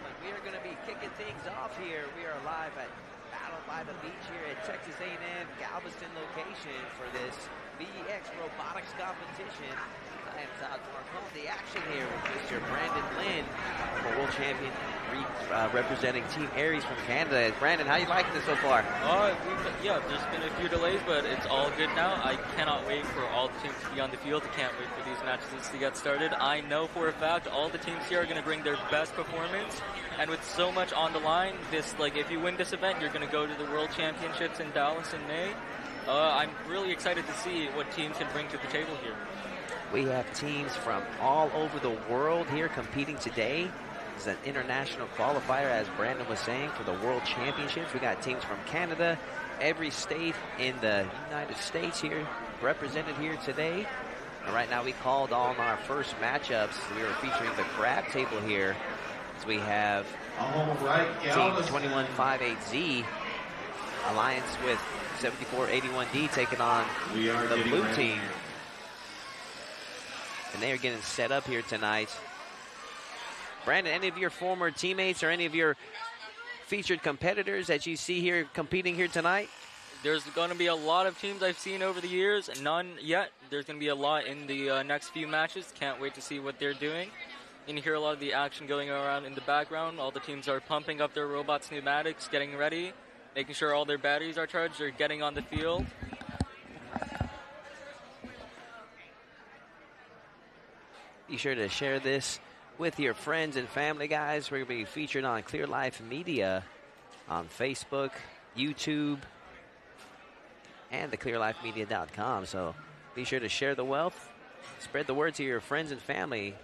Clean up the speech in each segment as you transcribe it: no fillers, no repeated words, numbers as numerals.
gentlemen, we are going to be kicking things off here. We are live at Battle by the Beach here at Texas A&M Galveston location for this VEX Robotics competition. I am Todd Marcon. The action here with Mr. Brandon Lynn, a world champion representing Team Aries from Canada. Brandon, how you liking this so far? Yeah, there's been a few delays, but it's all good now. I cannot wait for all the teams to be on the field. I can't wait for these matches to get started. I know for a fact all the teams here are going to bring their best performance, and with so much on the line, if you win this event, you're going to go to the World Championships in Dallas in May. I'm really excited to see what teams can bring to the table here. We have teams from all over the world here competing today. This is an international qualifier, as Brandon was saying, for the World Championships. We got teams from Canada, every state in the United States here represented here today. And right now we called on our first matchups. We are featuring the grab table here, as we have Team 2158Z alliance with 7481D taking on the blue team. And they are getting set up here tonight. Brandon, any of your former teammates or any of your featured competitors that you see here competing here tonight? There's going to be a lot of teams I've seen over the years. None yet. There's going to be a lot in the next few matches. Can't wait to see what they're doing. You can hear a lot of the action going around in the background. All the teams are pumping up their robots' pneumatics, getting ready, making sure all their batteries are charged. They're getting on the field. Be sure to share this with your friends and family, guys. We're going to be featured on Clear Life Media on Facebook, YouTube, and the clearlifemedia.com. So be sure to share the wealth. Spread the word to your friends and family.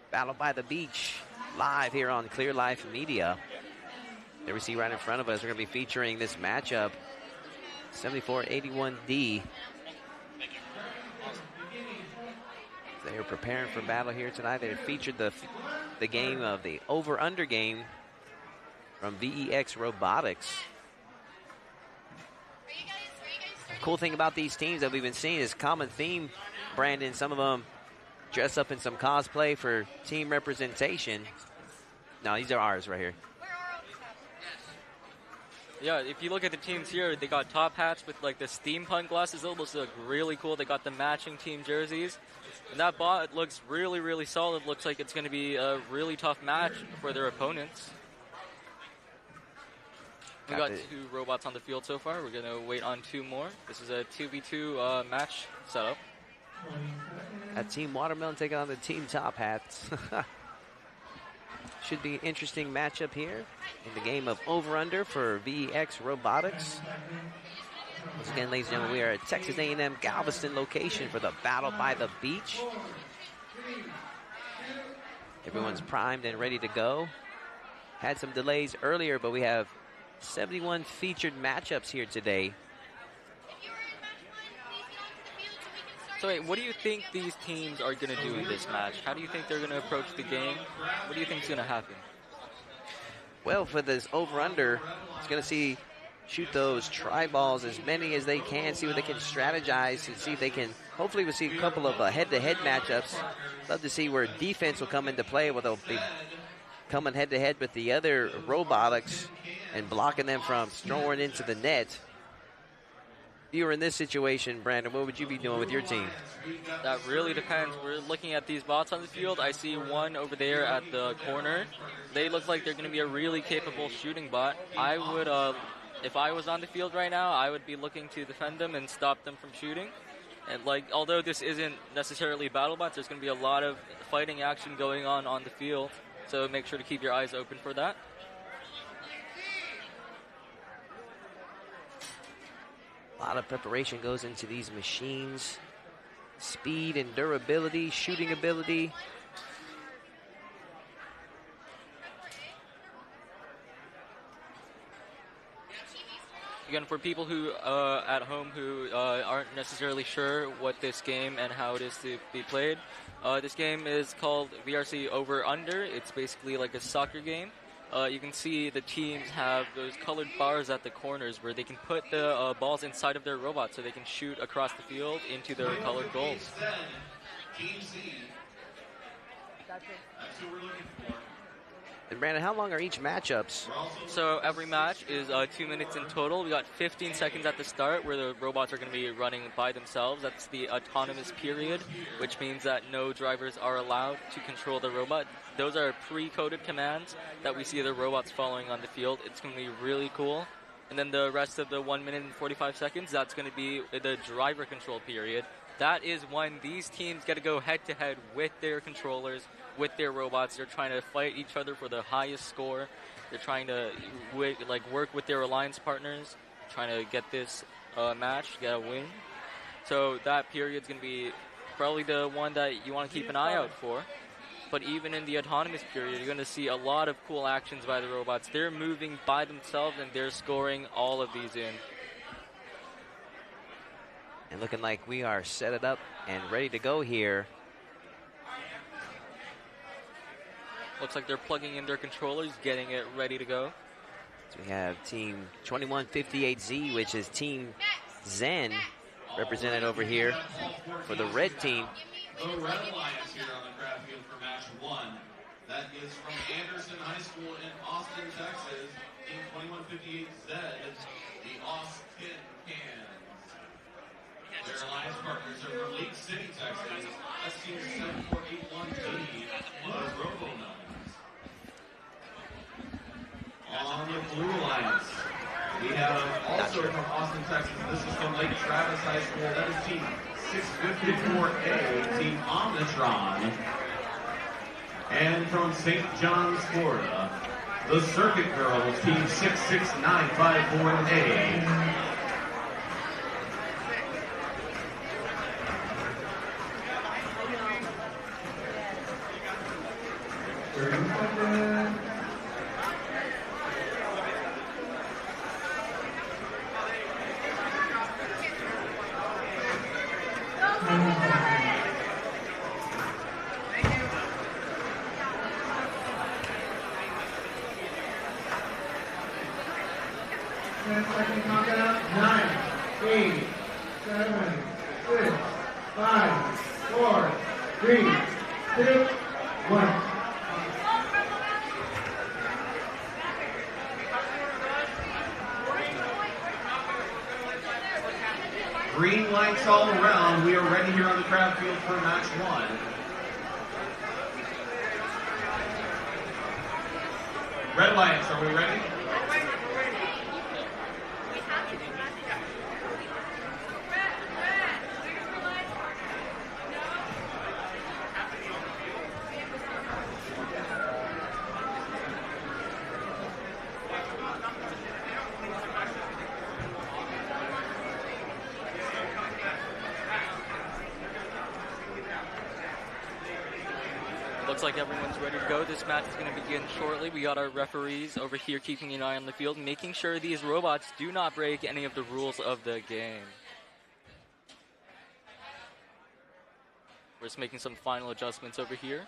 Battle by the Beach, live here on Clear Life Media. There we see right in front of us, we're going to be featuring this matchup, 7481D. They are preparing for battle here tonight. They featured the game of the over-under game from VEX Robotics. Cool thing about these teams that we've been seeing is common theme, Brandon. Some of them dress up in some cosplay for team representation. No, these are ours right here. Yeah, if you look at the teams here, they got top hats with like the steampunk glasses. Those look really cool. They got the matching team jerseys. And that bot looks really, really solid. Looks like it's going to be a really tough match for their opponents. We got 2 robots on the field so far. We're going to wait on 2 more. This is a 2v2 match setup. That Team Watermelon taking on the Team Top Hats. Should be an interesting matchup here in the game of over-under for VEX Robotics. Once again, ladies and gentlemen, we are at Texas A&M Galveston location for the Battle by the Beach. Everyone's primed and ready to go. Had some delays earlier, but we have 71 featured matchups here today. So wait, what do you think these teams are going to do in this match? How do you think they're going to approach the game? What do you think is going to happen? Well, for this over-under, it's going to shoot those tri-balls as many as they can, see what they can strategize, and see if they can, hopefully we'll see a couple of head-to-head matchups. Love to see where defense will come into play, where they'll be coming head-to-head with the other robotics and blocking them from throwing into the net. If you were in this situation, Brandon, what would you be doing with your team? That really depends. We're looking at these bots on the field. I see one over there at the corner. They look like they're going to be a really capable shooting bot. I would, if I was on the field right now, I would be looking to defend them and stop them from shooting. And although this isn't necessarily battle bots, there's going to be a lot of fighting action going on the field. So make sure to keep your eyes open for that. A lot of preparation goes into these machines. Speed and durability, shooting ability. Again, for people who at home who aren't necessarily sure what this game and how it is to be played, this game is called VRC Over Under. It's basically like a soccer game. You can see the teams have those colored bars at the corners where they can put the balls inside of their robot so they can shoot across the field into their colored goals. And Brandon, how long are each matchups? So every match is 2 minutes in total. We got 15 seconds at the start where the robots are going to be running by themselves. That's the autonomous period, which means that no drivers are allowed to control the robot. Those are pre-coded commands that we see the robots following on the field. It's going to be really cool. And then the rest of the 1 minute and 45 seconds, that's going to be the driver control period. That is when these teams get to go head-to-head with their controllers, with their robots. They're trying to fight each other for the highest score. They're trying to work with their alliance partners, trying to get this match, get a win. So that period's going to be probably the one that you want to keep an eye out for. But even in the autonomous period, you're going to see a lot of cool actions by the robots. They're moving by themselves, and they're scoring all of these in. And looking like we are set it up and ready to go here. Looks like they're plugging in their controllers, getting it ready to go. So we have Team 2158Z, which is Team Zen, represented over here for the red team. The Red Alliance here on the crab field for match 1. That is from Anderson High School in Austin, Texas. Team 2158Z, the Austin Cans. Their alliance partners are from Lake City, Texas. That's Team 7481D, the Robotics. On the Blue Alliance, we have also from Austin, Texas. This is from Lake Travis High School. That is Team 654A, Team Omnitron. And from St. John's, Florida, the Circuit Girls, Team 66954A. Green lights all around. We are ready here on the crab field for match 1. Red Alliance, are we ready? Looks like everyone's ready to go. This match is going to begin shortly. We got our referees over here keeping an eye on the field, making sure these robots do not break any of the rules of the game. We're just making some final adjustments over here.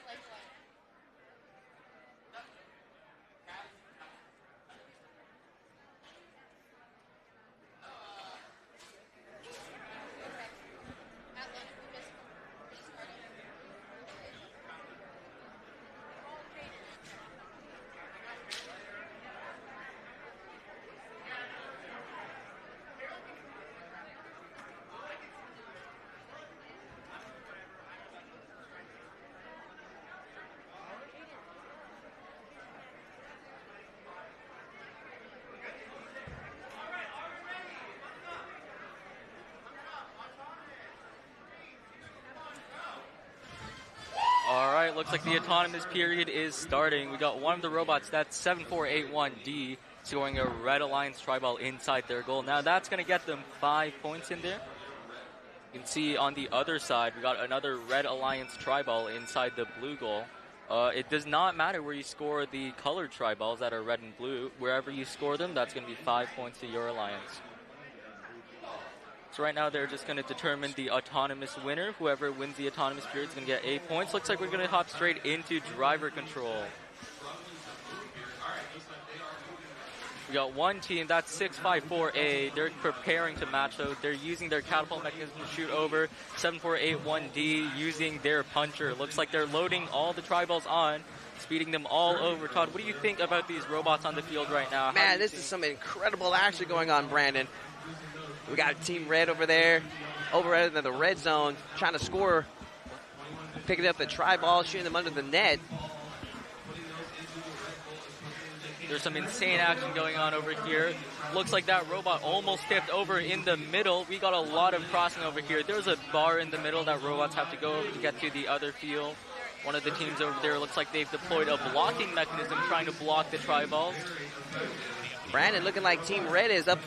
Looks like the autonomous period is starting. We got one of the robots, that's 7481D, scoring a Red Alliance tri-ball inside their goal. Now that's going to get them 5 points in there. You can see on the other side, we got another Red Alliance tri-ball inside the blue goal. It does not matter where you score the colored tri-balls that are red and blue. Wherever you score them, that's going to be 5 points to your alliance. So right now they're just going to determine the autonomous winner. Whoever wins the autonomous period is going to get 8 points. Looks like we're going to hop straight into driver control. We got one team, that's 654A. They're preparing to match those. They're using their catapult mechanism to shoot over. 7481D using their puncher. Looks like they're loading all the tri-balls on. speeding them all over. Todd, what do you think about these robots on the field right now? Man, this is some incredible action going on, Brandon. We got Team Red over there, over in the red zone, trying to score, picking up the try ball, shooting them under the net. There's some insane action going on over here. Looks like that robot almost tipped over in the middle. We got a lot of crossing over here. There's a bar in the middle that robots have to go over to get to the other field. One of the teams over there looks like they've deployed a blocking mechanism trying to block the try balls. Brandon, looking like Team Red is up.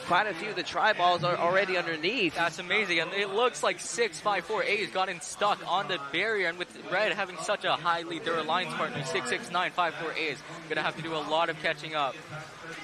Quite a few of the try balls are already underneath. That's amazing. And it looks like 654A has gotten stuck on the barrier. And with Red having such a high lead, their alliance partner, 66954A, is going to have to do a lot of catching up.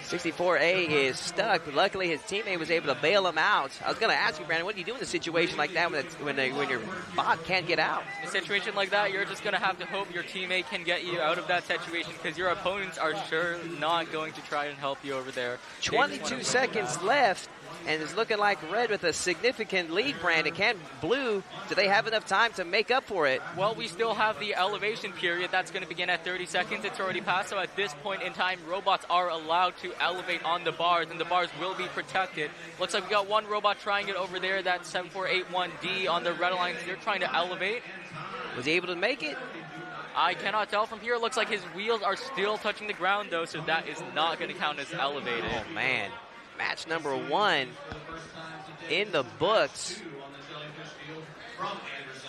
64A is stuck, but luckily his teammate was able to bail him out. I was going to ask you, Brandon, what do you do in a situation like that when your bot can't get out? In a situation like that, you're just going to have to hope your teammate can get you out of that situation, because your opponents are sure not going to try and help you over there. 22 seconds left, and it's looking like Red with a significant lead, Brandon. Can Blue, do they have enough time to make up for it? Well, we still have the elevation period. That's going to begin at 30 seconds. It's already passed, so at this point in time, robots are allowed to elevate on the bars, and the bars will be protected. Looks like we got one robot trying it over there. That's 7481D on the red lines. They're trying to elevate. Was he able to make it? I cannot tell from here. It looks like his wheels are still touching the ground, though, so that is not going to count as elevated. Oh, man. Match number 1 in the books.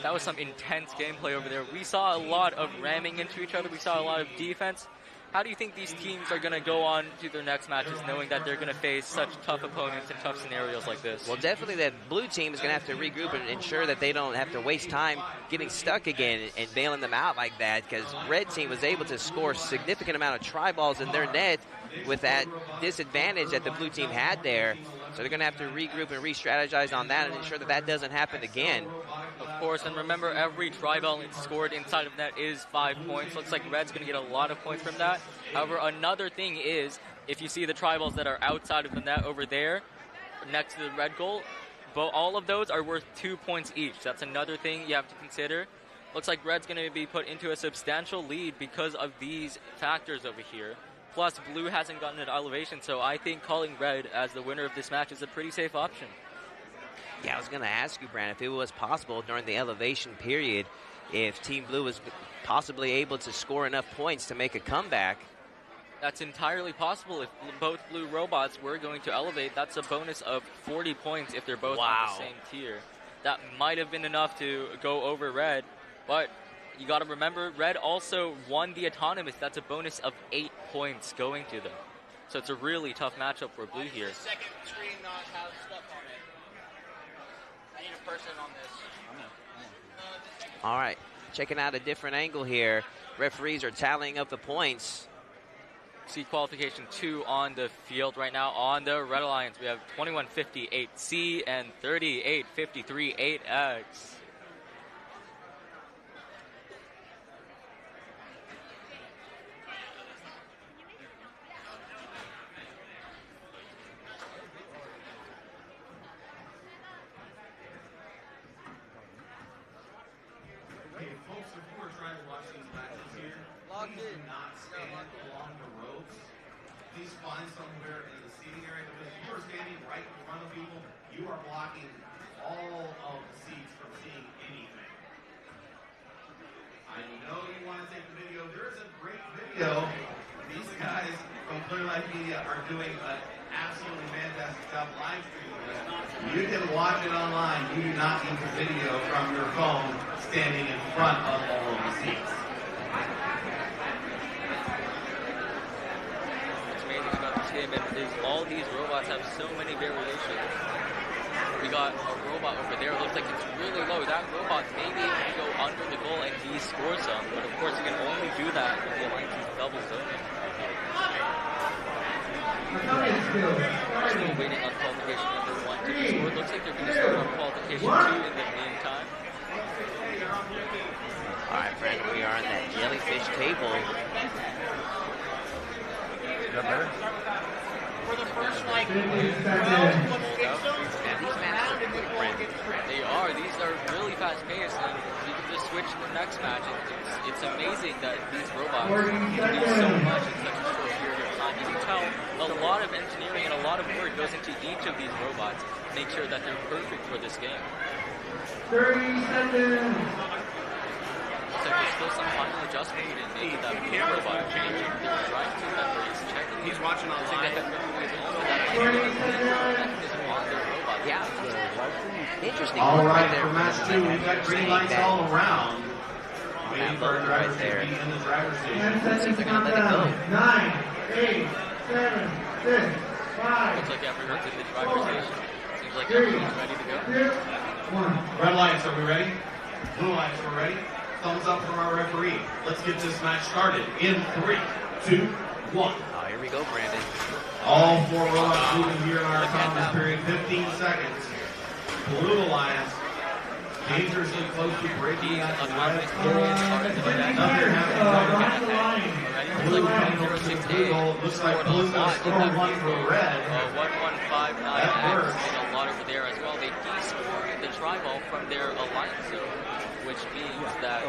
That was some intense gameplay over there. We saw a lot of ramming into each other. We saw a lot of defense. How do you think these teams are going to go on to their next matches knowing that they're going to face such tough opponents and tough scenarios like this? Well, definitely that blue team is going to have to regroup and ensure that they don't have to waste time getting stuck again and bailing them out like that, because red team was able to score a significant amount of try balls in their net with that disadvantage that the blue team had there. So they're going to have to regroup and re-strategize on that and ensure that that doesn't happen again. Of course, and remember, every try ball scored inside of net is 5 points. Looks like Red's going to get a lot of points from that. However, another thing is, if you see the try balls that are outside of the net over there, next to the red goal, all of those are worth 2 points each. That's another thing you have to consider. Looks like Red's going to be put into a substantial lead because of these factors over here. Plus, Blue hasn't gotten an elevation, so I think calling Red as the winner of this match is a pretty safe option. Yeah, I was going to ask you, Brandon, if it was possible during the elevation period, if Team Blue was possibly able to score enough points to make a comeback. That's entirely possible. If both blue robots were going to elevate, that's a bonus of 40 points if they're both on the same tier. That might have been enough to go over Red, but you got to remember, Red also won the autonomous. That's a bonus of 8 points going to them. So it's a really tough matchup for Blue here. The second screen not have stuff on it. I need a person on this. All right, checking out a different angle here. Referees are tallying up the points. See Qualification 2 on the field right now. On the Red Alliance, we have 2158C and 38538X. Please find somewhere in the seating area, because if you are standing right in front of people, you are blocking all of the seats from seeing anything. I know you want to take the video. There is a great video. These guys from Clear Life Media are doing an absolutely fantastic job live streaming. You can watch it online. You do not need the video from your phone standing in front of all of the seats. Is all these robots have so many variations. We got a robot over there. Looks like it's really low. That robot may be able to go under the goal and he scores some, but of course you can only do that when the alliance is double zoning. Still waiting on qualification number 1 to be scored. Looks like they're going to start on qualification 2 in the meantime. All right, Brandon, we are on that jellyfish table. Is that better? For the first, like, They are. These are really fast-paced, and you can just switch for next match. It's amazing that these robots can do so much in such a short period of time. You can tell a lot of engineering and a lot of work goes into each of these robots to make sure that they're perfect for this game. 30 seconds. So there's still some final adjustment in making that blue robot changing their drive to memories, checking. He's watching online. Yeah. Interesting. All right, there for match 2, we've got green lights all around. Waiting for our drivers to be in the driver's 10 station. seconds countdown. 9, 8, 7, 6, 5. Looks like everyone's in the driver's station. Seems like 3, everyone's ready to go. 2, 1. Red lights, are we ready? Blue lights, we're ready? Thumbs up from our referee. Let's get this match started in 3, 2, 1. Oh, here we go, Brandon. All 4 robots moving here in our autonomous period. 15 seconds. Blue Alliance dangerously close to breaking out the red. Nothing happening. Blue coming over to the blue goal. Looks like Blue's going to score 1 for red. 1159X made a lot over there as well. They de-scored the tri-ball from their alliance zone, which means that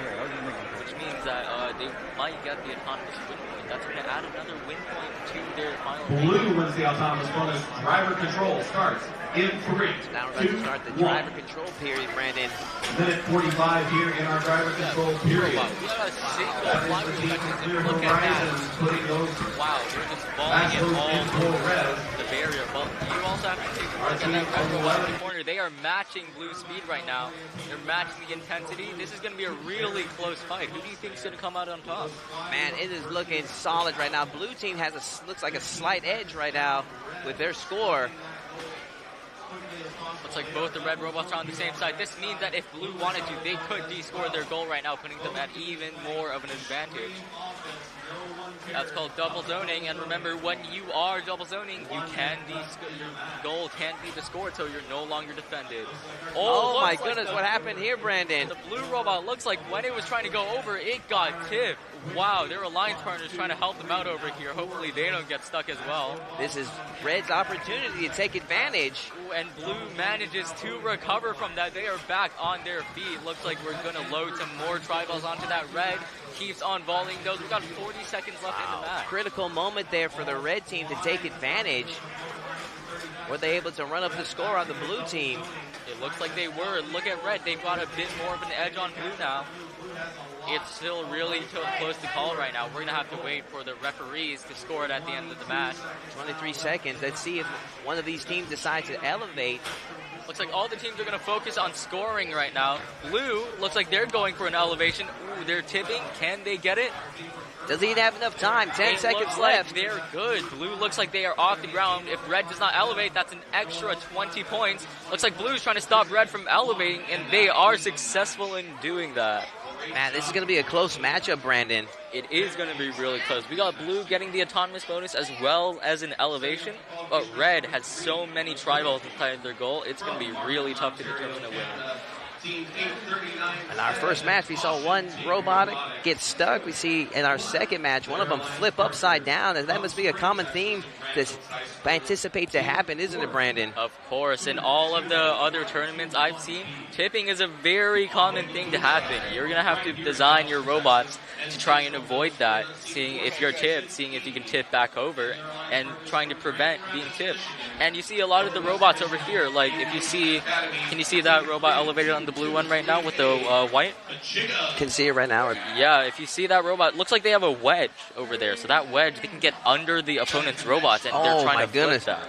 they might get the autonomous win point. That's going to add another win point to their final game. Blue wins the autonomous bonus. Driver control starts in 3, So now we're about 2, to start the 1. driver control period, Brandon. Minute 45 here in our driver control period. Wow, we got a single That fly is the team perspective. clear Look at horizons, that. putting those Wow, they're just balling it Astros all in full res. the barrier. But you also have to take a look at that red robot in the corner. They are matching blue speed right now. They're matching the intensity. This is going to be a really close fight. Who do you think is going to come out on top? Man, it is looking solid right now. Blue team has looks like a slight edge right now with their score. Looks like both the red robots are on the same side. This means that if blue wanted to, they could de-score their goal right now, putting them at even more of an advantage. That's called double zoning, and remember, when you are double zoning, you can your goal can't be de-scored, so you're no longer defended. Oh my looks like goodness, what happened here, Brandon? The blue robot looks like when it was trying to go over, it got tipped. Wow, their alliance partners trying to help them out over here. Hopefully they don't get stuck as well. This is Red's opportunity to take advantage. Ooh, and blue manages to recover from that. They are back on their feet. Looks like we're going to load some more tri-balls onto that. Red keeps on volleying those. We've got 40 seconds left in the match. Critical moment there for the red team to take advantage. Were they able to run up the score on the blue team? It looks like they were. Look at red. They've got a bit more of an edge on blue now. It's still really close to call right now. We're going to have to wait for the referees to score it at the end of the match. 23 seconds. Let's see if one of these teams decides to elevate. Looks like all the teams are going to focus on scoring right now. Blue looks like they're going for an elevation. Ooh, they're tipping. Can they get it? Doesn't even have enough time. 10 seconds looks left. Like they're good. Blue looks like they are off the ground. If red does not elevate, that's an extra 20 points. Looks like blue's trying to stop red from elevating, and they are successful in doing that. Man, this is going to be a close matchup, Brandon. It is going to be really close. We got blue getting the autonomous bonus as well as an elevation, but red has so many tri-balls inside their goal, it's going to be really tough to determine a winner. In our first match, we saw one robotic get stuck. We see in our second match, one of them flip upside down, and that must be a common theme to anticipate to happen, isn't it, Brandon? Of course. In all of the other tournaments I've seen, tipping is a very common thing to happen. You're going to have to design your robots to try and avoid that, seeing if you're tipped, seeing if you can tip back over, and trying to prevent being tipped. And you see a lot of the robots over here, like if you see, can you see that robot elevated on the blue one right now with the white? Can see it right now. Yeah, if you see that robot, looks like they have a wedge over there. So that wedge, they can get under the opponent's robots, and they're trying to flip that.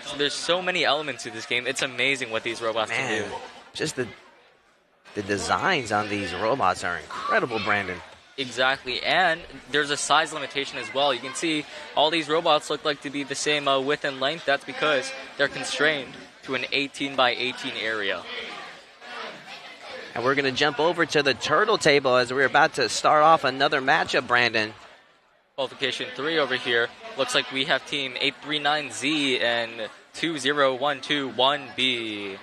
So there's so many elements to this game. It's amazing what these robots can do. Just the designs on these robots are incredible, Brandon. Exactly, and there's a size limitation as well. You can see all these robots look like to be the same width and length. That's because they're constrained to an 18 by 18 area. And we're going to jump over to the turtle table as we're about to start off another matchup, Brandon. Qualification 3 over here. Looks like we have team 839Z and 20121B.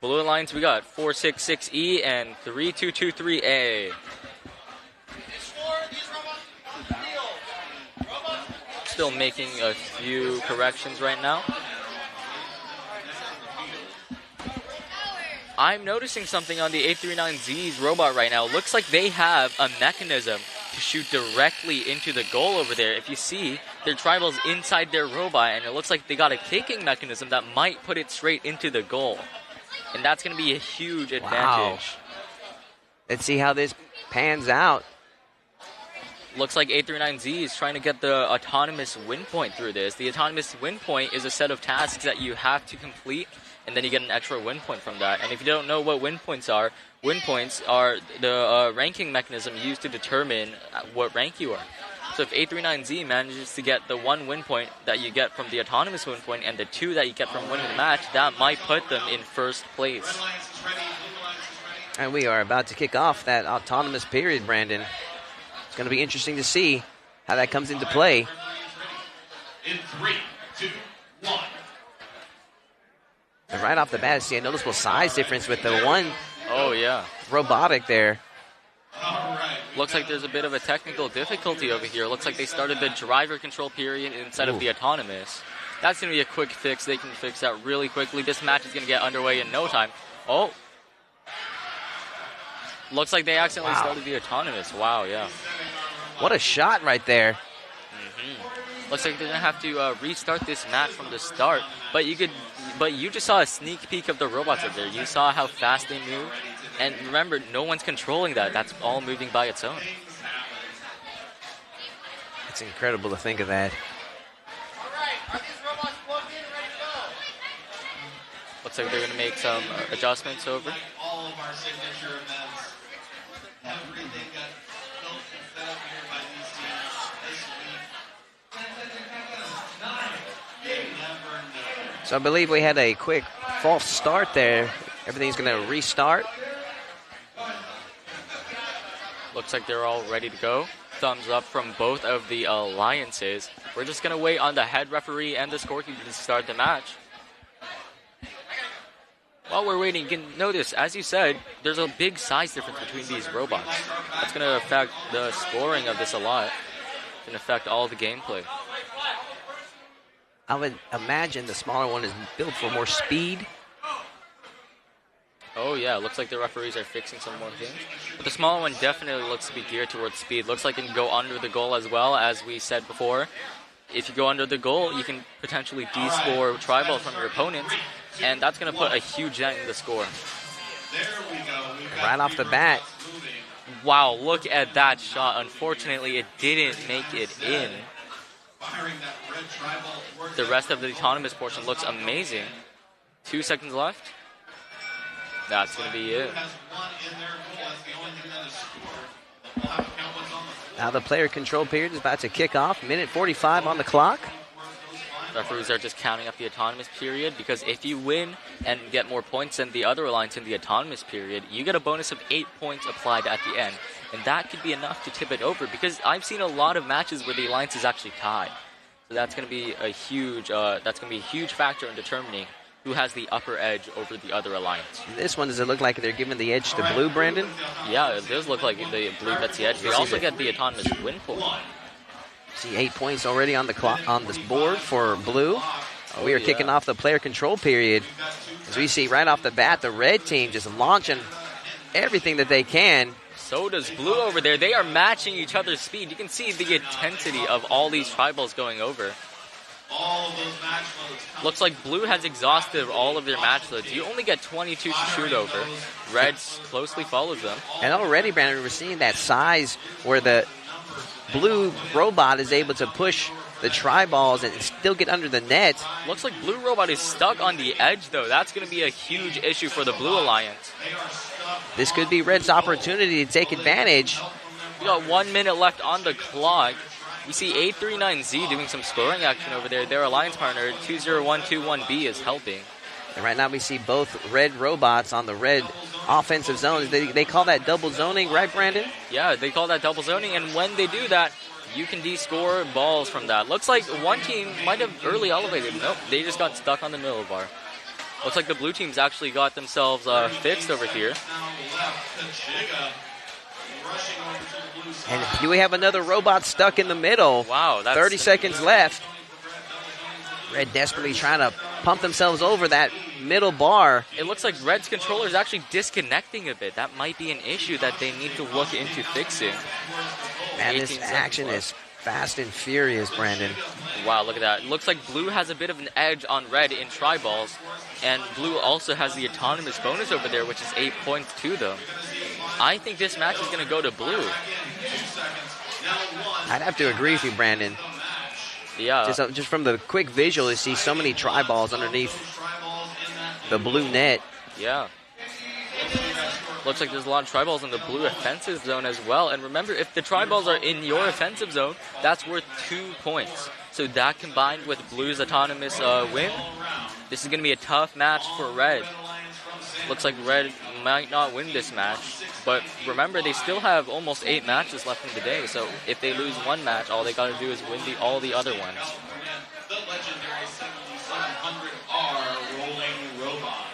Blue Alliance, we got 466E and 3223A. Still making a few corrections right now. I'm noticing something on the 839Z's robot right now. Looks like they have a mechanism to shoot directly into the goal over there. If you see, their tribal's inside their robot, and it looks like they got a kicking mechanism that might put it straight into the goal. And that's going to be a huge advantage. Wow. Let's see how this pans out. Looks like 839Z is trying to get the autonomous win point through this. The autonomous win point is a set of tasks that you have to complete, and then you get an extra win point from that. And if you don't know what win points are the ranking mechanism used to determine what rank you are. So if 839Z manages to get the 1 win point that you get from the autonomous win point and the 2 that you get from winning the match, that might put them in first place. And we are about to kick off that autonomous period, Brandon. It's going to be interesting to see how that comes into play. In 3, 2, 1. And right off the bat, I see a noticeable size difference with the one robotic there. All right. Looks like there's a bit of a technical difficulty over here. Looks like they started the driver control period instead of the autonomous. That's going to be a quick fix. They can fix that really quickly. This match is going to get underway in no time. Oh. Looks like they accidentally started the autonomous. Wow, yeah. What a shot right there. Looks like they're going to have to restart this match from the start. But you just saw a sneak peek of the robots over there. You saw how fast they move. And remember, no one's controlling that. That's all moving by its own. It's incredible to think of that. All right, are these robots plugged in and ready to go? Looks like they're going to make some adjustments over. All of our signature events, everything got built and set up here by these teams this week. You never know. So I believe we had a quick false start there. Everything's going to restart. Looks like they're all ready to go. Thumbs up from both of the alliances. We're just going to wait on the head referee and the scorekeeper to start the match. While we're waiting, you can notice, as you said, there's a big size difference between these robots. That's going to affect the scoring of this a lot. It's going to affect all the gameplay. I would imagine the smaller one is built for more speed. Oh yeah, looks like the referees are fixing some more things. But the smaller one definitely looks to be geared towards speed. Looks like it can go under the goal as well, as we said before. If you go under the goal, you can potentially de-score tri-ball from your opponents, and that's going to put a huge dent in the score. There we go. Right off the bat. Wow, look at that shot. Unfortunately, it didn't make it in. The rest of the autonomous portion looks amazing. 2 seconds left. That's going to be it. Now the player control period is about to kick off. Minute 45 on the clock. Referees are just counting up the autonomous period, because if you win and get more points than the other alliance in the autonomous period, you get a bonus of 8 points applied at the end. And that could be enough to tip it over, because I've seen a lot of matches where the alliance is actually tied. So that's going to be a huge factor in determining who has the upper edge over the other alliance. This one, does it look like they're giving the edge to blue, Brandon? Yeah, it does look like the blue gets the edge. They also get the autonomous win point. See 8 points already on the clock on this board for blue. We are kicking off the player control period. As we see right off the bat, the red team just launching everything that they can. So does blue over there. They are matching each other's speed. You can see the intensity of all these tri-balls going over. All of those match loads. Looks like blue has exhausted all of their match loads. You only get 22 to shoot over. Red closely follows them. And already, Brandon, we're seeing that size where the blue robot is able to push the tri-balls and still get under the net. Looks like blue robot is stuck on the edge, though. That's going to be a huge issue for the blue alliance. This could be Red's opportunity to take advantage. We got 1 minute left on the clock. We see 839Z doing some scoring action over there. Their alliance partner, 20121B, is helping. And right now we see both red robots on the red offensive zones. They call that double zoning, right, Brandon? Yeah, they call that double zoning, and when they do that, you can de-score balls from that. Looks like one team might have early elevated. Nope, they just got stuck on the middle bar. Looks like the blue team's actually got themselves fixed over here. And here we have another robot stuck in the middle. Wow, that's 30 seconds left. Red desperately trying to pump themselves over that middle bar. It looks like Red's controller is actually disconnecting a bit. That might be an issue that they need to look into fixing. And this action is fast and furious, Brandon. Wow, look at that. It looks like Blue has a bit of an edge on Red in tri-balls, and Blue also has the autonomous bonus over there, which is 8 points to them. I think this match is going to go to Blue. I'd have to agree with you, Brandon. Yeah. Just from the quick visual, you see so many tri-balls underneath the blue net. Yeah. Looks like there's a lot of tri-balls in the blue offensive zone as well. And remember, if the tri-balls are in your offensive zone, that's worth 2 points. So that combined with Blue's autonomous win, this is going to be a tough match for Red. Looks like Red might not win this match. But remember, they still have almost 8 matches left in the day. So if they lose one match, all they got to do is win all the other ones. The legendary 7700R rolling robots.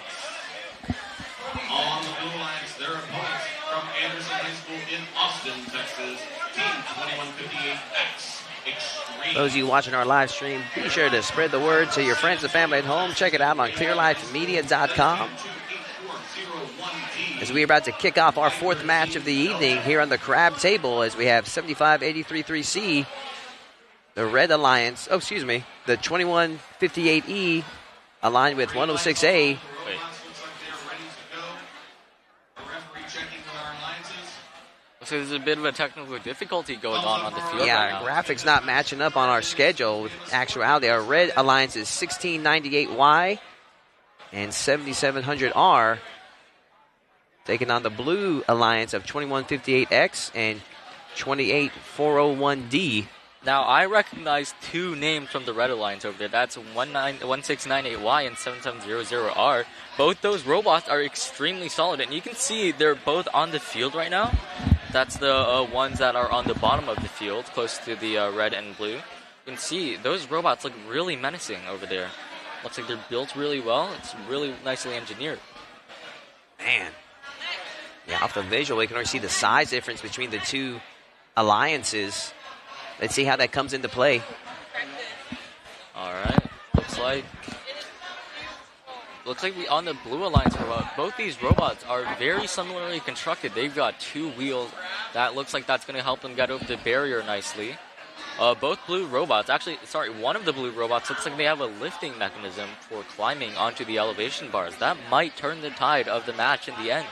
On the blue lines, their opponents from Anderson High School in Austin, Texas, Team 2158X. Extreme. Those of you watching our live stream, be sure to spread the word to your friends and family at home. Check it out on clearlifemedia.com. As we're about to kick off our 4th match of the evening here on the crab table, as we have 7583-3C, the Red Alliance, the 2158E aligned with 106A. So there's a bit of a technical difficulty going on the field Yeah, right now. graphics not matching up on our schedule with actuality. Our Red Alliance is 1698Y and 7700R, taking on the Blue Alliance of 2158X and 28401D. Now, I recognize 2 names from the Red Alliance over there. That's 1698Y and 7700R. Both those robots are extremely solid, and you can see they're both on the field right now. That's the ones that are on the bottom of the field, close to the red and blue. You can see those robots look really menacing over there. Looks like they're built really well. It's really nicely engineered. Man. Yeah, off the visual, we can already see the size difference between the 2 alliances. Let's see how that comes into play. All right. Looks like we on the Blue Alliance robot. Both these robots are very similarly constructed. They've got 2 wheels. That looks like that's going to help them get over the barrier nicely. Both blue robots, one of the blue robots looks like they have a lifting mechanism for climbing onto the elevation bars. That might turn the tide of the match in the end.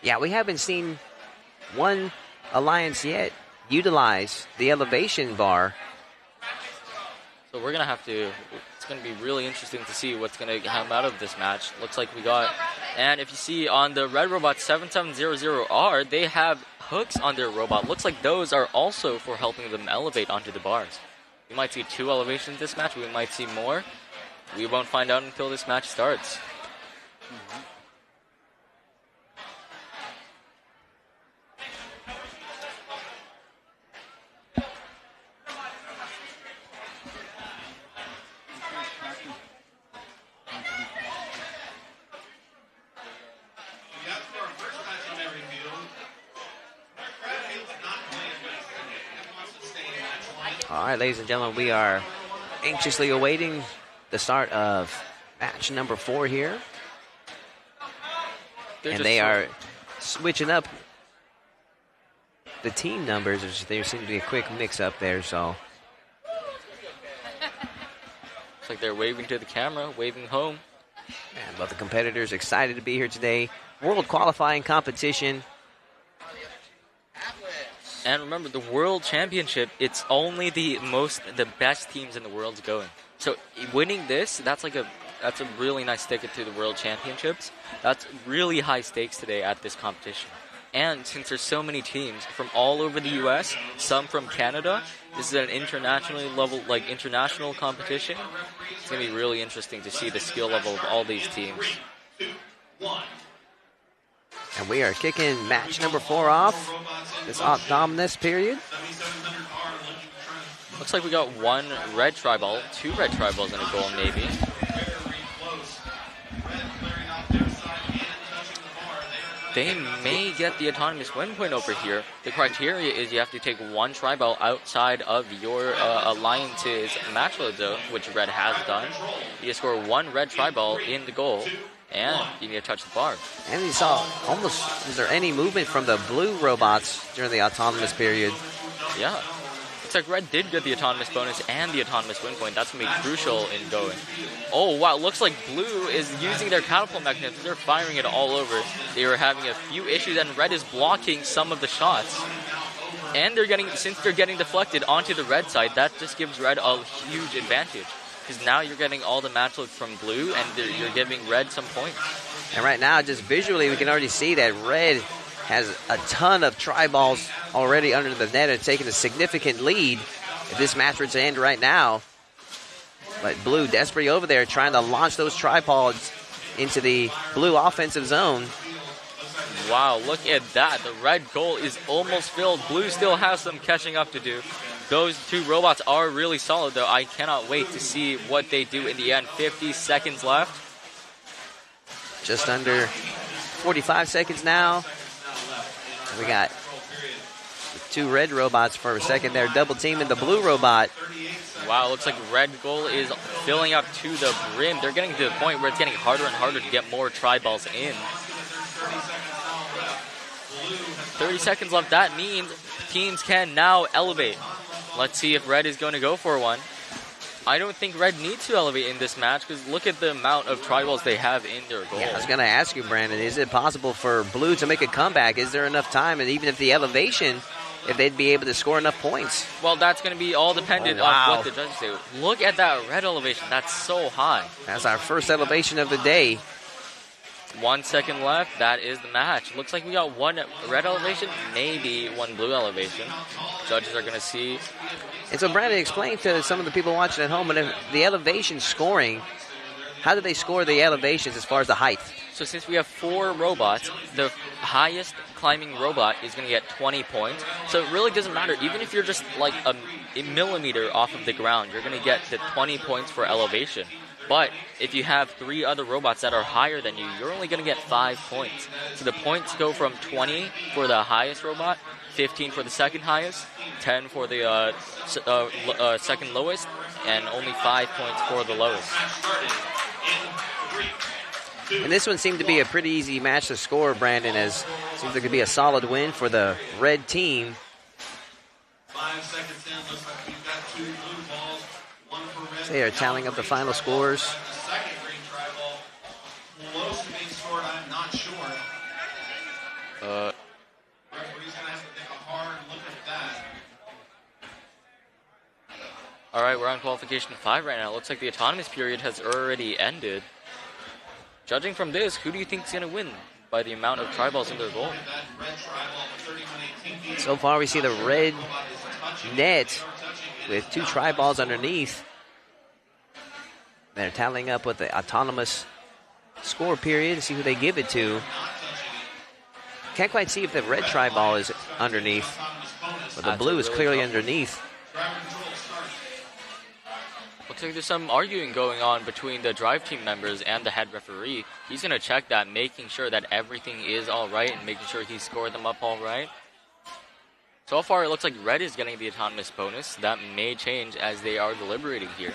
Yeah, we haven't seen one alliance yet utilize the elevation bar. So we're going to have to, it's going to be really interesting to see what's going to come out of this match. Looks like we got, and if you see on the red robot 7700R, they have hooks on their robot. Looks like those are also for helping them elevate onto the bars. We might see 2 elevations this match. We might see more. We won't find out until this match starts. All right, ladies and gentlemen, we are anxiously awaiting the start of match number 4 here. And they are switching up the team numbers. There seems to be a quick mix-up there, so. Looks like they're waving to the camera, waving home. And both the competitors excited to be here today. World qualifying competition. And remember, the World Championship, it's only the best teams in the world going. So winning this, that's a really nice ticket to the World Championships. That's really high stakes today at this competition. And since there's so many teams from all over the U.S., some from Canada, this is an international competition. It's going to be really interesting to see the skill level of all these teams. And we are kicking match number 4 off this dominance period. Looks like we got 1 red tri-ball, 2 red tri-balls and a goal maybe. they may get the autonomous win point over here. The criteria is you have to take one tri-ball outside of your alliance's match load zone, which red has done. You score one red tri-ball in the goal, and you need to touch the bar. And you saw almost, was there any movement from the blue robots during the autonomous period? Yeah. Looks like red did get the autonomous bonus and the autonomous win point. That's going to be crucial in going. Oh, wow. Looks like blue is using their catapult mechanism. They're firing it all over. They were having a few issues, and red is blocking some of the shots. And since they're getting deflected onto the red side, that just gives red a huge advantage. Because now you're getting all the match load from blue, and you're giving red some points. And right now, just visually, we can already see that red has a ton of tri-balls already under the net and taking a significant lead if this match were to end right now. But blue desperately over there trying to launch those tri-balls into the blue offensive zone. Wow, look at that. The red goal is almost filled. Blue still has some catching up to do. Those two robots are really solid, though. I cannot wait to see what they do in the end. 50 seconds left. Just under 45 seconds now. We got two red robots for a second there, double teaming the blue robot. Wow, looks like red goal is filling up to the brim. They're getting to the point where it's getting harder and harder to get more tri-balls in. 30 seconds left. That means teams can now elevate. Let's see if red is going to go for one. I don't think red needs to elevate in this match because look at the amount of tri-balls they have in their goal. Yeah, I was going to ask you, Brandon, is it possible for blue to make a comeback? Is there enough time? And even if the elevation, if they'd be able to score enough points? Well, that's going to be all dependent on what the judges say. Look at that red elevation. That's so high. That's our first elevation of the day. 1 second left. That is the match. Looks like we got one red elevation, maybe one blue elevation. Judges are going to see. And so, Brandon, explain to some of the people watching at home, and the elevation scoring, how do they score the elevations as far as the height? So since we have 4 robots, the highest climbing robot is going to get 20 points. So it really doesn't matter. Even if you're just like a millimeter off of the ground, you're going to get the 20 points for elevation. But if you have 3 other robots that are higher than you, you're only going to get 5 points. So the points go from 20 for the highest robot, 15 for the second highest, 10 for the second lowest, and only 5 points for the lowest. And this one seemed to be a pretty easy match to score, Brandon, as it seems like it could be a solid win for the red team. 5 seconds in, looks like we've got 2 blue balls, 1 for red. They are tallying up the final scores. Second green tri-ball, close to being scored, I'm not sure. Referee's going to have to take a hard look at that. All right, we're on qualification 5 right now. It looks like the autonomous period has already ended. Judging from this, who do you think is going to win by the amount of tri-balls in their goal? So far, we see the red net with 2 tri-balls underneath. They're tallying up with the autonomous score period to see who they give it to. Can't quite see if the red tri-ball is underneath, but the blue is clearly underneath. Looks like there's some arguing going on between the drive team members and the head referee. He's going to check that, making sure that everything is all right and making sure he scored them up all right. So far, it looks like red is getting the autonomous bonus. That may change as they are deliberating here.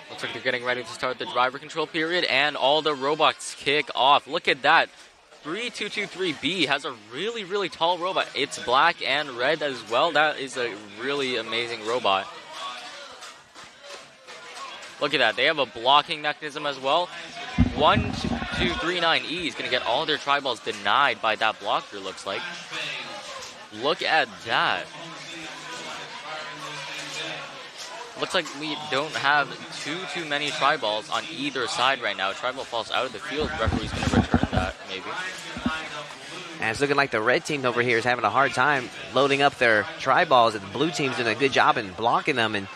Looks like they're getting ready to start the driver control period, and all the robots kick off. Look at that. 3223B has a really, really tall robot. It's black and red as well. That is a really amazing robot. Look at that. They have a blocking mechanism as well. 1239E is going to get all their tri-balls denied by that blocker, looks like. Look at that. Looks like we don't have too many tri-balls on either side right now. Tri-ball falls out of the field. Referee's going to return that, maybe. And it's looking like the red team over here is having a hard time loading up their tri-balls, and the blue team's doing a good job in blocking them. And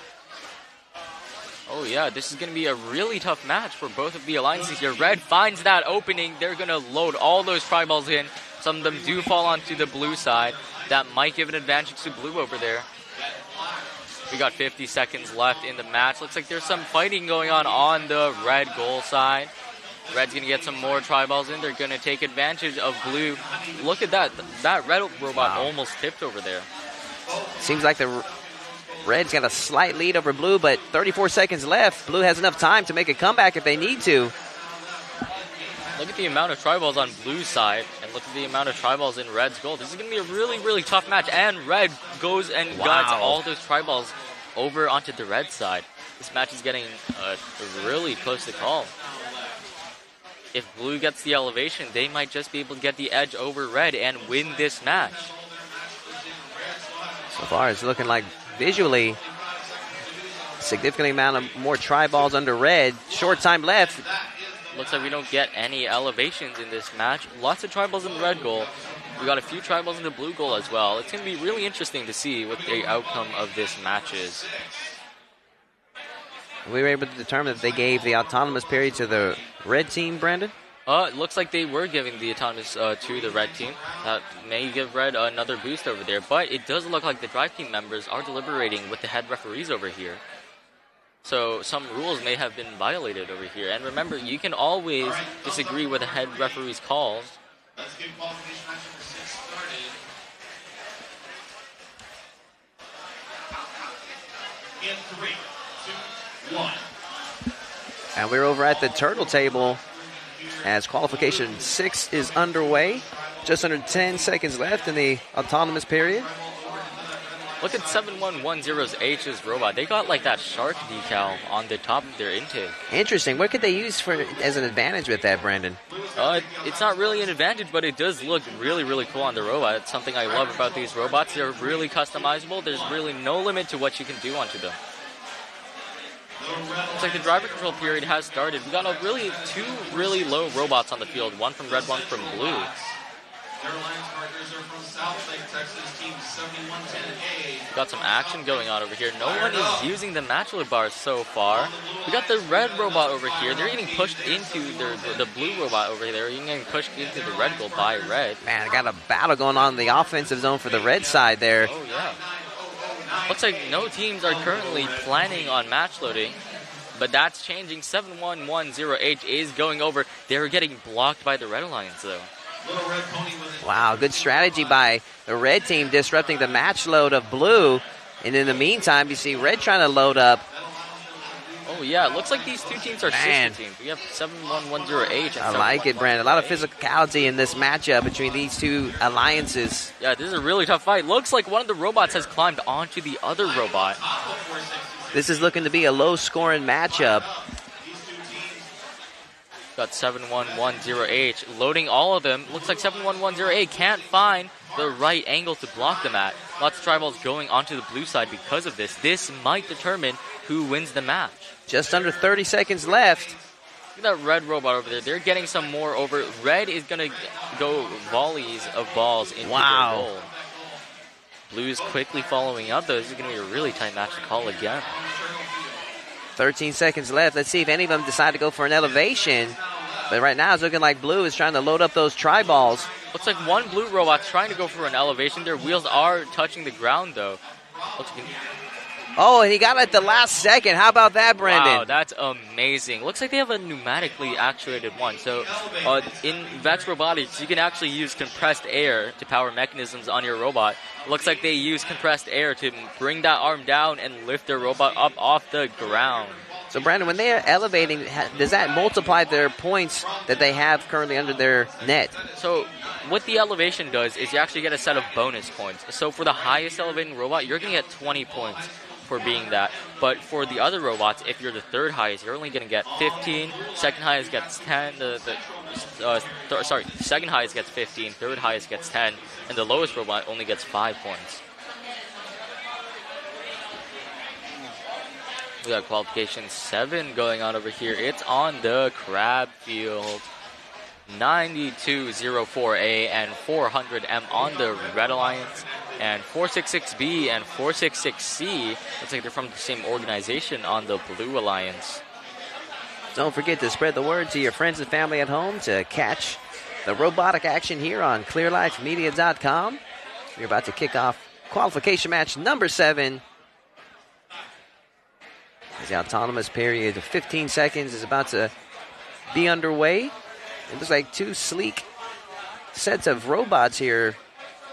oh, yeah, this is going to be a really tough match for both of the alliances here. Red finds that opening. They're going to load all those tri-balls in. Some of them do fall onto the blue side. that might give an advantage to blue over there. We got 50 seconds left in the match. Looks like there's some fighting going on the red goal side. Red's going to get some more tri-balls in. They're going to take advantage of blue. Look at that. That red robot almost tipped over there. Seems like the red's got a slight lead over blue, but 34 seconds left. Blue has enough time to make a comeback if they need to. Look at the amount of tri-balls on blue's side, and look at the amount of tri-balls in red's goal. This is going to be a really, really tough match, and red goes and guts all those tri-balls over onto the red side. This match is getting really close to call. If blue gets the elevation, they might just be able to get the edge over red and win this match. So far, it's looking like visually significant amount of more tri-balls under red. Short time left. Looks like we don't get any elevations in this match. Lots of tri-balls in the red goal. We got a few tri-balls in the blue goal as well. It's going to be really interesting to see what the outcome of this match is. We were able to determine that they gave the autonomous period to the red team, Brandon? It looks like they were giving the autonomous to the red team. That may give red another boost over there. But it does look like the drive team members are deliberating with the head referees over here. So some rules may have been violated over here. And remember, you can always disagree with the head referee's calls. Let's get qualification match number 6 started. In 3, 2, 1. And we're over at the turtle table as qualification 6 is underway. Just under 10 seconds left in the autonomous period. Look at 7110's H's robot. They got like that shark decal on the top of their intake. Interesting. What could they use for as an advantage with that, Brandon? It's not really an advantage, but it does look really, really cool on the robot. It's something I love about these robots. They're really customizable. There's really no limit to what you can do onto them. Looks like the driver control period has started. We got two really low robots on the field. One from red, one from blue. Their alliance partners are from South Lake, Texas, team 7110A. Got some action going on over here. No one is using the match load bars so far. We got the red robot over here. They're getting pushed into the blue robot over there. They're getting pushed into the red goal by red. Man, got a battle going on in the offensive zone for the red side there. Oh, yeah. Looks like no teams are currently planning on match loading, but that's changing. 7110H is going over. They're getting blocked by the red alliance, though. Wow, good strategy by the red team disrupting the match load of blue. And in the meantime, you see red trying to load up. Oh, yeah, it looks like these two teams are sister teams. We have 7110H. I like it, Brandon. A lot of physicality in this matchup between these two alliances. Yeah, this is a really tough fight. Looks like one of the robots has climbed onto the other robot. This is looking to be a low-scoring matchup. Got 7110H loading all of them. Looks like 7110H can't find the right angle to block them at. Lots of tri-balls going onto the blue side because of this. This might determine who wins the match. Just under 30 seconds left. Look at that red robot over there. They're getting some more over. Red is going to go volleys of balls into their goal. Blue's quickly following up, though. This is going to be a really tight match to call again. 13 seconds left. Let's see if any of them decide to go for an elevation. But right now it's looking like blue is trying to load up those tri-balls. Looks like one blue robot's trying to go for an elevation. Their wheels are touching the ground, though. Oh, and he got it at the last second. How about that, Brandon? Wow, that's amazing. Looks like they have a pneumatically actuated one. So in Vex Robotics, you can actually use compressed air to power mechanisms on your robot. Looks like they use compressed air to bring that arm down and lift their robot up off the ground. So, Brandon, when they are elevating, does that multiply their points that they have currently under their net? So what the elevation does is you actually get a set of bonus points. So for the highest elevating robot, you're going to get 20 points for being that. But for the other robots, if you're the third highest, you're only going to get 15. Second highest gets 10. Second highest gets 15. Third highest gets 10. And the lowest robot only gets 5 points. We got qualification 7 going on over here. It's on the crab field. 9204A and 400M on the Red Alliance. And 466B and 466C, looks like they're from the same organization on the Blue Alliance. Don't forget to spread the word to your friends and family at home to catch the robotic action here on ClearLifeMedia.com. We're about to kick off qualification match number 7. As the autonomous period of 15 seconds is about to be underway. It looks like 2 sleek sets of robots here,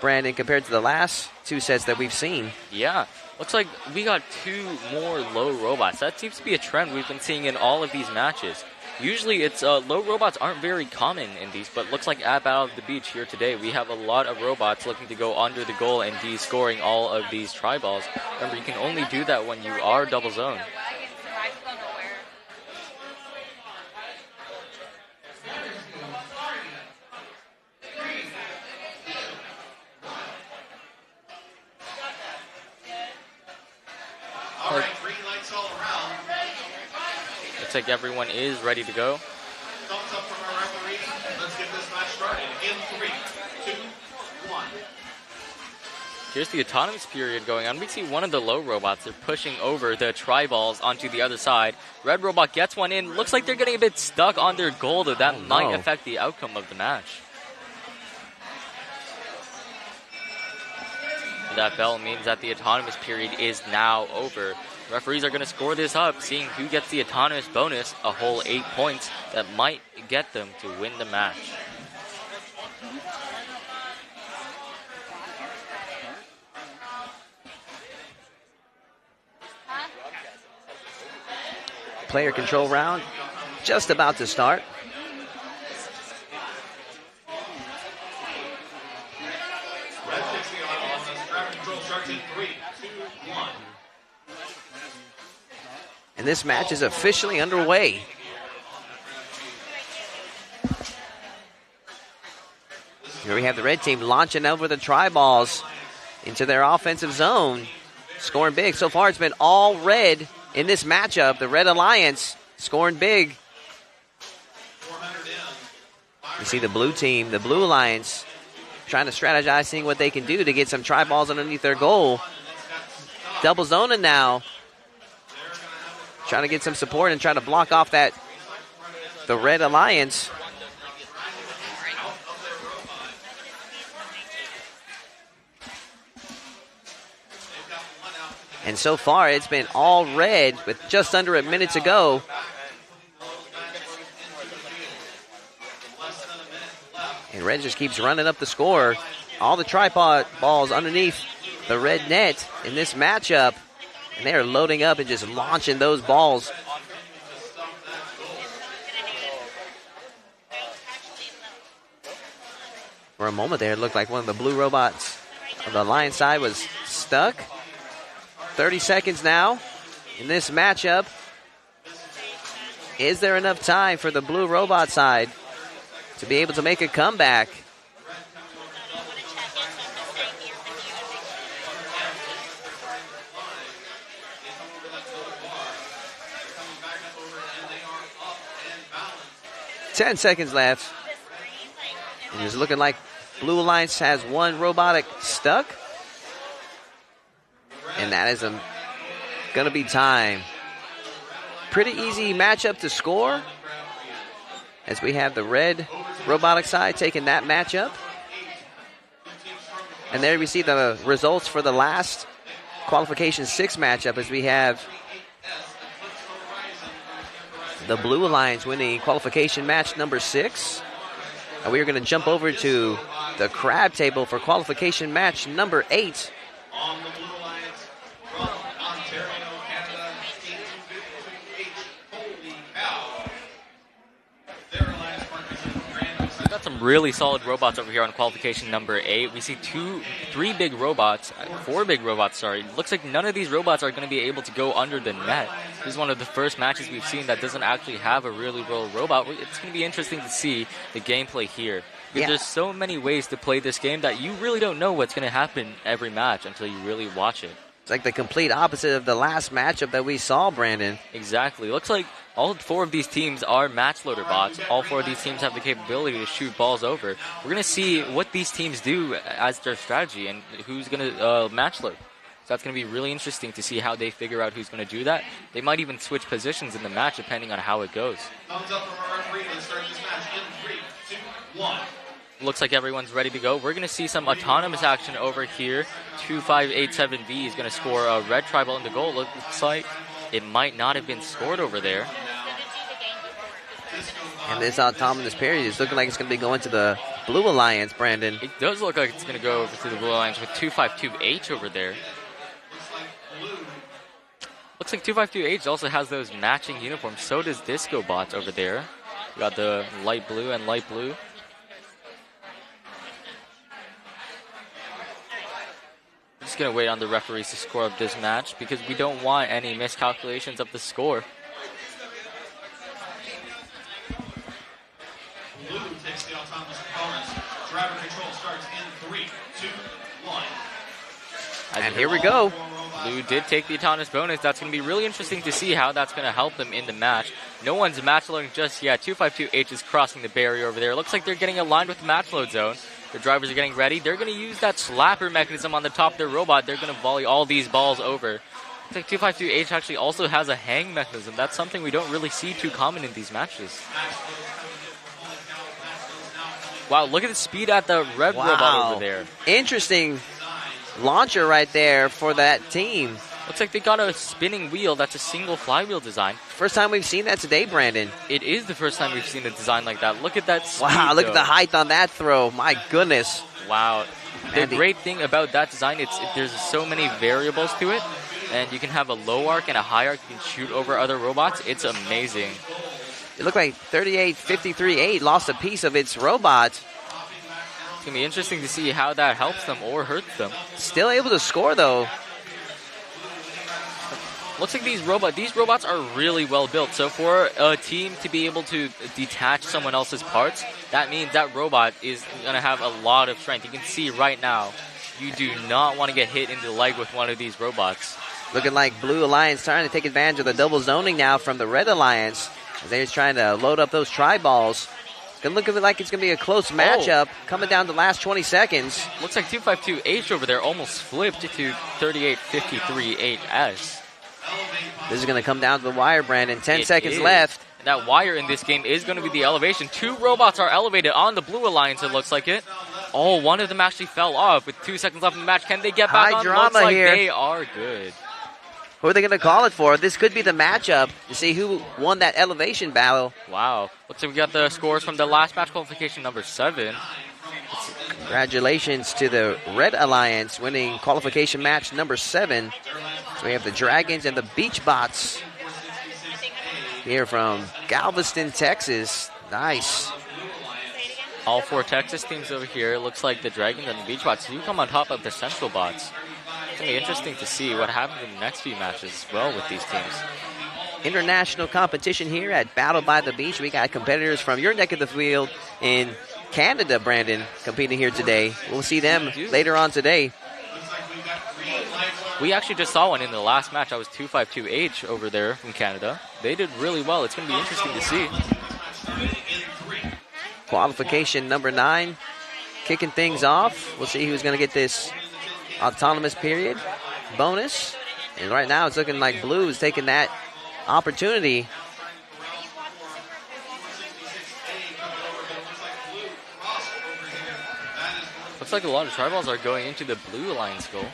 Brandon, compared to the last 2 sets that we've seen. Yeah, looks like we got 2 more low robots. That seems to be a trend we've been seeing in all of these matches. Usually it's low robots aren't very common in these, but looks like at Battle of the Beach here today, we have a lot of robots looking to go under the goal and de-scoring all of these tri-balls. Remember, you can only do that when you are double zoned. All right, green lights all around. Looks like everyone is ready to go. Thumbs up from our referee. Let's get this match started in 3, 2, 1. Here's the autonomous period going on. We see one of the low robots. They're pushing over the tri-balls onto the other side. Red robot gets one in. Looks like they're getting a bit stuck on their goal, though that might affect the outcome of the match. That bell means that the autonomous period is now over. Referees are going to score this up, seeing who gets the autonomous bonus, a whole 8 points that might get them to win the match. Player control round just about to start. And this match is officially underway. Here we have the red team launching over the tri-balls into their offensive zone, scoring big. So far, it's been all red in this matchup. The Red Alliance scoring big. You see the blue team, the Blue Alliance, trying to strategize, seeing what they can do to get some tri-balls underneath their goal. Double zoning now. Trying to get some support and trying to block off the Red Alliance. And so far, it's been all red with just under a minute to go. And red just keeps running up the score. All the tripod balls underneath the red net in this matchup. And they are loading up and just launching those balls. For a moment there, it looked like one of the blue robots on the Lion side was stuck. 30 seconds now in this matchup. Is there enough time for the blue robot side to be able to make a comeback? Ten seconds left. And it's looking like Blue Alliance has one robotic stuck. And that is going to be time. Pretty easy matchup to score, as we have the red robotic side taking that matchup. And there we see the results for the last qualification 6 matchup, as we have the Blue Alliance winning qualification match number 6. And we are going to jump over to the crab table for qualification match number 8. On the Blue Alliance from Ontario, Canada, Team 252H. Holy cow. Their alliance partners in Grand. We've got some really solid robots over here on qualification number 8. We see 4 big robots, sorry. Looks like none of these robots are going to be able to go under the net. This is one of the first matches we've seen that doesn't actually have a really real robot. It's going to be interesting to see the gameplay here. Because there's so many ways to play this game that you really don't know what's going to happen every match until you really watch it. It's like the complete opposite of the last matchup that we saw, Brandon. Exactly. Looks like all 4 of these teams are match loader bots. All 4 of these teams have the capability to shoot balls over. We're going to see what these teams do as their strategy and who's going to match load. So that's going to be really interesting to see how they figure out who's going to do that. They might even switch positions in the match depending on how it goes. Thumbs up from our referee to start this match in 3, 2, 1. looks like everyone's ready to go. We're going to see some autonomous action over here. 2587V is going to score a red tribal in the goal. Looks like it might not have been scored over there. And this autonomous period is looking like it's going to be going to the Blue Alliance, Brandon. It does look like it's going to go over to the Blue Alliance with 252H over there. Looks like 252H also has those matching uniforms. So does Disco Bots over there. We got the light blue and light blue. Just going to wait on the referees to score up this match because we don't want any miscalculations of the score. Blue takes the autonomous components. Driver control starts in 3, 2, 1. And here we go. Blue did take the autonomous bonus. That's going to be really interesting to see how that's going to help them in the match. No one's match loading just yet. 252H is crossing the barrier over there. Looks like they're getting aligned with the match load zone. The drivers are getting ready. They're going to use that slapper mechanism on the top of their robot. They're going to volley all these balls over. Looks like 252H actually also has a hang mechanism. That's something we don't really see too common in these matches. Wow, look at the speed at the red robot over there. Interesting launcher right there for that team. Looks like they got a spinning wheel. That's a single flywheel design. First time we've seen that today, Brandon. It is the first time we've seen a design like that. Look at that speed, Wow, look though. at the height on that throw. My goodness. Wow. The Andy. great thing about that design, there's so many variables to it, and you can have a low arc and a high arc. You can shoot over other robots. It's amazing. It looked like 38-53-8 lost a piece of its robot. It's going to be interesting to see how that helps them or hurts them. Still able to score, though. Looks like these robots are really well built. So for a team to be able to detach someone else's parts, that means that robot is going to have a lot of strength. You can see right now, you do not want to get hit in the leg with one of these robots. Looking like Blue Alliance trying to take advantage of the double zoning now from the Red Alliance. As they're just trying to load up those tri-balls. It's going to look like it's going to be a close matchup coming down to the last 20 seconds. Looks like 252H over there almost flipped to 38-53-8S. This is going to come down to the wire, Brandon. 10 seconds left. And that wire in this game is going to be the elevation. 2 robots are elevated on the Blue Alliance, it looks like it. Oh, one of them actually fell off with 2 seconds left in the match. Can they get back High on? drama Looks like here. they are good. Who are they going to call it for? This could be the matchup to see who won that elevation battle. Wow. Looks like we got the scores from the last match, qualification number 7. Congratulations to the Red Alliance winning qualification match number 7. So we have the Dragons and the Beach Bots here from Galveston, Texas. Nice. All 4 Texas teams over here. It looks like the Dragons and the Beach Bots do come on top of the Central Bots. It's going to be interesting to see what happens in the next few matches as well with these teams. International competition here at Battle by the Beach. We got competitors from your neck of the field in Canada, Brandon, competing here today. We'll see them later on today. We actually just saw one in the last match. I was 252H over there from Canada. They did really well. It's going to be interesting to see. Qualification number 9, kicking things off. We'll see who's going to get this autonomous period bonus. And right now it's looking like Blue is taking that opportunity. Looks like a lot of tri-balls are going into the Blue Alliance goal.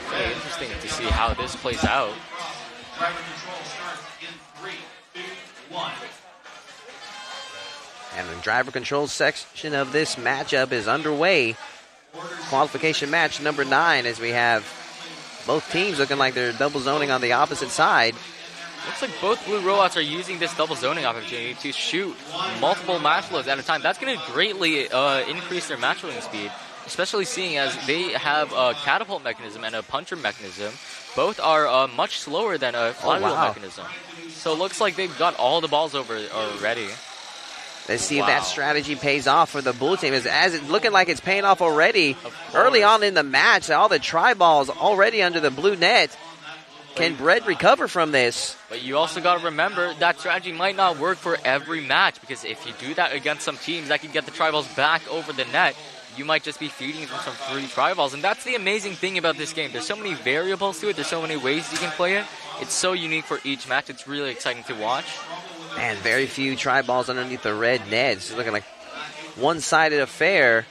Very interesting to see how this plays out. Driver control starts in 3, 2, 1. And the driver control section of this matchup is underway. Qualification match number 9 as we have both teams looking like they're double zoning on the opposite side. Looks like both blue robots are using this double zoning opportunity to shoot multiple match loads at a time. That's going to greatly increase their match loading speed, especially seeing as they have a catapult mechanism and a puncher mechanism. Both are much slower than a flywheel mechanism. So it looks like they've got all the balls over already. Let's see if that strategy pays off for the Blue team. As it's looking like it's paying off already. Early on in the match, all the tri-balls already under the blue net. Can Brett recover from this? But you also got to remember that strategy might not work for every match, because if you do that against some teams that can get the tri-balls back over the net, you might just be feeding them some free tri-balls. And that's the amazing thing about this game. There's so many variables to it. There's so many ways you can play it. It's so unique for each match. It's really exciting to watch. And very few try balls underneath the red net. It's looking like one-sided affair.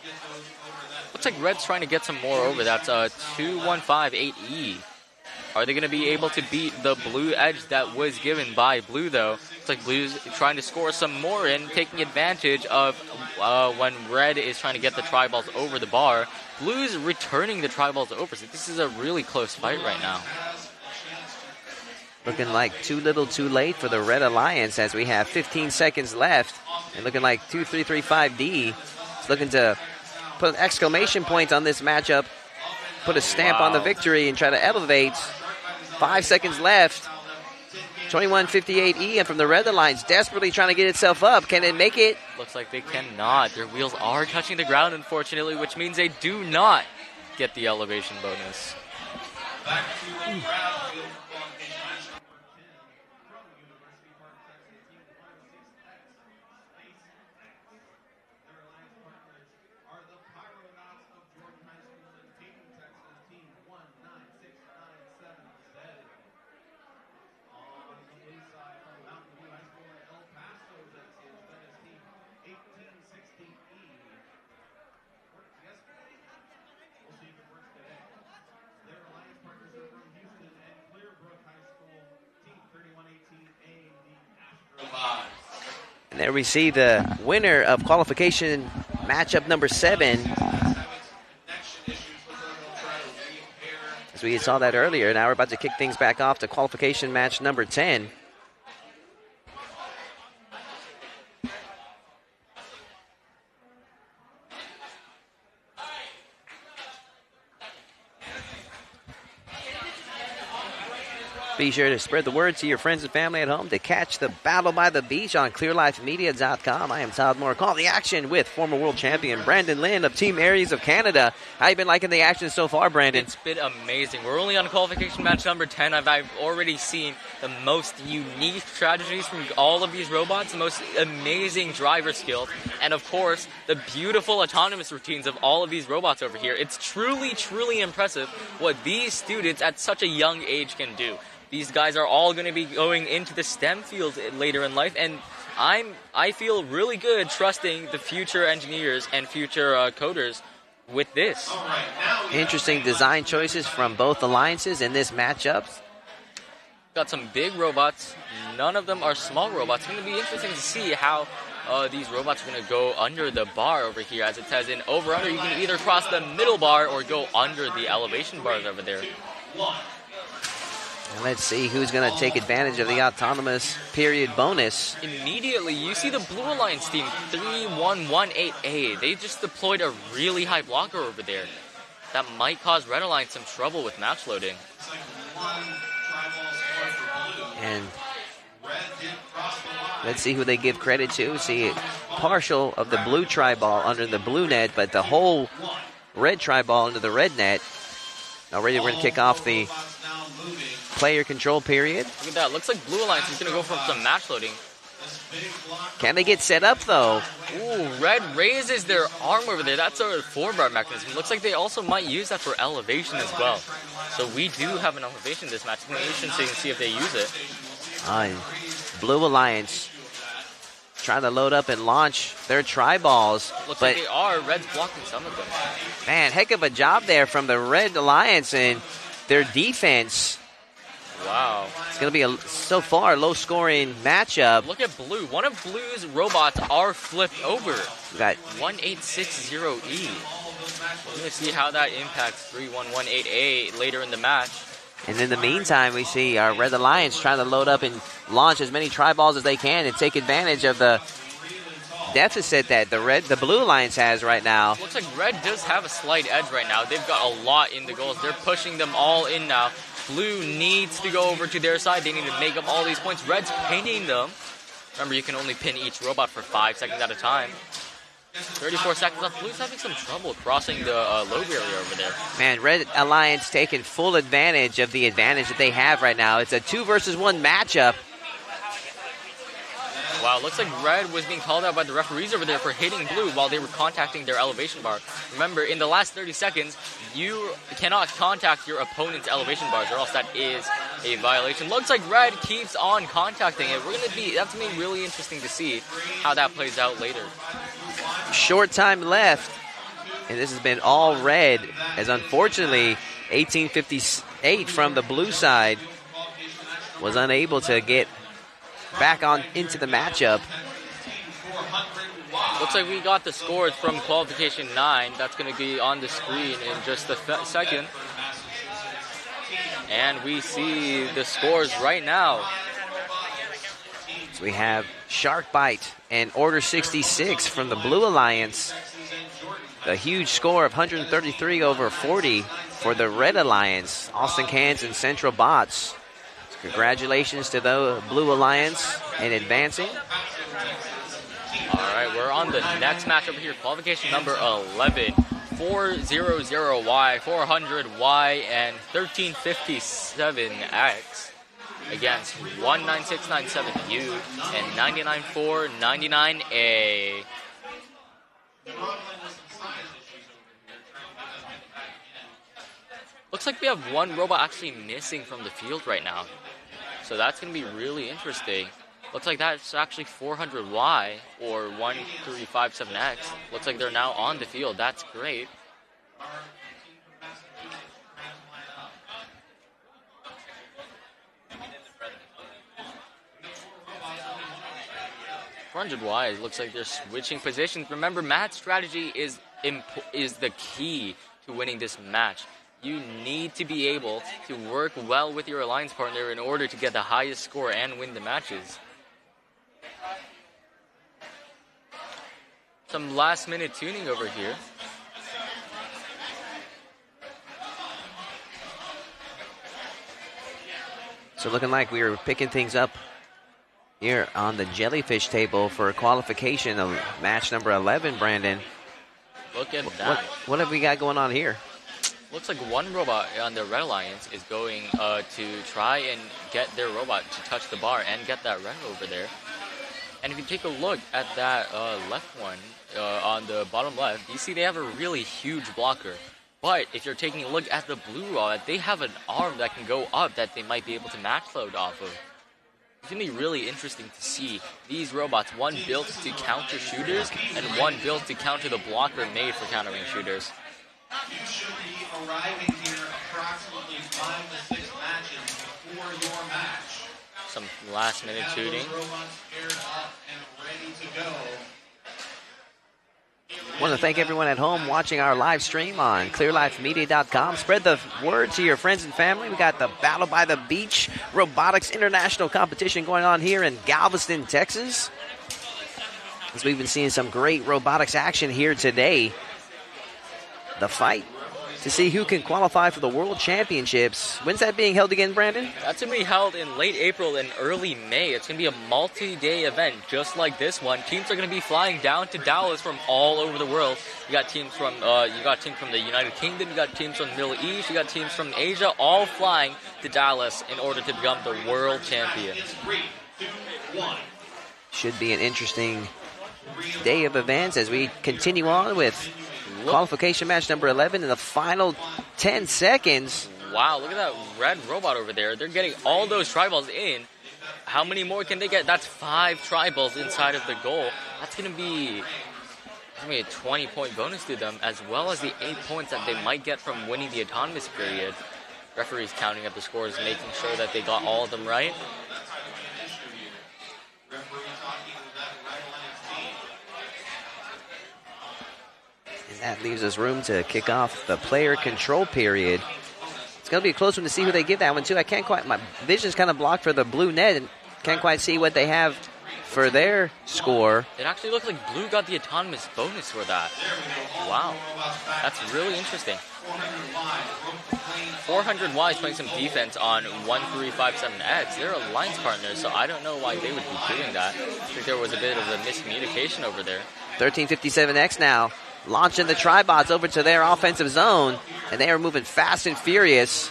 Looks like Red's trying to get some more over. That's 2158E. Are they going to be able to beat the blue edge that was given by blue, though? Looks like blue's trying to score some more in, taking advantage of when red is trying to get the try balls over the bar. Blue's returning the try balls over. So this is a really close fight right now. Looking like too little too late for the Red Alliance as we have 15 seconds left. And looking like 2335D is looking to put an exclamation point on this matchup, put a stamp on the victory and try to elevate. 5 seconds left. 2158E and from the Red Alliance desperately trying to get itself up. Can it make it? Looks like they cannot. Their wheels are touching the ground, unfortunately, which means they do not get the elevation bonus. Back to the crowd field qualification match number 10 from University Park, Texas, Team 106X, Space X. Their alliance partners are the Pyronauts of Jordan High School and Team Texas, Team 19697Z. On the blue side from Mountain View High School in El Paso, Texas, that is Team 1860E. Worked yesterday. We'll see if it works today. Their alliance partners are from Houston and Clearbrook High School, Team 3118A, the Astrobots. And there we see the winner of qualification matchup number 7. As we saw that earlier, now we're about to kick things back off to qualification match number 10. Be sure to spread the word to your friends and family at home to catch the Battle by the Beach on clearlifemedia.com. I am Todd Moore. Call the action with former world champion Brandon Lynn of Team Aries of Canada. How you been liking the action so far, Brandon? It's been amazing. We're only on qualification match number 10. I've already seen the most unique strategies from all of these robots, the most amazing driver skills, and of course, the beautiful autonomous routines of all of these robots over here. It's truly, truly impressive what these students at such a young age can do. These guys are all going to be going into the STEM fields later in life, and I feel really good trusting the future engineers and future coders with this. Interesting design choices from both alliances in this matchup. Got some big robots. None of them are small robots. It's going to be interesting to see how these robots are going to go under the bar over here. As it says in over-under, you can either cross the middle bar or go under the elevation bars over there. And let's see who's going to take advantage of the autonomous period bonus. Immediately, you see the Blue Alliance team, 3118A. They just deployed a really high blocker over there. That might cause Red Alliance some trouble with match loading. And let's see who they give credit to. See, partial of the blue tri-ball under the blue net, but the whole red tri-ball under the red net. Already we're going to kick off the player control period. Look at that. Looks like Blue Alliance is going to go for some match loading. Can they get set up, though? Ooh, Red raises their arm over there. That's a 4-bar mechanism. Looks like they also might use that for elevation as well. So we do have an elevation this match. It's going to be interesting to see if they use it. Blue Alliance trying to load up and launch their tri-balls. Looks like they are. Red's blocking some of them. Man, heck of a job there from the Red Alliance and their defense. Wow. It's going to be, so far, a low-scoring matchup. Look at Blue. One of Blue's robots are flipped over. We got 1860E. We're going to see how that impacts 3118A later in the match. And in the meantime, we see our Red Alliance trying to load up and launch as many tri-balls as they can and take advantage of the deficit that the Blue Alliance has right now. Looks like Red does have a slight edge right now. They've got a lot in the goals. They're pushing them all in now. Blue needs to go over to their side. They need to make up all these points. Red's pinning them. Remember, you can only pin each robot for 5 seconds at a time. 34 seconds left. Blue's having some trouble crossing the low barrier over there. Man, Red Alliance taking full advantage of the advantage that they have right now. It's a 2 versus 1 matchup. Wow, looks like Red was being called out by the referees over there for hitting Blue while they were contacting their elevation bar. Remember, in the last 30 seconds, you cannot contact your opponent's elevation bars, or else that is a violation. Looks like red keeps on contacting it. That's gonna be really interesting to see how that plays out later. Short time left, and this has been all red, as unfortunately 1858 from the blue side was unable to get back on into the matchup. Looks like we got the scores from Qualification 9. That's going to be on the screen in just a second. And we see the scores right now. So we have Shark Bite and Order 66 from the Blue Alliance. A huge score of 133 over 40 for the Red Alliance. Austin Cans and Central Bots. Congratulations to the Blue Alliance in advancing. All right, we're on the next match over here. Qualification number 11. 400Y, 400Y, and 1357X against 19697U and 99499A. Looks like we have one robot actually missing from the field right now. So that's going to be really interesting. Looks like that's actually 400Y or 1357X. Looks like they're now on the field. That's great. 400Y, looks like they're switching positions. Remember, match strategy is the key to winning this match. You need to be able to work well with your alliance partner in order to get the highest score and win the matches. Some last-minute tuning over here. So looking like we were picking things up here on the jellyfish table for qualification of match number 11, Brandon. Look at that. What have we got going on here? Looks like one robot on the Red Alliance is going to try and get their robot to touch the bar and get that red over there. And if you take a look at that left one on the bottom left, you see they have a really huge blocker. But if you're taking a look at the blue robot, they have an arm that can go up that they might be able to match load off of. It's going to be really interesting to see these robots, one built to counter shooters and one built to counter the blocker made for countering shooters. You should be arriving here approximately 5 to 6 matches before your match. Some last-minute tuning. Robots paired up and ready to go. I want to thank everyone at home watching our live stream on clearlifemedia.com. Spread the word to your friends and family. We got the Battle by the Beach Robotics International Competition going on here in Galveston, Texas. As we've been seeing some great robotics action here today. The fight to see who can qualify for the World Championships. When's that being held again, Brandon? That's going to be held in late April and early May. It's going to be a multi-day event just like this one. Teams are going to be flying down to Dallas from all over the world. You got teams from the United Kingdom, you got teams from the Middle East, you got teams from Asia, all flying to Dallas in order to become the world champions. 3, 2, 1. Should be an interesting day of events as we continue on with qualification match number 11 in the final 10 seconds. Wow, look at that red robot over there. They're getting all those tri-balls in. How many more can they get? That's 5 tri-balls inside of the goal. That's going to be a 20-point bonus to them, as well as the 8 points that they might get from winning the autonomous period. Referees counting up the scores, making sure that they got all of them right. And that leaves us room to kick off the player control period. It's going to be a close one to see who they give that one to. I can't quite, my vision's kind of blocked for the blue net and can't quite see what they have for their score. It actually looks like blue got the autonomous bonus for that. Wow, that's really interesting. 400Y is playing some defense on 1357X. They're alliance partners, so I don't know why they would be doing that. I think there was a bit of a miscommunication over there. 1357X now launching the Tribots over to their offensive zone, and they are moving fast and furious.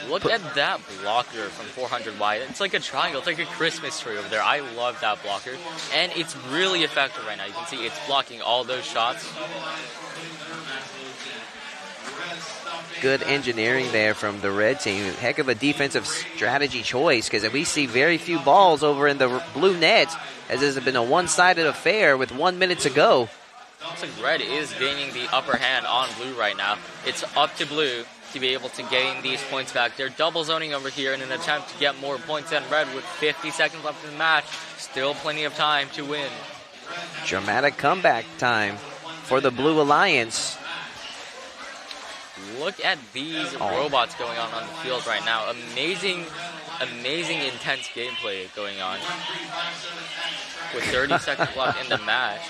Look at that blocker from 400Y. It's like a triangle. It's like a Christmas tree over there. I love that blocker. And it's really effective right now. You can see it's blocking all those shots. good engineering there from the red team. Heck of a defensive strategy choice, because we see very few balls over in the blue net, as this has been a one-sided affair with 1 minute to go. Looks like red is gaining the upper hand on blue right now. It's up to blue to be able to gain these points back. They're double zoning over here in an attempt to get more points than red with 50 seconds left in the match. Still plenty of time to win. Dramatic comeback time for the Blue Alliance. Look at these robots going on the field right now. Amazing intense gameplay going on. With 30 seconds left in the match,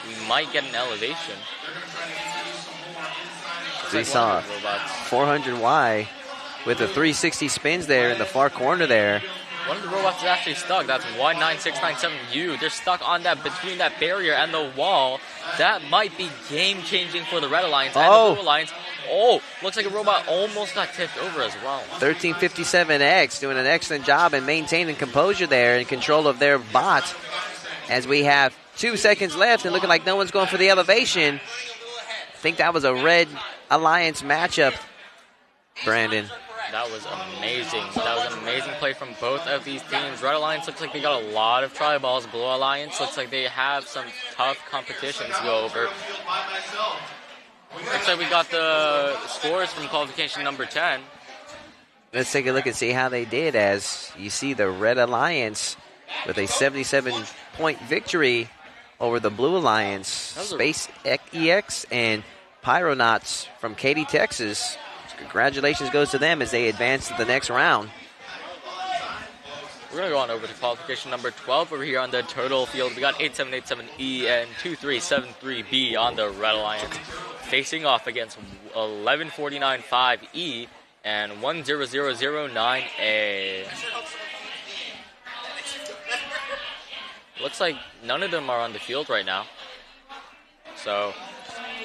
we might get an elevation. We saw 400Y with the 360 spins there in the far corner there. One of the robots is actually stuck. That's 19697U. They're stuck on that, between that barrier and the wall. That might be game-changing for the Red Alliance and the Blue Alliance. Oh, looks like a robot almost got tipped over as well. 1357X doing an excellent job in maintaining composure there in control of their bot. As we have 2 seconds left and looking like no one's going for the elevation. I think that was a Red Alliance matchup, Brandon. That was amazing. That was an amazing play from both of these teams. Red Alliance looks like they got a lot of try balls. Blue Alliance looks like they have some tough competition to go over. Looks like we got the scores from qualification number 10. Let's take a look and see how they did, as you see the Red Alliance with a 77-point victory over the Blue Alliance. Space EX and Pyronauts from Katy, Texas. Congratulations goes to them as they advance to the next round. We're going to go on over to qualification number 12 over here on the total field. We got 8787E and 2373B on the Red Alliance, facing off against 11495E and 10009A. Looks like none of them are on the field right now. So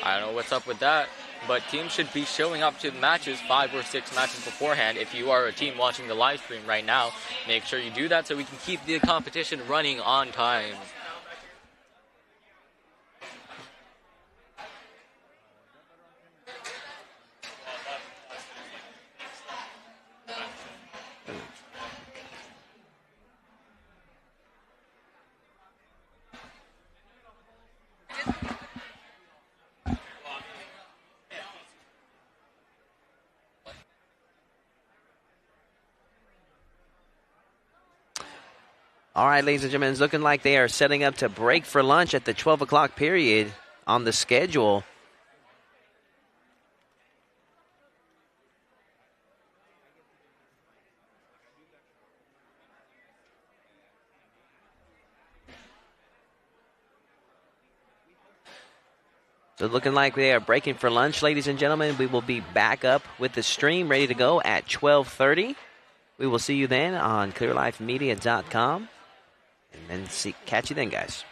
I don't know what's up with that. But teams should be showing up to the matches 5 or 6 matches beforehand. If you are a team watching the live stream right now, make sure you do that so we can keep the competition running on time. All right, ladies and gentlemen, it's looking like they are setting up to break for lunch at the 12 o'clock period on the schedule. So looking like they are breaking for lunch, ladies and gentlemen. We will be back up with the stream ready to go at 12:30. We will see you then on clearlifemedia.com. And then catch you then, guys.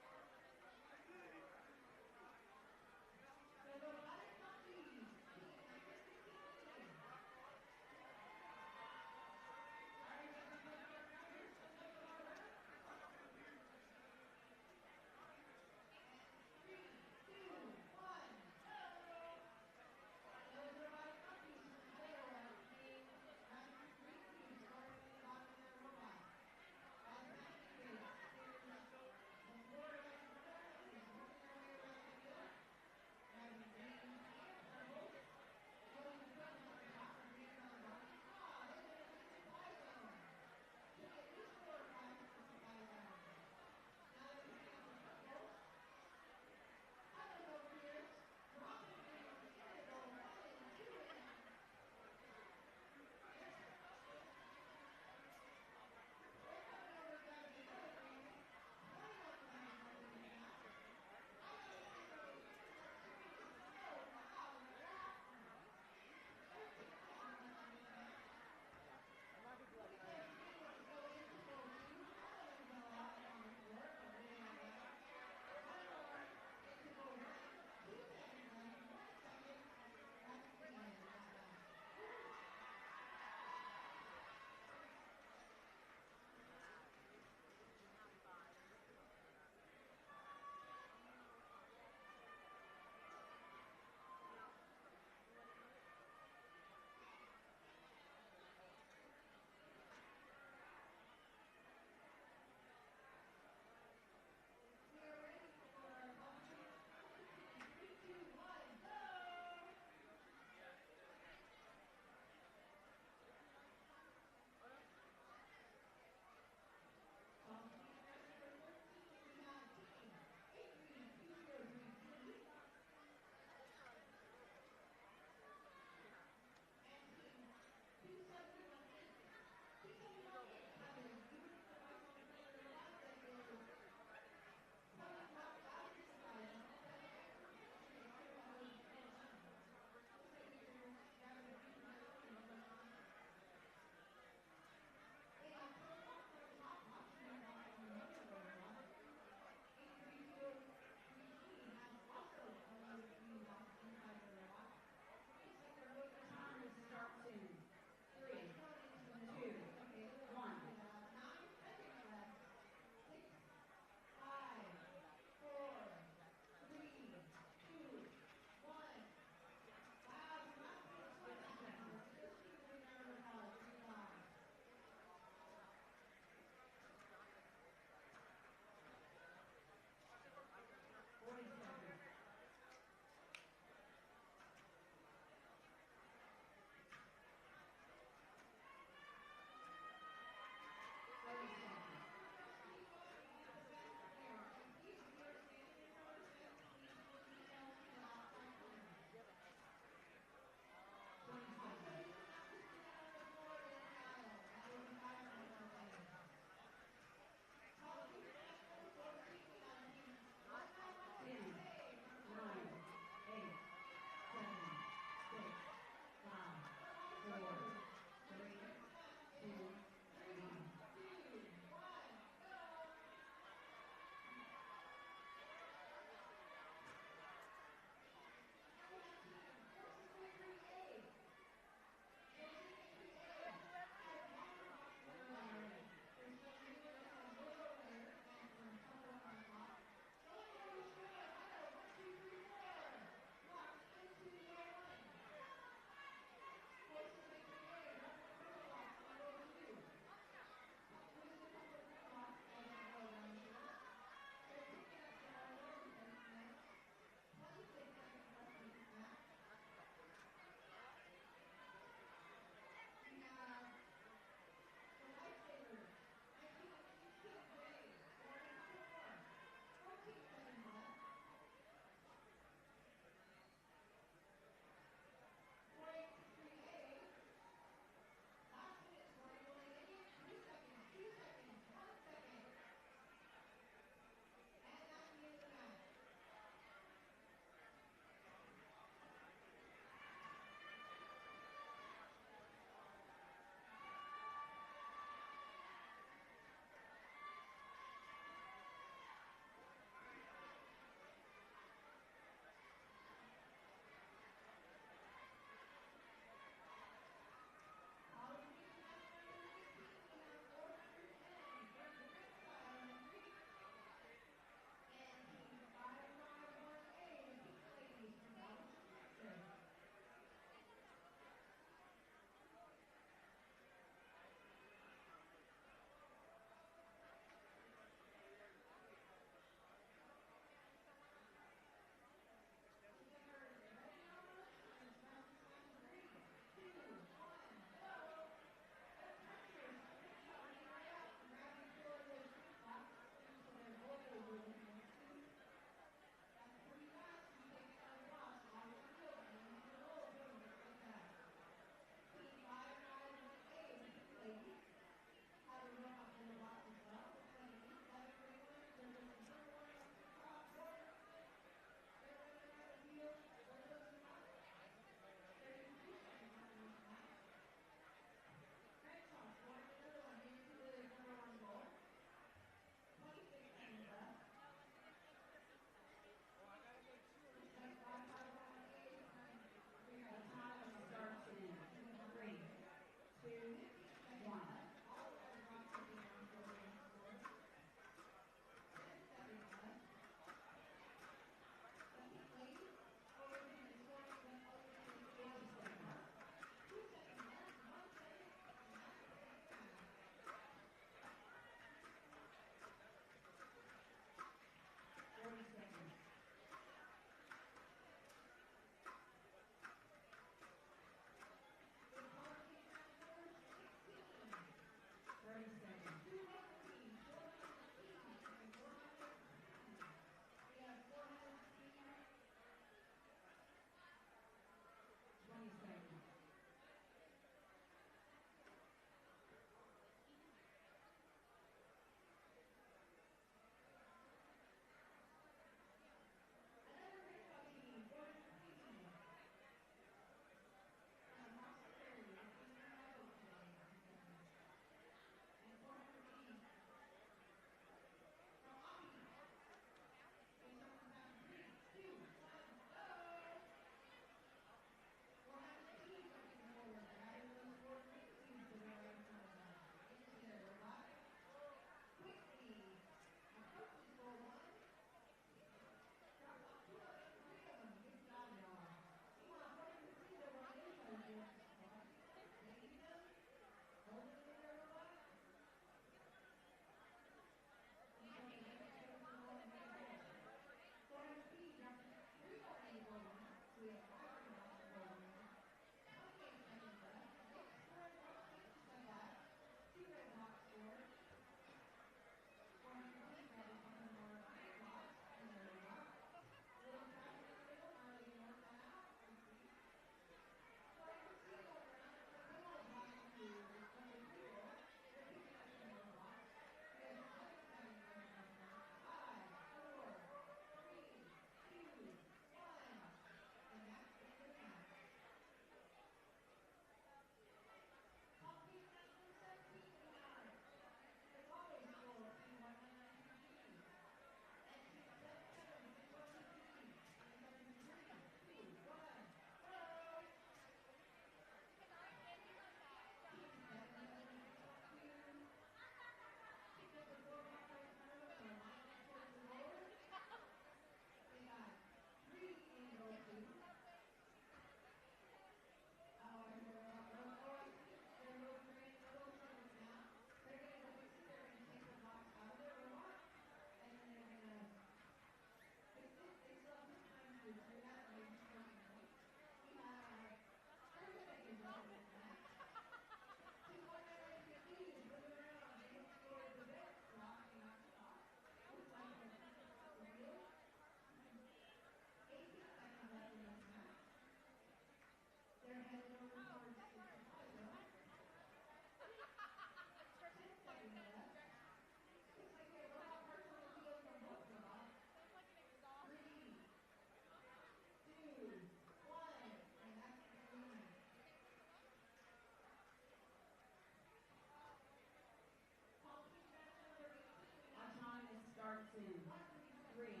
3,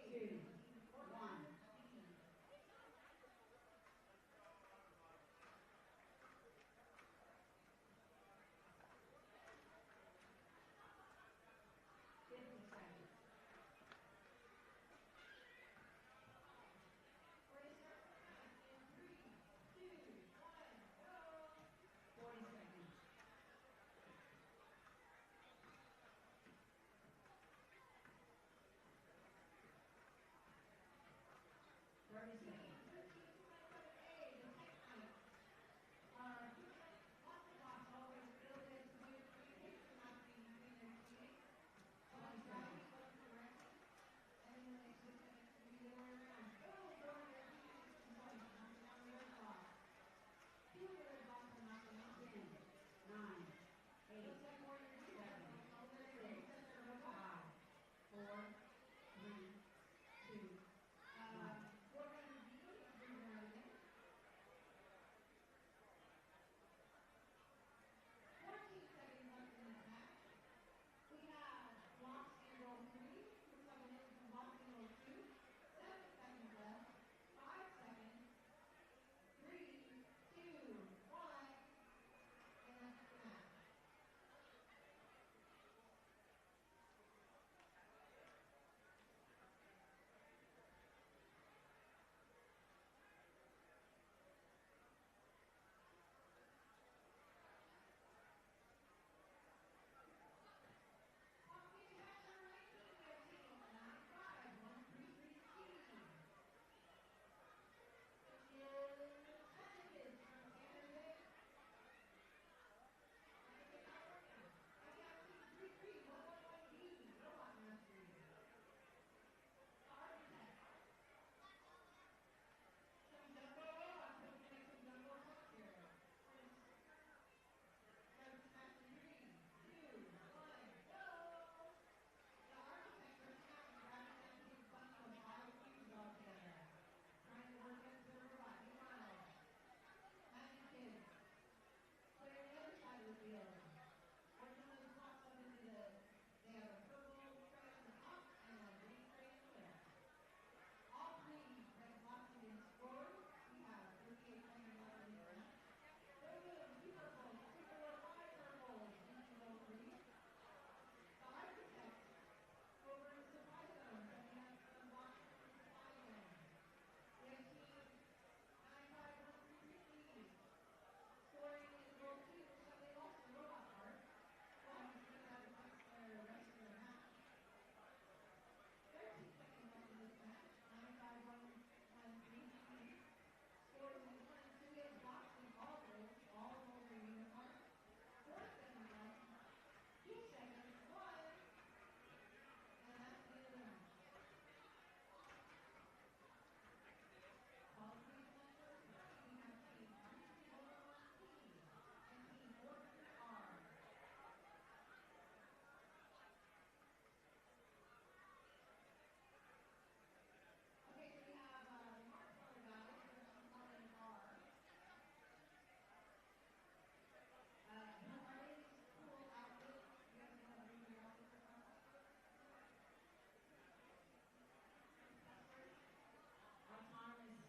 2, 1.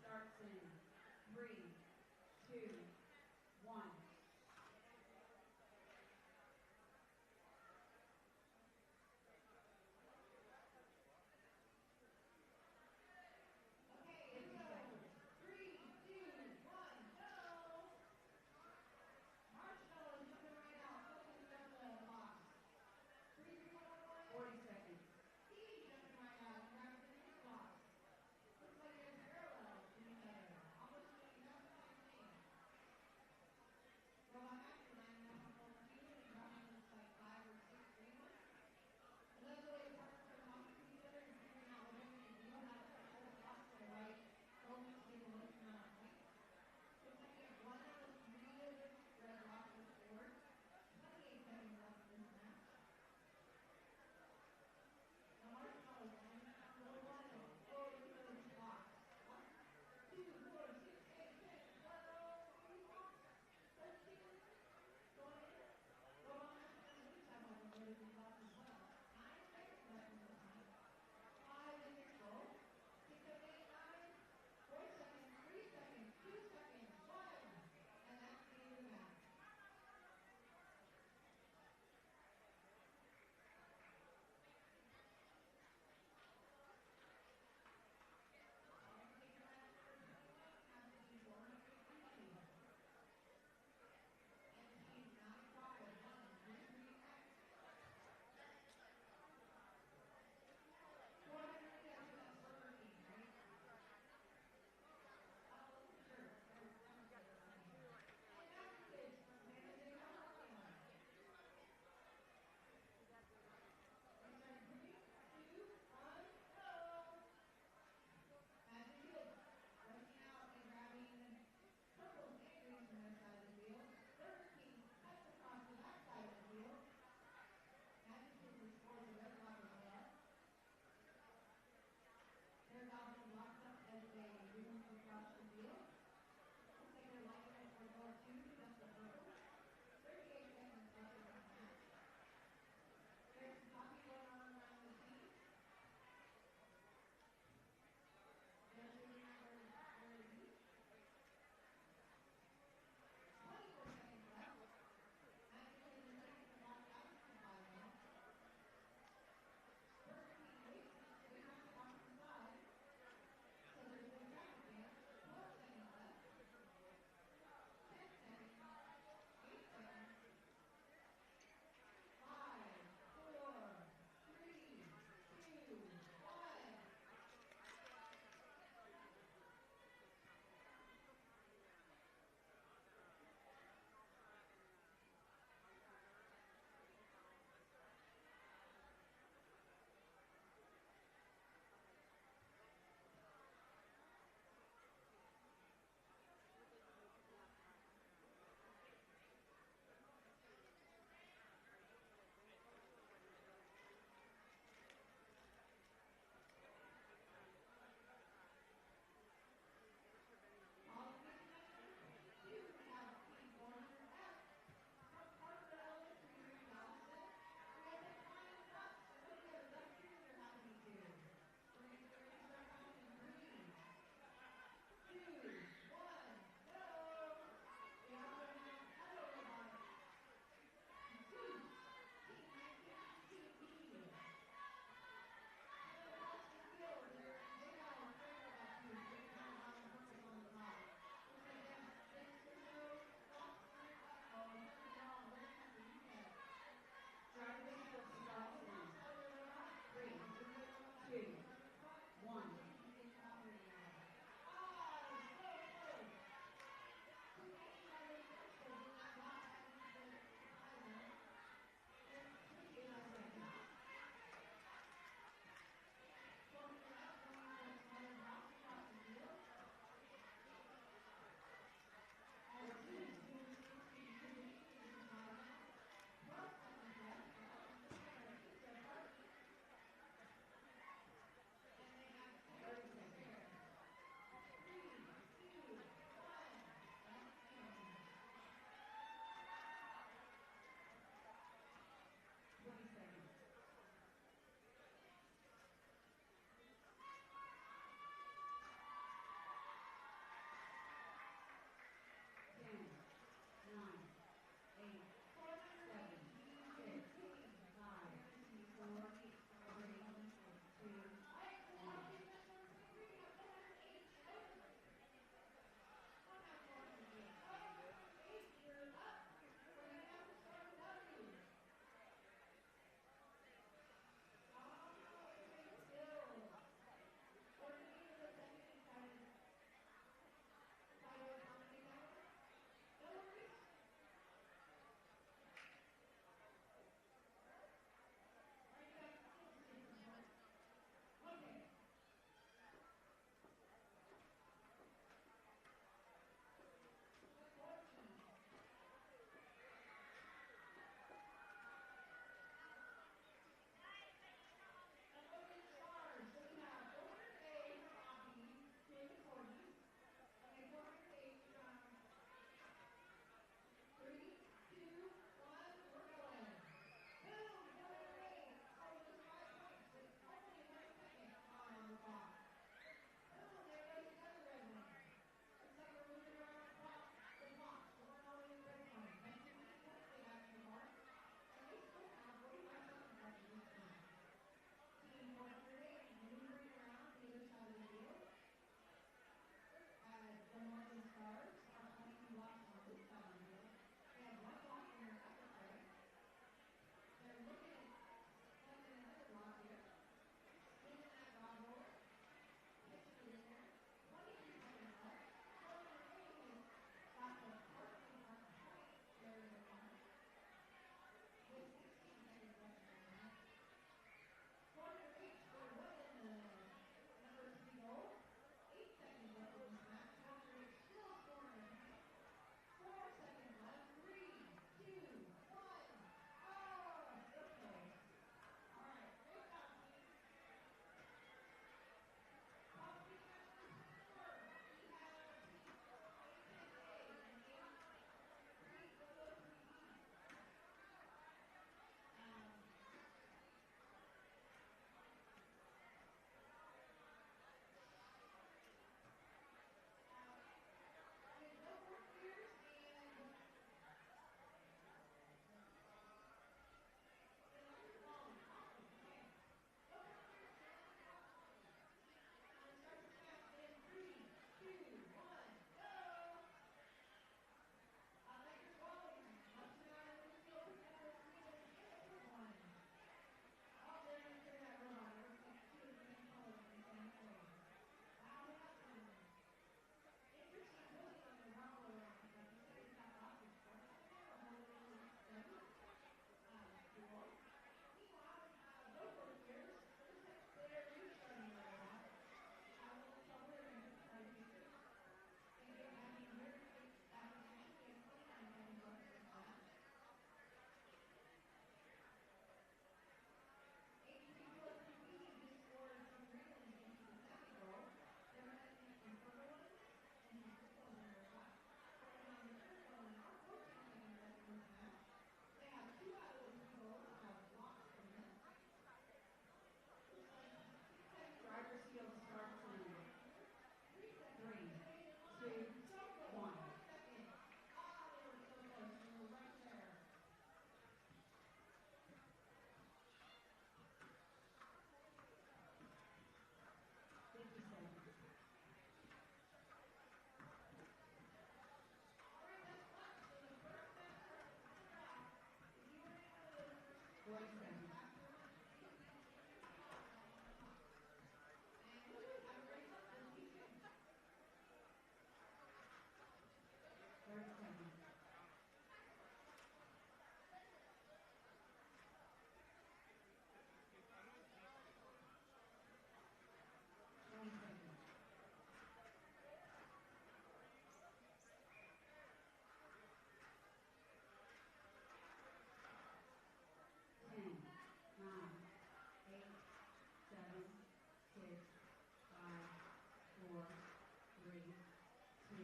Starts in 3, 2, 1. Okay, here we go. 3, 2, 1, go! Marshall is jumping right out. Focus on the box. 3, 2, 1, 40 seconds. He's jumping right out. Grab the next box. Looks like they're parallel to each other. Almost doing the same thing.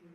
1.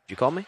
Did you call me?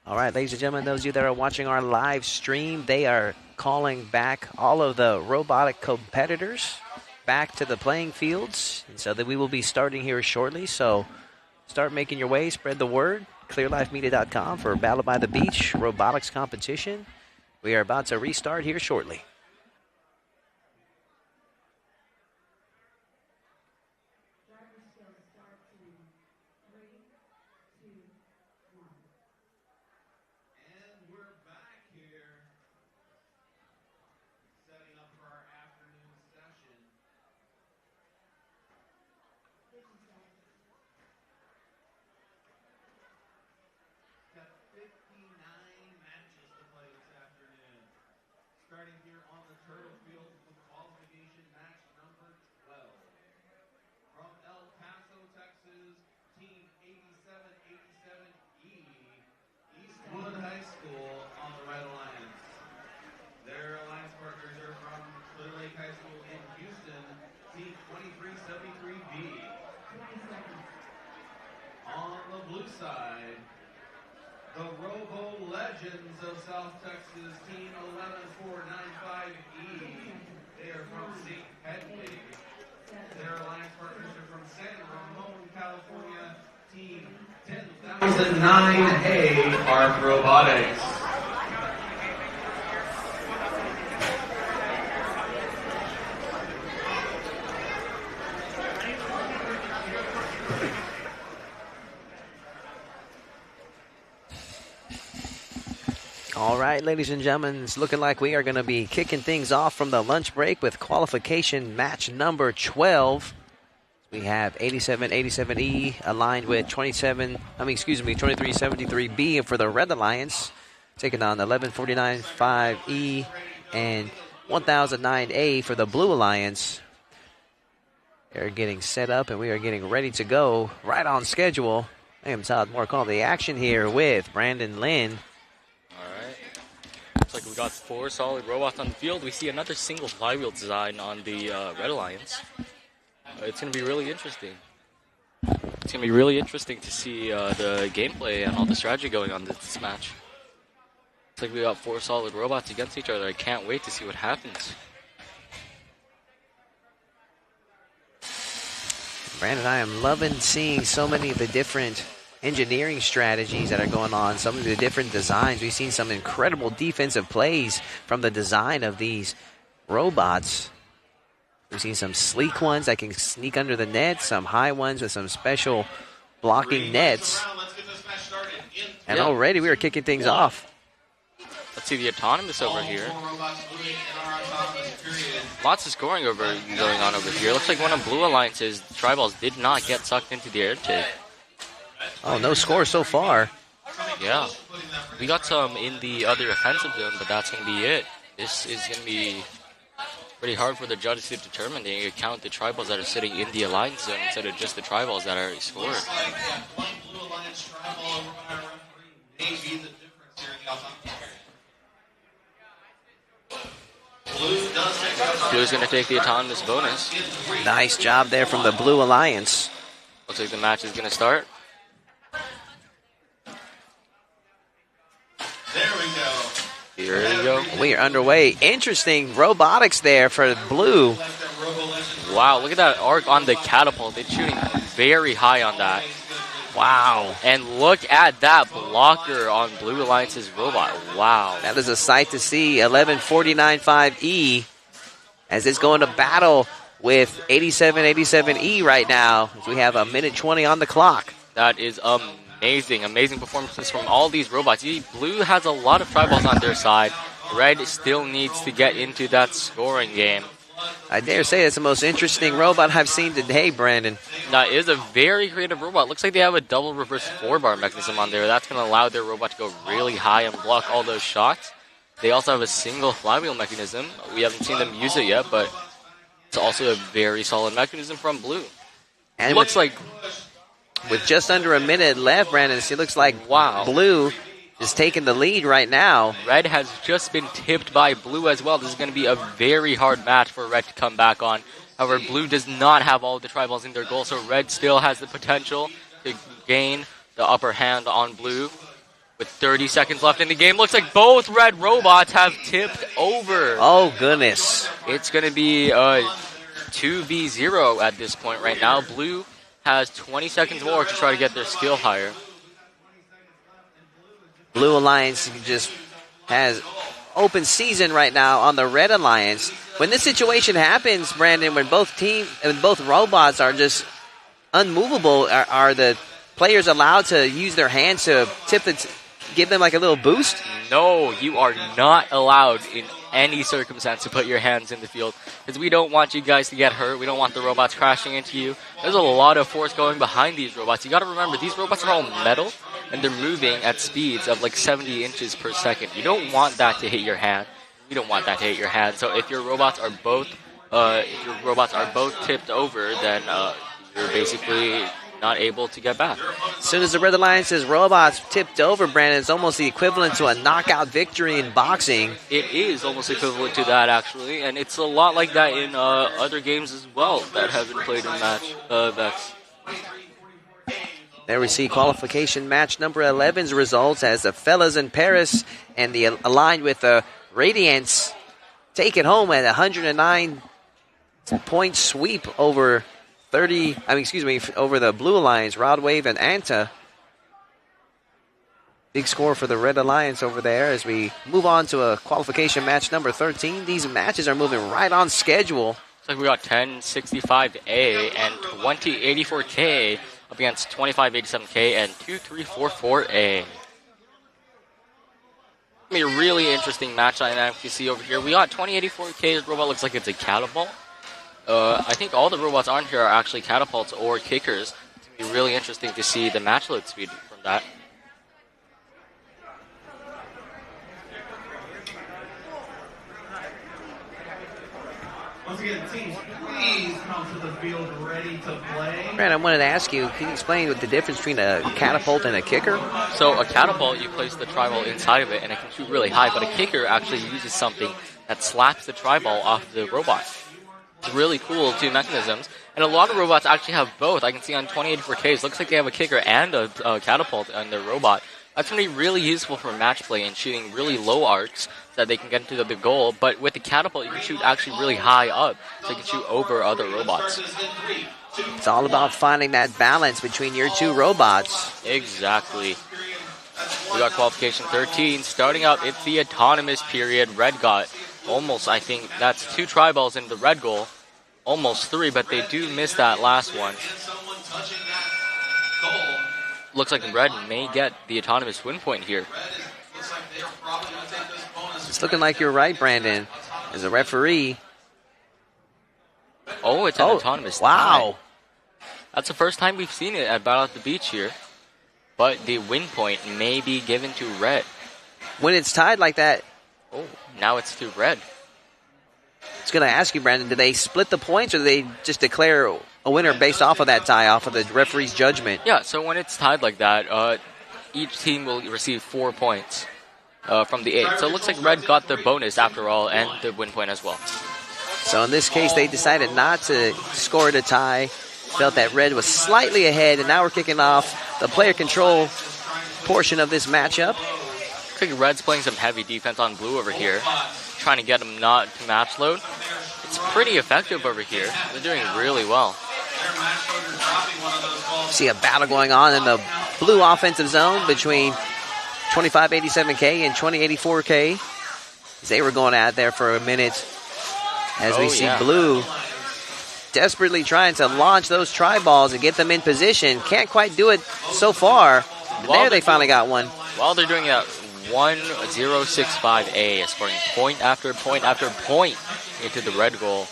All right, ladies and gentlemen, those of you that are watching our live stream, they are calling back all of the robotic competitors back to the playing fields, and so that we will be starting here shortly. So start making your way, spread the word. ClearLifeMedia.com for Battle by the Beach robotics competition. We are about to restart here shortly. Driver skills starts in 3, 2, 1. And we're back here, setting up for our afternoon session. 50 seconds. Got 59 matches to play this afternoon. Starting here on the turtle field with qualification match number 12. From El Paso, Texas, team 8787E, Eastwood High School on the Red Alliance. Their alliance partners are from Clear Lake High School in Houston, team 2373B. 20 seconds. On the blue side, the Robo Legends of South Texas, team 11495E. They are from St. Hedwig. Their alliance partners are from San Ramon, California, team 10,009A, Arc Robotics. All right, ladies and gentlemen, it's looking like we are going to be kicking things off from the lunch break with qualification match number 12. We have 8787E aligned with 2373B, and for the Red Alliance, taking on 11495E and 1009A for the Blue Alliance. They're getting set up, and we are getting ready to go right on schedule. I am Todd Moore calling the action here with Brandon Lynn. All right. Looks like we got 4 solid robots on the field. We see another single flywheel design on the Red Alliance. It's going to be really interesting. It's going to be really interesting to see the gameplay and all the strategy going on this match. Looks like we got 4 solid robots against each other. I can't wait to see what happens. Brandon, I am loving seeing so many of the different engineering strategies that are going on, some of the different designs. We've seen some incredible defensive plays from the design of these robots. We've seen some sleek ones that can sneak under the net, some high ones with some special blocking nets. And already we are kicking things off. Let's see the autonomous over here. Lots of scoring going on over here. Looks like one of Blue Alliance's tri-balls did not get sucked into the air take. Oh, no score so far. Yeah. We got some in the other offensive zone, but that's going to be it. This is going to be pretty hard for the judges to determine. They can count the tri-balls that are sitting in the alliance zone instead of just the tri-balls that are scored. Blue's going to take the autonomous bonus. Nice job there from the Blue Alliance. Looks like the match is going to start. There we go. Here we go. We are underway. Interesting robotics there for Blue. Wow, look at that arc on the catapult. It's shooting very high on that. Wow. And look at that blocker on Blue Alliance's robot. Wow. That is a sight to see. 1149.5E as it's going to battle with 8787E right now. We have a minute 20 on the clock. That is amazing. Amazing performances from all these robots. Blue has a lot of tri-balls on their side. Red still needs to get into that scoring game. I dare say it's the most interesting robot I've seen today, Brandon. That is a very creative robot. Looks like they have a double reverse 4-bar mechanism on there. That's going to allow their robot to go really high and block all those shots. They also have a single flywheel mechanism. We haven't seen them use it yet, but it's also a very solid mechanism from Blue. And it looks like with just under a minute left, Brandon, it looks like wow. Blue is taking the lead right now. Red has just been tipped by Blue as well. This is going to be a very hard match for Red to come back on. However, Blue does not have all the tri-balls in their goal, so Red still has the potential to gain the upper hand on Blue. With 30 seconds left in the game, looks like both Red robots have tipped over. Oh, goodness. It's going to be 2v0 at this point right now. Blue has 20 seconds more to try to get their skill higher. Blue Alliance just has open season right now on the Red Alliance. When this situation happens, Brandon, when both robots are just unmovable, are the players allowed to use their hands to give them like a little boost? No, you are not allowed in any circumstance to put your hands in the field because we don't want you guys to get hurt. We don't want the robots crashing into you. There's a lot of force going behind these robots. You got to remember, these robots are all metal and they're moving at speeds of like 70 inches per second. You don't want that to hit your hand. You don't want that to hit your hand. So if your robots are both tipped over, then you're basically not able to get back. As soon as the Red Alliance's robots tipped over, Brandon, it's almost the equivalent to a knockout victory in boxing. It is almost equivalent to that, actually, and it's a lot like that in other games as well that have been played in match. There we see qualification match number 11's results as the fellas in Paris and the aligned with the Radiance take it home at 109-point sweep over over the Blue Alliance, Rodwave and Anta. Big score for the Red Alliance over there as we move on to a qualification match number 13. These matches are moving right on schedule. Looks like we got 1065A and 2084K up against 2587K and 2344A. A really interesting match dynamic you see over here. We got 2084K's robot, looks like it's a catapult. I think all the robots on here are actually catapults or kickers. It's going to be really interesting to see the match load speed from that. Once again, teams, please come to the field ready to play. Brad, I wanted to ask you, can you explain what the difference between a catapult and a kicker? So a catapult, you place the tri-ball inside of it and it can shoot really high, but a kicker actually uses something that slaps the tri-ball off the robot. It's really cool, two mechanisms. And a lot of robots actually have both. I can see on 2084Ks, looks like they have a kicker and a catapult on their robot. That's going to be really useful for match play and shooting really low arcs so that they can get into the goal. But with the catapult, you can shoot actually really high up, so you can shoot over other robots. It's all about finding that balance between your two robots. Exactly. We got qualification 13. Starting up, it's the autonomous period. Red got almost, I think, that's 2 tri-balls in the red goal. Almost 3, but they do miss that last one. Looks like Red may get the autonomous win point here. It's looking like you're right, Brandon. As a referee. Oh, it's an autonomous wow. tie. That's the first time we've seen it at Battle at the Beach here. But the win point may be given to Red. When it's tied like that. Oh, now it's to Red. I was going to ask you, Brandon, do they split the points or do they just declare a winner based off of that tie, off of the referee's judgment? Yeah, so when it's tied like that, each team will receive 4 points from the 8. So it looks like Red got the bonus after all and the win point as well. So in this case, they decided not to score the tie. Felt that Red was slightly ahead, and now we're kicking off the player control portion of this matchup. Looks like Red's playing some heavy defense on Blue over here, trying to get him not to match load. It's pretty effective over here. They're doing really well. See a battle going on in the Blue offensive zone between 2587K and 2084K. They were going at there for a minute as we see Blue desperately trying to launch those tri-balls and get them in position. Can't quite do it so far. But there they finally got one. While they're doing that, 1065A is scoring point after point after point into the red goal.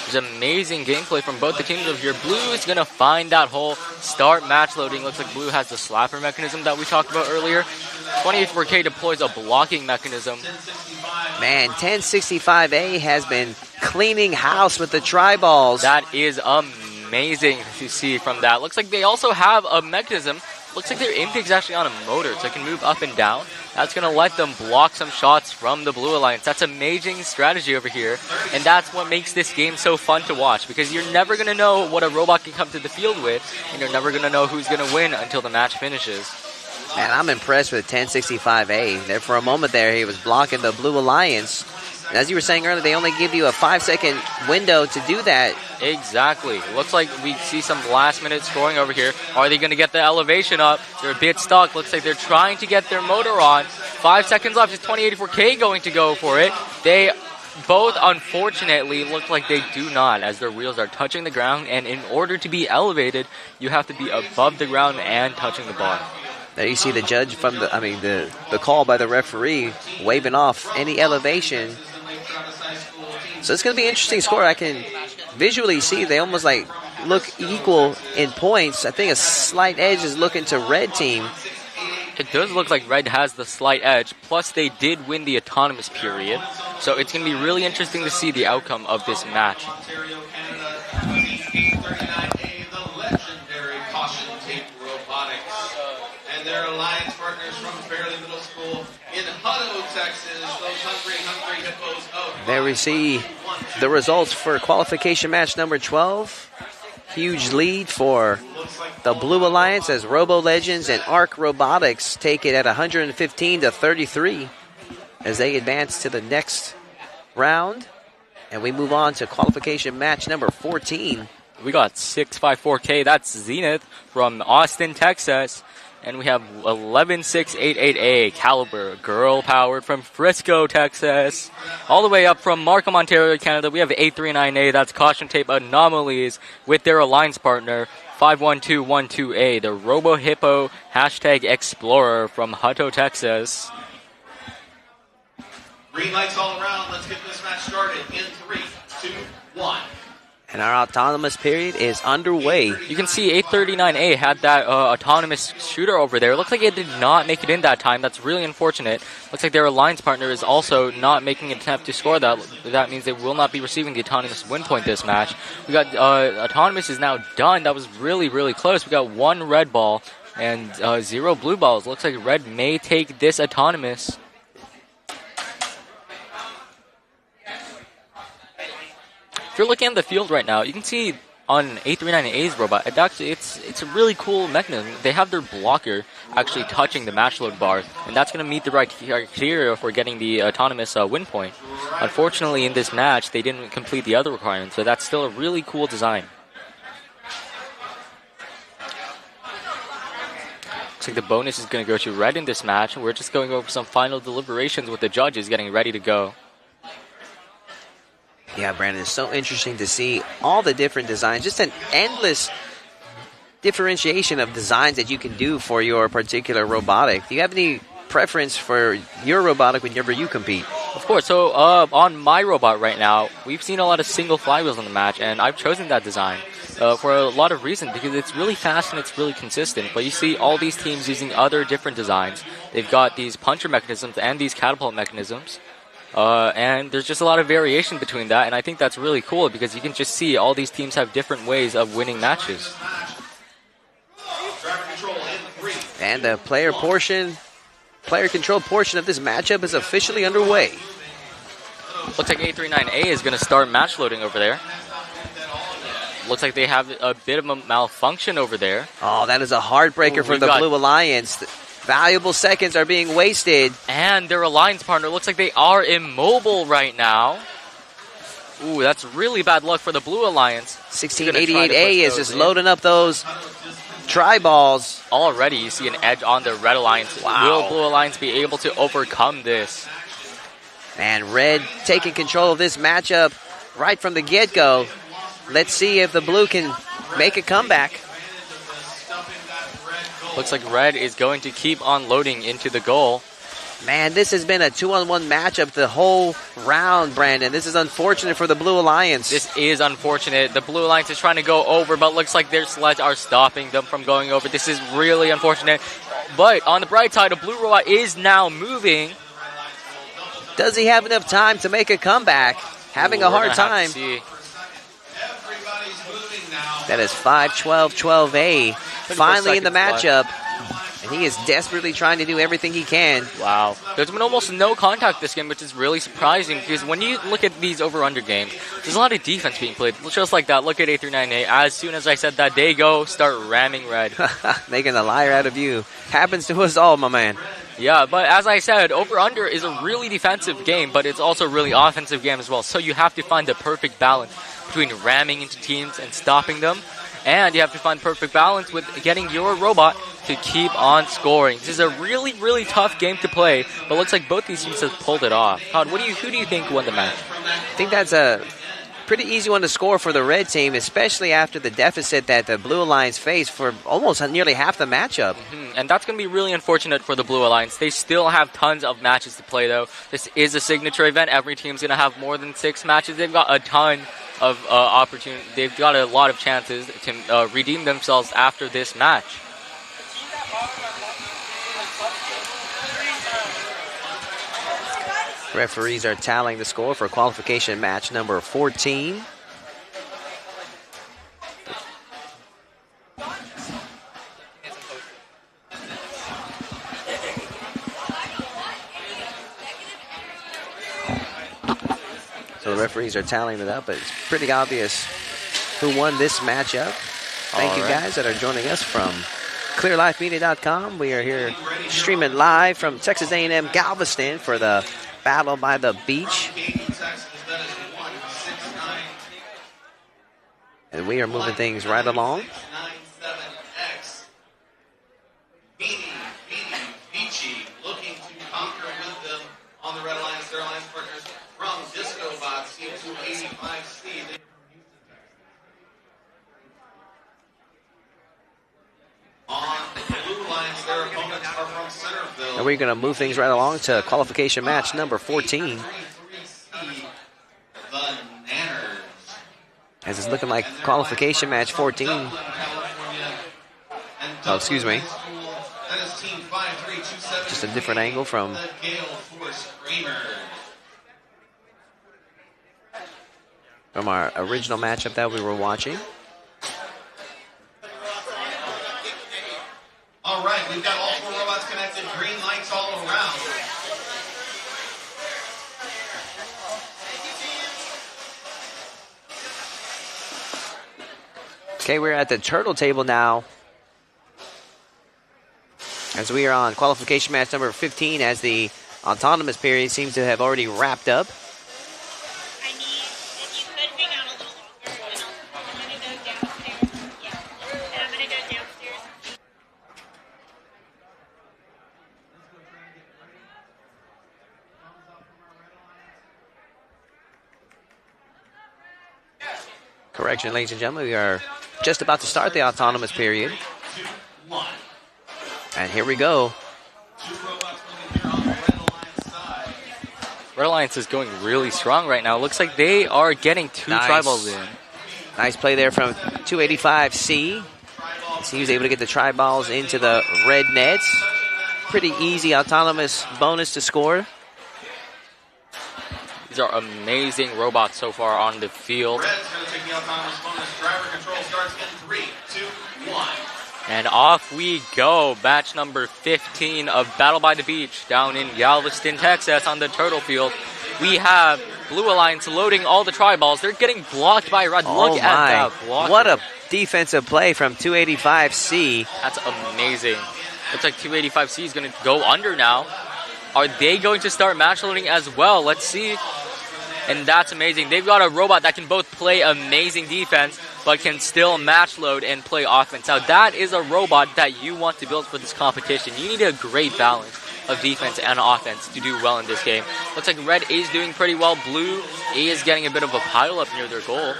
There's amazing gameplay from both the teams over here. Blue is going to find that hole, start match loading. Looks like Blue has the slapper mechanism that we talked about earlier. 24K deploys a blocking mechanism. Man, 1065A has been cleaning house with the tri-balls. That is amazing to see from that. Looks like they also have a mechanism. Looks like their intake is actually on a motor, so it can move up and down. That's going to let them block some shots from the Blue Alliance. That's amazing strategy over here, and that's what makes this game so fun to watch, because you're never going to know what a robot can come to the field with, and you're never going to know who's going to win until the match finishes. Man, I'm impressed with 1065A. There for a moment there, he was blocking the Blue Alliance. And as you were saying earlier, they only give you a 5-second window to do that. Exactly. Looks like we see some last-minute scoring over here. Are they going to get the elevation up? They're a bit stuck. Looks like they're trying to get their motor on. 5 seconds left. Is 2084K going to go for it? They both, unfortunately, look like they do not, as their wheels are touching the ground. And in order to be elevated, you have to be above the ground and touching the bar. There you see the judge from the call by the referee waving off any elevation. So it's going to be an interesting score. I can visually see they almost like look equal in points. I think a slight edge is looking to red team. It does look like Red has the slight edge. Plus, they did win the autonomous period. So it's going to be really interesting to see the outcome of this match. Their alliance partners from Fairleigh Middle School in Hutto, Texas. Those hungry hippos of there we see the results for qualification match number 12. Huge lead for the Blue Alliance as Robo Legends and Arc Robotics take it at 115-33 as they advance to the next round. And we move on to qualification match number 14. We got 654K. That's Zenith from Austin, Texas. And we have 11688A Caliber, girl-powered from Frisco, Texas. All the way up from Markham, Ontario, Canada, we have 839A, that's Caution Tape Anomalies, with their alliance partner, 51212A, the Robo Hippo #Explorer from Hutto, Texas. Green lights all around. Let's get this match started in 3, 2, 1. And our autonomous period is underway. You can see 839A had that autonomous shooter over there. It looks like it did not make it in that time. That's really unfortunate. Looks like their alliance partner is also not making an attempt to score that. That means they will not be receiving the autonomous win point this match. We got autonomous is now done. That was really, really close. We got 1 red ball and 0 blue balls. Looks like red may take this autonomous. If you're looking at the field right now, you can see on 839A's robot, it's a really cool mechanism. They have their blocker actually touching the match load bar, and that's going to meet the right criteria for getting the autonomous win point. Unfortunately, in this match, they didn't complete the other requirements, so that's still a really cool design. Looks like the bonus is going to go to red in this match, and we're just going over some final deliberations with the judges getting ready to go. Yeah, Brandon, it's so interesting to see all the different designs. Just an endless differentiation of designs that you can do for your particular robotic. Do you have any preference for your robotic whenever you compete? Of course. So on my robot right now, we've seen a lot of single flywheels in the match, and I've chosen that design for a lot of reasons because it's really fast and it's really consistent. But you see all these teams using other different designs. They've got these puncher mechanisms and these catapult mechanisms. And there's just a lot of variation between that, and I think that's really cool because you can just see all these teams have different ways of winning matches. And the player control portion of this matchup is officially underway. Looks like 839A is going to start match loading over there. Looks like they have a bit of a malfunction over there. Oh, that is a heartbreaker for the Blue Alliance. Valuable seconds are being wasted. And their alliance partner looks like they are immobile right now. Ooh, that's really bad luck for the Blue Alliance. 1688A is just loading up those tri-balls. Already you see an edge on the Red Alliance. Wow. Will Blue Alliance be able to overcome this? And Red taking control of this matchup right from the get-go. Let's see if the Blue can make a comeback. Looks like Red is going to keep on loading into the goal. Man, this has been a 2-on-1 matchup the whole round, Brandon. This is unfortunate for the Blue Alliance. This is unfortunate. The Blue Alliance is trying to go over, but looks like their sleds are stopping them from going over. This is really unfortunate. But on the bright side, a Blue Robot is now moving. Does he have enough time to make a comeback? Having a hard time. That is 5-12-12A. Finally in the matchup. And he is desperately trying to do everything he can. Wow. There's been almost no contact this game, which is really surprising because when you look at these over-under games, there's a lot of defense being played. Just like that. Look at 839A. As soon as I said that, they go start ramming Red. Making a liar out of you. Happens to us all, my man. Yeah, but as I said, over-under is a really defensive game, but it's also a really offensive game as well. So you have to find the perfect balance between ramming into teams and stopping them. And you have to find the perfect balance with getting your robot to keep on scoring. This is a really, really tough game to play, but it looks like both these teams have pulled it off. Todd, who do you think won the match? I think that's a pretty easy one to score for the red team, especially after the deficit that the Blue Alliance faced for almost nearly half the matchup. Mm-hmm. And that's going to be really unfortunate for the Blue Alliance. They still have tons of matches to play, though. This is a signature event. Every team's going to have more than 6 matches. They've got a ton of opportunity. They've got a lot of chances to redeem themselves after this match. Referees are tallying the score for qualification match number 14. So the referees are tallying it up, but it's pretty obvious who won this matchup. Thank you guys that are joining us from clearlifemedia.com. We are here streaming live from Texas A&M Galveston for the Battle by the Beach. And we are moving things right along. Looking to conquer with them on the Red Alliance, their alliance partners from Disco Box into 85C. On the Blue Alliance, their opponents are from Centerville. And we're going to move things right along to qualification match number 14. The Nanners. As it's looking like qualification match 14. Oh, excuse me. Just a different angle from our original matchup that we were watching. All right, we've got all 4 robots connected. Green lights all around. Okay, we're at the turtle table now. As we are on qualification match number 15, as the autonomous period seems to have already wrapped up. I need, if you could hang out a little longer, and I'm going to go downstairs. Yeah. And I'm going to go downstairs. Correction, ladies and gentlemen, we are just about to start the autonomous period. 2, 1. And here we go. 2 robots moving here on the Red Alliance side. Red Alliance is going really strong right now. Looks like they are getting 2 tri-balls in. Nice play there from 285C. So he was able to get the tri-balls into the red nets. Pretty easy autonomous bonus to score. These are amazing robots so far on the field. Red's going to take the autonomous bonus. Driver control starts in 3, 2, 1. And off we go. Match number 15 of Battle by the Beach down in Galveston, Texas on the Turtle Field. We have Blue Alliance loading all the tri-balls. They're getting blocked by Red. Look at that block. What a defensive play from 285C. That's amazing. Looks like 285C is going to go under now. Are they going to start match loading as well? Let's see. And that's amazing. They've got a robot that can both play amazing defense, but can still match load and play offense. Now, that is a robot that you want to build for this competition. You need a great balance of defense and offense to do well in this game. Looks like Red is doing pretty well. Blue is getting a bit of a pile up near their goal.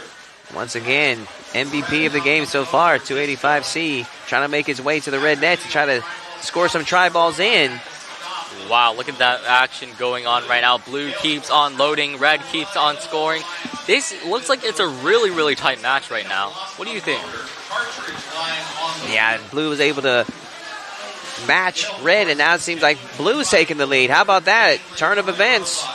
Once again, MVP of the game so far, 285C, trying to make his way to the red net to try to score some tri-balls in. Wow, look at that action going on right now. Blue keeps on loading. Red keeps on scoring. This looks like it's a really, really tight match right now. What do you think? Yeah, Blue was able to match Red, and now it seems like Blue's taking the lead. How about that? Turn of events.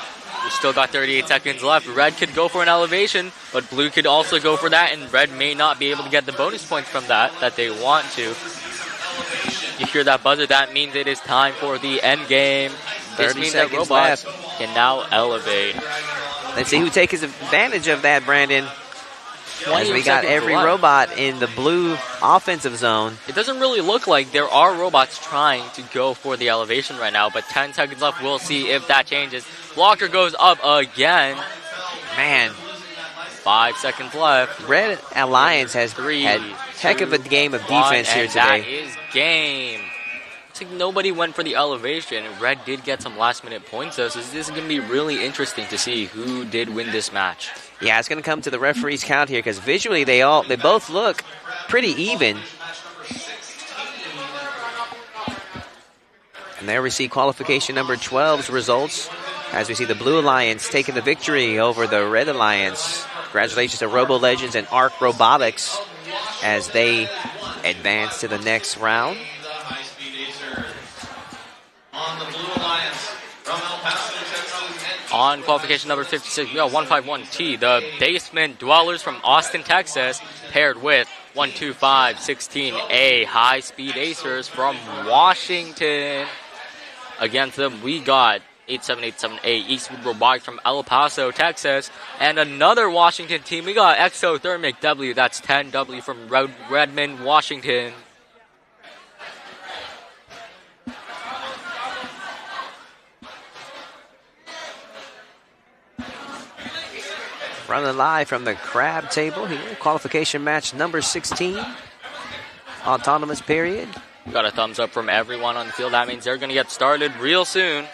We still got 38 seconds left. Red could go for an elevation, but Blue could also go for that, and Red may not be able to get the bonus points from that they want to. You hear that buzzer, that means it is time for the end game. This means that robots can now elevate. Let's see who takes advantage of that, Brandon. As we got every robot in the blue offensive zone. It doesn't really look like there are robots trying to go for the elevation right now, but 10 seconds left. We'll see if that changes. Blocker goes up again. Man. 5 seconds left. Red Alliance has had heck of a game of defense here today. That is game. Looks like nobody went for the elevation. Red did get some last-minute points, though, so this is going to be really interesting to see who did win this match. Yeah, it's going to come to the referee's count here because visually they both look pretty even. And there we see qualification number 12's results as we see the Blue Alliance taking the victory over the Red Alliance. Congratulations to Robo Legends and Arc Robotics as they advance to the next round. On qualification number 56, we got 151T, the Basement Dwellers from Austin, Texas, paired with 12516A High Speed Acers from Washington. Against them, we got 8787A Eastwood Robotics from El Paso, Texas, and another Washington team. We got Exothermic W, that's 10W from Redmond, Washington. Running live from the crab table here. Qualification match number 16. Autonomous period. We got a thumbs up from everyone on the field. That means they're going to get started real soon.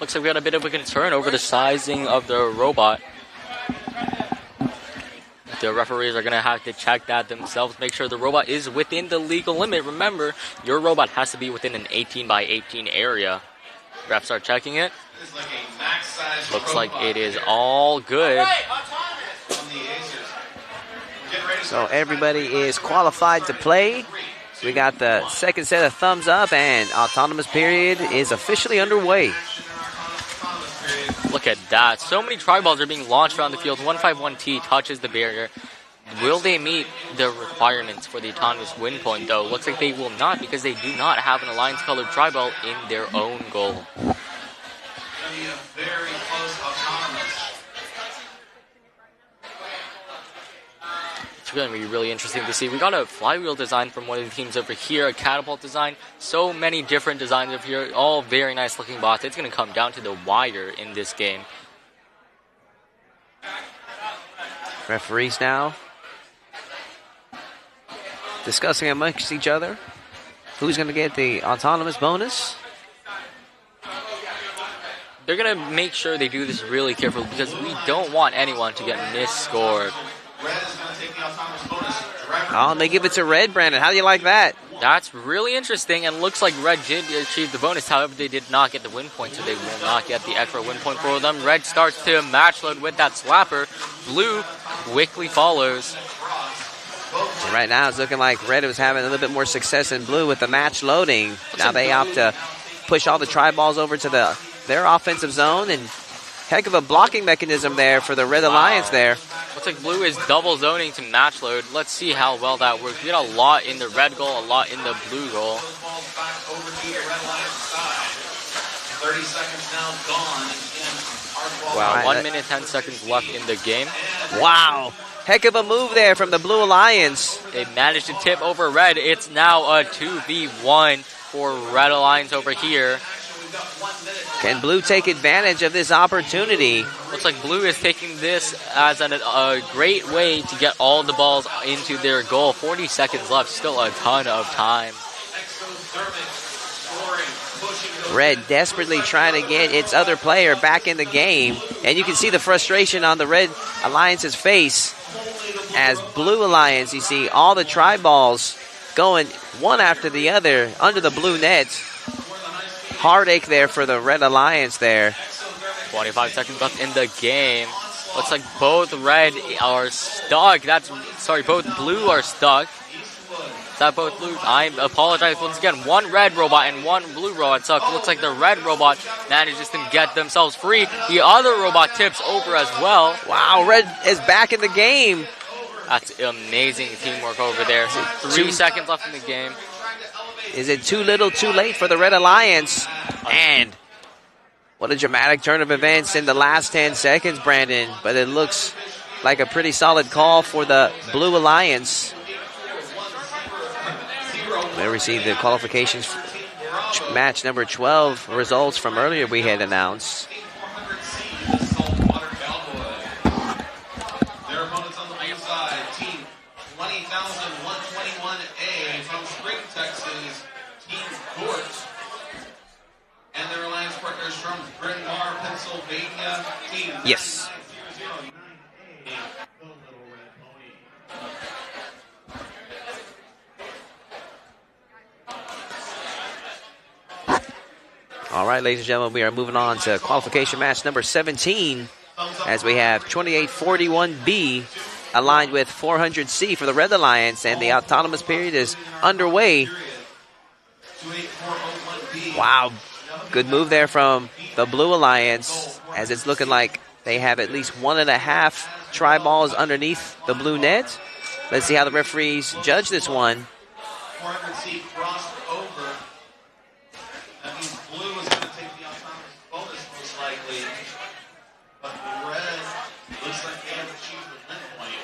Looks like we got a bit of a concern over the sizing of the robot. The referees are going to have to check that themselves, make sure the robot is within the legal limit. Remember, your robot has to be within an 18 by 18 area. Refs are checking it. Looks like it is all good. So everybody is qualified to play. We got the second set of thumbs up, and autonomous period is officially underway. Look at that. So many tri-balls are being launched around the field. 151T touches the barrier. Will they meet the requirements for the autonomous win point, though? Looks like they will not, because they do not have an alliance-colored tri-ball in their own goal. Very close autonomous. It's going to be really interesting to see. We got a flywheel design from one of the teams over here, a catapult design. So many different designs over here, all very nice looking bots. It's going to come down to the wire in this game. Referees now discussing amongst each other who's going to get the autonomous bonus. They're going to make sure they do this really carefully, because we don't want anyone to get misscored. Red is going to take the autonomous bonus. Oh, and they give it to Red, Brandon. How do you like that? That's really interesting, and looks like Red did achieve the bonus. However, they did not get the win point, so they will not get the extra win point for them. Red starts to match load with that slapper. Blue quickly follows. And right now, it's looking like Red was having a little bit more success than Blue with the match loading. Now they opt to push all the tri-balls over to their offensive zone, and heck of a blocking mechanism there for the Red Alliance there. Looks like Blue is double zoning to match load. Let's see how well that works. We got a lot in the red goal, a lot in the blue goal. 30 seconds now gone. Wow, 1 minute, 10 seconds left in the game. Wow. Heck of a move there from the Blue Alliance. They managed to tip over Red. It's now a 2v1 for Red Alliance over here. Can Blue take advantage of this opportunity? Looks like Blue is taking this as a great way to get all the balls into their goal. 40 seconds left, still a ton of time. Red desperately trying to get its other player back in the game. And you can see the frustration on the Red Alliance's face. As Blue Alliance, you see all the tri-balls going one after the other under the blue net. Heartache there for the Red Alliance there. 25 seconds left in the game. Looks like both Red are stuck. Both Blue are stuck. Is that both Blue? I apologize once again. One Red robot and one Blue robot stuck. Looks like the Red robot manages to get themselves free. The other robot tips over as well. Wow, Red is back in the game. That's amazing teamwork over there. 3 seconds left in the game. Is it too little, too late for the Red Alliance? And what a dramatic turn of events in the last 10 seconds, Brandon. But it looks like a pretty solid call for the Blue Alliance. There we see the qualifications match number 12 results from earlier we had announced. Their opponents on the blue side, team 20,121A from Spring, Texas, Team Gort. And their alliance partners from Bryn Mawr, Pennsylvania, Team Yes. 9A, the Little Red Pony. All right, ladies and gentlemen, we are moving on to qualification match number 17 as we have 2841B aligned with 400C for the Red Alliance, and the autonomous period is underway. Wow, good move there from the Blue Alliance, as it's looking like they have at least 1.5 tri-balls underneath the blue net. Let's see how the referees judge this one. 400C crossed over. That means Blue is going to take the autonomous bonus most likely. But Red looks like they have achieved the win point.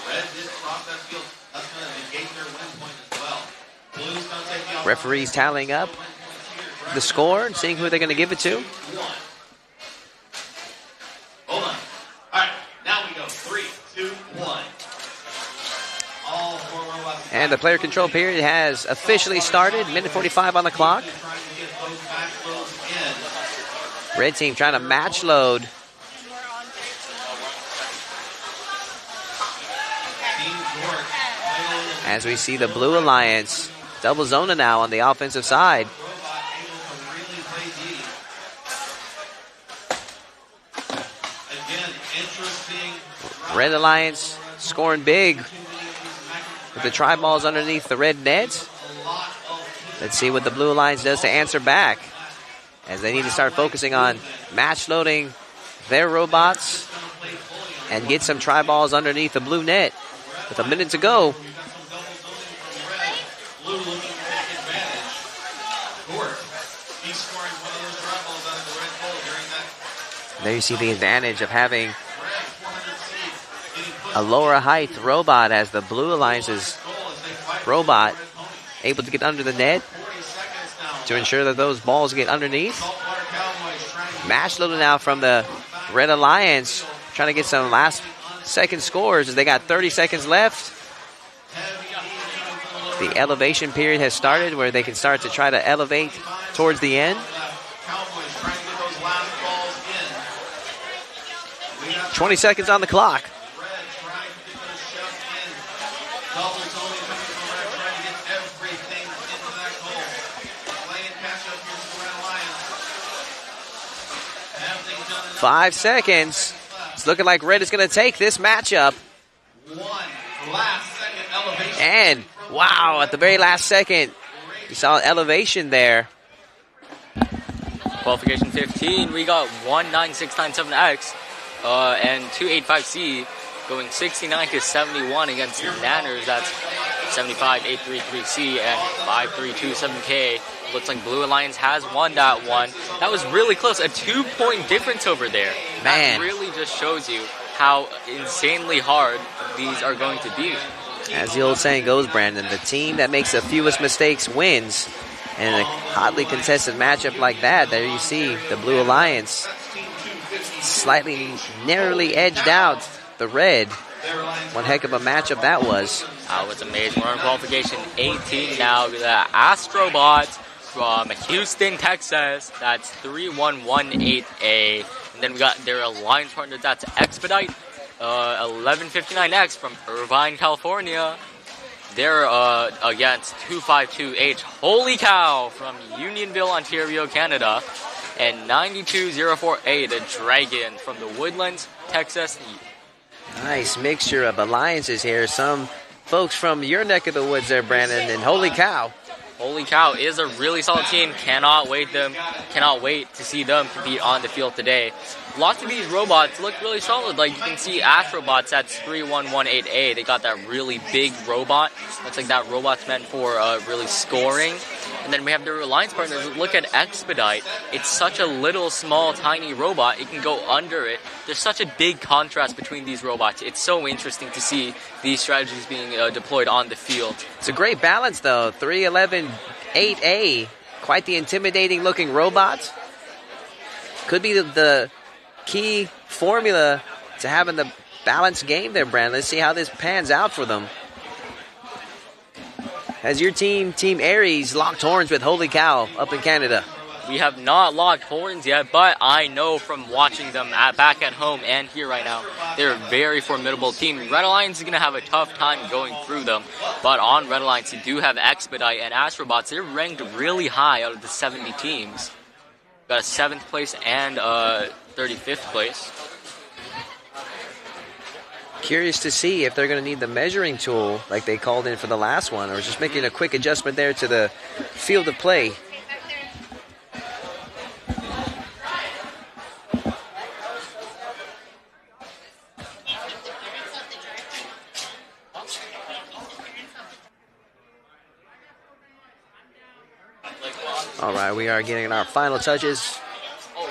Red did cross that field. That's going to negate their win point as well. Blue's going to take the autonomous Referees tallying up the score and seeing who they're going to give it to. Hold on. All right, now we go. 3, 2, 1. All 4 robots. And the player control period has officially started. Minute 45 on the clock. Trying to get those back throws in. Red team trying to match load. As we see the Blue Alliance double zona now on the offensive side. Red Alliance scoring big with the try balls underneath the red net. Let's see what the Blue Alliance does to answer back, as they need to start focusing on match loading their robots and get some try balls underneath the blue net. With a minute to go. There you see the advantage of having a lower height robot, as the Blue Alliance's robot able to get under the net to ensure that those balls get underneath. Match loaded now from the Red Alliance, trying to get some last second scores as they got 30 seconds left. The elevation period has started, where they can start to try to elevate towards the end. 20 seconds on the clock. Five seconds. It's looking like Red is going to take this matchup. And, wow, at the very last second, you saw an elevation there. Qualification 15, we got 19697X and 285C going 69 to 71 against the Nanners. That's 75833C and 5327K. Looks like Blue Alliance has won that one. That was really close, a 2-point difference over there. Man. That really just shows you how insanely hard these are going to be. As the old saying goes, Brandon, the team that makes the fewest mistakes wins. And in a hotly contested matchup like that, there you see the Blue Alliance slightly narrowly edged out the Red. One heck of a matchup that was. That was amazing. We're on Qualification 18 now. The Astrobots from Houston, Texas. That's 3118A. And then we got their alliance partner. That's Expedite. 1159X from Irvine, California. They're against 252H. Holy Cow from Unionville, Ontario, Canada. And 9204A, the Dragon from the Woodlands, Texas. Nice mixture of alliances here. Some folks from your neck of the woods there, Brandon. And holy cow. Holy Cow is a really solid team. Cannot wait to see them compete on the field today. Lots of these robots look really solid. Like you can see Astrobots, that's 3118A. They got that really big robot. Looks like that robot's meant for really scoring. And then we have their alliance partners. Look at Expedite. It's such a little, small, tiny robot. It can go under it. There's such a big contrast between these robots. It's so interesting to see these strategies being deployed on the field. It's a great balance, though. 311-8A. Quite the intimidating looking robot. Could be the key formula to having the balanced game there, Brandon. Let's see how this pans out for them. Has your team, Team Aries, locked horns with Holy Cow up in Canada? We have not locked horns yet, but I know from watching them back at home and here right now, they're a very formidable team. Red Alliance is going to have a tough time going through them, but on Red Alliance, you do have Expedite and Astrobots. They're ranked really high out of the 70 teams. Got a 7th place and 35th place. Curious to see if they're going to need the measuring tool like they called in for the last one, or just making a quick adjustment there to the field of play. All right, we are getting our final touches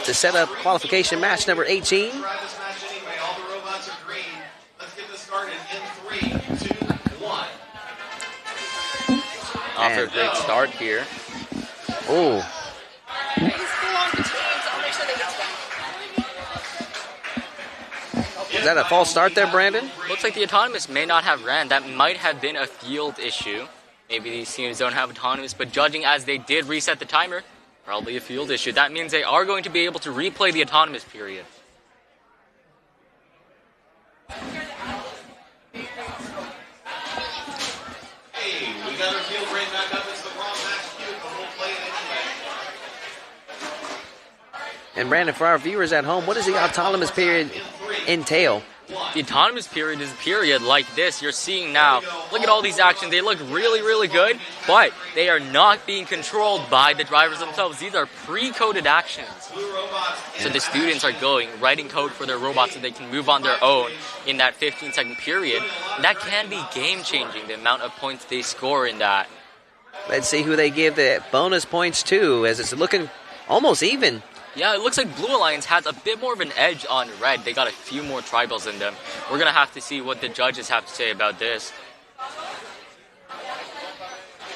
to set up qualification match number 18. Off to a great start here. Oh. Is that a false start there, Brandon? Looks like the autonomous may not have ran. That might have been a field issue. Maybe these teams don't have autonomous, but judging as they did reset the timer, Probably a field issue. That means they are going to be able to replay the autonomous period. Hey, we got our field rate back up. It's the wrong match cue, but we'll play it anyway. And Brandon, for our viewers at home, what does the autonomous period entail? The autonomous period is a period like this you're seeing now. Look at all these actions. They look really, really good, but they are not being controlled by the drivers themselves. These are pre-coded actions. So the students are writing code for their robots so they can move on their own in that 15-second period. And that can be game-changing, the amount of points they score in that. Let's see who they give the bonus points to, as it's looking almost even. Yeah, it looks like Blue Alliance has a bit more of an edge on Red. They got a few more tribals in them. We're going to have to see what the judges have to say about this.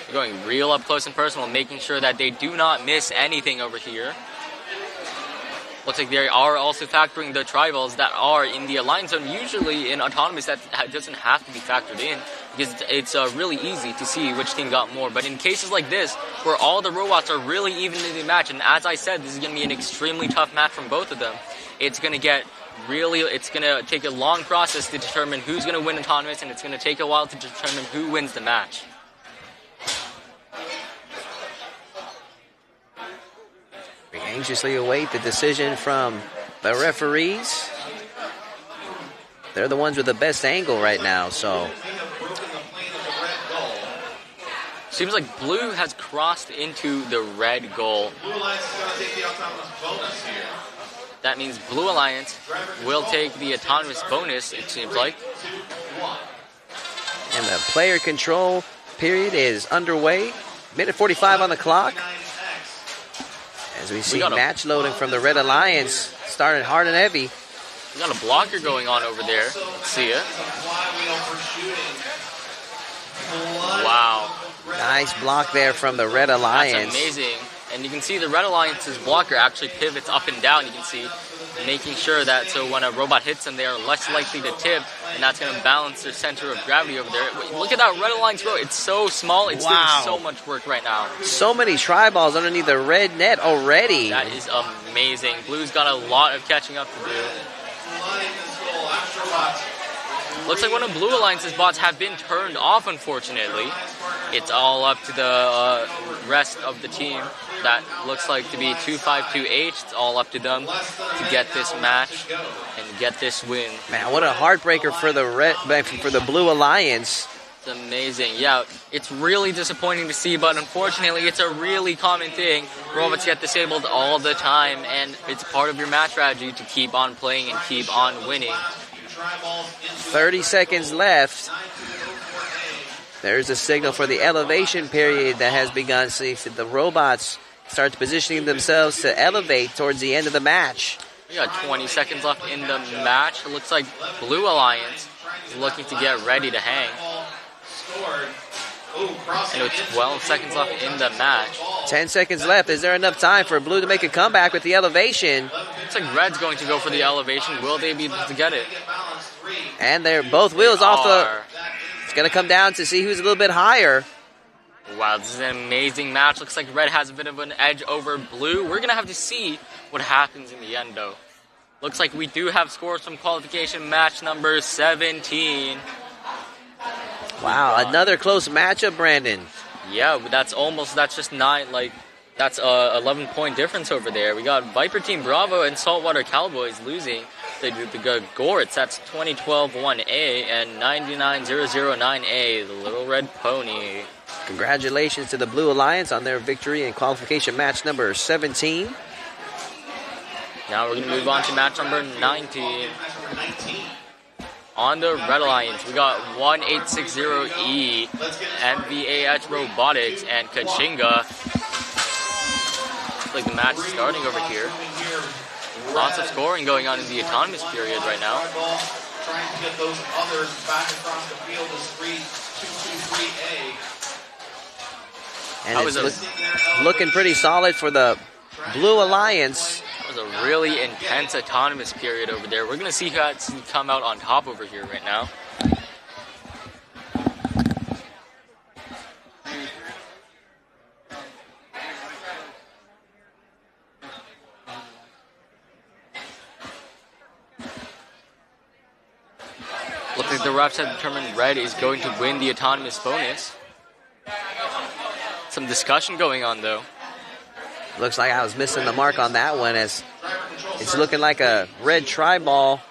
They're going real up close and personal, making sure that they do not miss anything over here. Looks like they are also factoring the tribals that are in the Alliance zone. Usually in Autonomous, that doesn't have to be factored in, because it's really easy to see which team got more. But in cases like this, where all the robots are really even in the match, and as I said, this is going to be an extremely tough match from both of them, it's going to take a long process to determine who's going to win Autonomous, and it's going to take a while to determine who wins the match. We anxiously await the decision from the referees. They're the ones with the best angle right now, so. Seems like Blue has crossed into the red goal. Blue Alliance is going to take the autonomous bonus here. That means Blue Alliance will take the autonomous bonus, it seems like. And the player control period is underway. Minute 45 on the clock. As we see match loading from the Red Alliance starting hard and heavy. We got a blocker going on over there. Let's see it. Wow. Nice block there from the Red Alliance. That's amazing. And you can see the Red Alliance's blocker actually pivots up and down, you can see, making sure that so when a robot hits them, they are less likely to tip, and that's going to balance their center of gravity over there. Look at that Red Alliance row. It's so small. It's doing so much work right now. So many tri-balls underneath the red net already. That is amazing. Blue's got a lot of catching up to do. Looks like one of Blue Alliance's bots have been turned off, unfortunately. It's all up to the rest of the team. That looks like to be 2-5-2-H. It's all up to them to get this match and get this win. Man, what a heartbreaker for the Blue Alliance. It's amazing. Yeah, it's really disappointing to see, but unfortunately, it's a really common thing. Robots get disabled all the time, and it's part of your match strategy to keep on playing and keep on winning. 30 seconds left. There's a signal for the elevation period that has begun. So the robots start positioning themselves to elevate towards the end of the match. We got 20 seconds left in the match. It looks like Blue Alliance is looking to get ready to hang. And with 12 seconds left in the match. 10 seconds left. Is there enough time for Blue to make a comeback with the elevation? Looks like Red's going to go for the elevation. Will they be able to get it? And they're both wheels off the... It's going to come down to see who's a little bit higher. Wow, this is an amazing match. Looks like Red has a bit of an edge over Blue. We're going to have to see what happens in the end, though. Looks like we do have scores from qualification match number 17. Wow, another close matchup, Brandon. Yeah, that's just 9, that's a 11-point difference over there. We got Viper Team Bravo and Saltwater Cowboys losing. The Gorts, that's 2012-1A and 99009A, the Little Red Pony. Congratulations to the Blue Alliance on their victory in qualification match number 17. Now we're going to move on to match number 19. On the Red Alliance, we got 1860E, MVAH Robotics, and Kachinga. Looks like the match is starting over here. Lots of scoring going on in the autonomous period right now. Trying to get those others back across the field is 3-2-2-3-A. And it's looking pretty solid for the Blue Alliance. That was a really intense autonomous period over there. We're going to see who has come out on top over here right now. Looks like the refs have determined red is going to win the autonomous bonus. Some discussion going on, though. Looks like I was missing the mark on that one, as it's looking like a red tri-ball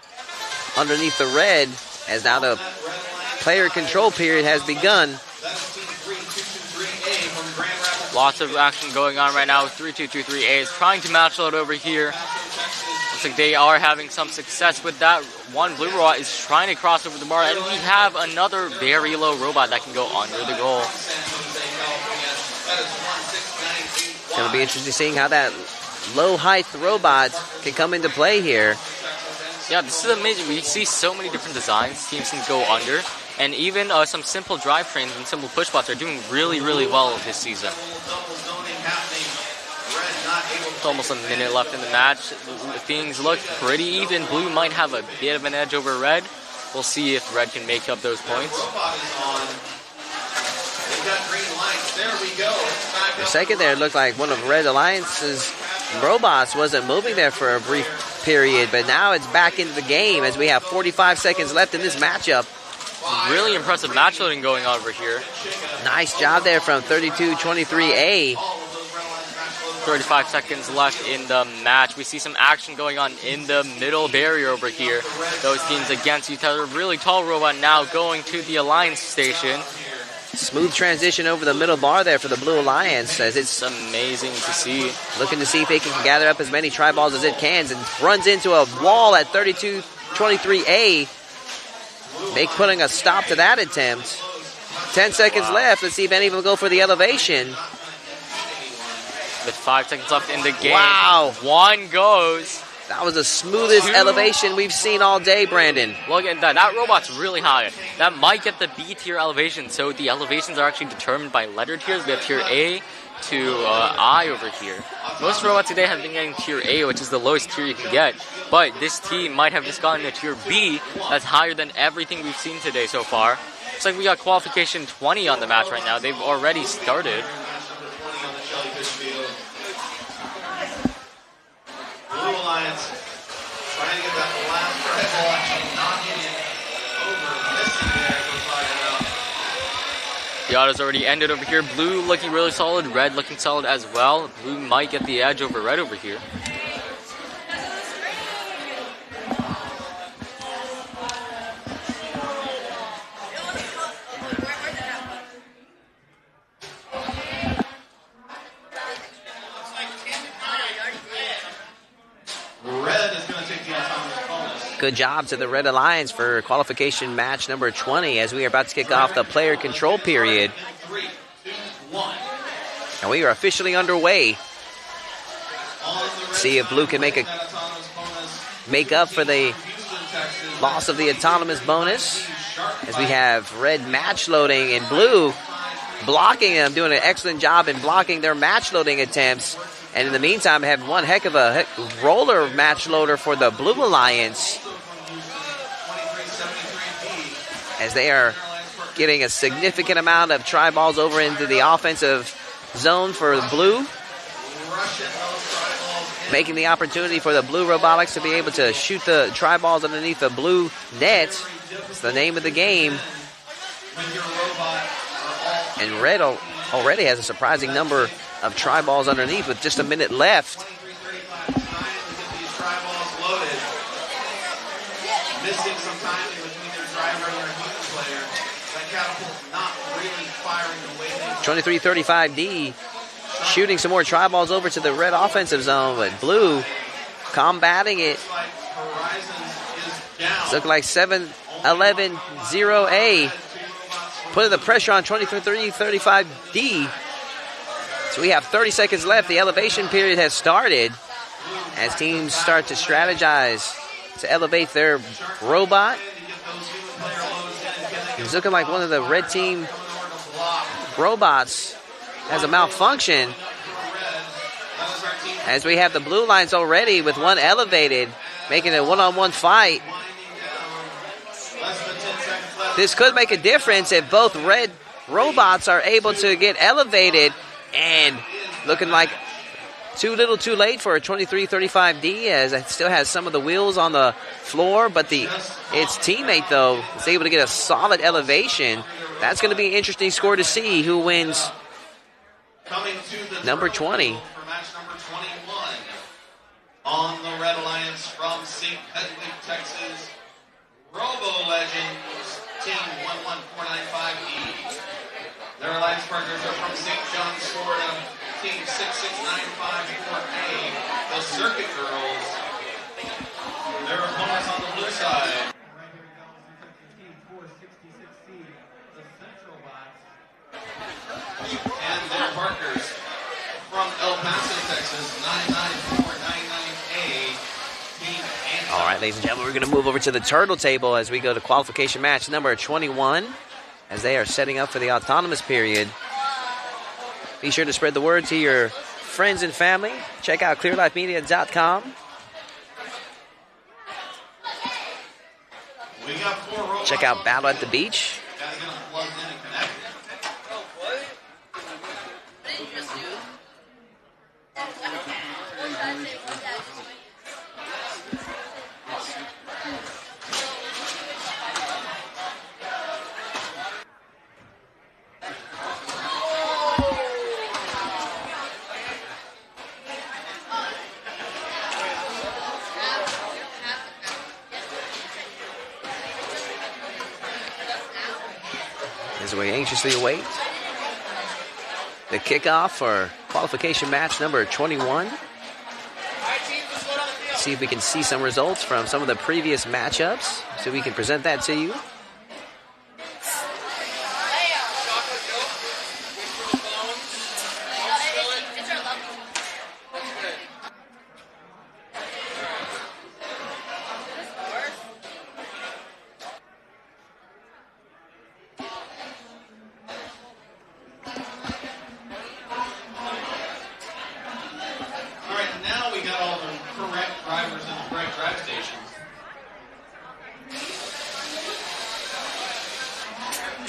underneath the red, as now the player control period has begun. Lots of action going on right now with 3223A is trying to match load over here. Looks like they are having some success with that. One blue robot is trying to cross over the bar, and we have another very low robot that can go under the goal. It's going to be interesting seeing how that low height robot can come into play here. Yeah, this is amazing. We see so many different designs. Teams can go under. And even some simple drivetrains and simple push bots are doing really, really well this season. It's almost a minute left in the match. Things look pretty even. Blue might have a bit of an edge over red. We'll see if red can make up those points. For a second there, it looked like one of Red Alliance's robots wasn't moving there for a brief period, but now it's back into the game as we have 45 seconds left in this matchup. Really impressive match loading going on over here. Nice job there from 3223A. 35 seconds left in the match. We see some action going on in the middle barrier over here. Those teams against each other. Really tall robot now going to the Alliance station. Smooth transition over the middle bar there for the Blue Alliance, as it's amazing to see. Looking to see if they can gather up as many tri-balls as it can, and runs into a wall at 3223A. Putting a stop to that attempt. 10 seconds left. Let's see if any of them go for the elevation. With 5 seconds left in the game. Wow. One goes. That was the smoothest elevation we've seen all day, Brandon. Look at that. That robot's really high. That might get the B tier elevation. So the elevations are actually determined by letter tiers. We have tier A to I over here. Most robots today have been getting tier A, which is the lowest tier you can get. But this team might have just gotten a tier B that's higher than everything we've seen today so far. Looks like we got qualification 20 on the match right now. They've already started. Blue Alliance trying to get that last red ball, actually not getting it over, missing there for firing out. The auto's already ended over here. Blue looking really solid, red looking solid as well. Blue might get the edge over red over here. Good job to the Red Alliance for qualification match number 20 as we are about to kick off the player control period. And we are officially underway. See if Blue can make up for the loss of the autonomous bonus, as we have red match loading and Blue blocking them, doing an excellent job in blocking their match loading attempts. And in the meantime, have one heck of a roller match loader for the Blue Alliance, as they are getting a significant amount of tri-balls over into the offensive zone for the Blue, making the opportunity for the Blue Robotics to be able to shoot the tri-balls underneath the blue net. It's the name of the game. And Red already has a surprising number of tri-balls underneath with just a minute left. Missing some time in between their driver and their human player. That catapult not really firing the way they 2335D shooting some more tri-balls over to the red offensive zone, but Blue combating it. It's looking like 7-11-0A putting the pressure on 2335D. So we have 30 seconds left. The elevation period has started as teams start to strategize to elevate their robot. It's looking like one of the red team robots has a malfunction, as we have the Blue Alliance already with one elevated, making it a one-on-one fight. This could make a difference if both red robots are able to get elevated, and looking like Too little too late for a 23-35D, as it still has some of the wheels on the floor, but its teammate, though, is able to get a solid elevation. That's going to be an interesting score to see who wins number 20. For match number 21 on the Red Alliance from St. Hedwig, Texas, Robo Legends, Team 11495E. Their alliance partners are from St. John's, Florida, Team 66954A, the Circuit Girls. Their opponents on the blue side. Right here in Galveston, Texas, Team 466C, the Central Bots. And their partners from El Paso, Texas, 99499A, Team Anti. All right, ladies and gentlemen, we're going to move over to the turtle table as we go to qualification match number 21, as they are setting up for the autonomous period. Be sure to spread the word to your friends and family. Check out clearlifemedia.com. We got 4 robots. Check out Battle at the Beach. Gotta get them plugged in and connected. As we anxiously await the kickoff for qualification match number 21. See if we can see some results from some of the previous matchups, so we can present that to you.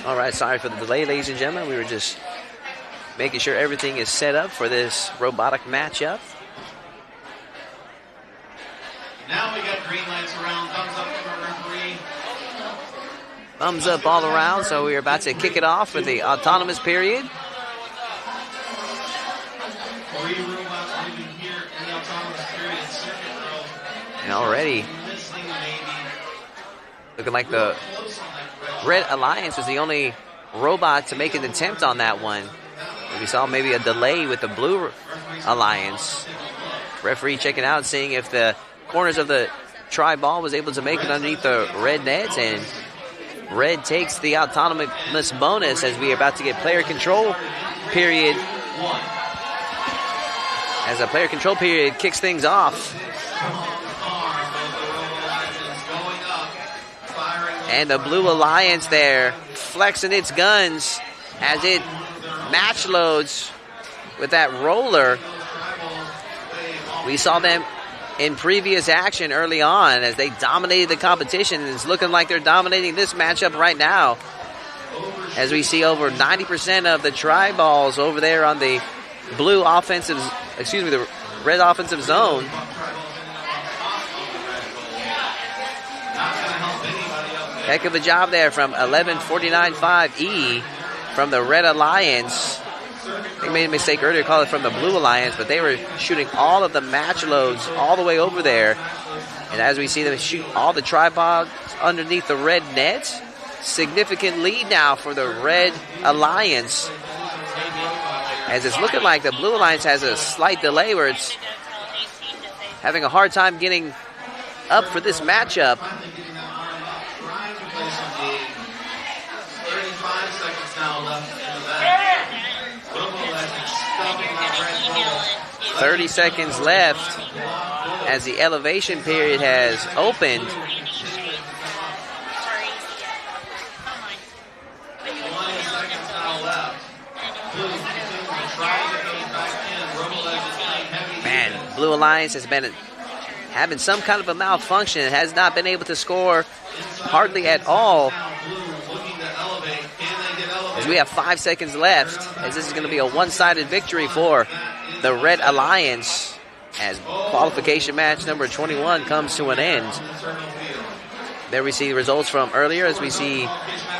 All right, sorry for the delay, ladies and gentlemen. We were just making sure everything is set up for this robotic matchup. Now we got green lights around, thumbs up from the referee. Thumbs up all around, so we're about to kick it off for the autonomous period. 3 robots leaving here in the autonomous period. Circuit Girl. And already Missing maybe. looking like the Close on that red. Red Alliance was the only robot to make an attempt on that one. We saw maybe a delay with the Blue Alliance. Referee checking out, seeing if the corners of the tri-ball was able to make it underneath the red net, and red takes the autonomous bonus as we are about to get player control period. As a player control period kicks things off. And the Blue Alliance there flexing its guns as it match loads with that roller. We saw them in previous action early on as they dominated the competition. It's looking like they're dominating this matchup right now, as we see over 90% of the tri-balls over there on the blue offensive, the red offensive zone. Heck of a job there from 1149.5E from the Red Alliance. They made a mistake earlier, call it from the Blue Alliance, but they were shooting all of the match loads all the way over there. And as we see them shoot all the tripods underneath the red net, significant lead now for the Red Alliance. As it's looking like the Blue Alliance has a slight delay where it's having a hard time getting up for this matchup. 35 seconds now left in the back. 30 seconds left as the elevation period has opened. 20 seconds now left. Blue continuing to try to get those back in. Robo Legends playing heavy. Man, Blue Alliance has been having some kind of a malfunction. It has not been able to score hardly at all. Now Blue looking to elevate. Can they get elevated? as we have 5 seconds left, as this is going to be a one-sided victory for the Red Alliance as qualification match number 21 comes to an end. There we see the results from earlier as we see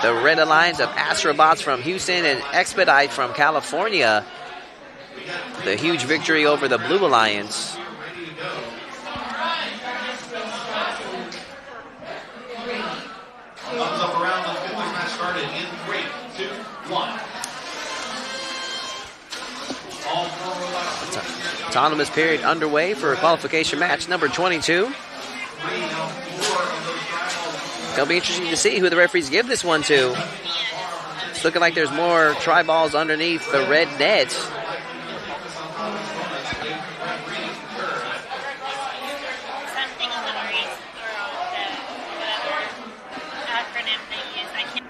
the Red Alliance of Astrobots from Houston and Expedite from California. The huge victory over the Blue Alliance. Thumbs up around. Let's get this match started in 3, 2, 1. All 4 robots. Autonomous period underway for qualification match number 22. It'll be interesting to see who the referees give this one to. It's looking like there's more tri-balls underneath the red net. Something on the breeze or whatever acronym they use. I can't.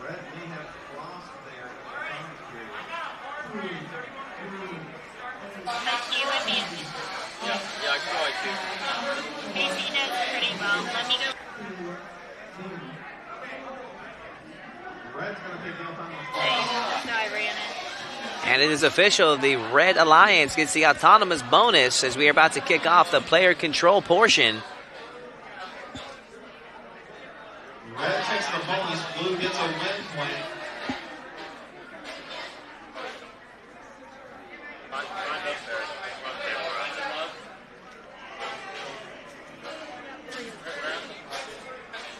Red may have crossed there in the time period. Like you would be. Yeah, I can go IQ. Casey does pretty well. Let me go. Red's going to take the autonomous ball. So I ran it. And it is official, the Red Alliance gets the autonomous bonus as we are about to kick off the player control portion. Red takes the bonus. Blue gets a win point.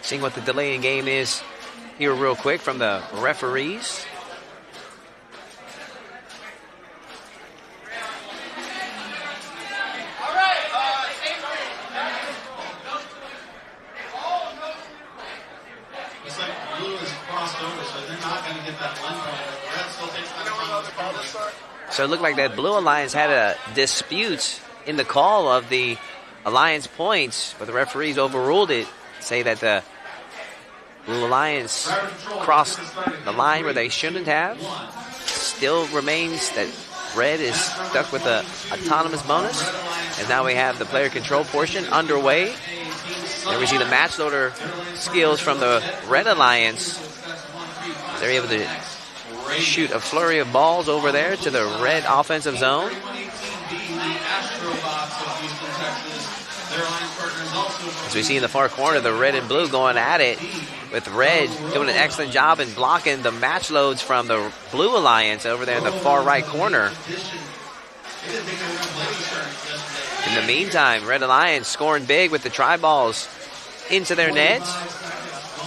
Seeing what the delay in game is here real quick from the referees. Looks like blue is crossed over, so they're not going to get that win point. Red still takes that autonomous bonus. So it looked like that Blue Alliance had a dispute in the call of the Alliance points, but the referees overruled it, say that the Blue Alliance crossed the line where they shouldn't have. Still remains that Red is stuck with the autonomous bonus. And now we have the player control portion underway. There we see the match loader skills from the Red Alliance. They're able to shoot a flurry of balls over there to the Red offensive zone. As we see in the far corner, the Red and Blue going at it, with Red doing an excellent job in blocking the match loads from the Blue Alliance over there in the far right corner. In the meantime, Red Alliance scoring big with the tri-balls into their nets.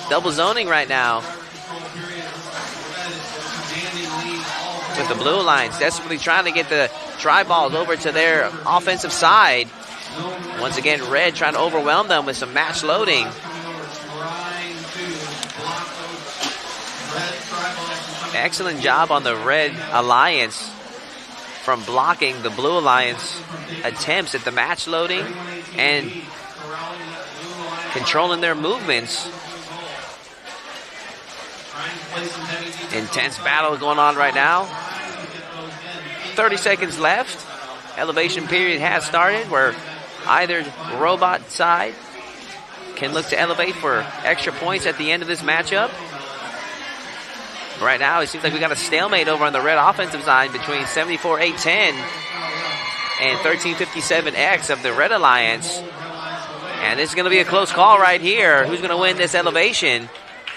Double zoning right now. With the Blue Alliance desperately trying to get the tri-balls over to their offensive side. Once again, Red trying to overwhelm them with some match loading. Excellent job on the Red Alliance from blocking the Blue Alliance attempts at the match loading and controlling their movements. Intense battle going on right now. 30 seconds left. Elevation period has started where either robot side can look to elevate for extra points at the end of this matchup. Right now, it seems like we got a stalemate over on the Red offensive side between 74-810 and 1357X of the Red Alliance. And this is going to be a close call right here. Who's going to win this elevation?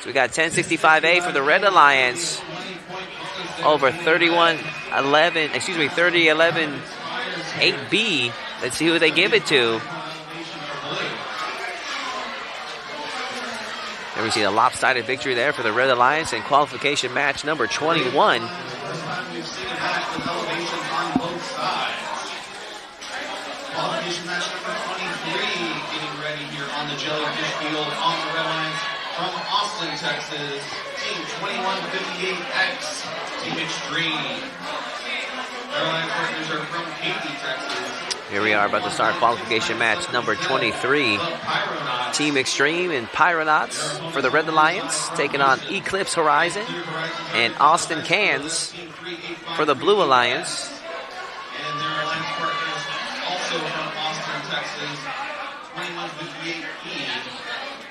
So we got 1065A for the Red Alliance over 3011 8B. Let's see who they give it to. There we see a lopsided victory there for the Red Alliance in qualification match number 21. First time we've seen a match with elevations on both sides. Qualification match number 23 getting ready here on the Jellyfish Field on the Red Alliance from Austin, Texas. Team 2158X, Team Extreme. Red Alliance partners are from Katy, Texas. Here we are about to start qualification match number 23. Team Extreme and Pyronauts for the Red Alliance taking on Eclipse Horizon and Austin Cans for the Blue Alliance. And their alliance partners also from Austin, Texas, 2158E,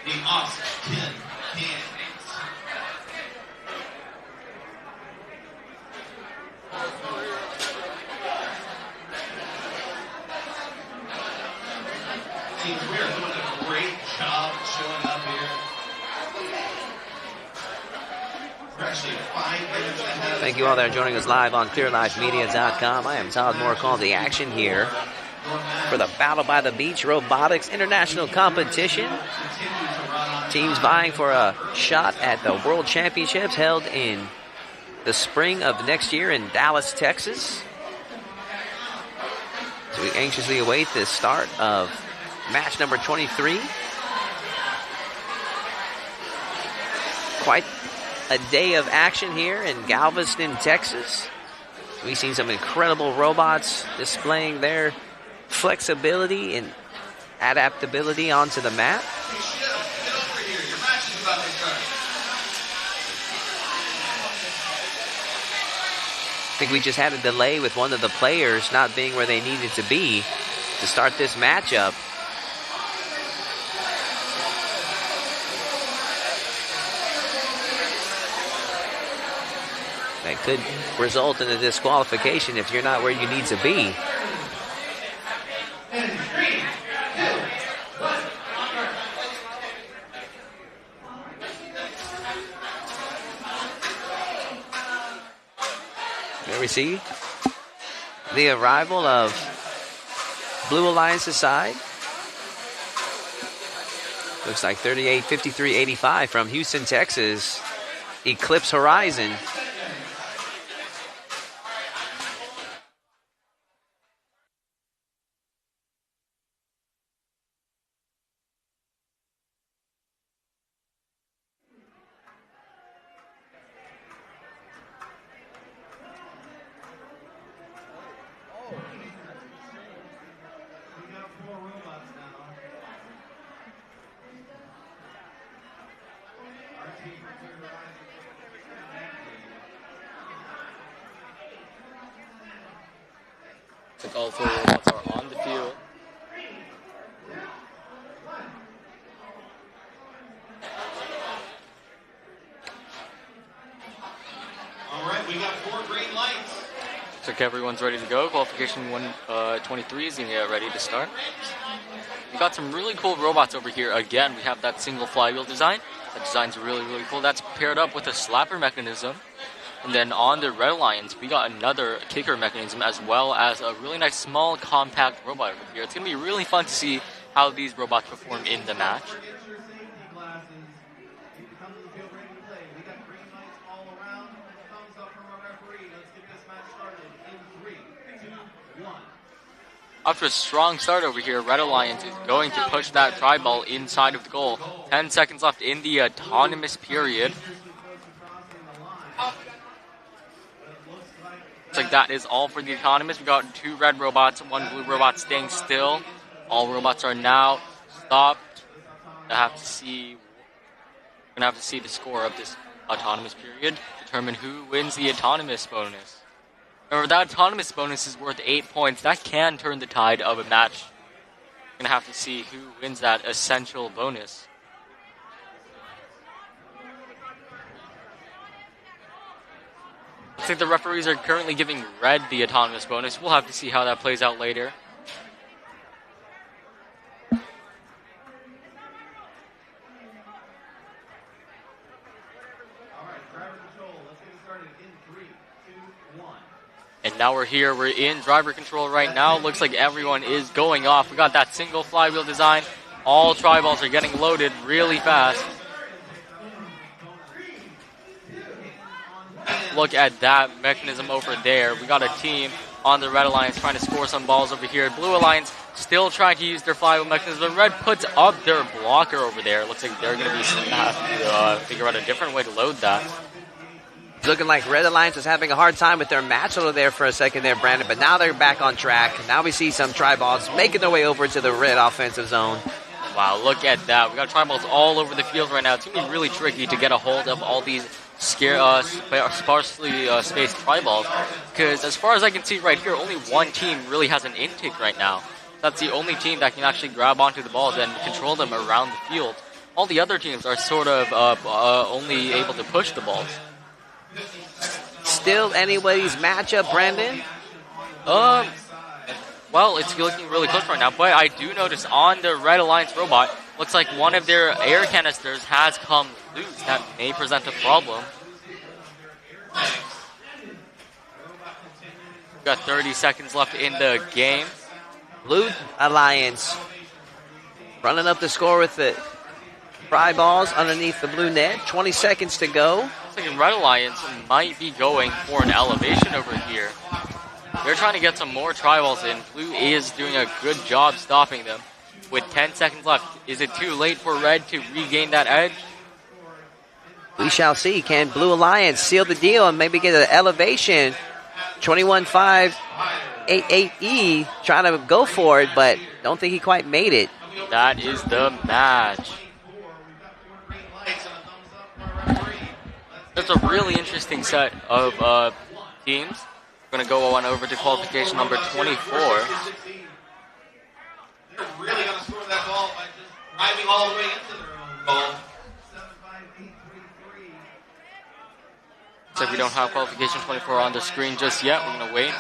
the Austin Cans. Teams, we are doing a great job showing up here. We're actually 5 minutes ahead. Thank you all that are joining us live on ClearLifeMedia.com. I am Todd Moore calling the action here for the Battle by the Beach Robotics International Competition. Teams vying for a shot at the World Championships held in the spring of next year in Dallas, Texas. So we anxiously await the start of match number 23. Quite a day of action here in Galveston, Texas. We've seen some incredible robots displaying their flexibility and adaptability onto the map. Get over here. Your match is about to start. I think we just had a delay with one of the players not being where they needed to be to start this matchup. That could result in a disqualification if you're not where you need to be. There we see the arrival of Blue Alliance's side. Looks like 38-53-85 from Houston, Texas. Eclipse Horizon. Looks like all 4 robots are on the field. All right, we got 4 green lights. Looks like everyone's ready to go. Qualification 123 is going to get ready to start. We got some really cool robots over here. Again, we have that single flywheel design. That design's really, really cool. That's paired up with a slapper mechanism. And then on the Red Alliance, we got another kicker mechanism as well as a really nice small compact robot over here. It's going to be really fun to see how these robots perform in the match. After a strong start over here, Red Alliance is going to push that try ball inside of the goal. 10 seconds left in the autonomous period. Looks like that is all for the autonomous. We got 2 red robots, 1 blue robot staying still. All robots are now stopped. We're gonna have to see the score of this autonomous period. Determine who wins the autonomous bonus. Remember, that autonomous bonus is worth 8 points. That can turn the tide of a match. We're gonna have to see who wins that essential bonus. I think the referees are currently giving red the autonomous bonus. We'll have to see how that plays out later. And now we're here. We're in driver control right now. Looks like everyone is going off. We got that single flywheel design. All tri-balls are getting loaded really fast. Look at that mechanism over there. We got a team on the Red Alliance trying to score some balls over here. Blue Alliance still trying to use their flywheel mechanism. But Red puts up their blocker over there. Looks like they're going to have to figure out a different way to load that. Looking like Red Alliance is having a hard time with their match over there for a second there, Brandon, but now they're back on track. Now we see some tri-balls making their way over to the red offensive zone. Wow, look at that. We got tri-balls all over the field right now. It's going to be really tricky to get a hold of all these sparsely spaced tri-balls, because as far as I can see right here, only one team really has an intake right now. That's the only team that can actually grab onto the balls and control them around the field. All the other teams are sort of only able to push the balls. Still anybody's matchup, Brandon? Well, it's looking really close right now, but I do notice on the Red Alliance robot, looks like one of their air canisters has come loose. That may present a problem. We've got 30 seconds left in the game. Blue Alliance running up the score with the fry balls underneath the blue net. 20 seconds to go. Looks like Red Alliance might be going for an elevation over here. They're trying to get some more tri-balls in. Blue is doing a good job stopping them. With 10 seconds left, is it too late for Red to regain that edge? We shall see. Can Blue Alliance seal the deal and maybe get an elevation? 21-5-88E trying to go for it, but don't think he quite made it. That is the match. That's a really interesting set of teams. We're going to go on over to qualification number 24. They're really going to score that ball by just driving all the way into their own goal. So we don't have qualification 24 on the screen just yet. We're going to wait.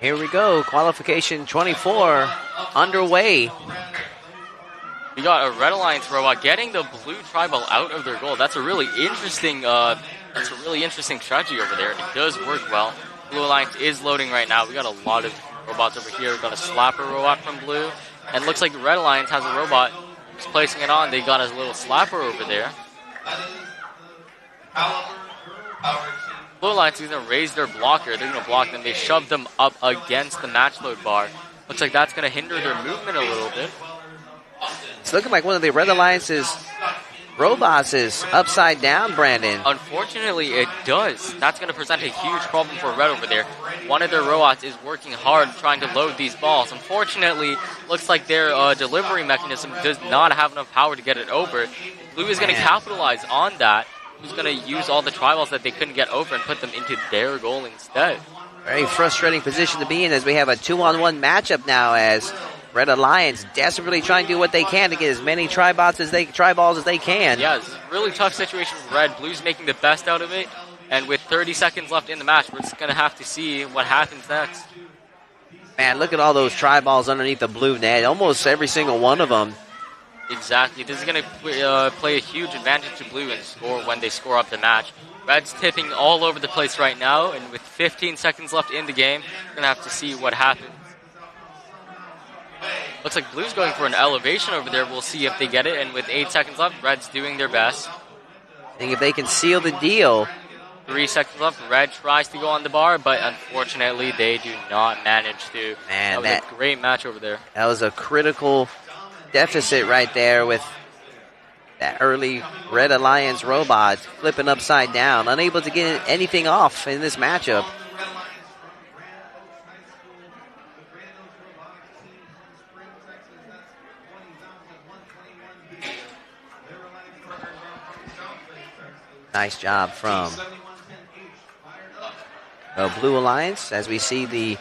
Here we go. Qualification 24 underway. We got a Red Alliance robot getting the blue tri-ball out of their goal. That's a really interesting strategy over there. It does work well. Blue Alliance is loading right now. We got a lot of robots over here. We got a slapper robot from Blue. And it looks like Red Alliance has a robot who's placing it on. They got a little slapper over there. Blue Alliance is going to raise their blocker. They're going to block them. They shove them up against the match load bar. Looks like that's going to hinder their movement a little bit. It's looking like one of the Red Alliance's robots is upside down, Brandon. Unfortunately, it does. That's going to present a huge problem for Red over there. One of their robots is working hard trying to load these balls. Unfortunately, looks like their delivery mechanism does not have enough power to get it over. Blue is going to capitalize on that. Who's going to use all the tri-balls that they couldn't get over and put them into their goal instead. Very frustrating position to be in as we have a 2-on-1 matchup now as Red Alliance desperately trying to do what they can to get as many tri-balls as they can. Yeah, it's a really tough situation for Red. Blue's making the best out of it. And with 30 seconds left in the match, we're just going to have to see what happens next. Man, look at all those tri-balls underneath the blue net. Almost every single one of them. Exactly. This is going to play a huge advantage to Blue and score when they score up the match. Red's tipping all over the place right now, and with 15 seconds left in the game, we're going to have to see what happens. Looks like Blue's going for an elevation over there. We'll see if they get it, and with 8 seconds left, Red's doing their best. I think if they can seal the deal. 3 seconds left. Red tries to go on the bar, but unfortunately, they do not manage to. Man, that was a great match over there. That was a critical deficit right there with that early Red Alliance robot flipping upside down, unable to get anything off in this matchup. Nice job from Blue Alliance as we see the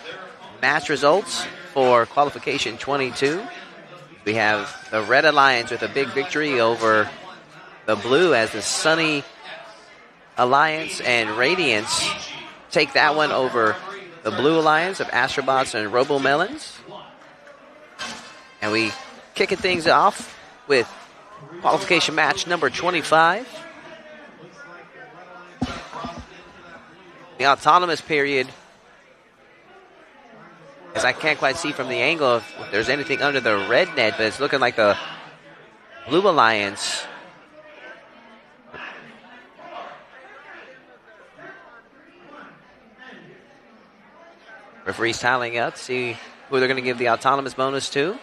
match results for qualification 22. We have the Red Alliance with a big victory over the Blue as the Sunny Alliance and Radiance take that one over the Blue Alliance of Astrobots and Robomelons. And we kicking things off with qualification match number 25. The autonomous period, as I can't quite see from the angle if there's anything under the red net, but it's looking like the Blue Alliance. Referee's tallying up to see who they're going to give the autonomous bonus to.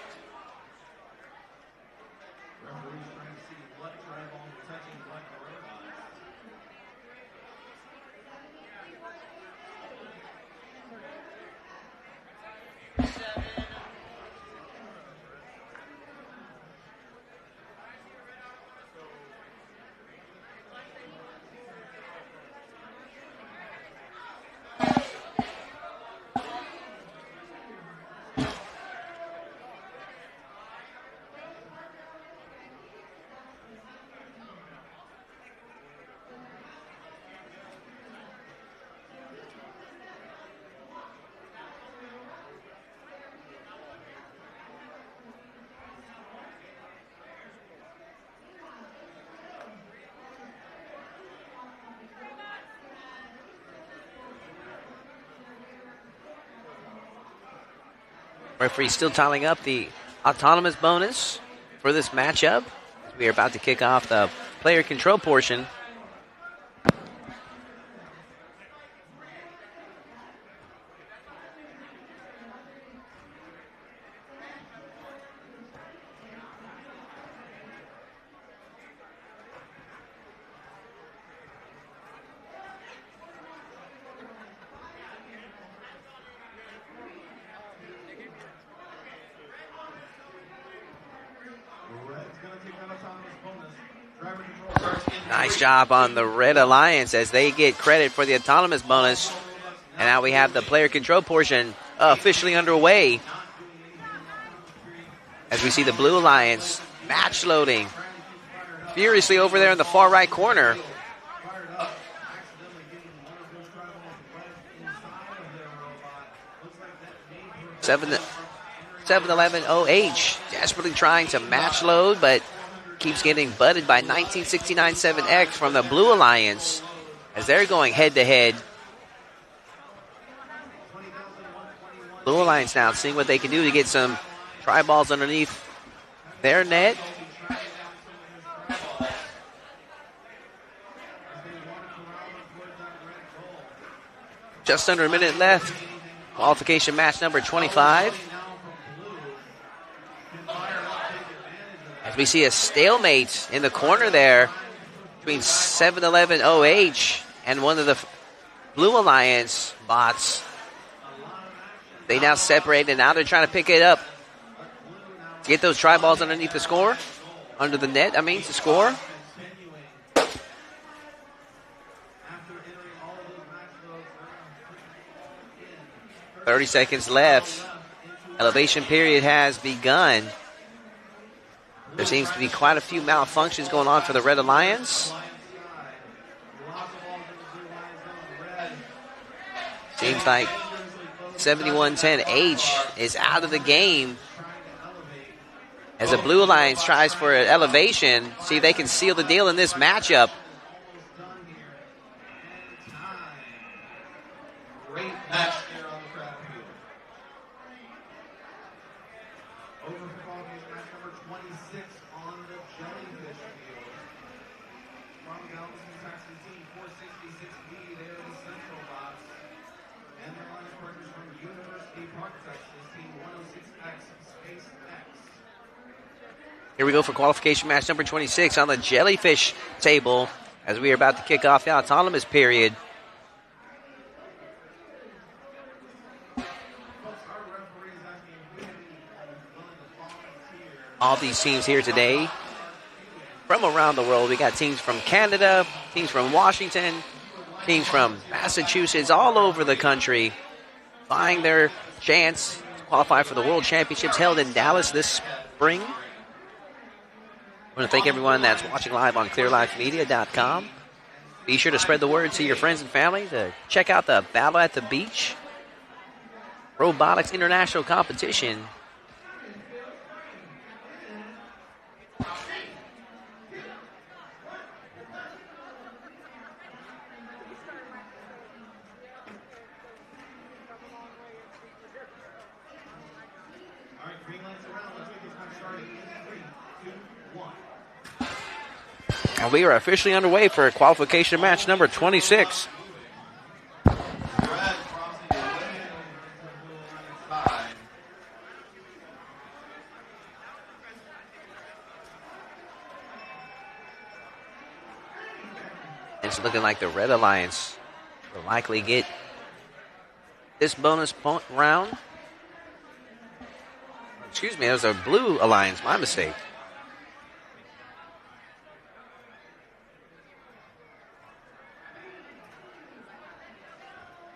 Referee still tallying up the autonomous bonus for this matchup. We are about to kick off the player control portion. Nice job on the Red Alliance as they get credit for the autonomous bonus. And now we have the player control portion officially underway. As we see the Blue Alliance match loading furiously over there in the far right corner. 711 OH desperately trying to match load, but keeps getting butted by 1969 7X from the Blue Alliance as they're going head-to-head. Blue Alliance now seeing what they can do to get some try balls underneath their net. Just under a minute left. Qualification match number 25. As we see a stalemate in the corner there between 711 OH and one of the Blue Alliance bots. They now separate, and now they're trying to pick it up to get those try balls underneath the score, under the net, to score. 30 seconds left. Elevation period has begun. There seems to be quite a few malfunctions going on for the Red Alliance. Seems like 7110H is out of the game as the Blue Alliance tries for an elevation. See if they can seal the deal in this matchup. Great match there on the track field. Over for qualification match number 26 on the Jellyfish field. From Galveston, Texas, team 466B, they are the Central Bots. And their line partners from University Park, Texas, team 106X, SpaceX. Here we go for qualification match number 26 on the Jellyfish table as we are about to kick off the autonomous period. All these teams here today from around the world. We got teams from Canada, teams from Washington, teams from Massachusetts, all over the country, vying their chance to qualify for the World Championships held in Dallas this spring. I want to thank everyone that's watching live on clearlifemedia.com. Be sure to spread the word to your friends and family to check out the Battle at the Beach Robotics International Competition. And we are officially underway for qualification match number 26. Red crossing the way into the blue line side. It's looking like the Red Alliance will likely get this bonus point round. Excuse me, it was a Blue Alliance, my mistake.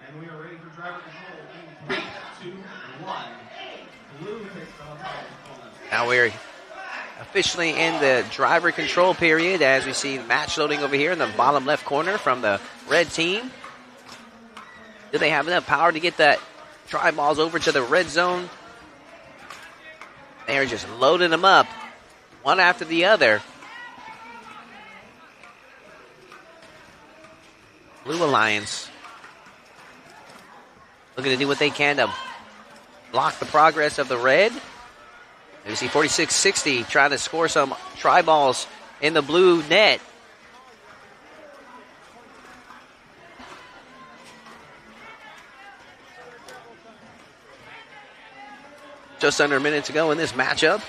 And we are ready for driver control in 3, 2, 1. Blue takes the outside bonus. Now we're officially in the driver control period as we see match loading over here in the bottom left corner from the red team. Do they have enough power to get that tri balls over to the red zone? They are just loading them up one after the other. Blue Alliance looking to do what they can to block the progress of the red. You see 46-60 trying to score some tri balls in the blue net. Just under a minute to go in this matchup.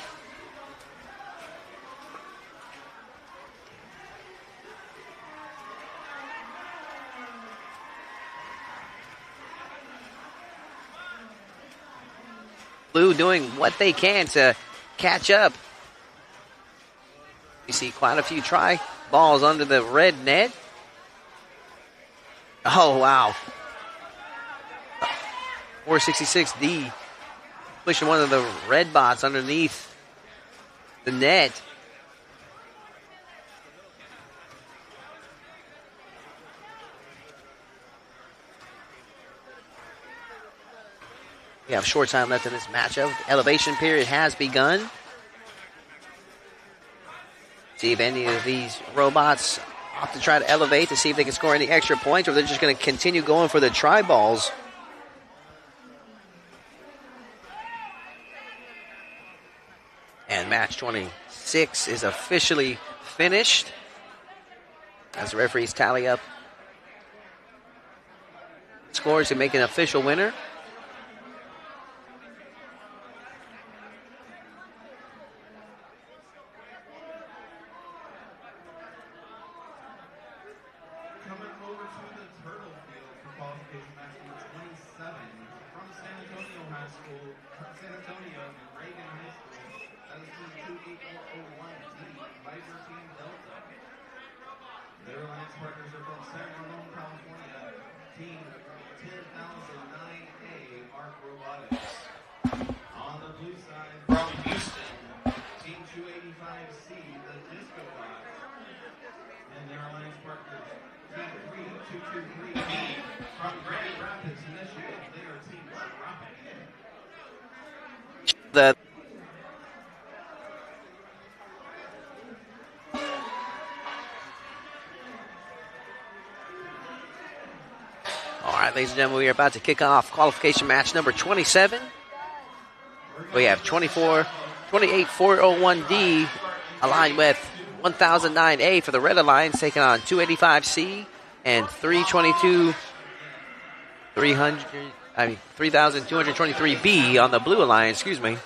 Blue doing what they can to catch up. You see quite a few try balls under the red net. Oh, wow. 466D pushing one of the red bots underneath the net. We have short time left in this matchup. The elevation period has begun. See if any of these robots opt to try to elevate to see if they can score any extra points, or they're just going to continue going for the tri balls. And match 26 is officially finished as the referees tally up scores to make an official winner. Coming over to the turtle field for qualification match number 27 from San Antonio High School, San Antonio and Reagan High School. That is team 28401D, Viper Team Delta. Their alliance partners are from San Ramon, California. Team 10009A, Mark Robotics. On the blue side from Houston, Team 285C, the Disco Bots. And their alliance partners, Team 3223B from Grand Rapids, Michigan. They are Team Dropping. The All right, ladies and gentlemen, we are about to kick off qualification match number 27. We have 28401D aligned with 1009A for the Red Alliance, taking on 285C and 3223B on the Blue Alliance, excuse me.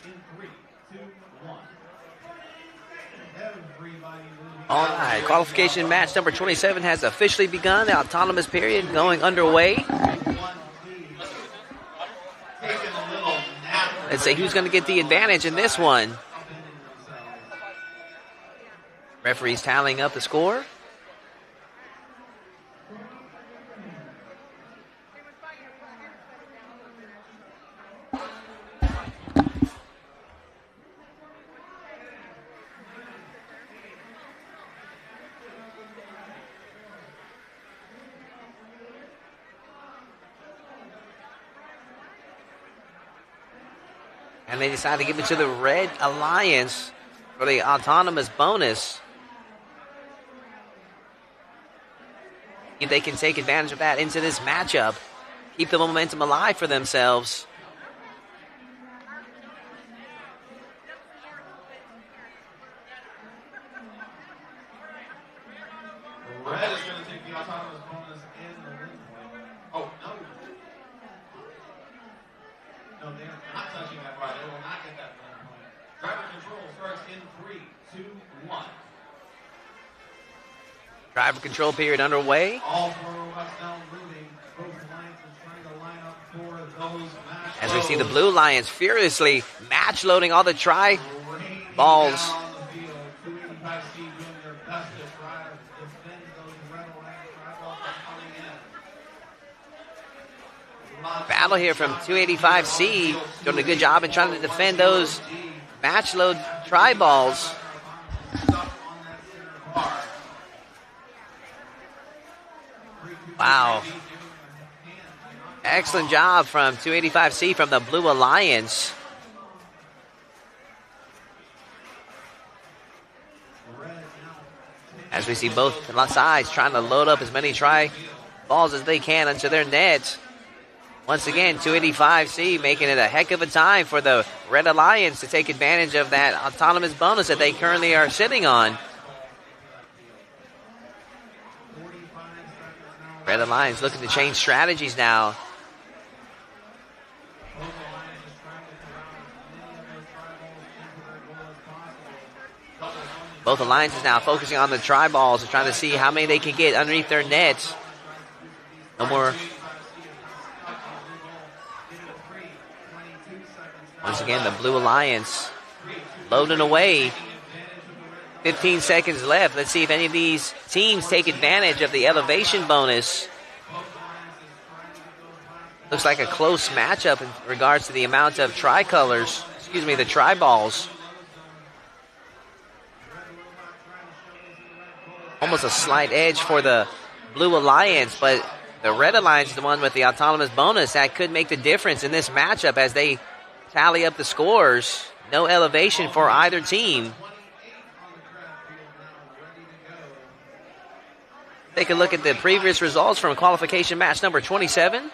in 3, 2, 1. Everybody moving. All right, qualification match number 27 has officially begun. The autonomous period going underway. Let's see who's going to get the advantage in this one. Referee's tallying up the score. And they decide to give it to the Red Alliance for the autonomous bonus. If they can take advantage of that into this matchup, keep the momentum alive for themselves. Red is going to take the autonomous bonus and the win point. Oh, no. No, they are not touching that bar. They will not get that win point. Driver control starts in 3, 2, 1. Driver control period underway. All 4 robots now moving. Both lines are trying to line up for those match As we see the Blue Lions furiously match loading all the try balls. on the field. 285C doing their best to try to defend those red alliance try balls that are coming in. Battle here from 285C, doing a good job in trying to defend those match load try balls. Stuck on that center bar. Wow. Excellent job from 285C from the Blue Alliance. As we see both sides trying to load up as many try balls as they can into their net. Once again, 285C making it a heck of a time for the Red Alliance to take advantage of that autonomous bonus that they currently are sitting on. Red Alliance looking to change strategies now. Both alliances now focusing on the try balls and trying to see how many they can get underneath their nets. No more. Once again, the Blue Alliance loading away. 15 seconds left. Let's see if any of these teams take advantage of the elevation bonus. Looks like a close matchup in regards to the amount of tricolors. Excuse me, the tri balls. Almost a slight edge for the Blue Alliance, but the Red Alliance is the one with the autonomous bonus that could make the difference in this matchup as they tally up the scores. No elevation for either team. Take a look at the previous results from qualification match number 27.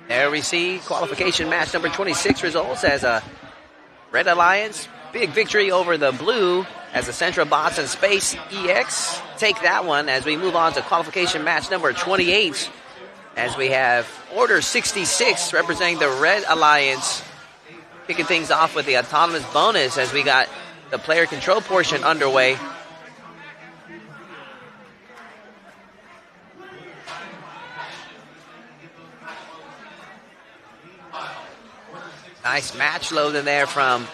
There we see qualification match number 26 results as a Red Alliance big victory over the Blue as the Central Bots and Space EX take that one as we move on to qualification match number 28 as we have Order 66 representing the Red Alliance kicking things off with the autonomous bonus as we got the player control portion underway. Nice match load in there from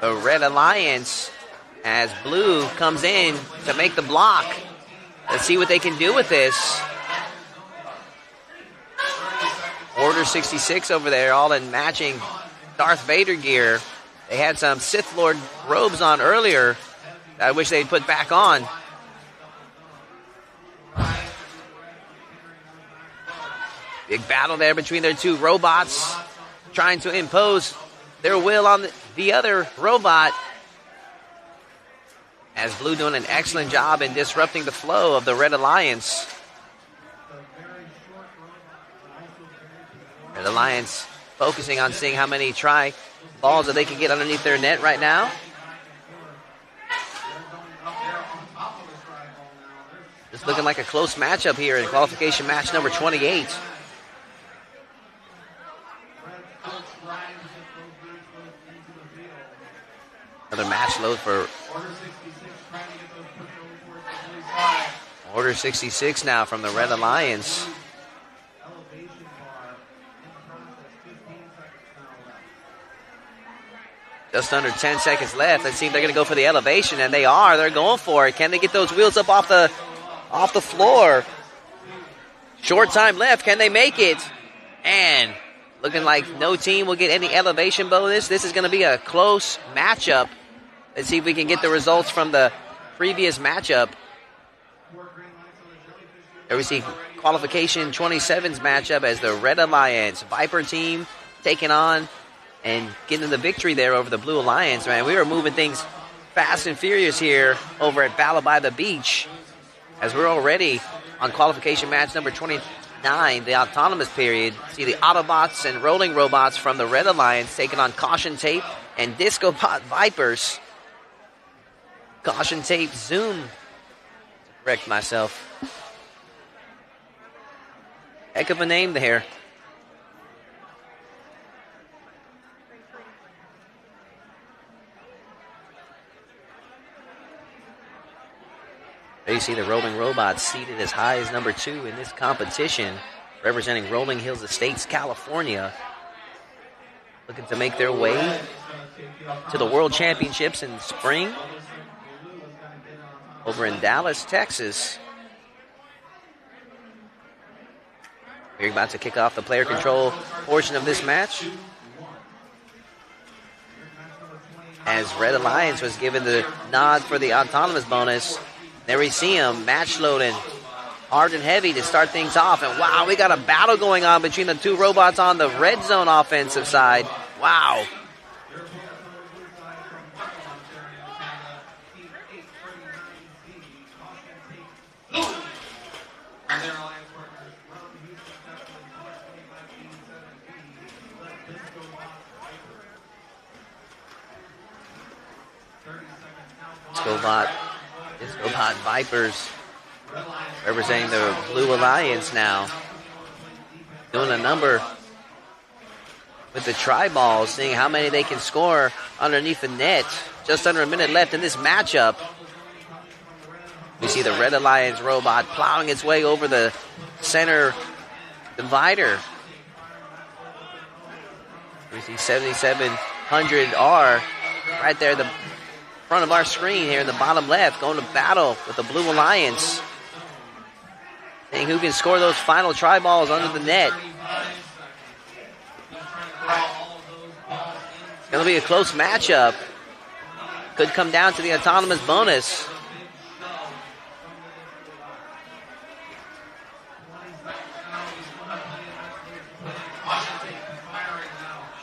the Red Alliance as Blue comes in to make the block. Let's see what they can do with this. Order 66 over there, all in matching Darth Vader gear. They had some Sith Lord robes on earlier that I wish they'd put back on. Big battle there between their two robots, trying to impose their will on the other robot. As Blue doing an excellent job in disrupting the flow of the Red Alliance. The Lions focusing on seeing how many try balls that they can get underneath their net right now. It's looking like a close matchup here in qualification match number 28. Another match load for Order 66 now from the Red Alliance. Just under 10 seconds left. Let's see if they're going to go for the elevation, and they are. They're going for it. Can they get those wheels up off the floor? Short time left. Can they make it? And looking like no team will get any elevation bonus. This is going to be a close matchup. Let's see if we can get the results from the previous matchup. There we see qualification 27's matchup as the Red Alliance Viper team taking on and getting the victory there over the Blue Alliance. Man, we were moving things fast and furious here over at Battle by the Beach, as we're already on qualification match number 29, the autonomous period. See the Autobots and rolling robots from the Red Alliance taking on Caution Tape and Disco Bot Vipers. Caution Tape Zoom. Correct myself. Heck of a name there. There you see the Rolling Robots seated as high as number 2 in this competition, representing Rolling Hills Estates, California. Looking to make their way to the World Championships in spring over in Dallas, Texas. We're about to kick off the player control portion of this match, as Red Alliance was given the nod for the autonomous bonus. There we see him match loading hard and heavy to start things off. And wow, we got a battle going on between the two robots on the red zone offensive side. Wow. Disco Bot Vipers representing the Blue Alliance now. Doing a number with the tri-balls, seeing how many they can score underneath the net. Just under a minute left in this matchup. We see the Red Alliance robot plowing its way over the center divider. We see 7700R right there, the front of our screen here in the bottom left, going to battle with the Blue Alliance. Seeing who can score those final tri-balls under the net. It's going to be a close matchup. Could come down to the autonomous bonus.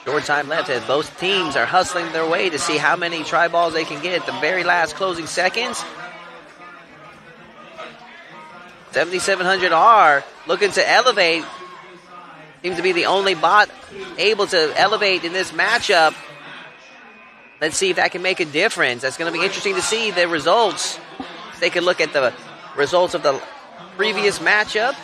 Short time left as both teams are hustling their way to see how many tri-balls they can get at the very last closing seconds. 7700R looking to elevate. Seems to be the only bot able to elevate in this matchup. Let's see if that can make a difference. That's going to be interesting to see the results. Take a look at the results of the previous matchup.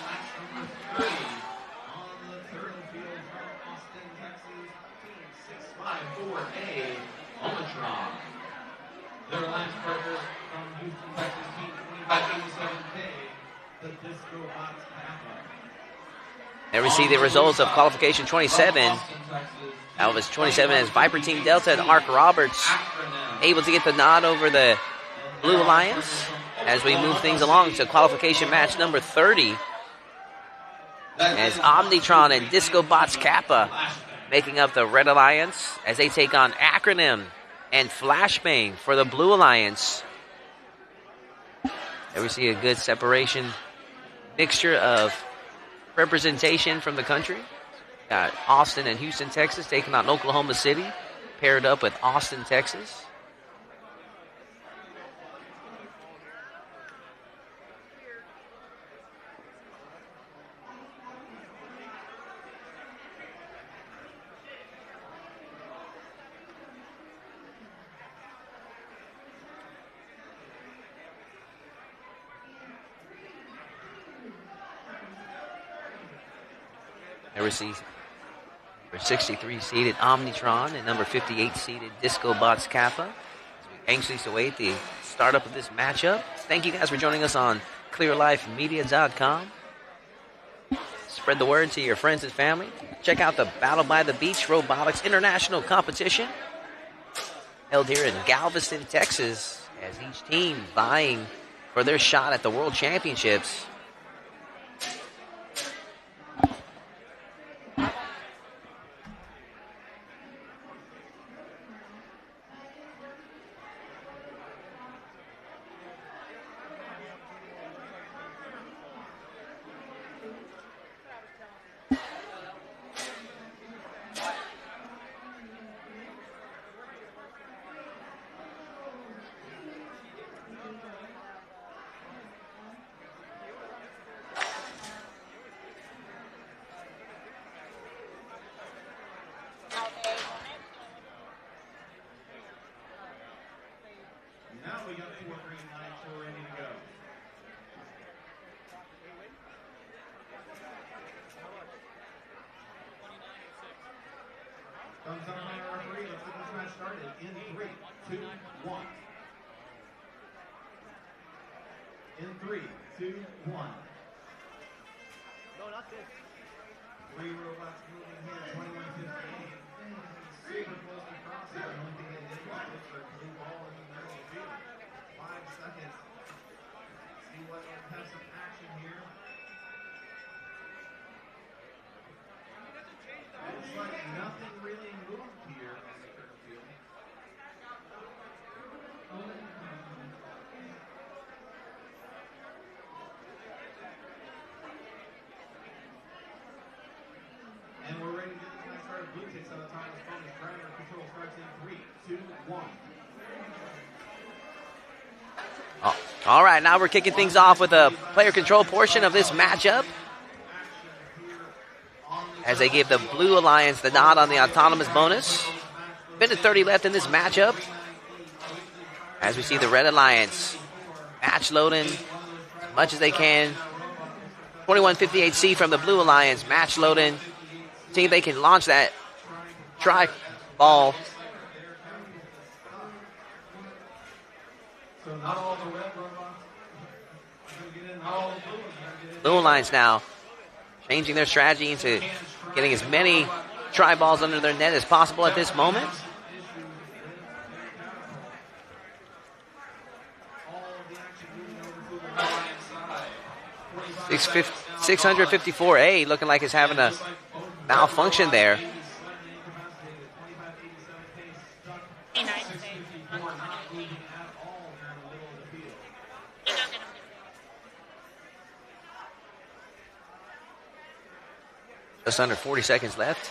There we see the results of qualification 27. That was 27 as Viper Team Delta and Ark Roberts able to get the nod over the Blue Alliance as we move things along to qualification match number 30. As Omnitron and Disco Bots Kappa making up the Red Alliance as they take on Acronym and Flashbang for the Blue Alliance. There we see a good separation, mixture of representation from the country. Got Austin and Houston, Texas taking on Oklahoma City, paired up with Austin, Texas. There we see number 63 seeded Omnitron and number 58 seeded Disco Bots Kappa. As we anxiously await the startup of this matchup. Thank you guys for joining us on clearlifemedia.com. Spread the word to your friends and family. Check out the Battle by the Beach Robotics International Competition held here in Galveston, Texas, as each team vying for their shot at the World Championships. Now we got 4 green lights, we're ready to go. Thumbs up on our referee. Let's get this match started in 3, 2, 1. In 3, 2, 1. No, not this. 3 robots moving here, 21-15. Super close to crosshair. The only thing they did was put their blue ball in the middle of the field. 5 seconds. See what has some action here. Looks like nothing really moved here on the turf field. And we're ready to get this match started. Blue takes out the time as bonus. Grinder control starts in 3, 2, 1. All right, now we're kicking things off with a player control portion of this matchup as they give the Blue Alliance the nod on the autonomous bonus. Minute 30 left in this matchup as we see the Red Alliance match loading as much as they can. 2158C from the Blue Alliance match loading. See if they can launch that tri-ball. So not all the red robots are going to get in, not all the blue ones are going to get in. Blue Alliance now changing their strategy into getting as many tri-balls under their net as possible at this moment. All of the action moving over to the Alliance side. 654A looking like it's having a malfunction there. 29. Just under 40 seconds left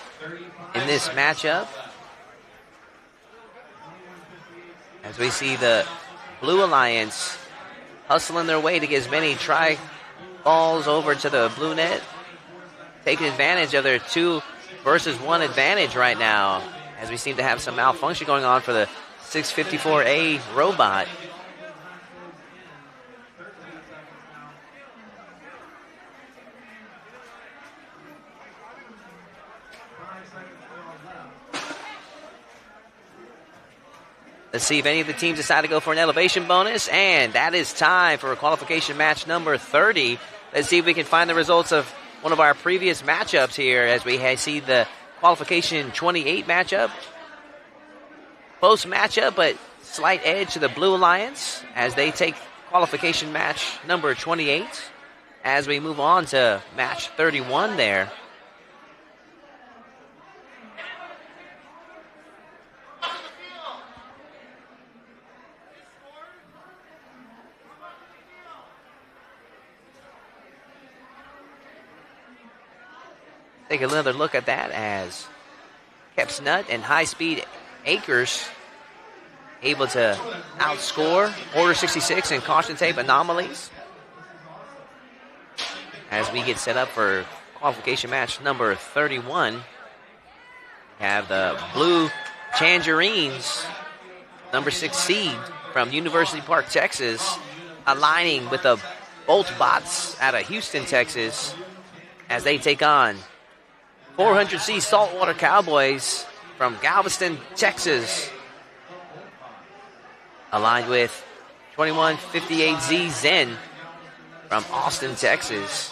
in this matchup. As we see the Blue Alliance hustling their way to get as many balls over to the blue net, taking advantage of their 2 versus 1 advantage right now, as we seem to have some malfunction going on for the 654A robot. Let's see if any of the teams decide to go for an elevation bonus, and that is time for a qualification match number 30. Let's see if we can find the results of one of our previous matchups here as we see the qualification 28 matchup. Close matchup, but slight edge to the Blue Alliance as they take qualification match number 28 as we move on to match 31 there. Take another look at that as Keps Nut and High Speed Acres able to outscore Order 66 and Caution Tape Anomalies as we get set up for qualification match number 31. We have the Blue Tangerines, number 6 seed from University Park, Texas, aligning with the Bolt Bots out of Houston, Texas, as they take on 400C Saltwater Cowboys from Galveston, Texas. Aligned with 2158Z Zen from Austin, Texas.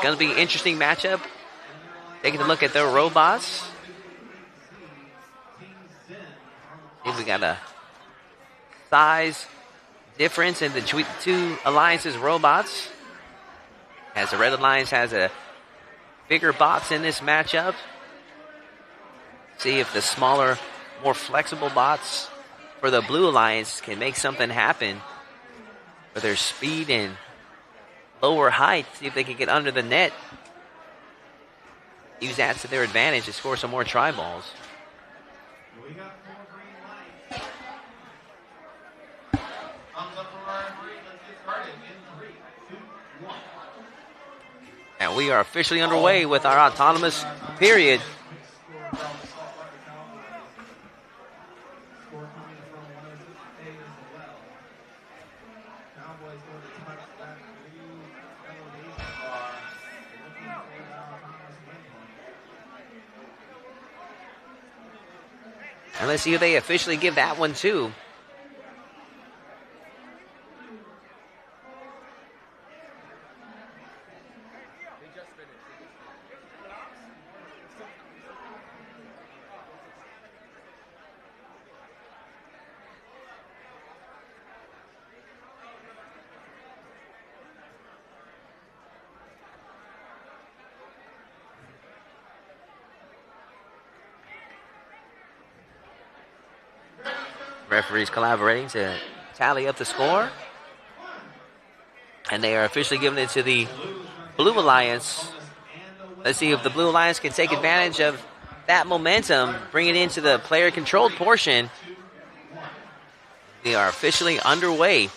Going to be an interesting matchup. Taking a look at their robots. See, we got a size difference in the two alliances robots. As the Red Alliance has a bigger box in this matchup. See if the smaller, more flexible bots for the Blue Alliance can make something happen for their speed and lower height. See if they can get under the net. Use that to their advantage to score some more try balls. We got 4 green lights. Thumbs up from our referee. Let's get started in 3, 2, 1. And we are officially underway with our autonomous period. And let's see who they officially give that one to. Referees collaborating to tally up the score. And they are officially giving it to the Blue Alliance. Let's see if the Blue Alliance can take advantage of that momentum, bring it into the player-controlled portion. We are officially underway.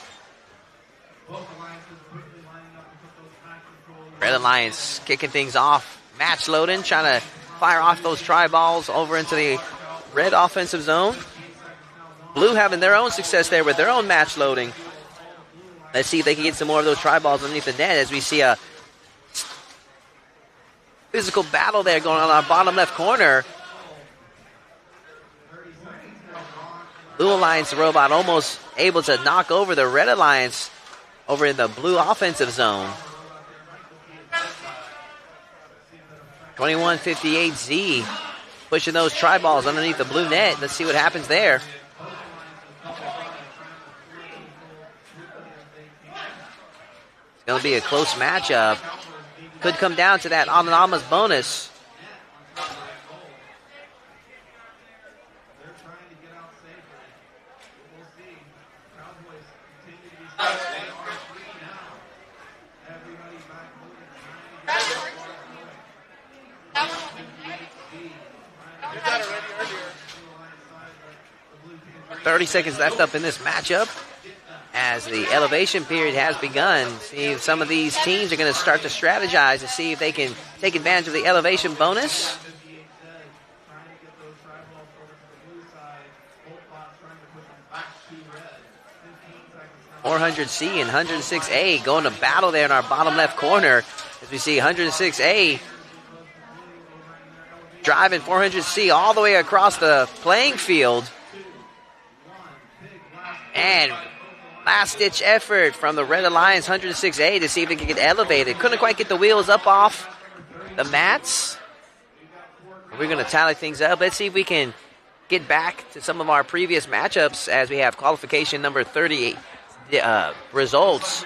Red Alliance kicking things off. Match loading, trying to fire off those try balls over into the red offensive zone. Blue having their own success there with their own match loading. Let's see if they can get some more of those try balls underneath the net as we see a physical battle there going on our bottom left corner. Blue Alliance robot almost able to knock over the Red Alliance over in the blue offensive zone. 2158Z pushing those try balls underneath the blue net. Let's see what happens there. It's going to be a close matchup. Could come down to that autonomous bonus. .30 seconds left up in this matchup as the elevation period has begun. See if some of these teams are going to start to strategize to see if they can take advantage of the elevation bonus. 400C and 106A going to battle there in our bottom left corner as we see 106A driving 400C all the way across the playing field. And last-ditch effort from the Red Alliance 106A to see if it can get elevated. Couldn't quite get the wheels up off the mats. We're going to tally things up. Let's see if we can get back to some of our previous matchups as we have qualification number 38 results.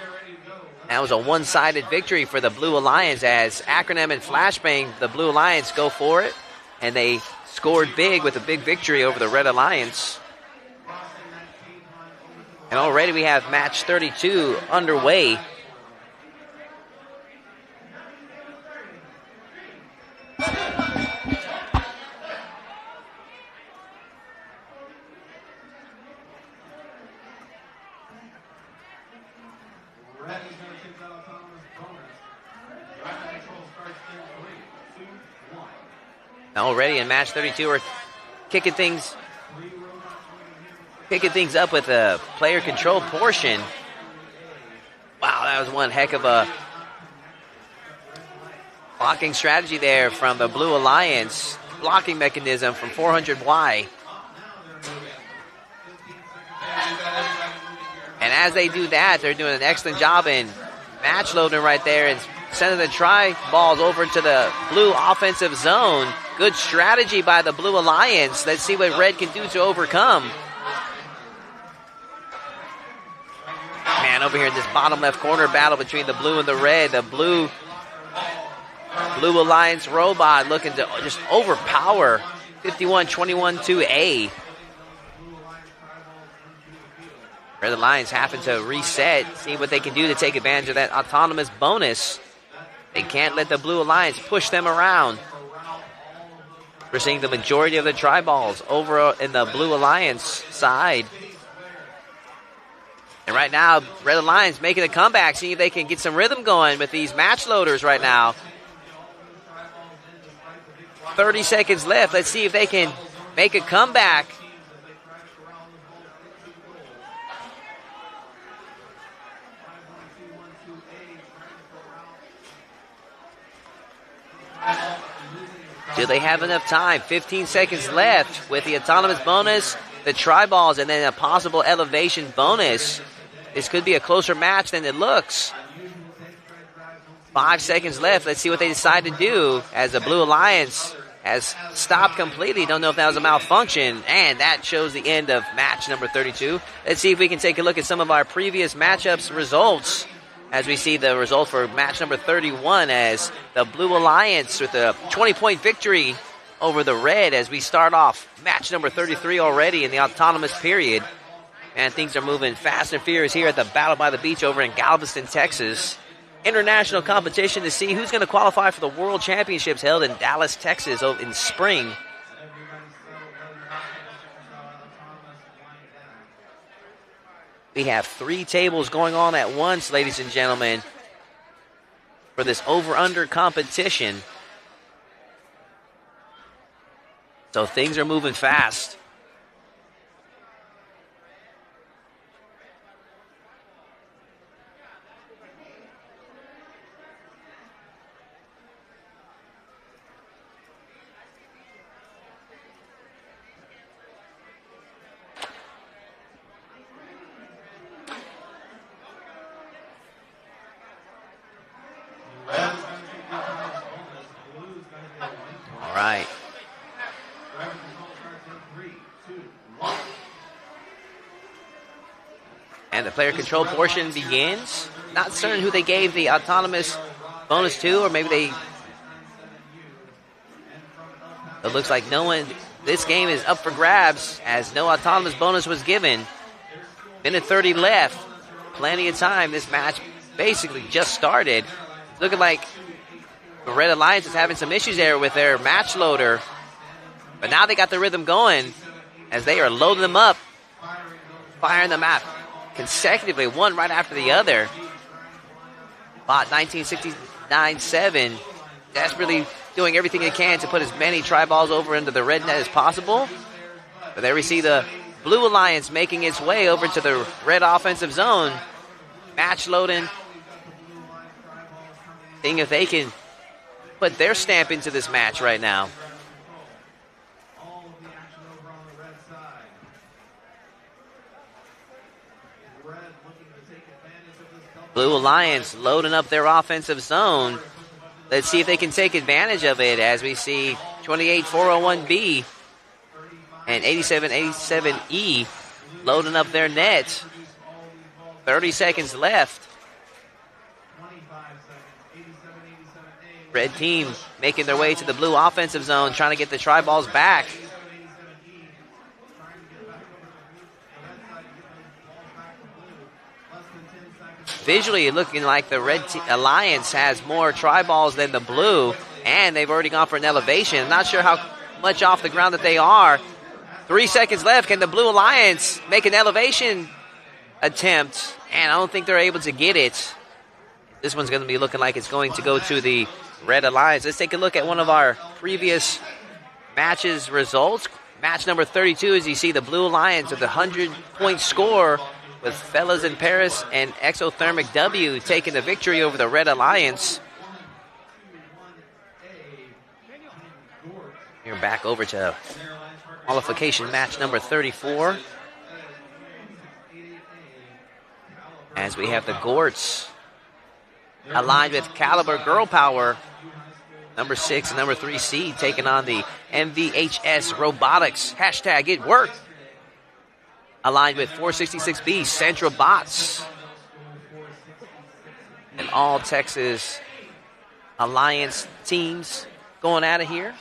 That was a one-sided victory for the Blue Alliance as Acronym and Flashbang, the Blue Alliance, go for it. And they scored big with a big victory over the Red Alliance. And already we have match 32 underway. Already in match 32, we're kicking things up with a player control portion. Wow, that was one heck of a Blocking strategy there from the Blue Alliance. Blocking mechanism from 400Y. And as they do that, they're doing an excellent job in match loading right there and sending the balls over to the blue offensive zone. Good strategy by the Blue Alliance. Let's see what red can do to overcome. Man, over here in this bottom left corner battle between the blue and the red. The blue Alliance robot looking to just overpower 51-21-2A. Red Alliance having to reset, see what they can do to take advantage of that autonomous bonus. They can't let the Blue Alliance push them around. We're seeing the majority of the tri-balls over in the Blue Alliance side. And right now, Red Alliance making a comeback, seeing if they can get some rhythm going with these match loaders right now. 30 seconds left. Let's see if they can make a comeback. Do they have enough time? 15 seconds left with the autonomous bonus, the tri-balls, and then a possible elevation bonus. This could be a closer match than it looks. 5 seconds left. Let's see what they decide to do as the Blue Alliance has stopped completely. Don't know if that was a malfunction. And that shows the end of match number 32. Let's see if we can take a look at some of our previous matchups results as we see the result for match number 31 as the Blue Alliance with a 20-point victory over the red as we start off match number 33 already in the autonomous period. And things are moving fast and furious here at the Battle by the Beach over in Galveston, Texas. International competition to see who's going to qualify for the World Championships held in Dallas, Texas in spring. We have 3 tables going on at once, ladies and gentlemen, for this over-under competition. So things are moving fast. All right. And the player control portion begins. Not certain who they gave the autonomous bonus to, or maybe they... It looks like no one... This game is up for grabs as no autonomous bonus was given. Minute 30 left. Plenty of time. This match basically just started. It's looking like the Red Alliance is having some issues there with their match loader. But now they got the rhythm going as they are loading them up, firing them out consecutively, one right after the other. Bot 1969-7 desperately doing everything it can to put as many tri-balls over into the red net as possible. But there we see the Blue Alliance making its way over to the red offensive zone. Match loading. Seeing if they can put their stamp into this match right now. Blue Alliance loading up their offensive zone. Let's see if they can take advantage of it as we see 28401B and 8787E loading up their net. 30 seconds left. Red team making their way to the blue offensive zone, trying to get the tri-balls back. Visually looking like the Red Alliance has more tri-balls than the blue, and they've already gone for an elevation. I'm not sure how much off the ground that they are. 3 seconds left. Can the Blue Alliance make an elevation attempt? And I don't think they're able to get it. This one's going to be looking like it's going to go to the Red Alliance. Let's take a look at one of our previous matches results. Match number 32, as you see the Blue Alliance with a 100-point score with Fellas in Paris and Exothermic W taking the victory over the Red Alliance. We're back over to qualification match number 34. As we have the Gorts aligned with Caliber Girl Power, number 6 and number 3 seed, taking on the MVHS Robotics. Hashtag it worked. Aligned with 466B Central Bots. And all Texas Alliance teams going out of here.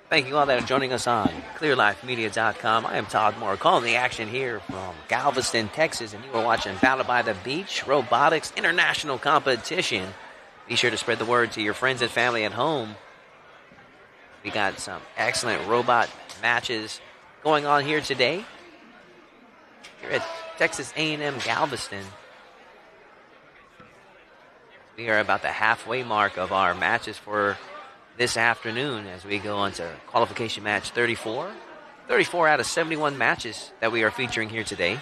Thank you all that are joining us on ClearLifeMedia.com. I am Todd Moore, calling the action here from Galveston, Texas, and you are watching Battle by the Beach Robotics International Competition. Be sure to spread the word to your friends and family at home. We got some excellent robot matches going on here today. Here at Texas A&M Galveston. We are about the halfway mark of our matches for this afternoon as we go on to qualification match 34. 34 out of 71 matches that we are featuring here today.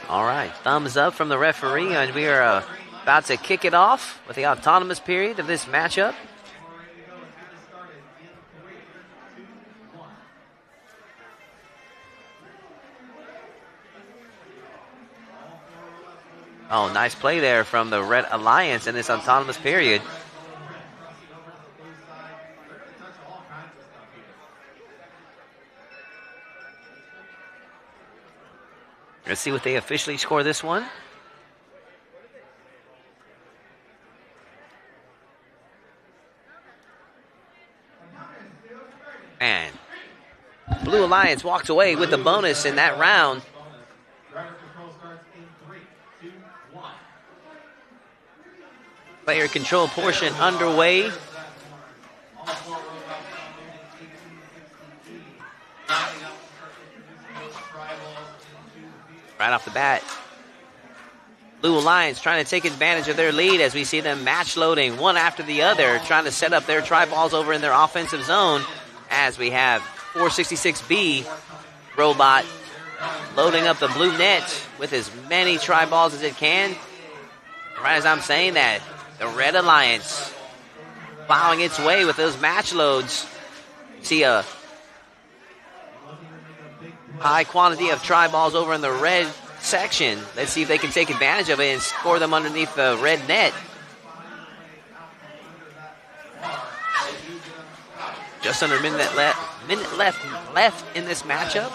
All right, thumbs up from the referee, and we are about to kick it off with the autonomous period of this matchup. Oh, nice play there from the Red Alliance in this autonomous period. Let's see what they officially score this one. And Blue Alliance walks away with the bonus in that round. Player control portion underway. Right off the bat, Blue Alliance trying to take advantage of their lead as we see them match loading one after the other, trying to set up their tri-balls over in their offensive zone as we have 466B Robot loading up the blue net with as many tri-balls as it can. Right as I'm saying that, the Red Alliance plowing its way with those match loads. See a high quantity of tri-balls over in the red section. Let's see if they can take advantage of it and score them underneath the red net. Just under a minute left in this matchup.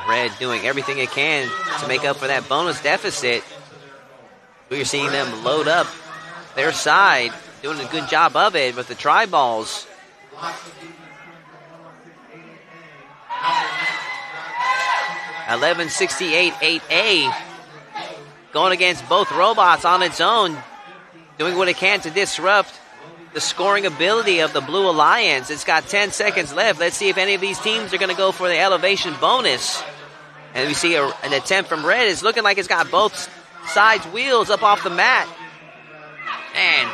Red doing everything it can to make up for that bonus deficit. We're seeing them load up their side, doing a good job of it with the tri-balls. $11.68.8A going against both robots on its own, doing what it can to disrupt the scoring ability of the Blue Alliance. It's got 10 seconds left. Let's see if any of these teams are going to go for the elevation bonus. And we see an attempt from Red. It's looking like it's got both sides' wheels up off the mat. And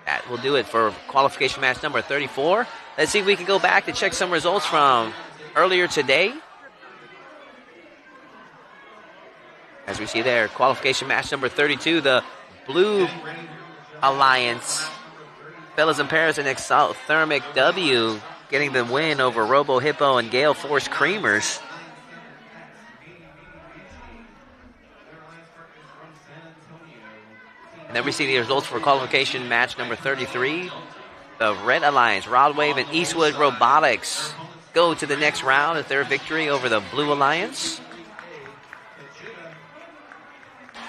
that will do it for qualification match number 34. Let's see if we can go back to check some results from earlier today. As we see there, qualification match number 32, the Blue Alliance, Fellas in Paris and Exothermic W, getting the win over Robo Hippo and Gale Force Creamers. And then we see the results for qualification match number 33. The Red Alliance, Rod Wave and Eastwood Robotics go to the next round with their victory over the Blue Alliance.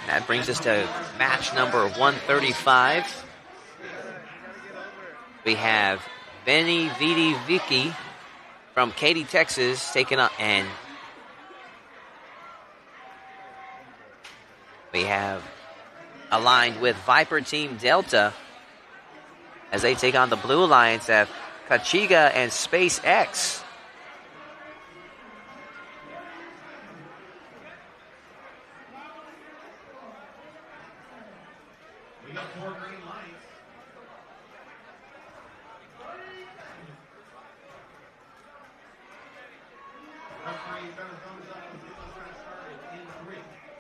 And that brings us to match number 135. We have Benny Vidi Vicky from Katy, Texas, taking up, and we have aligned with Viper Team Delta as they take on the Blue Alliance of Kachiga and SpaceX. We got 4 green lights. Referee better thumbs up as the match started in 3,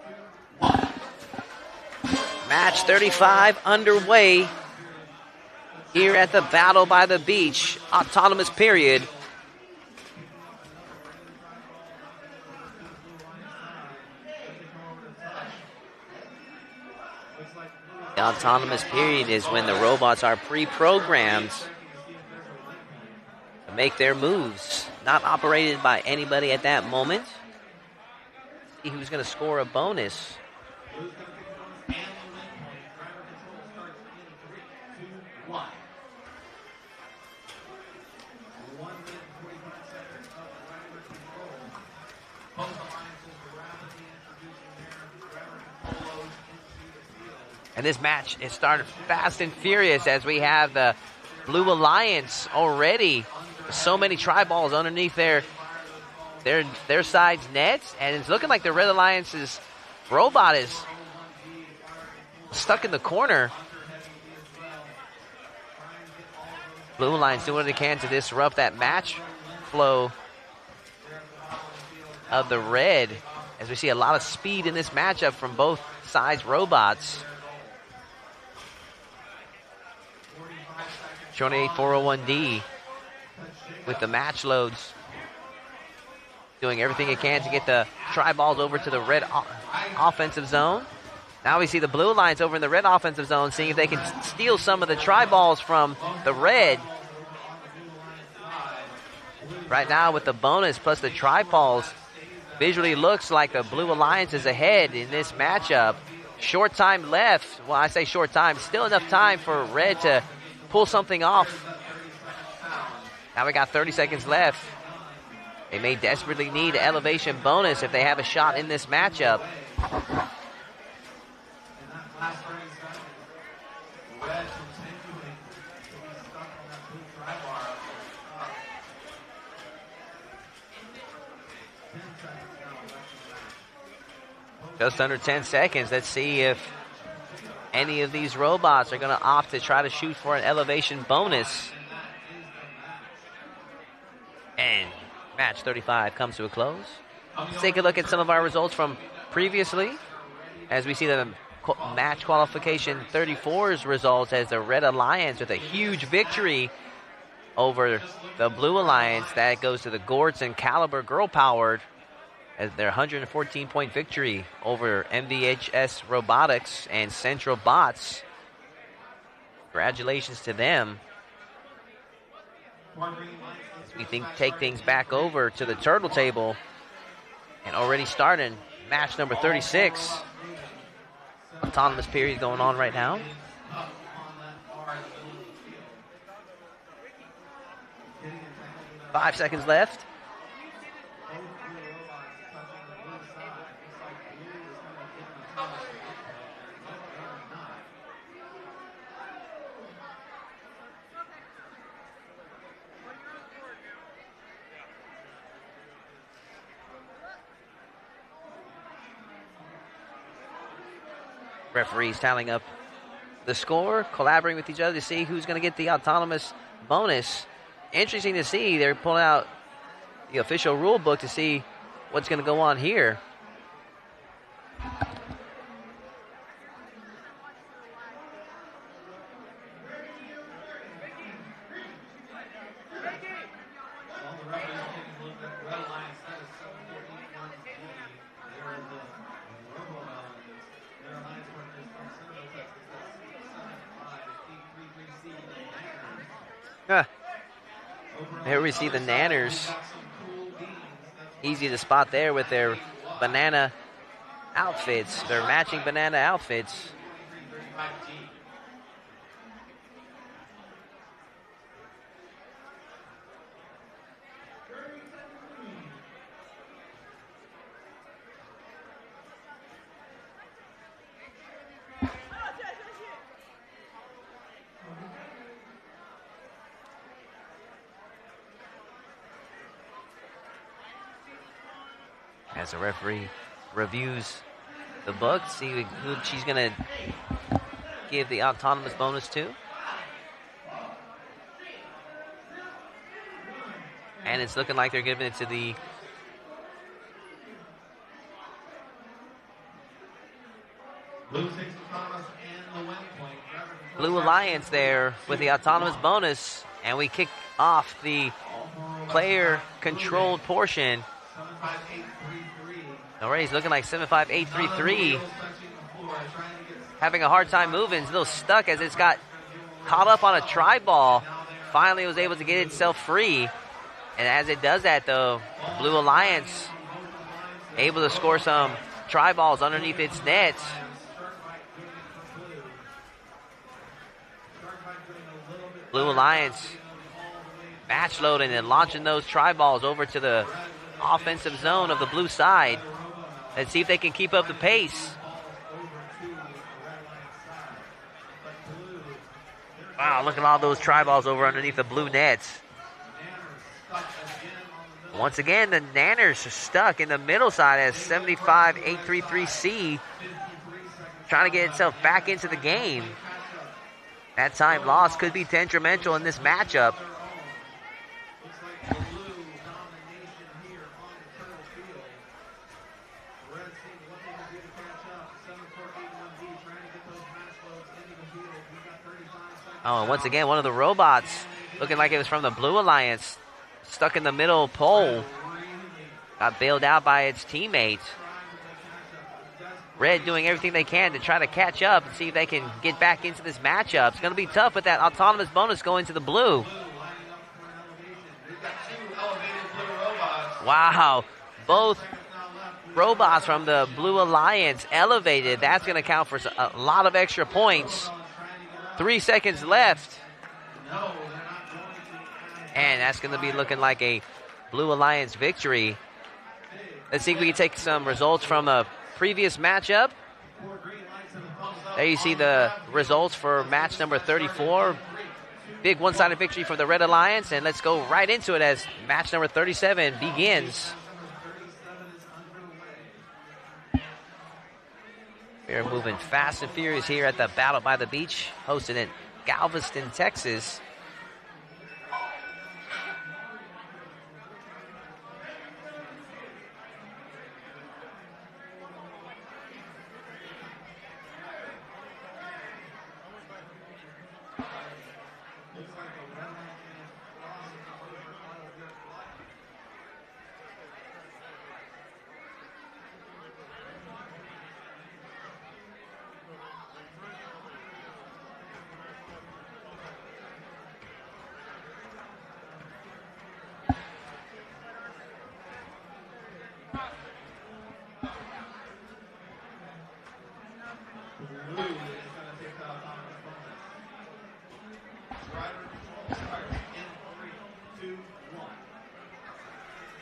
2, 1. Match 35 underway here at the Battle by the Beach autonomous period. The autonomous period is when the robots are pre-programmed to make their moves, not operated by anybody at that moment. See who's going to score a bonus. And this match is started fast and furious as we have the Blue Alliance already. So many tri-balls underneath their side's nets, and it's looking like the Red Alliance's robot is stuck in the corner. Blue Alliance doing what they can to disrupt that match flow of the red, as we see a lot of speed in this matchup from both sides' robots. 401D with the match loads, doing everything it can to get the tri-balls over to the red offensive zone. Now we see the Blue Alliance over in the red offensive zone, seeing if they can steal some of the tri-balls from the red. Right now with the bonus plus the tri-balls, visually looks like the Blue Alliance is ahead in this matchup. Short time left. Well, I say short time, still enough time for red to pull something off. Now we got 30 seconds left. They may desperately need an elevation bonus if they have a shot in this matchup. Just under 10 seconds. Let's see if any of these robots are going to opt to try to shoot for an elevation bonus. And match 35 comes to a close. Let's take a look at some of our results from previously, as we see the match qualification 34's results, as the Red Alliance with a huge victory over the Blue Alliance. That goes to the Gortz and Caliber Girl Powered as their 114-point victory over MVHS Robotics and Central Bots. Congratulations to them. We take things back over to the turtle table and already starting match number 36. Autonomous period going on right now. Five seconds left. Referees tallying up the score, collaborating with each other to see who's going to get the autonomous bonus. Interesting to see. They're pulling out the official rule book to see what's going to go on here. Here we see the Nanners. Easy to spot there with their banana outfits, their matching banana outfits. As the referee reviews the book, see who she's going to give the autonomous bonus to. And it's looking like they're giving it to the Blue Alliance there with the autonomous bonus. And we kick off the player-controlled portion. Already he's looking like 75833. Having a hard time moving. It's a little stuck as it's got caught up on a tri-ball. Finally was able to get itself free. And as it does that, though, Blue Alliance able to score some tri-balls underneath its net. Blue Alliance match loading and launching those tri-balls over to the offensive zone of the blue side. Let's see if they can keep up the pace. Wow, look at all those tri-balls over underneath the blue nets. Once again, the Nanners are stuck in the middle side as 75833C trying to get itself back into the game. That time loss could be detrimental in this matchup. Oh, and once again, one of the robots, looking like it was from the Blue Alliance, stuck in the middle pole, got bailed out by its teammates. Red doing everything they can to try to catch up and see if they can get back into this matchup. It's going to be tough with that autonomous bonus going to the blue. Wow, both robots from the Blue Alliance elevated. That's going to count for a lot of extra points. 3 seconds left. And that's going to be looking like a Blue Alliance victory. Let's see if we can take some results from a previous matchup. There you see the results for match number 34. Big one-sided victory for the Red Alliance. And let's go right into it as match number 37 begins. We're moving fast and furious here at the Battle by the Beach, hosted in Galveston, Texas.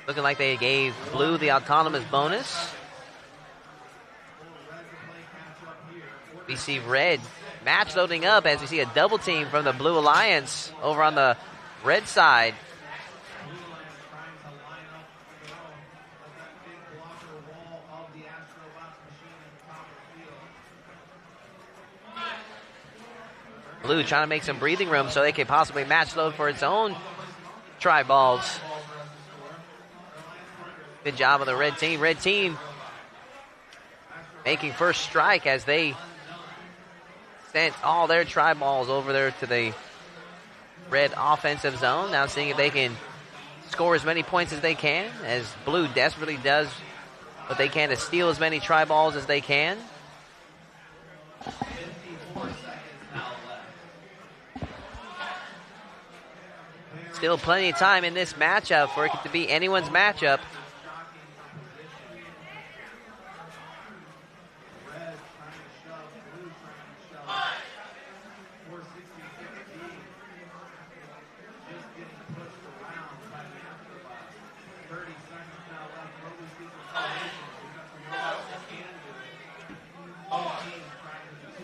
Looking like they gave Blue the autonomous bonus. We see Red match loading up as we see a double team from the Blue Alliance over on the Red side. Blue trying to make some breathing room so they can possibly match load for its own tri-balls. Good job of the red team. Red team making first strike as they sent all their tri-balls over there to the red offensive zone. Now seeing if they can score as many points as they can, as Blue desperately does what they can to steal as many tri-balls as they can. Still plenty of time in this matchup for it to be anyone's matchup.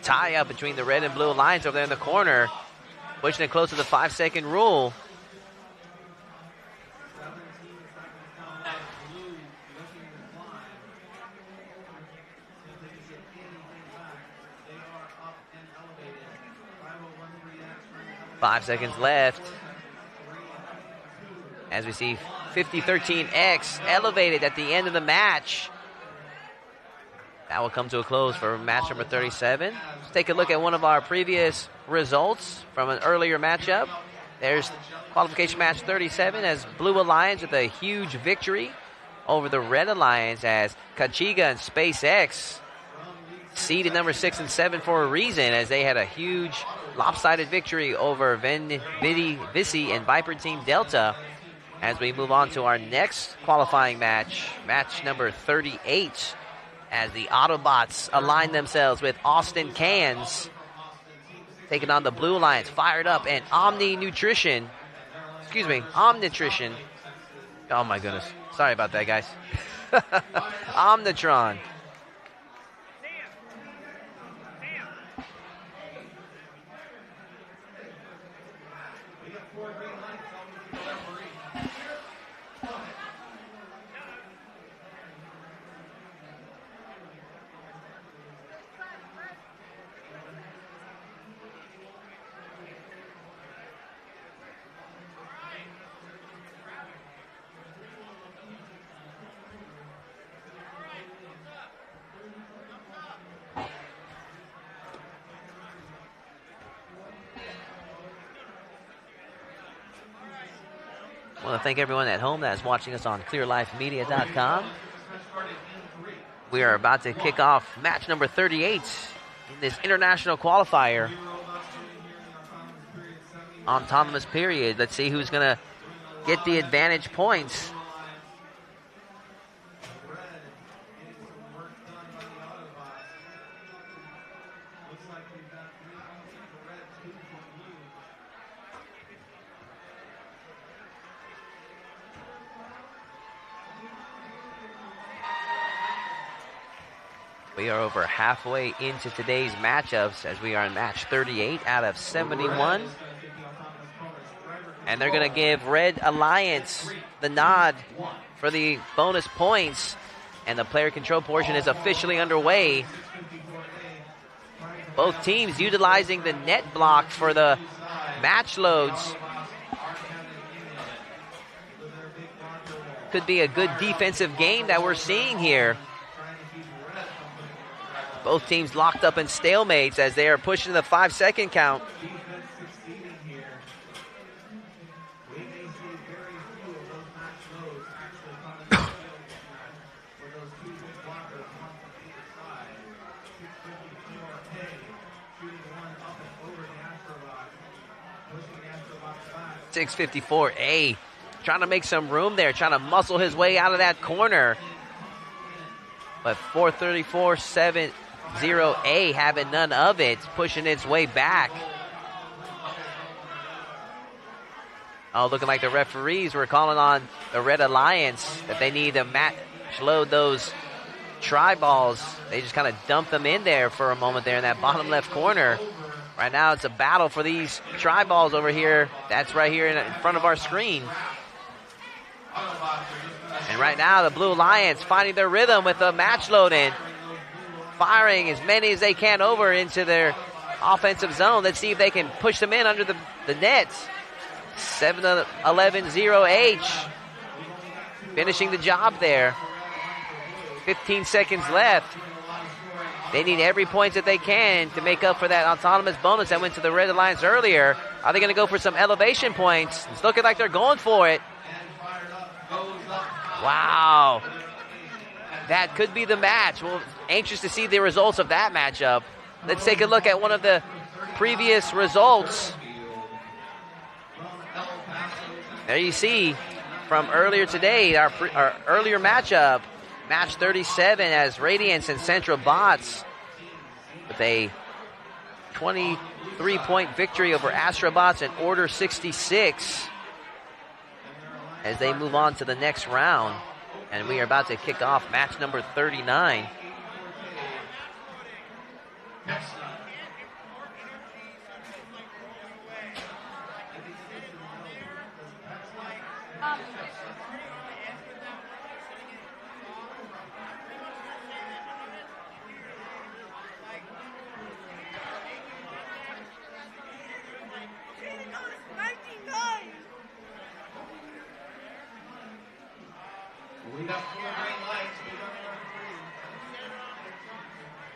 Tie up between the red and blue lines over there in the corner, pushing it close to the 5-second rule. Five seconds left. As we see 50-13X elevated at the end of the match. That will come to a close for match number 37. Let's take a look at one of our previous results from an earlier matchup. There's qualification match 37 as Blue Alliance with a huge victory over the Red Alliance as Kachiga and SpaceX seeded number 6 and 7 for a reason as they had a huge lopsided victory over Visi and Viper Team Delta. As we move on to our next qualifying match, match number 38, as the Autobots align themselves with Austin Cans, taking on the Blue Alliance, fired up, and Omnitrition. Oh my goodness. Sorry about that, guys. Omnitron. I want to thank everyone at home that is watching us on clearlifemedia.com. We are about to kick off match number 38 in this international qualifier. Autonomous period. Let's see who's going to get the advantage points. We are over halfway into today's matchups as we are in match 38 out of 71. And they're going to give Red Alliance the nod for the bonus points. And the player control portion is officially underway. Both teams utilizing the net block for the match loads. Could be a good defensive game that we're seeing here. Both teams locked up in stalemates as they are pushing the 5-second count. .654A trying to make some room there, trying to muscle his way out of that corner. But 434.70A having none of it, pushing its way back. Oh, looking like the referees were calling on the Red Alliance that they need to match load those tri-balls. They just kind of dumped them in there for a moment there in that bottom left corner. Right now it's a battle for these tri-balls over here. That's right here in front of our screen. And right now the Blue Alliance finding their rhythm with the match load in. Firing as many as they can over into their offensive zone. Let's see if they can push them in under the net. 7-11-0H. Finishing the job there. 15 seconds left. They need every point that they can to make up for that autonomous bonus that went to the Red Alliance earlier. Are they going to go for some elevation points? It's looking like they're going for it. Wow. That could be the match. Well, anxious to see the results of that matchup. Let's take a look at one of the previous results. There you see from earlier today, our earlier matchup, match 37, as Radiance and Central Bots with a 23-point victory over Astrobots in Order 66 as they move on to the next round. And we are about to kick off match number 39.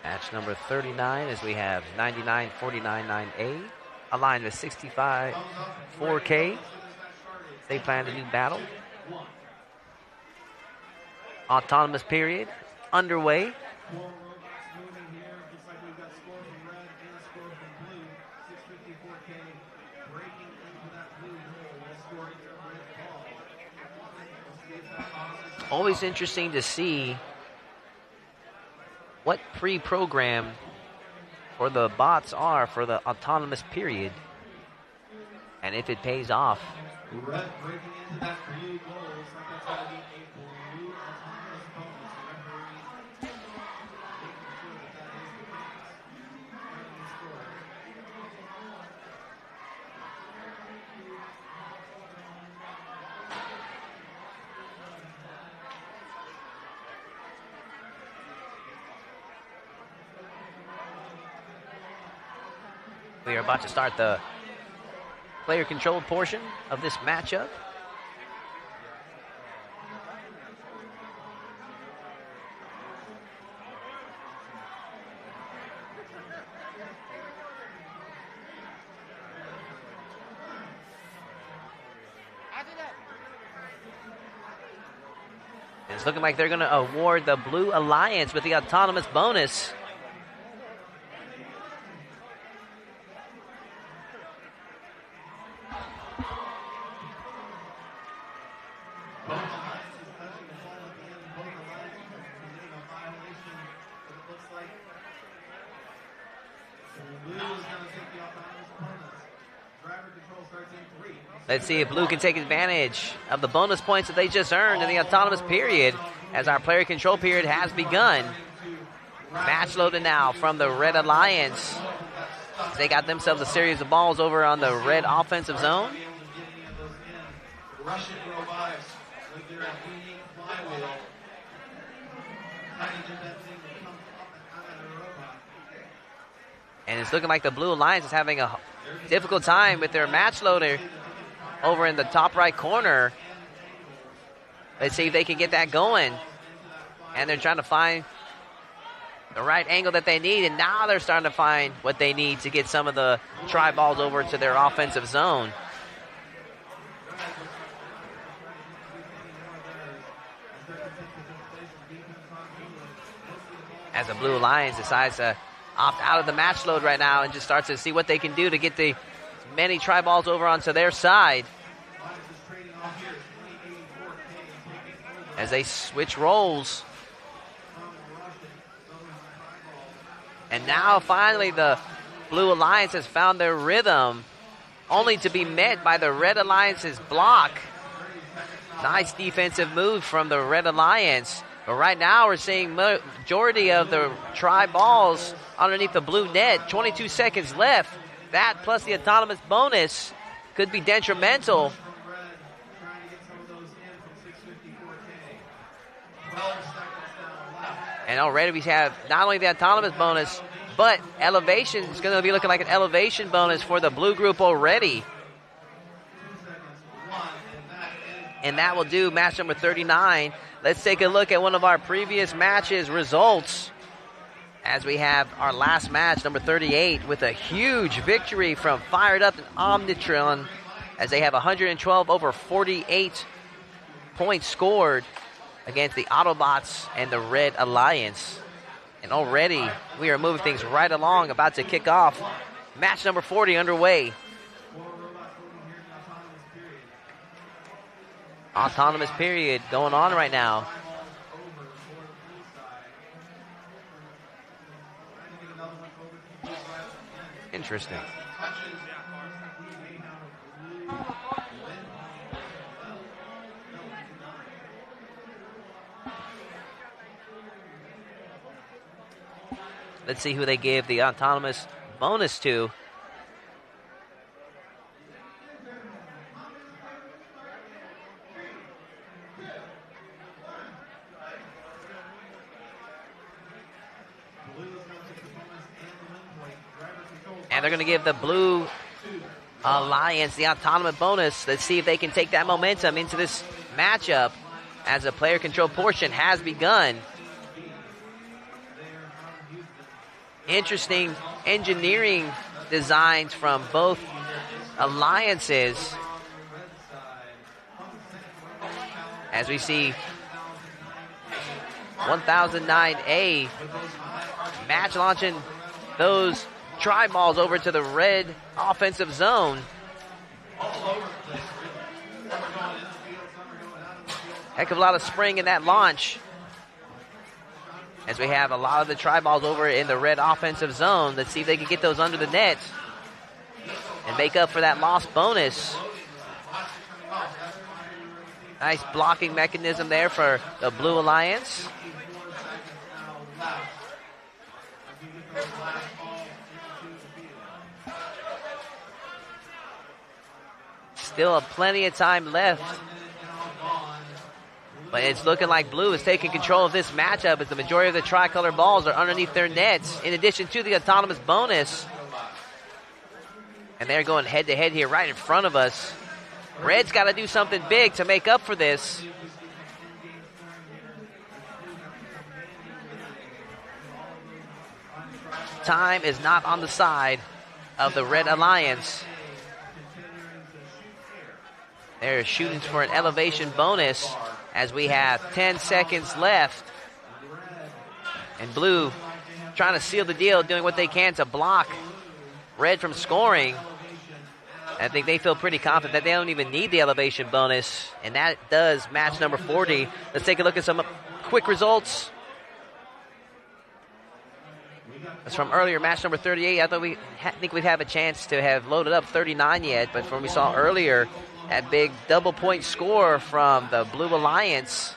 Match number 39 as we have 99-49-9A aligned with 65-4K. They plan a new battle. Autonomous period underway. Always interesting to see what pre-program for the bots are for the autonomous period and if it pays off. Red breaking into that blue goal. Looks like that's going to be a blue autonomous bonus. The referee making sure that that is the case. Starting the score. We are about to start the player-controlled portion of this matchup. It's looking like they're going to award the Blue Alliance with the autonomous bonus. Let's see if Blue can take advantage of the bonus points that they just earned in the autonomous period as our player control period has begun. Match loaded now from the Red Alliance. They got themselves a series of balls over on the red offensive zone. Russian Robotics with their unique flywheel. Trying to get that thing to come up and out of the robot. And it's looking like the Blue Alliance is having a difficult time with their match loader over in the top right corner. Let's see if they can get that going. And they're trying to find the right angle that they need, and now they're starting to find what they need to get some of the try balls over to their offensive zone. As the Blue Alliance decides to opt out of the match load right now and just starts to see what they can do to get the many try balls over onto their side. As they switch roles. And now finally the Blue Alliance has found their rhythm, only to be met by the Red Alliance's block. Nice defensive move from the Red Alliance. But right now we're seeing majority of the try balls underneath the blue net. 22 seconds left. That plus the autonomous bonus could be detrimental. And already we have not only the autonomous bonus, but elevation is going to be looking like an elevation bonus for the blue group already. And that will do match number 39. Let's take a look at one of our previous matches results as we have our last match, number 38, with a huge victory from Fired Up and Omnitron as they have 112 over 48 points scored against the Autobots and the Red Alliance. And already we are moving things right along, about to kick off match number 40 underway. Autonomous period going on right now. Interesting. Let's see who they gave the autonomous bonus to. And they're going to give the Blue Alliance the autonomous bonus. Let's see if they can take that momentum into this matchup as the player control portion has begun. Interesting engineering designs from both alliances. As we see 1009A match launching those tri-balls over to the red offensive zone. Heck of a lot of spring in that launch. As we have a lot of the tri-balls over in the red offensive zone. Let's see if they can get those under the net and make up for that lost bonus. Nice blocking mechanism there for the Blue Alliance. Still plenty of time left. But it's looking like Blue is taking control of this matchup as the majority of the tricolor balls are underneath their nets, in addition to the autonomous bonus. And they're going head-to-head here right in front of us. Red's got to do something big to make up for this. Time is not on the side of the Red Alliance. They're shooting for an elevation bonus as we have 10 seconds left. And Blue trying to seal the deal, doing what they can to block Red from scoring. I think they feel pretty confident that they don't even need the elevation bonus. And that does match number 40. Let's take a look at some quick results. That's from earlier, match number 38. I think we'd have a chance to have loaded up 39 yet, but from what we saw earlier, that big double-point score from the Blue Alliance,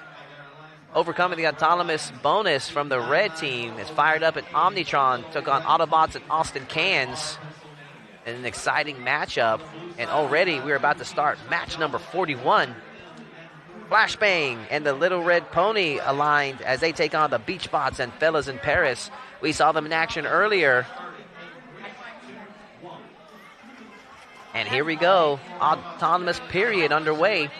overcoming the autonomous bonus from the red team, is fired up at Omnitron, took on Autobots at Austin Cans in an exciting matchup. And already we're about to start match number 41. Flashbang and the Little Red Pony aligned as they take on the Beach Bots and Fellas in Paris. We saw them in action earlier. And here we go. Autonomous period underway.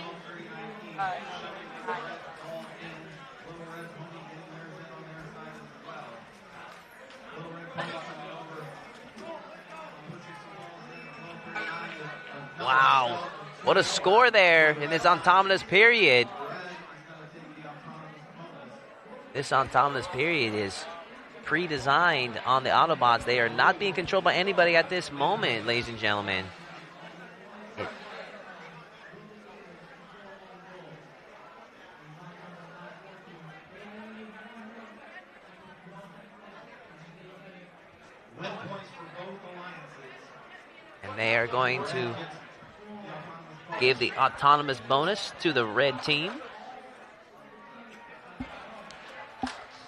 Wow. What a score there in this autonomous period. This autonomous period is pre-designed on the Autobots. They are not being controlled by anybody at this moment, ladies and gentlemen. And they are going to give the autonomous bonus to the red team.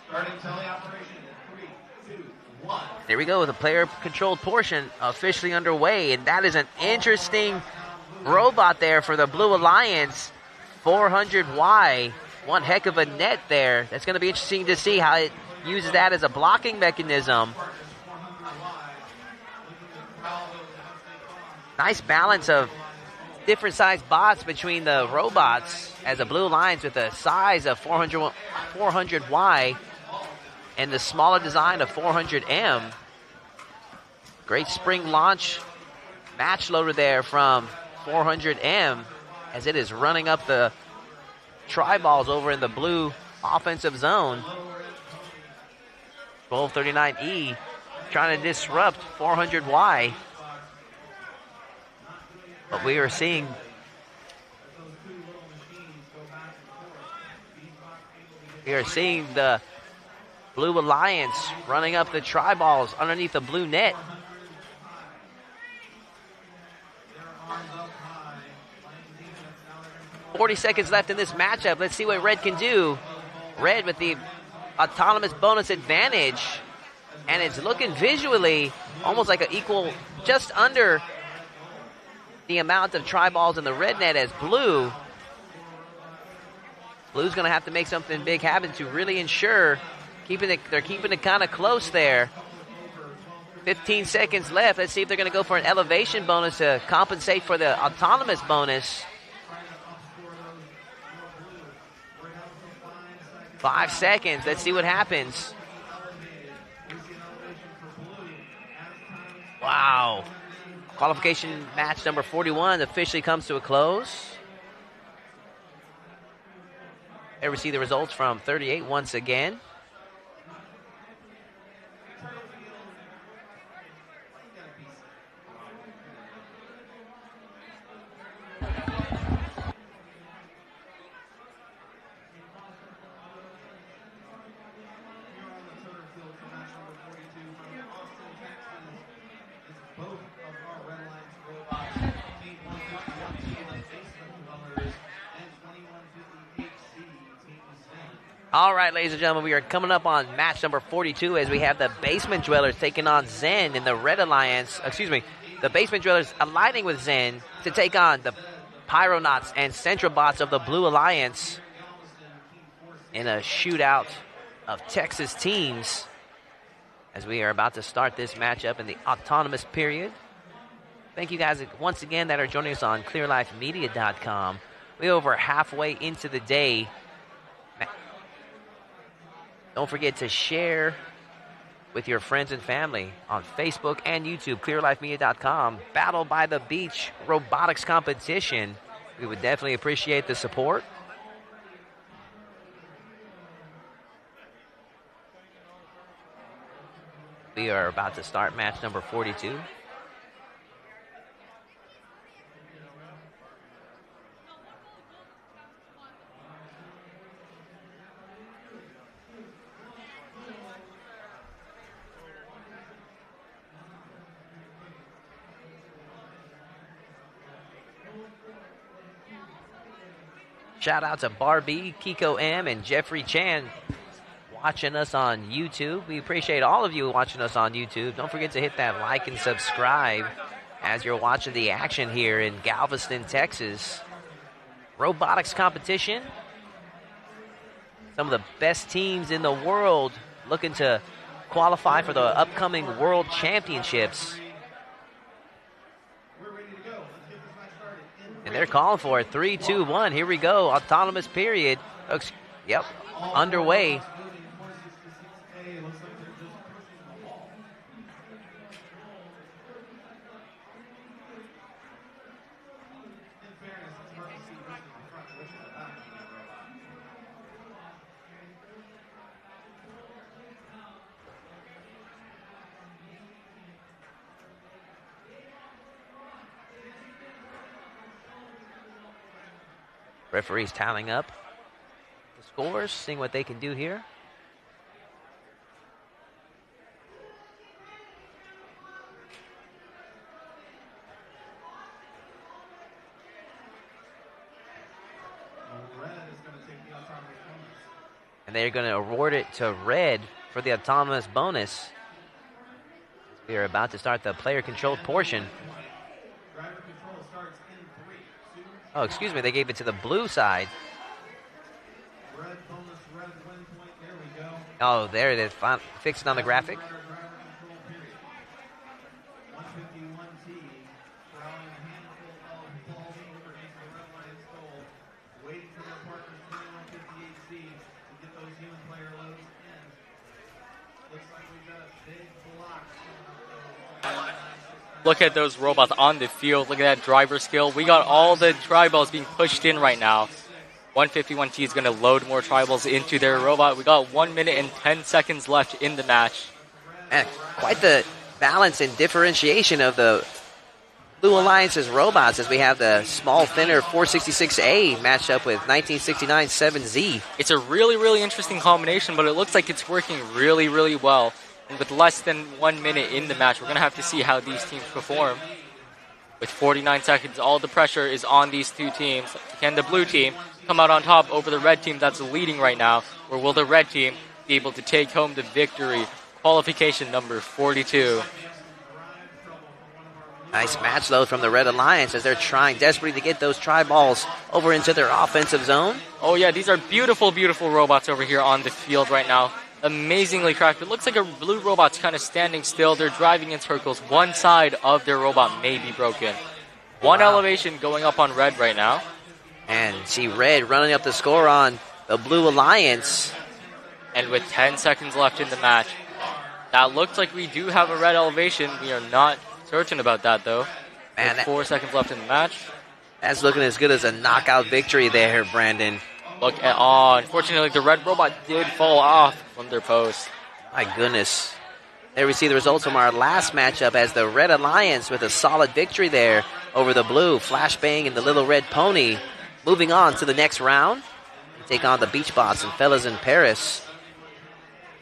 Starting teleoperation in 3, 2, 1. There we go, the player-controlled portion officially underway, and that is an interesting robot there for the Blue Alliance. 400Y, one heck of a net there. That's going to be interesting to see how it uses that as a blocking mechanism. Nice balance of different size bots between the robots, as the Blue Alliance with a size of 400Y and the smaller design of 400M. Great spring launch match loader there from 400M as it is running up the tri-balls over in the blue offensive zone. 1239E trying to disrupt 400Y. But we are seeing We are seeing the Blue Alliance running up the tri-balls underneath the blue net. 40 seconds left in this matchup. Let's see what Red can do. Red with the autonomous bonus advantage. And it's looking visually almost like an equal, just under the amount of tri-balls in the red net as Blue. Blue's going to have to make something big happen to really ensure they're keeping it kind of close there. 15 seconds left. Let's see if they're going to go for an elevation bonus to compensate for the autonomous bonus. 5 seconds. Let's see what happens. Wow. Qualification match number 41 officially comes to a close. There we see the results from 38 once again. All right, ladies and gentlemen, we are coming up on match number 42 as we have the Basement Dwellers taking on Zen in the Red Alliance. Excuse me, the Basement Dwellers aligning with Zen to take on the Pyronauts and Central Bots of the Blue Alliance in a shootout of Texas teams as we are about to start this matchup in the autonomous period. Thank you guys once again that are joining us on clearlifemedia.com. We're over halfway into the day. Don't forget to share with your friends and family on Facebook and YouTube, clearlifemedia.com. Battle by the Beach robotics competition. We would definitely appreciate the support. We are about to start match number 42. Shout out to Barbie, Kiko M, and Jeffrey Chan watching us on YouTube. We appreciate all of you watching us on YouTube. Don't forget to hit that like and subscribe as you're watching the action here in Galveston, Texas. Robotics competition. Some of the best teams in the world looking to qualify for the upcoming World Championships. And they're calling for it. 3, 2, 1. Here we go. Autonomous period. Yep. Underway. Referees tallying up the scores, seeing what they can do here. And they're going to award it to Red for the autonomous bonus. We are about to start the player-controlled portion. Oh, excuse me, they gave it to the blue side. Oh, there it is, fixed on the graphic. Look at those robots on the field. Look at that driver skill. We got all the tri-balls being pushed in right now. 151T is going to load more tri-balls into their robot. We got 1 minute and 10 seconds left in the match. And quite the balance and differentiation of the Blue Alliance's robots as we have the small thinner 466A matched up with 1969 7Z. It's a really, really interesting combination, but it looks like it's working really, really well. And with less than 1 minute in the match, we're going to have to see how these teams perform. With 49 seconds, all the pressure is on these two teams. Can the blue team come out on top over the red team that's leading right now? Or will the red team be able to take home the victory? Qualification number 42. Nice match load from the Red Alliance as they're trying desperately to get those tri-balls over into their offensive zone. Oh yeah, these are beautiful, beautiful robots over here on the field right now. Amazingly crafted. It looks like a blue robot's kind of standing still. They're driving in circles. One side of their robot may be broken. One elevation going up on red right now. And see red running up the score on the Blue Alliance. And with 10 seconds left in the match, that looks like we do have a red elevation. We are not certain about that, though. Man, with 4 seconds left in the match. That's looking as good as a knockout victory there, Brandon. Look at, unfortunately, the red robot did fall off from their post. My goodness. There we see the results from our last matchup as the Red Alliance with a solid victory there over the blue. Flashbang and the Little Red Pony moving on to the next round. Take on the Beach Bots and Fellas in Paris.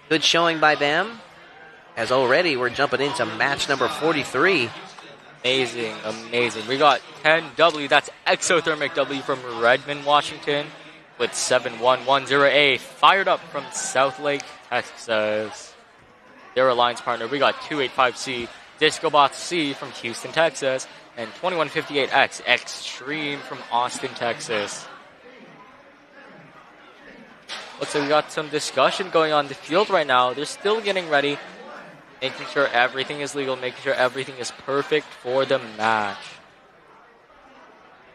Good showing by them. As already we're jumping into match number 43. Amazing, amazing. We got 10W, that's Exothermic W from Redmond, Washington, with 7110A, fired up from Southlake, Texas. Their alliance partner, we got 285C, Discobot C from Houston, Texas, and 2158X, Extreme from Austin, Texas. Looks like we got some discussion going on the field right now. They're still getting ready, making sure everything is legal, making sure everything is perfect for the match.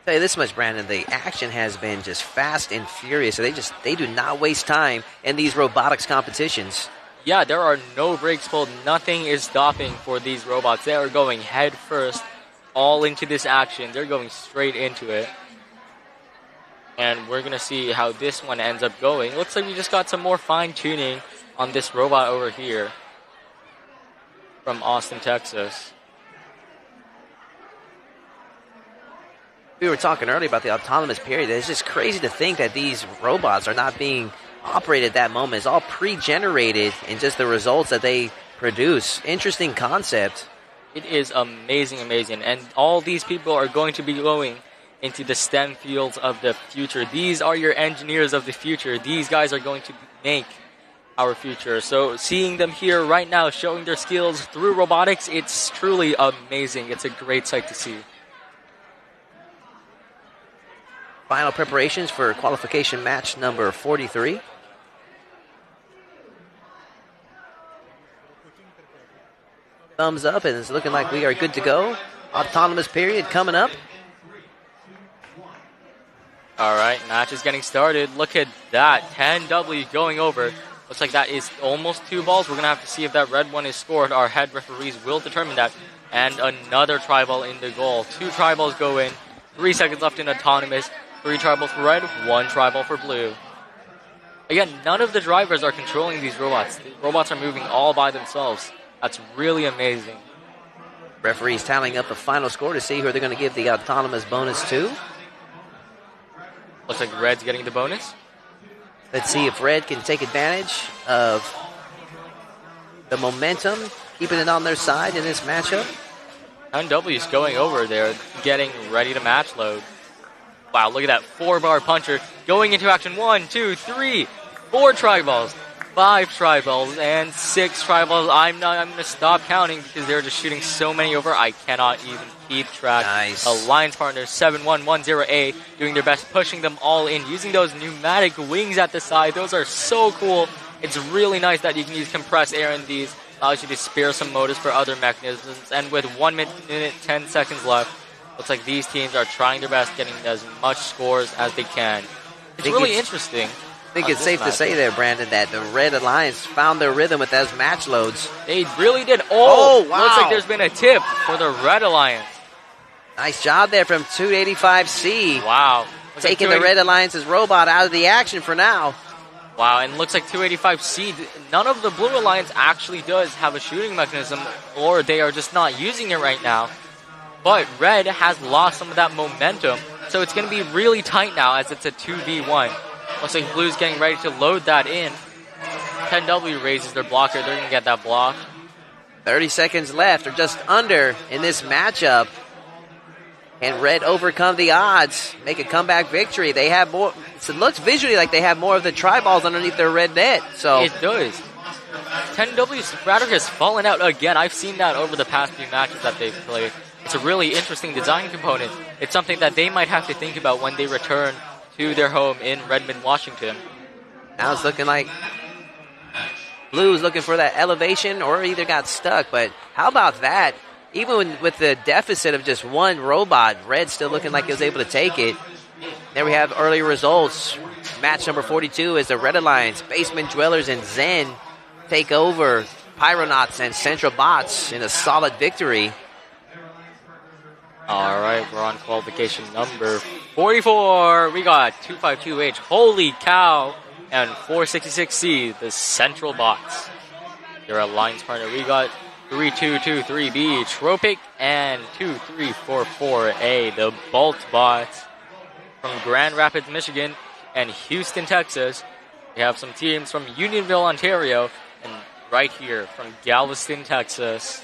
I'll tell you this much, Brandon, the action has been just fast and furious. So they do not waste time in these robotics competitions. Yeah, there are no brakes pulled. Nothing is stopping for these robots. They are going head first all into this action. They're going straight into it. And we're going to see how this one ends up going. Looks like we just got some more fine-tuning on this robot over here from Austin, Texas. We were talking earlier about the autonomous period. It's just crazy to think that these robots are not being operated at that moment. It's all pre-generated and just the results that they produce. Interesting concept. It is amazing, amazing. And all these people are going to be going into the STEM fields of the future. These are your engineers of the future. These guys are going to make our future. So seeing them here right now showing their skills through robotics, it's truly amazing. It's a great sight to see. Final preparations for qualification match number 43. Thumbs up, and it's looking like we are good to go. Autonomous period coming up. All right, match is getting started. Look at that, 10W going over. Looks like that is almost 2 balls. We're going to have to see if that red one is scored. Our head referees will determine that. And another tri-ball in the goal. 2 tri-balls go in. 3 seconds left in autonomous. 3 tri-balls for red, 1 tri-ball for blue. Again, none of the drivers are controlling these robots. The robots are moving all by themselves. That's really amazing. Referees tallying up the final score to see who they're going to give the autonomous bonus to. Looks like red's getting the bonus. Let's see if red can take advantage of the momentum, keeping it on their side in this matchup. 10W is going over there, getting ready to match load. Wow, look at that 4-bar puncher going into action. 1, 2, 3, 4 tri-balls, 5 tri-balls, and 6 tri-balls. I'm going to stop counting because they're just shooting so many over. I cannot even keep track. Nice. Alliance partners 7110A doing their best, pushing them all in, using those pneumatic wings at the side. Those are so cool. It's really nice that you can use compressed air in these. Allows you to spare some motors for other mechanisms. And with 1 minute, 10 seconds left, looks like these teams are trying their best, getting as much scores as they can. It's really interesting. I think it's safe to say there, Brandon, that the Red Alliance found their rhythm with those match loads. They really did. Oh, wow. Looks like there's been a tip for the Red Alliance. Nice job there from 285C. Wow. Taking the Red Alliance's robot out of the action for now. Wow, and looks like 285C, none of the Blue Alliance actually does have a shooting mechanism, or they are just not using it right now. but Red has lost some of that momentum, so it's going to be really tight now as it's a 2v1. Looks like Blue's getting ready to load that in. 10W raises their blocker. They're going to get that block. 30 seconds left, or just under, in this matchup. Can Red overcome the odds, make a comeback victory? They have more. It looks visually like they have more of the tri-balls underneath their red net. So it does. 10W's strategy has fallen out again. I've seen that over the past few matches that they've played. It's a really interesting design component. It's something that they might have to think about when they return to their home in Redmond, Washington. Now it's looking like Blue's looking for that elevation or either got stuck. But how about that? Even with the deficit of just one robot, Red still looking like he was able to take it. There we have early results. Match number 42 is the Red Alliance, Basement Dwellers and Zen take over Pyronauts and Central Bots in a solid victory. All right, we're on qualification number 44. We got 252H, holy cow, and 466C, the Central Bots. Their alliance partner, we got 3223B, Tropic, and 2344A, the Bolt Bots. From Grand Rapids, Michigan, and Houston, Texas, we have some teams from Unionville, Ontario, and right here from Galveston, Texas.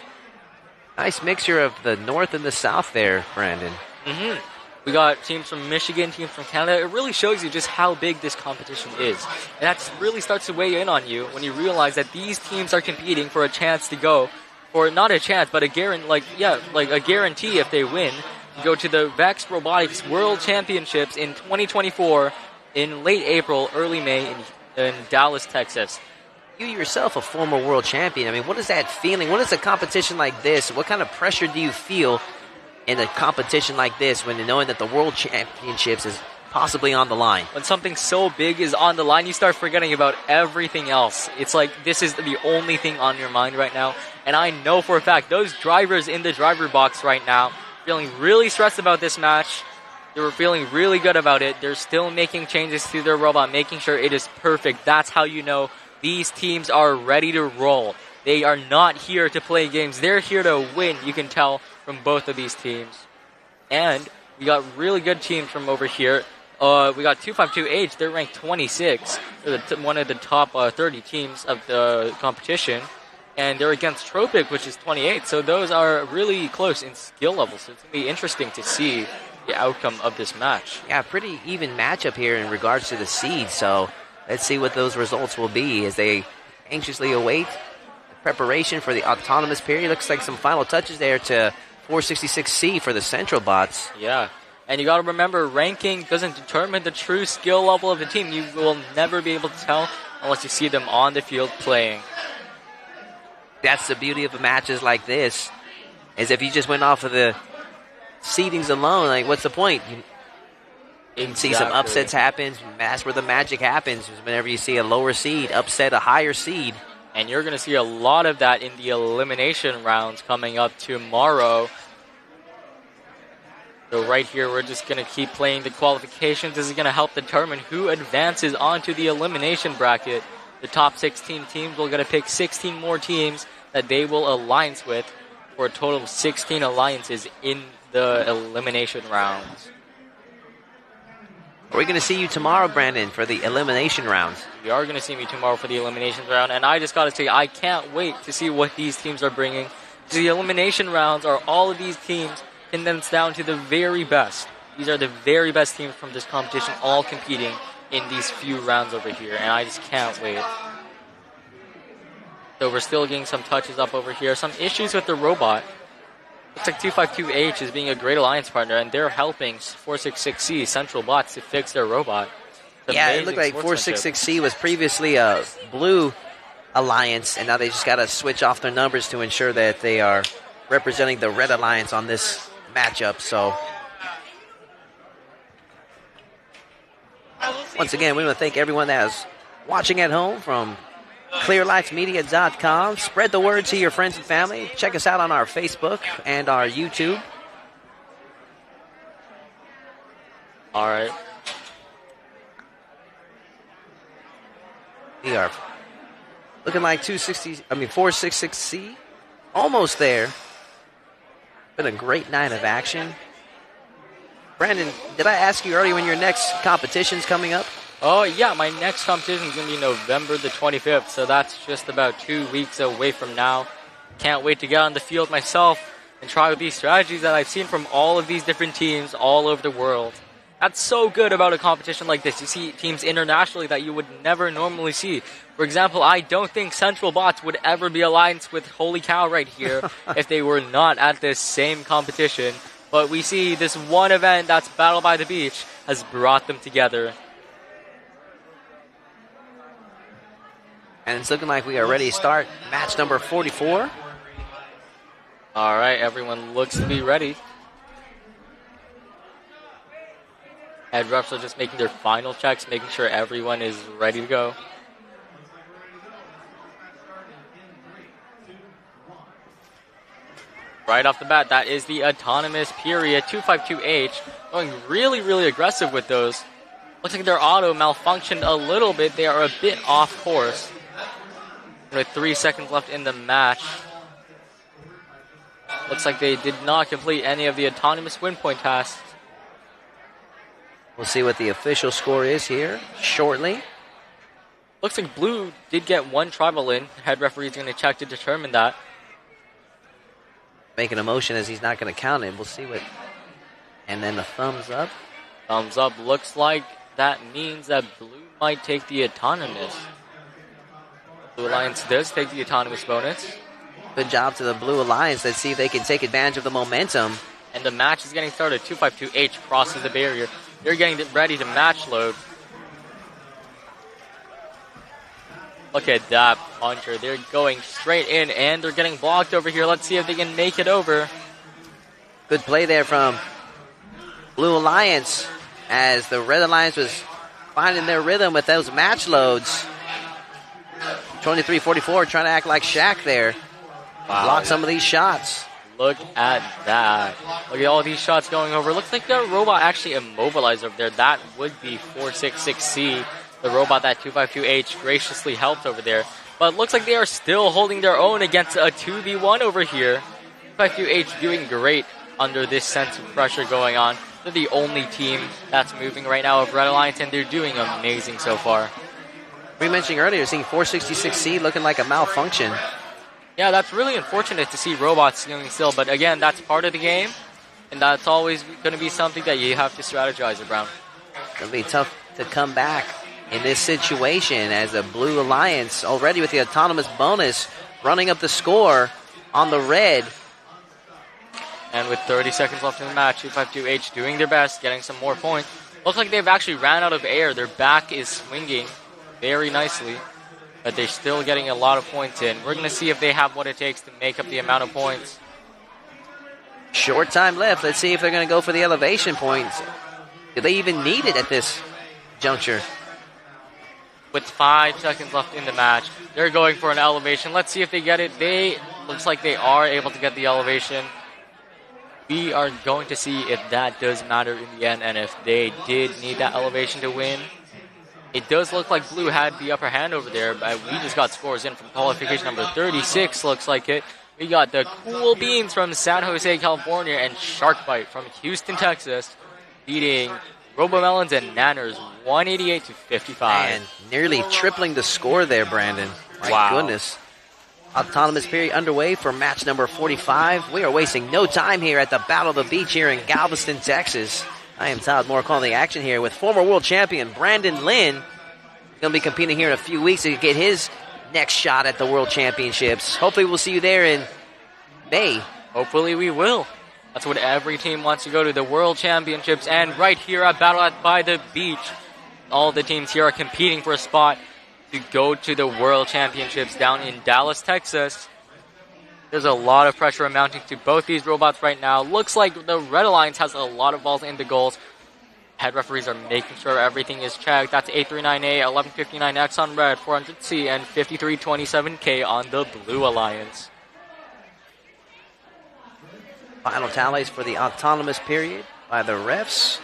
Nice mixture of the north and the south there, Brandon. We got teams from Michigan, teams from Canada. It really shows you just how big this competition is. And that really starts to weigh in on you when you realize that these teams are competing for a chance to go, or not a chance, but a guarantee if they win, to go to the VEX Robotics World Championships in 2024 in late April, early May in Dallas, Texas. You yourself, a former world champion. I mean, what is that feeling? What is a competition like this? What kind of pressure do you feel in a competition like this when knowing that the World Championships is possibly on the line? When something so big is on the line, you start forgetting about everything else. It's like this is the only thing on your mind right now. And I know for a fact those drivers in the driver box right now feeling really stressed about this match. They were feeling really good about it. They're still making changes to their robot, making sure it is perfect. That's how you know these teams are ready to roll. They are not here to play games. They're here to win. You can tell from both of these teams. And we got really good teams from over here. We got 252H. They're ranked 26. They're one of the top 30 teams of the competition. And they're against Tropic, which is 28. So those are really close in skill level. So it's going to be interesting to see the outcome of this match. Yeah, pretty even matchup here in regards to the seeds. So let's see what those results will be as they anxiously await the preparation for the autonomous period. Looks like some final touches there to 466C for the Central Bots. Yeah. And you got to remember, ranking doesn't determine the true skill level of the team. You will never be able to tell unless you see them on the field playing. That's the beauty of matches like this, is if you just went off of the seedings alone, like what's the point? You can see some upsets happen. That's where the magic happens, is whenever you see a lower seed upset a higher seed. And you're going to see a lot of that in the elimination rounds coming up tomorrow. So right here, we're just going to keep playing the qualifications. This is going to help determine who advances onto the elimination bracket. The top 16 teams will get to pick 16 more teams that they will alliance with for a total of 16 alliances in the elimination rounds. Are we going to see you tomorrow, Brandon, for the elimination rounds? We are going to see me tomorrow for the elimination round, and I just got to say, I can't wait to see what these teams are bringing. The elimination rounds are all of these teams condensed down to the very best. These are the very best teams from this competition, all competing in these few rounds over here, and I just can't wait. So we're still getting some touches up over here. Some issues with the robot. Looks like 252H is being a great alliance partner, and they're helping 466C Central Bots to fix their robot. Yeah, it looked like 466C was previously a blue alliance, and now they just got to switch off their numbers to ensure that they are representing the red alliance on this matchup. So once again, we want to thank everyone that is watching at home from clearlifemedia.com. Spread the word to your friends and family. Check us out on our Facebook and our YouTube. All right. We are looking like 466C. Almost there. Been a great night of action. Brandon, did I ask you earlier when your next competition's coming up? Oh, yeah, my next competition is going to be November the 25th, so that's just about 2 weeks away from now. Can't wait to get on the field myself and try with these strategies that I've seen from all of these different teams all over the world. That's so good about a competition like this. You see teams internationally that you would never normally see. For example, I don't think Central Bots would ever be alliance with Holy Cow right here if they were not at this same competition. But we see this one event that's Battle by the Beach has brought them together. And it's looking like we are ready to start match number 44. All right, everyone looks to be ready. Head refs are just making their final checks, making sure everyone is ready to go. Right off the bat, that is the autonomous period, 252H, going really, really aggressive with those. Looks like their auto malfunctioned a little bit. They are a bit off course. With 3 seconds left in the match. Looks like they did not complete any of the autonomous win point tasks. We'll see what the official score is here shortly. Looks like Blue did get one tribal in. Head referee is going to check to determine that. Making a motion as he's not going to count it. We'll see what. And then the thumbs up. Thumbs up. Looks like that means that Blue might take the autonomous. Blue Alliance does take the autonomous bonus. Good job to the Blue Alliance. Let's see if they can take advantage of the momentum. And the match is getting started. 252H crosses the barrier. They're getting ready to match load. Look at that puncher. They're going straight in, and they're getting blocked over here. Let's see if they can make it over. Good play there from Blue Alliance as the Red Alliance was finding their rhythm with those match loads. 23-44 trying to act like Shaq there. Wow. Block some of these shots. Look at that. Look at all these shots going over. Looks like the robot actually immobilized over there. That would be 466C. The robot that 252H graciously helped over there. But looks like they are still holding their own against a 2v1 over here. 252H doing great under this sense of pressure going on. They're the only team that's moving right now of Red Alliance, and they're doing amazing so far. We mentioned earlier seeing 466C looking like a malfunction. Yeah, that's really unfortunate to see robots stealing still, but again, that's part of the game, and that's always going to be something that you have to strategize around. It'll be tough to come back in this situation as the Blue Alliance already with the autonomous bonus running up the score on the red. And with 30 seconds left in the match, 252H doing their best, getting some more points. Looks like they've actually ran out of air. Their back is swinging very nicely, but they're still getting a lot of points in. We're going to see if they have what it takes to make up the amount of points. Short time left. Let's see if they're going to go for the elevation points. Do they even need it at this juncture? With 5 seconds left in the match, they're going for an elevation. Let's see if they get it. Looks like they are able to get the elevation. We are going to see if that does matter in the end, and if they did need that elevation to win. It does look like Blue had the upper hand over there, but we just got scores in from qualification number 36, looks like it. We got the Cool Beans from San Jose, California, and Sharkbite from Houston, Texas, beating Robomelons and Nanners 188-55. And nearly tripling the score there, Brandon. My goodness. Autonomous period underway for match number 45. We are wasting no time here at the Battle of the Beach here in Galveston, Texas. I am Todd Moore calling the action here with former world champion Brandon Lynn. He's going to be competing here in a few weeks to get his next shot at the World Championships. Hopefully we'll see you there in May. Hopefully we will. That's what every team wants to go to, the World Championships. And right here at Battle by the Beach, all the teams here are competing for a spot to go to the World Championships down in Dallas, Texas. There's a lot of pressure mounting to both these robots right now. Looks like the Red Alliance has a lot of balls in the goals. Head referees are making sure everything is checked. That's 839A, 1159X on red, 400C, and 5327K on the Blue Alliance. Final tallies for the autonomous period by the refs.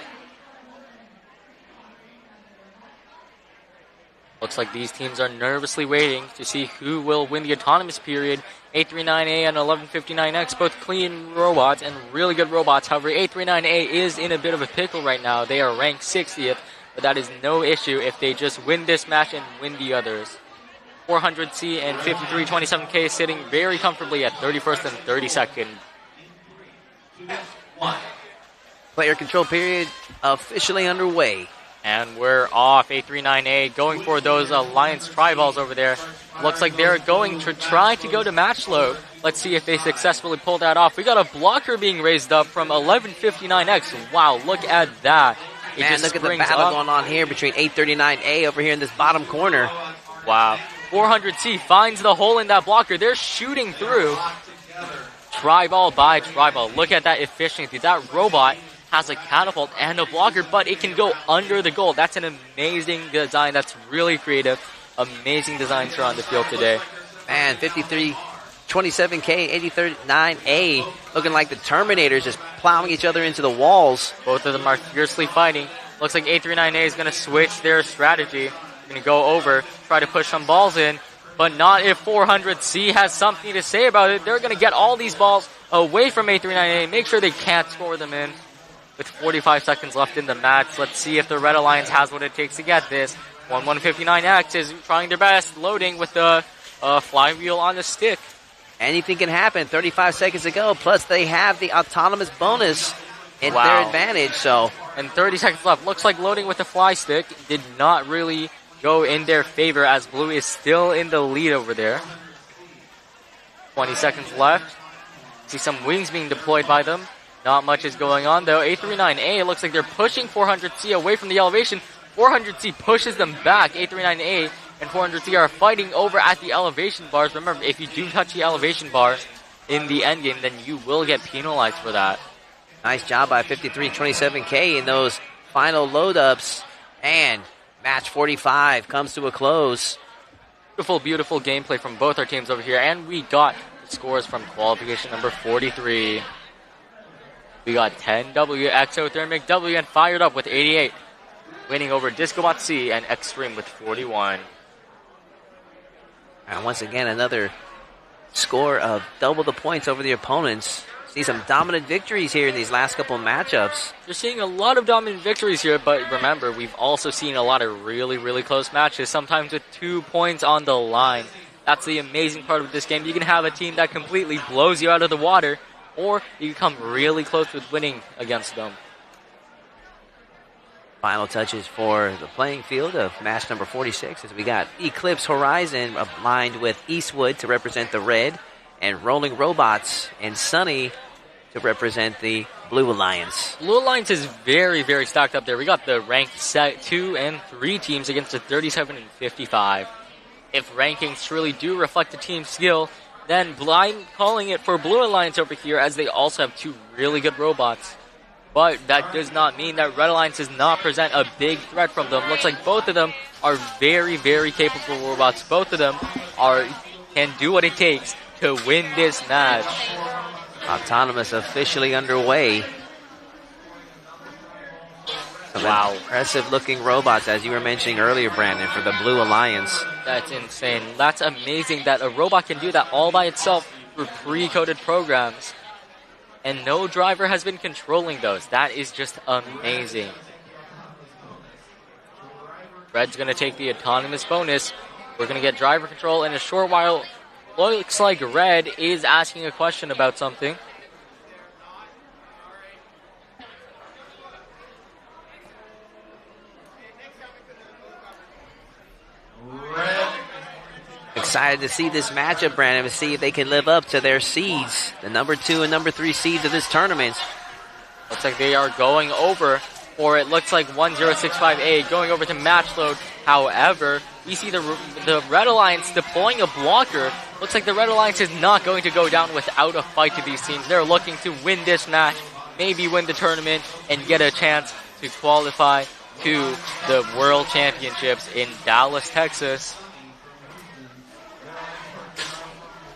Looks like these teams are nervously waiting to see who will win the autonomous period. 839A and 1159X, both clean robots and really good robots. However, 839A is in a bit of a pickle right now. They are ranked 60th, but that is no issue if they just win this match and win the others. 400C and 5327K sitting very comfortably at 31st and 32nd. Player control period officially underway. And we're off. 839A going for those Alliance tri-balls over there. Looks like they're going to try to go to match load. Let's see if they successfully pull that off. We got a blocker being raised up from 1159X. Wow, look at that. Man, look at the battle going on here between 839A over here in this bottom corner. Wow. 400C finds the hole in that blocker. They're shooting through. Tri-ball by tri-ball. Look at that efficiency. That robot has a catapult and a blocker, but it can go under the goal. That's an amazing design. That's really creative. Amazing designs are on the field today. Man, 5327K, 839A, looking like the Terminators just plowing each other into the walls. Both of them are fiercely fighting. Looks like 839A is going to switch their strategy. They're going to go over, try to push some balls in, but not if 400C has something to say about it. They're going to get all these balls away from 839A, make sure they can't score them in. With 45 seconds left in the match, let's see if the Red Alliance has what it takes to get this. 1159X is trying their best, loading with the flywheel on the stick. Anything can happen. 35 seconds to go, plus they have the autonomous bonus in their advantage. So, and 30 seconds left. Looks like loading with the fly stick did not really go in their favor, as Blue is still in the lead over there. 20 seconds left. See some wings being deployed by them. Not much is going on, though. 839A, looks like they're pushing 400C away from the elevation. 400C pushes them back. 839A and 400C are fighting over at the elevation bars. Remember, if you do touch the elevation bar in the endgame, then you will get penalized for that. Nice job by 5327K in those final load-ups. And match 45 comes to a close. Beautiful, beautiful gameplay from both our teams over here. And we got the scores from qualification number 43. We got 10W, Exothermic W, and Fired Up with 88. Winning over Discobot C and Extreme with 41. And once again, another score of double the points over the opponents. See some dominant victories here in these last couple of matchups. You're seeing a lot of dominant victories here, but remember, we've also seen a lot of really, really close matches, sometimes with 2 points on the line. That's the amazing part of this game. You can have a team that completely blows you out of the water, or you come really close with winning against them. Final touches for the playing field of match number 46 as we got Eclipse Horizon aligned with Eastwood to represent the red, and Rolling Robots and Sunny to represent the Blue Alliance. Blue Alliance is very, very stacked up there. We got the ranked 2 and 3 teams against the 37 and 55. If rankings truly do reflect the team's skill, then I'm calling it for Blue Alliance over here, as they also have 2 really good robots. But that does not mean that Red Alliance does not present a big threat from them. Looks like both of them are very, very capable robots. Both of them can do what it takes to win this match. Autonomous officially underway. Wow. Impressive looking robots, as you were mentioning earlier, Brandon, for the Blue Alliance. That's insane. That's amazing that a robot can do that all by itself through pre-coded programs. And no driver has been controlling those. That is just amazing. Red's going to take the autonomous bonus. We're going to get driver control in a short while. Looks like Red is asking a question about something. Excited to see this matchup, Brandon, and see if they can live up to their seeds, the number 2 and number 3 seeds of this tournament. Looks like they are going over for it. Looks like 1065A going over to match load. However, we see the Red Alliance deploying a blocker. Looks like the Red Alliance is not going to go down without a fight to these teams. They're looking to win this match, maybe win the tournament, and get a chance to qualify to the World Championships in Dallas, Texas.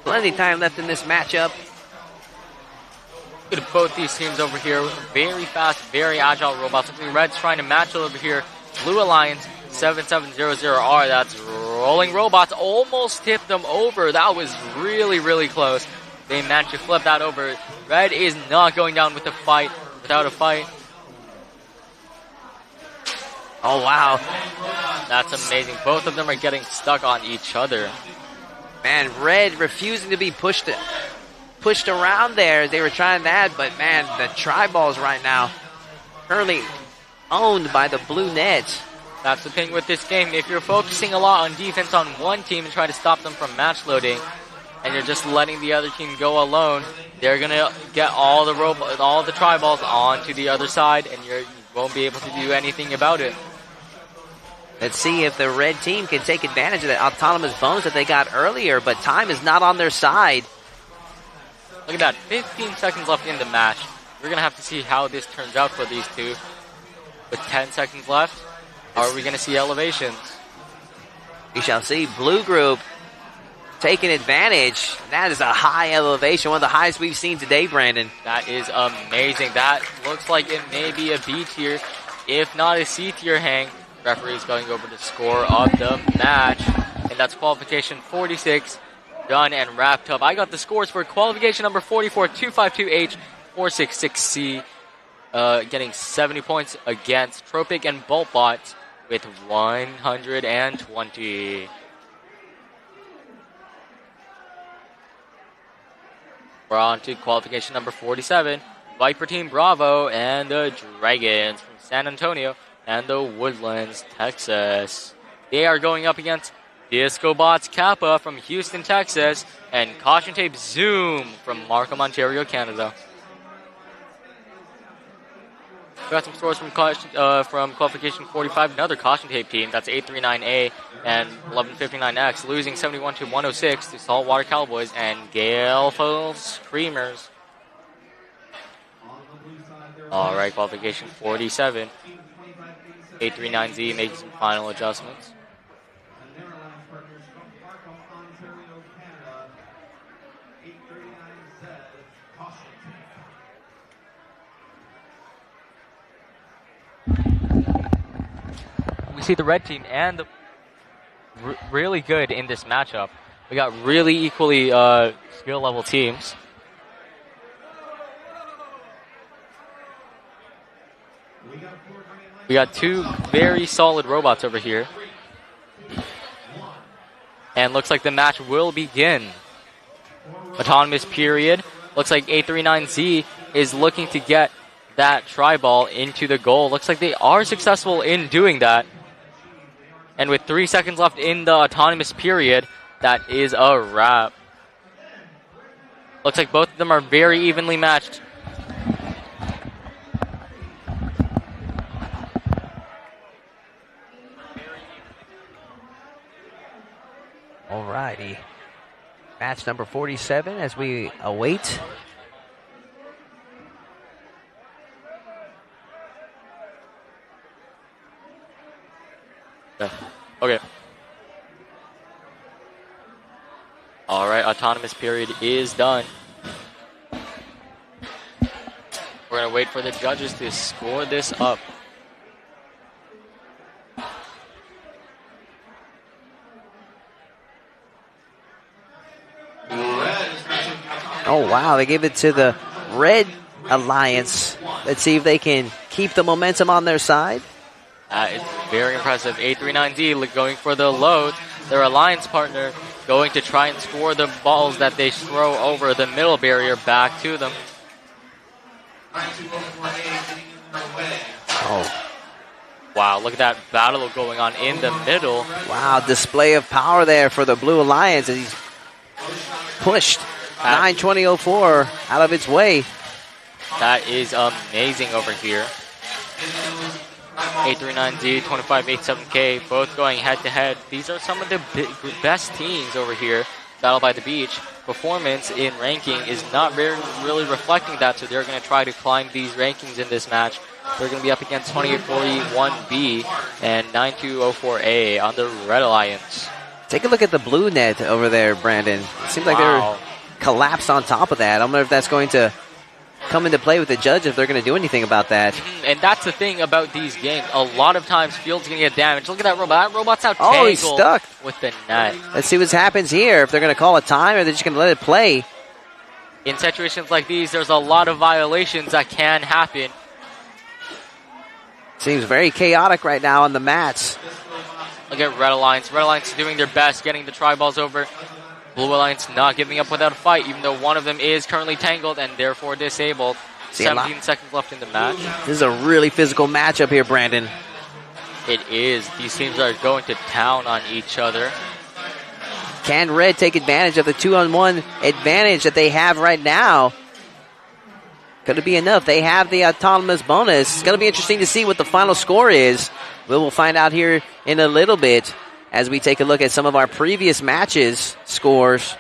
Plenty of time left in this matchup. Look at both these teams over here. Very fast, very agile robots. Red's trying to match it over here. Blue Alliance 7700R. That's Rolling Robots. Almost tipped them over. That was really, really close. They managed to flip that over. Red is not going down with a fight, without a fight. Oh, wow. That's amazing. Both of them are getting stuck on each other. Man, Red refusing to be pushed around there. They were trying that, but man, the tri-balls right now currently owned by the blue net. That's the thing with this game. If you're focusing a lot on defense on one team and trying to stop them from match loading, and you're just letting the other team go alone, they're gonna get all the tri-balls onto the other side, and you won't be able to do anything about it. Let's see if the red team can take advantage of that autonomous bonus that they got earlier, but time is not on their side. Look at that, 15 seconds left in the match. We're gonna have to see how this turns out for these two. With 10 seconds left, are we gonna see elevations? We shall see. Blue group taking advantage. That is a high elevation, one of the highest we've seen today, Brandon. That is amazing. That looks like it may be a B tier, if not a C tier hang. Referee's going over the score of the match, and that's qualification 46 done and wrapped up. I got the scores for qualification number 44, 252H, 466C, getting 70 points against Tropic and Boltbot with 120. We're on to qualification number 47, Viper Team Bravo and the Dragons from San Antonio and the Woodlands, Texas. They are going up against Disco Bots Kappa from Houston, Texas, and Caution Tape Zoom from Markham, Ontario, Canada. We got some scores from qualification 45, another Caution Tape team. That's 839A and 1159X, losing 71-106 to Saltwater Cowboys and Gale Falls Creamers. All right, qualification 47. 839Z making some final adjustments. We see the red team and the really good in this matchup. We got really equally skill level teams. We got two very solid robots over here. And looks like the match will begin. Autonomous period. Looks like 839Z is looking to get that tri-ball into the goal. Looks like they are successful in doing that. And with 3 seconds left in the autonomous period, that is a wrap. Looks like both of them are very evenly matched. Alrighty. Match number 47 as we await. Okay. All right, autonomous period is done. We're going to wait for the judges to score this up. Oh, wow. They gave it to the Red Alliance. Let's see if they can keep the momentum on their side. That is very impressive. 839Z going for the load. Their alliance partner going to try and score the balls that they throw over the middle barrier back to them. Oh. Wow, look at that battle going on in the middle. Wow, display of power there for the Blue Alliance as he's pushed 920.04 out of its way. That is amazing over here. 839Z, 2587K, both going head-to-head. These are some of the best teams over here. Battle by the Beach. Performance in ranking is not really reflecting that, so they're going to try to climb these rankings in this match. They're going to be up against 2841B and 9204A on the Red Alliance. Take a look at the blue net over there, Brandon. It seems like they're collapsed on top of that. I don't know if that's going to come into play with the judge if they're going to do anything about that. And that's the thing about these games. A lot of times, field's going to get damaged. Look at that robot. That robot's out Oh, he's stuck with the net. Let's see what happens here. If they're going to call a time or they're just going to let it play. In situations like these, there's a lot of violations that can happen. Seems very chaotic right now on the mats. Look at Red Alliance. Red Alliance doing their best, getting the tri-balls over. Blue Alliance not giving up without a fight, even though one of them is currently tangled and therefore disabled. 17 seconds left in the match. This is a really physical matchup here, Brandon. It is. These teams are going to town on each other. Can Red take advantage of the 2-on-1 advantage that they have right now? Could it be enough? They have the autonomous bonus. It's going to be interesting to see what the final score is. We'll find out here in a little bit as we take a look at some of our previous matches' scores.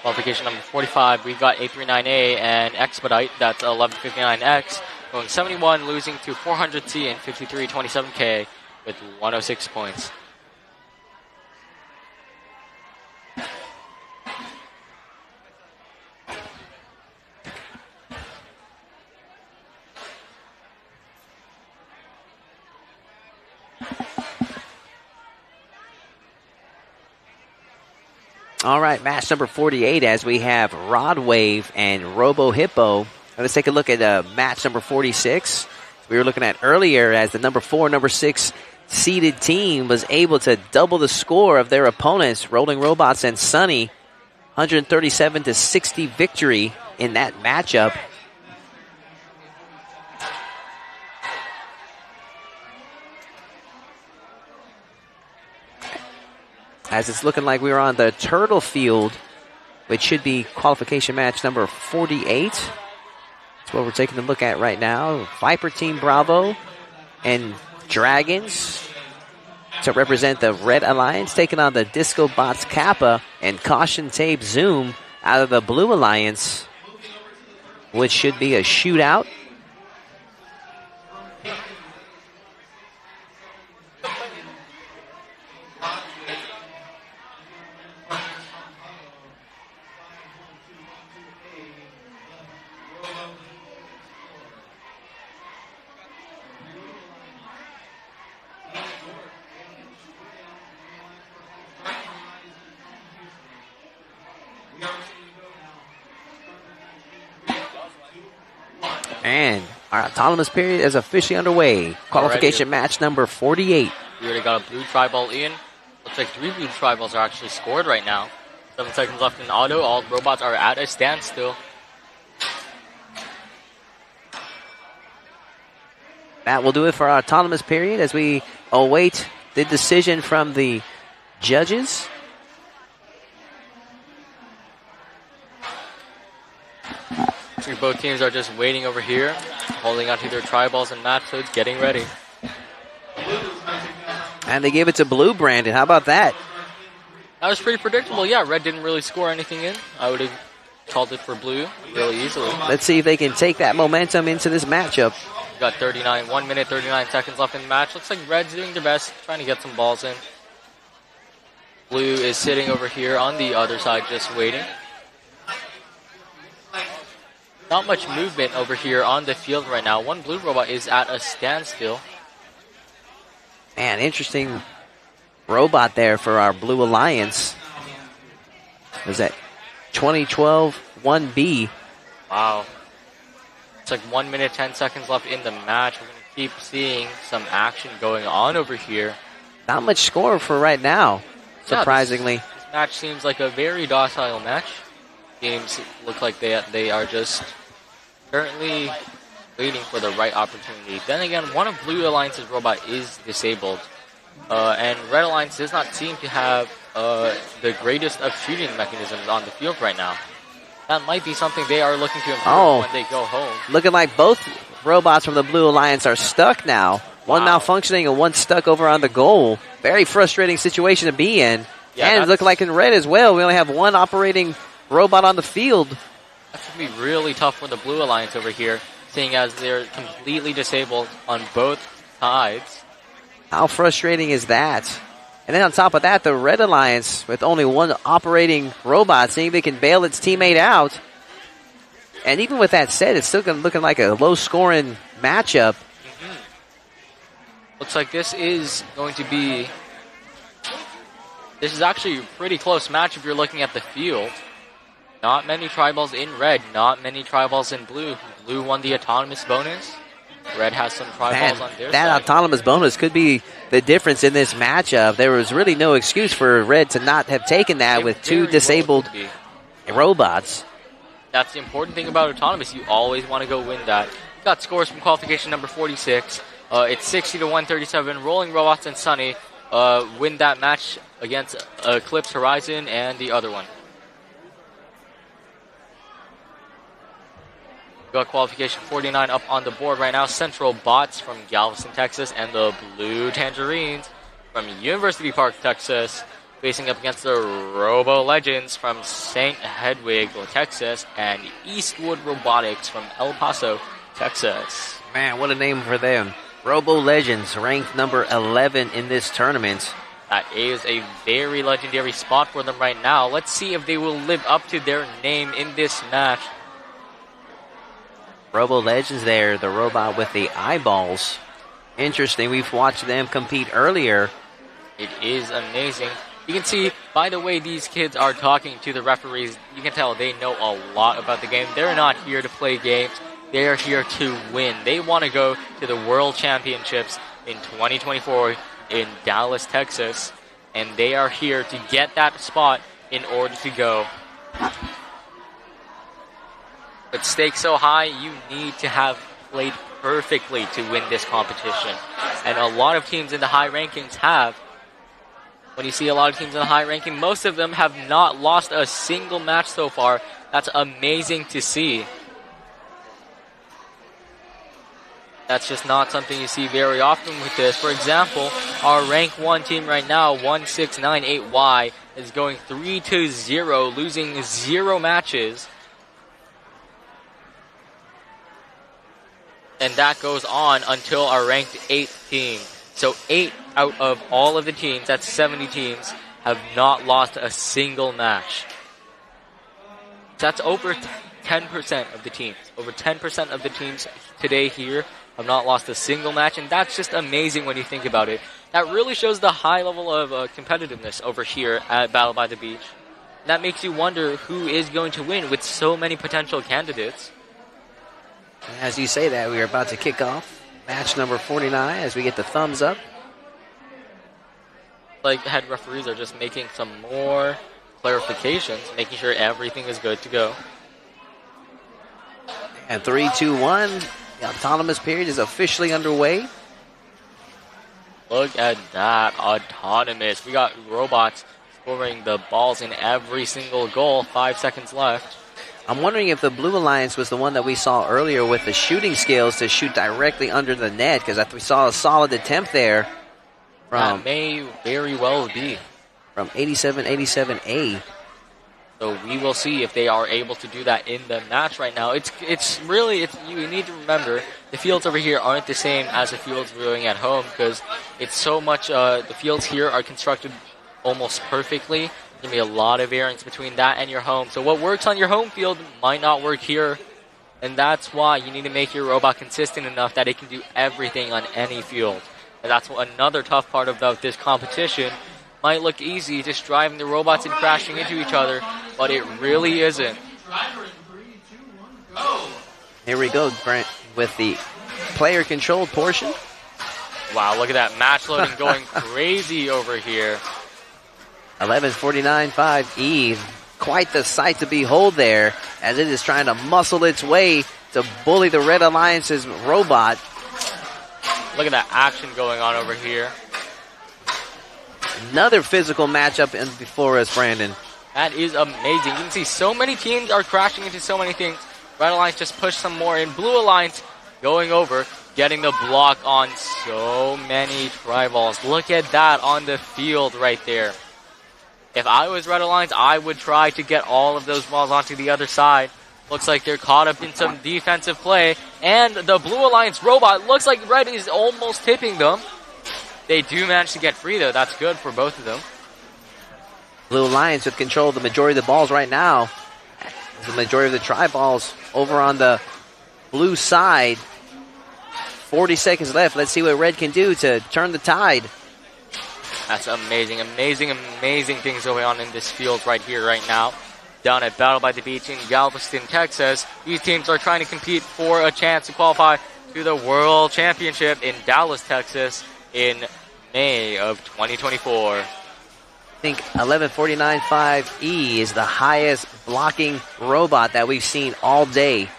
Qualification number 45, we've got A39A and Expedite. That's 1159X. Going 71, losing to 400C and 5327K with 106 points. All right, match number 48 as we have Rod Wave and Robo Hippo. Let's take a look at match number 46. We were looking at earlier as the number 4, number 6 seeded team was able to double the score of their opponents, Rolling Robots and Sunny. 137-60 victory in that matchup. As it's looking like we were on the turtle field, which should be qualification match number 48. That's what we're taking a look at right now. Viper Team Bravo and Dragons to represent the Red Alliance, taking on the Disco Bots Kappa and Caution Tape Zoom out of the Blue Alliance, which should be a shootout. And our autonomous period is officially underway. Qualification match number 48. We already got a blue tri-ball in. Looks like 3 blue tri-balls are actually scored right now. 7 seconds left in auto. All robots are at a standstill. That will do it for our autonomous period as we await the decision from the judges. So both teams are just waiting over here, holding onto their tri-balls and match codes, getting ready. And they gave it to blue, Brandon. How about that? That was pretty predictable. Yeah, red didn't really score anything in. I would have called it for blue really easily. Let's see if they can take that momentum into this matchup. We got 1 minute, 39 seconds left in the match. Looks like red's doing their best, trying to get some balls in. Blue is sitting over here on the other side, just waiting. Not much movement over here on the field right now. One blue robot is at a standstill. Man, interesting robot there for our Blue Alliance. Was that 2012 1B? Wow. It's like 1 minute, 10 seconds left in the match. We're going to keep seeing some action going on over here. Not much score for right now, surprisingly. Yeah, this match seems like a very docile match. Teams look like they are just currently waiting for the right opportunity. Then again, one of Blue Alliance's robot is disabled. And Red Alliance does not seem to have the greatest of shooting mechanisms on the field right now. That might be something they are looking to improve when they go home. Looking like both robots from the Blue Alliance are stuck now. One malfunctioning and one stuck over on the goal. Very frustrating situation to be in. Yeah, and looking like in red as well, we only have one operating robot on the field. That's going to be really tough for the Blue Alliance over here, seeing as they're completely disabled on both sides. How frustrating is that? And then on top of that, the Red Alliance, with only one operating robot, seeing if they can bail its teammate out. And even with that said, it's still looking like a low-scoring matchup. Looks like this is going to be... This is actually a pretty close match if you're looking at the field. Not many tri-balls in red, not many tri-balls in blue. Blue won the autonomous bonus. Red has some tri-balls on their side. That autonomous bonus could be the difference in this matchup. There was really no excuse for Red to not have taken that with two disabled robots. That's the important thing about autonomous. You always want to go win that. Got scores from qualification number 46. It's 60-137. Rolling Robots and Sunny win that match against Eclipse Horizon and the other one. Got qualification 49 up on the board right now. Central Bots from Galveston, Texas, and the Blue Tangerines from University Park, Texas, facing up against the Robo Legends from St. Hedwig, Texas, and Eastwood Robotics from El Paso, Texas. Man, what a name for them. Robo Legends, ranked number 11 in this tournament. That is a very legendary spot for them right now. Let's see if they will live up to their name in this match. Robo Legends there, the robot with the eyeballs. Interesting, we've watched them compete earlier. It is amazing. You can see, by the way these kids are talking to the referees, you can tell they know a lot about the game. They're not here to play games. They are here to win. They want to go to the World Championships in 2024 in Dallas, Texas. And they are here to get that spot in order to go. But stakes so high, you need to have played perfectly to win this competition. And a lot of teams in the high rankings have. When you see a lot of teams in the high ranking, most of them have not lost a single match so far. That's amazing to see. That's just not something you see very often with this. For example, our rank 1 team right now, 1698Y, is going 3-0, losing 0 matches. And that goes on until our ranked 8th team. So 8 out of all of the teams, that's 70 teams, have not lost a single match. That's over 10% of the teams. Over 10% of the teams today here have not lost a single match, and that's just amazing when you think about it. That really shows the high level of competitiveness over here at Battle by the Beach. That makes you wonder who is going to win with so many potential candidates. As you say that, we are about to kick off match number 49 as we get the thumbs up. Like the head referees are just making some more clarifications, making sure everything is good to go. And 3, 2, 1, the autonomous period is officially underway. Look at that, autonomous. We got robots scoring the balls in every single goal. 5 seconds left. I'm wondering if the Blue Alliance was the one that we saw earlier with the shooting skills to shoot directly under the net, because we saw a solid attempt there. That may very well be. From 87-87A. So we will see if they are able to do that in the match right now. It's really, you need to remember, the fields over here aren't the same as the fields we're doing at home, because it's so much, the fields here are constructed almost perfectly. There's going to be a lot of variance between that and your home. So what works on your home field might not work here. And that's why you need to make your robot consistent enough that it can do everything on any field. And that's another tough part about this competition. Might look easy, just driving the robots and crashing into each other, but it really isn't. Here we go, Brent, with the player-controlled portion. Wow, look at that match loading going crazy over here. 11:49.5E, quite the sight to behold there, as it is trying to muscle its way to bully the Red Alliance's robot. Look at that action going on over here. Another physical matchup before us, Brandon. That is amazing. You can see so many teams are crashing into so many things. Red Alliance just pushed some more in. Blue Alliance going over, getting the block on so many tri-balls. Look at that on the field right there. If I was Red Alliance, I would try to get all of those balls onto the other side. Looks like they're caught up in some defensive play. And the Blue Alliance robot looks like Red is almost tipping them. They do manage to get free, though. That's good for both of them. Blue Alliance with control of the majority of the balls right now. The majority of the tri-balls over on the blue side. 40 seconds left. Let's see what red can do to turn the tide. That's amazing, amazing, amazing things going on in this field right here, right now. Down at Battle by the Beach in Galveston, Texas. These teams are trying to compete for a chance to qualify to the World Championship in Dallas, Texas in May of 2024. I think 1149.5E is the highest blocking robot that we've seen all day.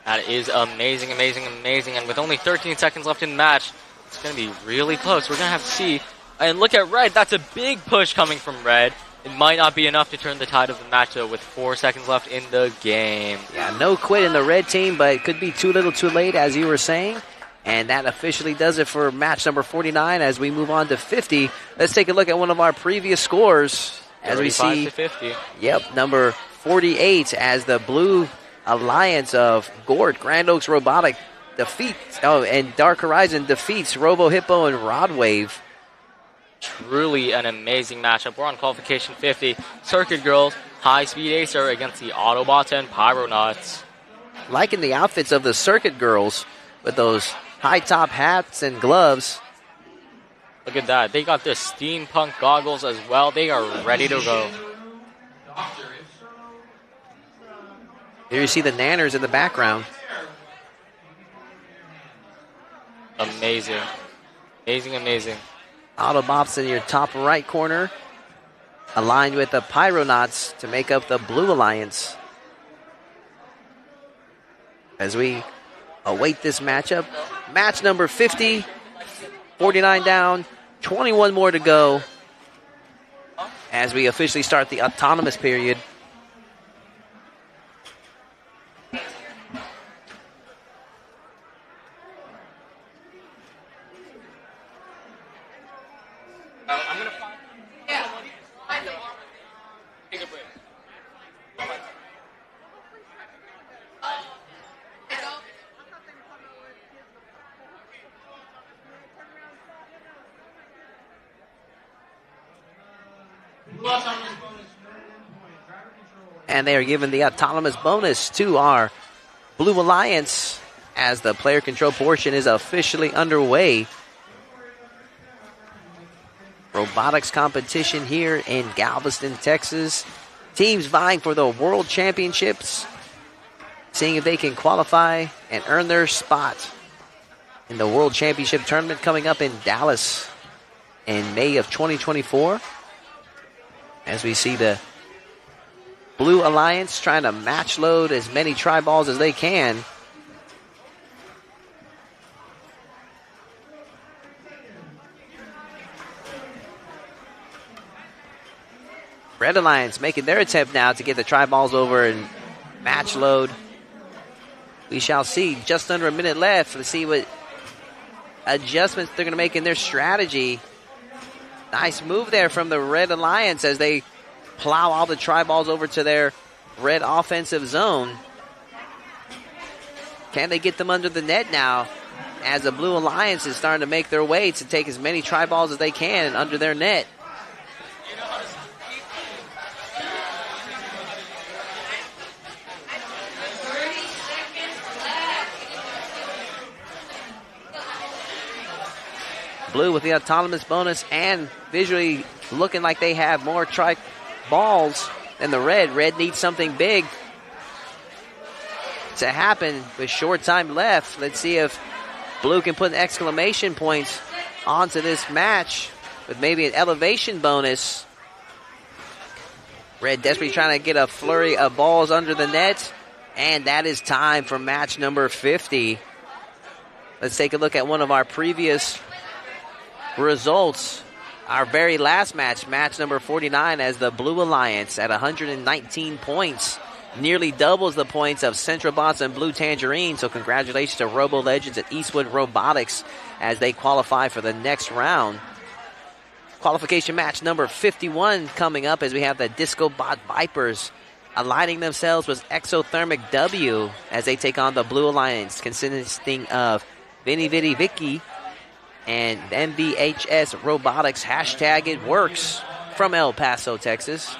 That is amazing, amazing, amazing. And with only 13 seconds left in the match, it's going to be really close. We're going to have to see. And look at red. That's a big push coming from red. It might not be enough to turn the tide of the match, though, with 4 seconds left in the game. Yeah, no quit in the red team, but it could be too little too late, as you were saying. And that officially does it for match number 49 as we move on to 50. Let's take a look at one of our previous scores. As we see, to 50. Yep, number 48 as the Blue Alliance of Gort, Grand Oaks Robotic and Dark Horizon defeats Robo Hippo and Rodwave. Truly an amazing matchup. We're on Qualification 50. Circuit Girls, High Speed Acer against the Autobots and Pyronauts. Liking the outfits of the Circuit Girls with those high top hats and gloves. Look at that. They got their steampunk goggles as well. They are ready to go. Here you see the Nanners in the background. Amazing. Amazing, amazing. Autobots in your top right corner, aligned with the Pyronauts to make up the Blue Alliance. As we await this matchup, match number 50, 49 down, 21 more to go as we officially start the autonomous period. I'm going to find... Yeah. Take a break. And they are giving the autonomous bonus to our Blue Alliance as the player control portion is officially underway. Robotics competition here in Galveston, Texas. Teams vying for the World Championships, seeing if they can qualify and earn their spot in the World Championship tournament coming up in Dallas in May of 2024. As we see the Blue Alliance trying to match load as many tri-balls as they can. Red Alliance making their attempt now to get the tri-balls over and match load. We shall see. Just under a minute left. Let's see what adjustments they're going to make in their strategy. Nice move there from the Red Alliance as they plow all the tri-balls over to their red offensive zone. Can they get them under the net now as the Blue Alliance is starting to make their way to take as many tri-balls as they can under their net? Blue with the autonomous bonus and visually looking like they have more balls than the red. Red needs something big to happen with short time left. Let's see if Blue can put exclamation points onto this match with maybe an elevation bonus. Red desperately trying to get a flurry of balls under the net. And that is time for match number 50. Let's take a look at one of our previous results. Our very last match, match number 49, as the Blue Alliance at 119 points nearly doubles the points of Central Bots and Blue Tangerine. So congratulations to Robo Legends at Eastwood Robotics as they qualify for the next round. Qualification match number 51 coming up as we have the Disco Bot Vipers aligning themselves with Exothermic W as they take on the Blue Alliance, consisting of Vinny Vitty Vicky and MBHS Robotics. Hashtag it works from El Paso, Texas.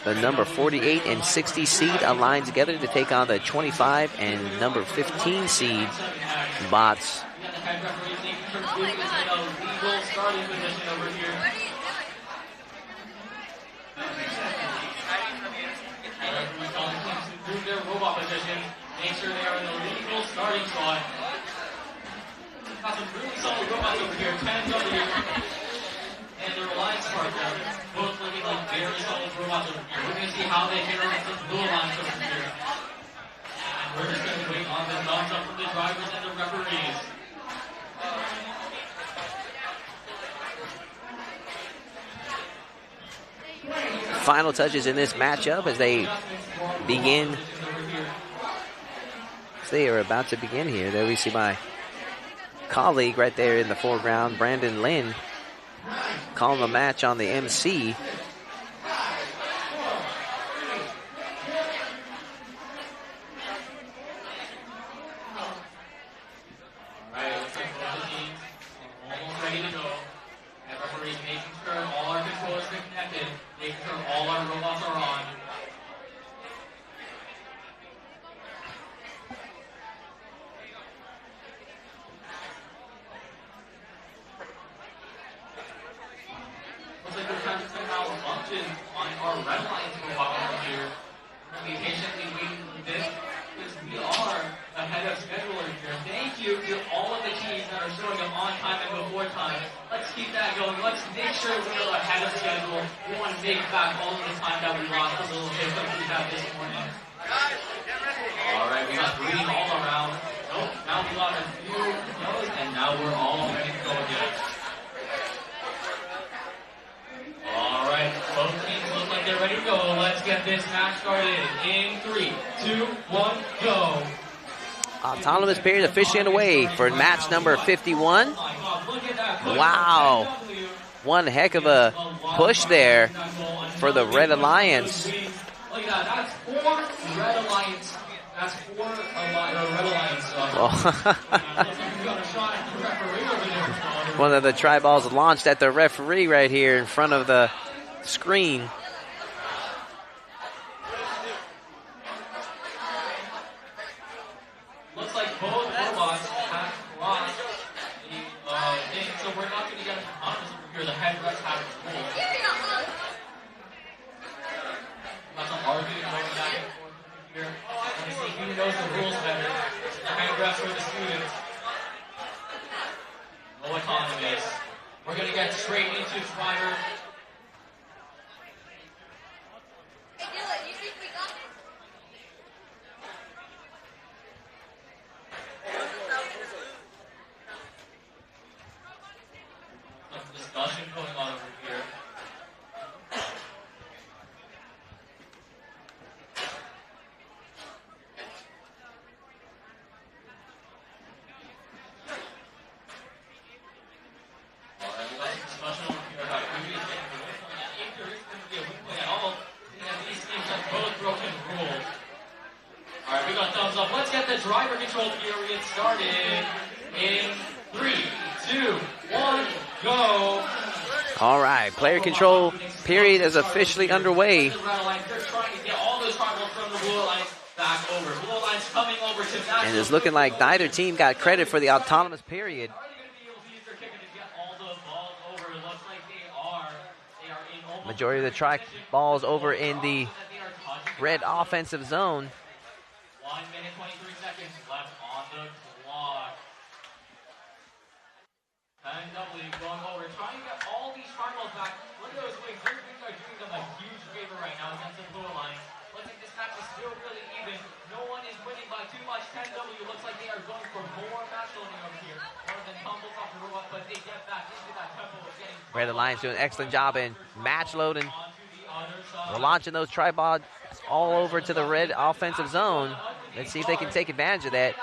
The number 48 and 60 seed align together to take on the 25 and number 15 seed bots. Oh my God. Legal starting position over here. Move their robot position. Make sure they are in the legal starting spot. Got some really solid robots over here. 10W and the Reliance partner. Both looking like very solid robots over here. We're going to see how they can run some blue lines over here. And we're just going to wait on the thumbs up from the drivers and the referees. Final touches in this matchup as they begin. They are about to begin here. There we see my colleague right there in the foreground, Brandon Lynn, calling the match on the MC. Autonomous period officially underway for match number 51. Wow. One heck of a push there for the Red Alliance. Look at that. That's 4 Red Alliance. That's 4 Red Alliance. One of the tri balls launched at the referee right here in front of the screen. Looks like both robots have lost the thing, so we're not going to get an autonomous over here. The headrest has rules. Got some arguing going back and forth here. Let me see who knows the rules better. The headrest or the students. No autonomous. We're going to get straight into driver. Discussion going on over here. Alright, we got some discussion over here about who is getting the win. If there is going to be a win play at all, then these teams have both broken rules. Alright, we got thumbs up. Let's get the driver control period started in 3, 2, 1. Go. All right, player control period is officially underway. And it's looking like neither team got credit for the autonomous period. Majority of the tri balls over in the red offensive zone. 1 minute, 23 seconds left on the clock. 10W going over, trying to get all these triangles back. Look at those wings. Those wings are doing them a huge favor right now against the blue alliance. Looks like this match is still really even. No one is winning by too much. 10W looks like they are going for more match loading over here. One of them tumbles off the robot, but they get back into that tempo of getting. Red Alliance doing an excellent job in match loading. We're launching those tripods all over to the red offensive zone. Let's see if they can take advantage of that.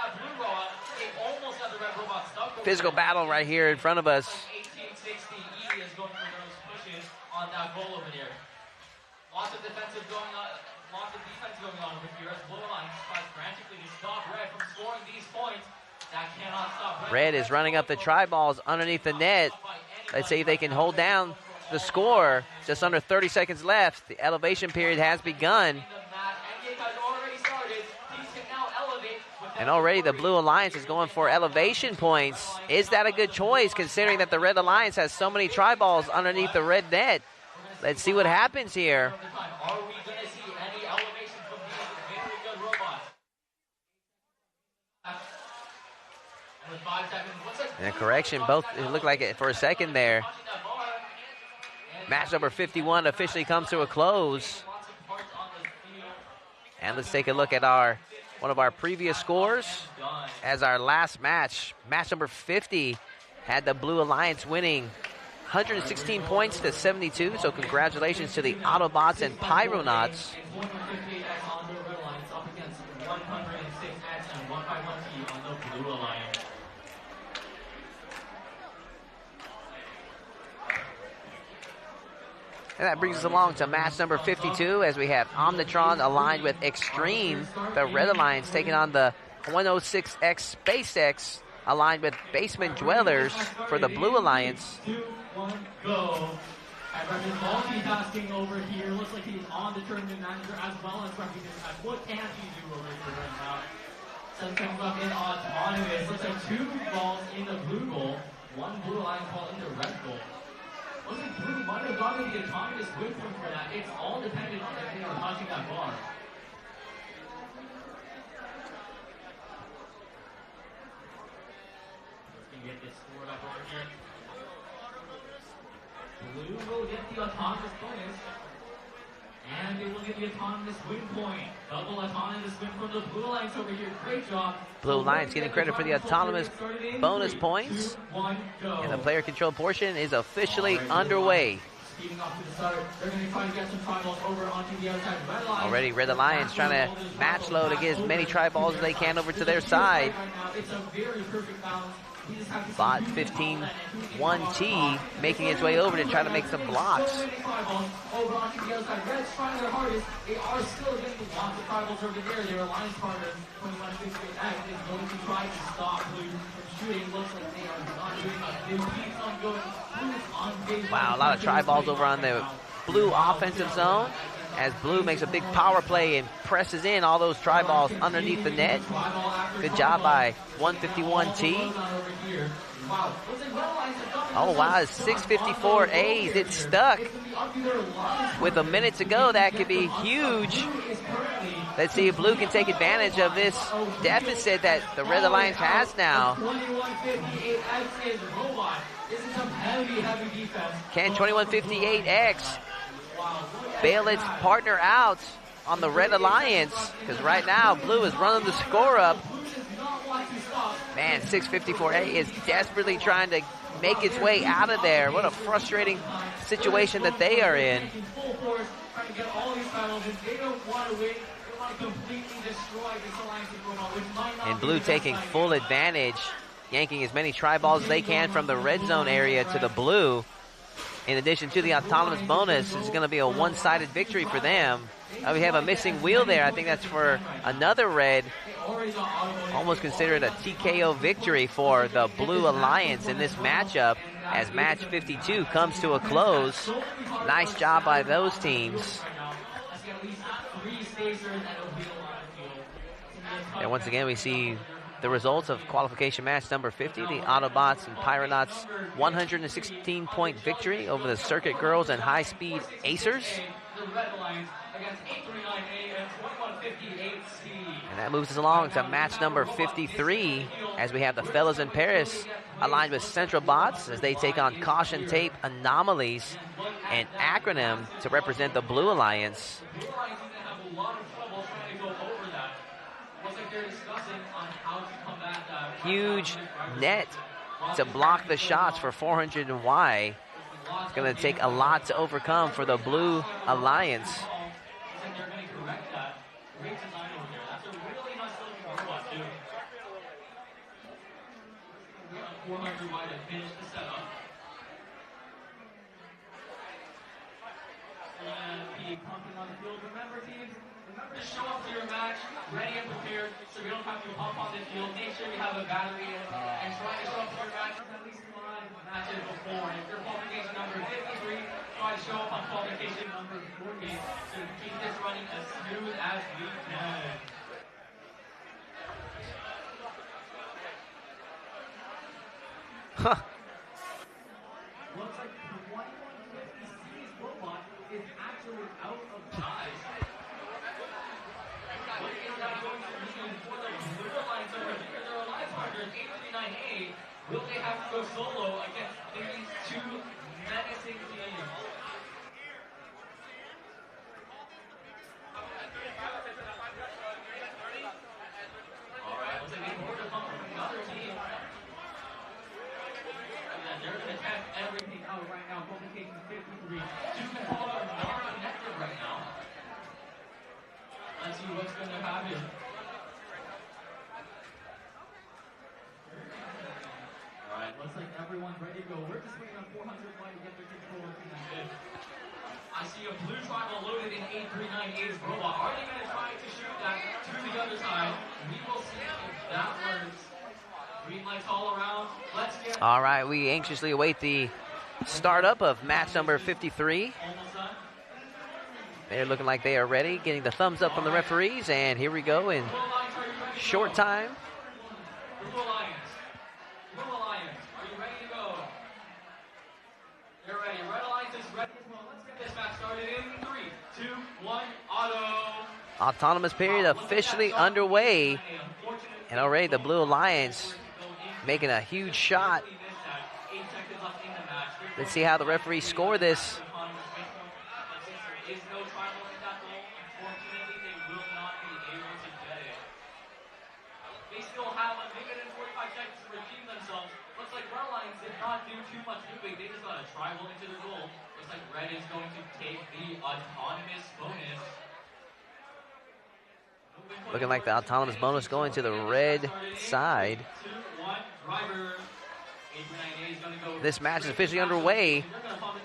Physical battle right here in front of us. 1860E is going for those pushes on that goal over there. Lots of defensive going on, lots of defense going on over here as Blue Alliance tries frantically to stop Red from scoring these points. That cannot stop Red. Red is running up the tri balls underneath the net. Let's see if they can hold down the score. Just under 30 seconds left. The elevation period has begun. And already the Blue Alliance is going for elevation points. Is that a good choice considering that the Red Alliance has so many tri-balls underneath the red net? Let's see what happens here. Are we going to see any elevation from these very good robots? With 5 seconds, And a correction, both it looked like it for a second there. Match number 51 officially comes to a close. And let's take a look at one of our previous scores as our last match. Match number 50 had the Blue Alliance winning 116 points to 72. So congratulations to the Autobots and Pyronauts. And that brings us along to match number 52 as we have Omnitron aligned with Extreme. The Red Alliance taking on the 106X SpaceX aligned with Basement Dwellers for the Blue Alliance. 2, 1, go. Referee's multitasking over here. Looks like he's on the tournament manager as well as referee decides what can he do over here right now. Sun comes up in autonomous. Looks like 2 balls in the blue goal, 1 Blue Alliance ball in the red goal. Looks like Blue might have gotten the autonomous win point for that. It's all dependent on if they are touching that bar. Let's get this scored up over here. Blue will get the autonomous bonus. And they will get the autonomous win point. Double autonomous win from the Blue Alliance over here. Great job. Blue Alliance getting credit for the autonomous bonus points. And the player control portion is officially underway. Speeding up to the start. They're going to try to get some tri-balls over onto the outside. Red Alliance. Already Red Alliance trying to match load to get as many tri-balls as they can over to their side. It's a very perfect balance. Bot 15-1T making its way over to try to make some blocks. Over onto the other side. Red's trying their hardest. They are still getting lots of tri-balls over there. Their alliance partner, 21-58X, is going to try to stop Blue from shooting. Looks like they are not doing much. Blue keeps on going. Blue is on base. Wow, a lot of tri-balls over on the Blue offensive zone as Blue makes a big power play and presses in all those tri-balls underneath the net. Good job by 151T. Oh, wow, it's 654 A's. It's stuck. With a minute to go, that could be huge. Let's see if Blue can take advantage of this deficit that the Red Alliance has now. Can 2158X bail its partner out on the Red Alliance? Because right now, Blue is running the score up. Man, 654A is desperately trying to make its way out of there. What a frustrating situation that they are in. And Blue taking full advantage, yanking as many tri-balls as they can from the red zone area to the blue. In addition to the autonomous bonus, it's going to be a one-sided victory for them. We have a missing wheel there. I think that's for another red. Almost considered a TKO victory for the Blue Alliance in this matchup as match 52 comes to a close. Nice job by those teams. And once again, we see the results of qualification match number 50, the Autobots and Pyronauts 116-point victory over the Circuit Girls and High Speed Acers. And that moves us along to match number 53 as we have the Fellas in Paris aligned with Central Bots as they take on Caution Tape Anomalies and Acronym to represent the Blue Alliance. Huge net to block the shots for 400 and Y. It's going to take a lot to overcome for the Blue Alliance. Remember, teams, remember to show up to your match ready and prepared so we don't have to hop on the field. Make sure you have a battery and try to show up to your match at least 5 matches before. And if your qualification number 53, try to show up on qualification number 40 to keep this running as smooth as we can. Huh. Looks like the 2150C's robot is actually out of ties. What is that going to mean for the Blue Alliance over here? Their alliance partners, 839A. Will they have to go solo against these two menacing teams? Alright, looks like they board a pump from another team. And they're going to test everything out right now. Qualification 53. Two controllers are not connected right now. Let's see what's going to happen. Alright, looks like everyone's ready to go. We're just waiting on 400 to get their controller connected. I see a blue tribal loaded in 839A's robot. Are they going to try to shoot that to the other side? We will see if that works. Green lights all around. Let's get... All right, we anxiously await the startup of match number 53. Almost done. They're looking like they are ready, getting the thumbs up from the referees, and here we go in Blue Alliance, are you ready to short go? time. Blue Alliance. Blue Alliance, are you ready to go? You're ready. Red Alliance is ready as well. Let's get this match started in 3, 2, 1, auto. Autonomous period officially underway, and already the Blue Alliance making a huge shot. Let's see how the referees score this. Is no tribal in that goal. Unfortunately, they will not be able to get it. They still have a minute and 45 seconds to redeem themselves. Looks like Red Alliance did not do too much moving. They just got a tribal into the goal. Looks like Red is going to take the autonomous bonus. Looking like the autonomous bonus going to the red side. 2-1 driver. 839A is gonna go. This match is officially underway.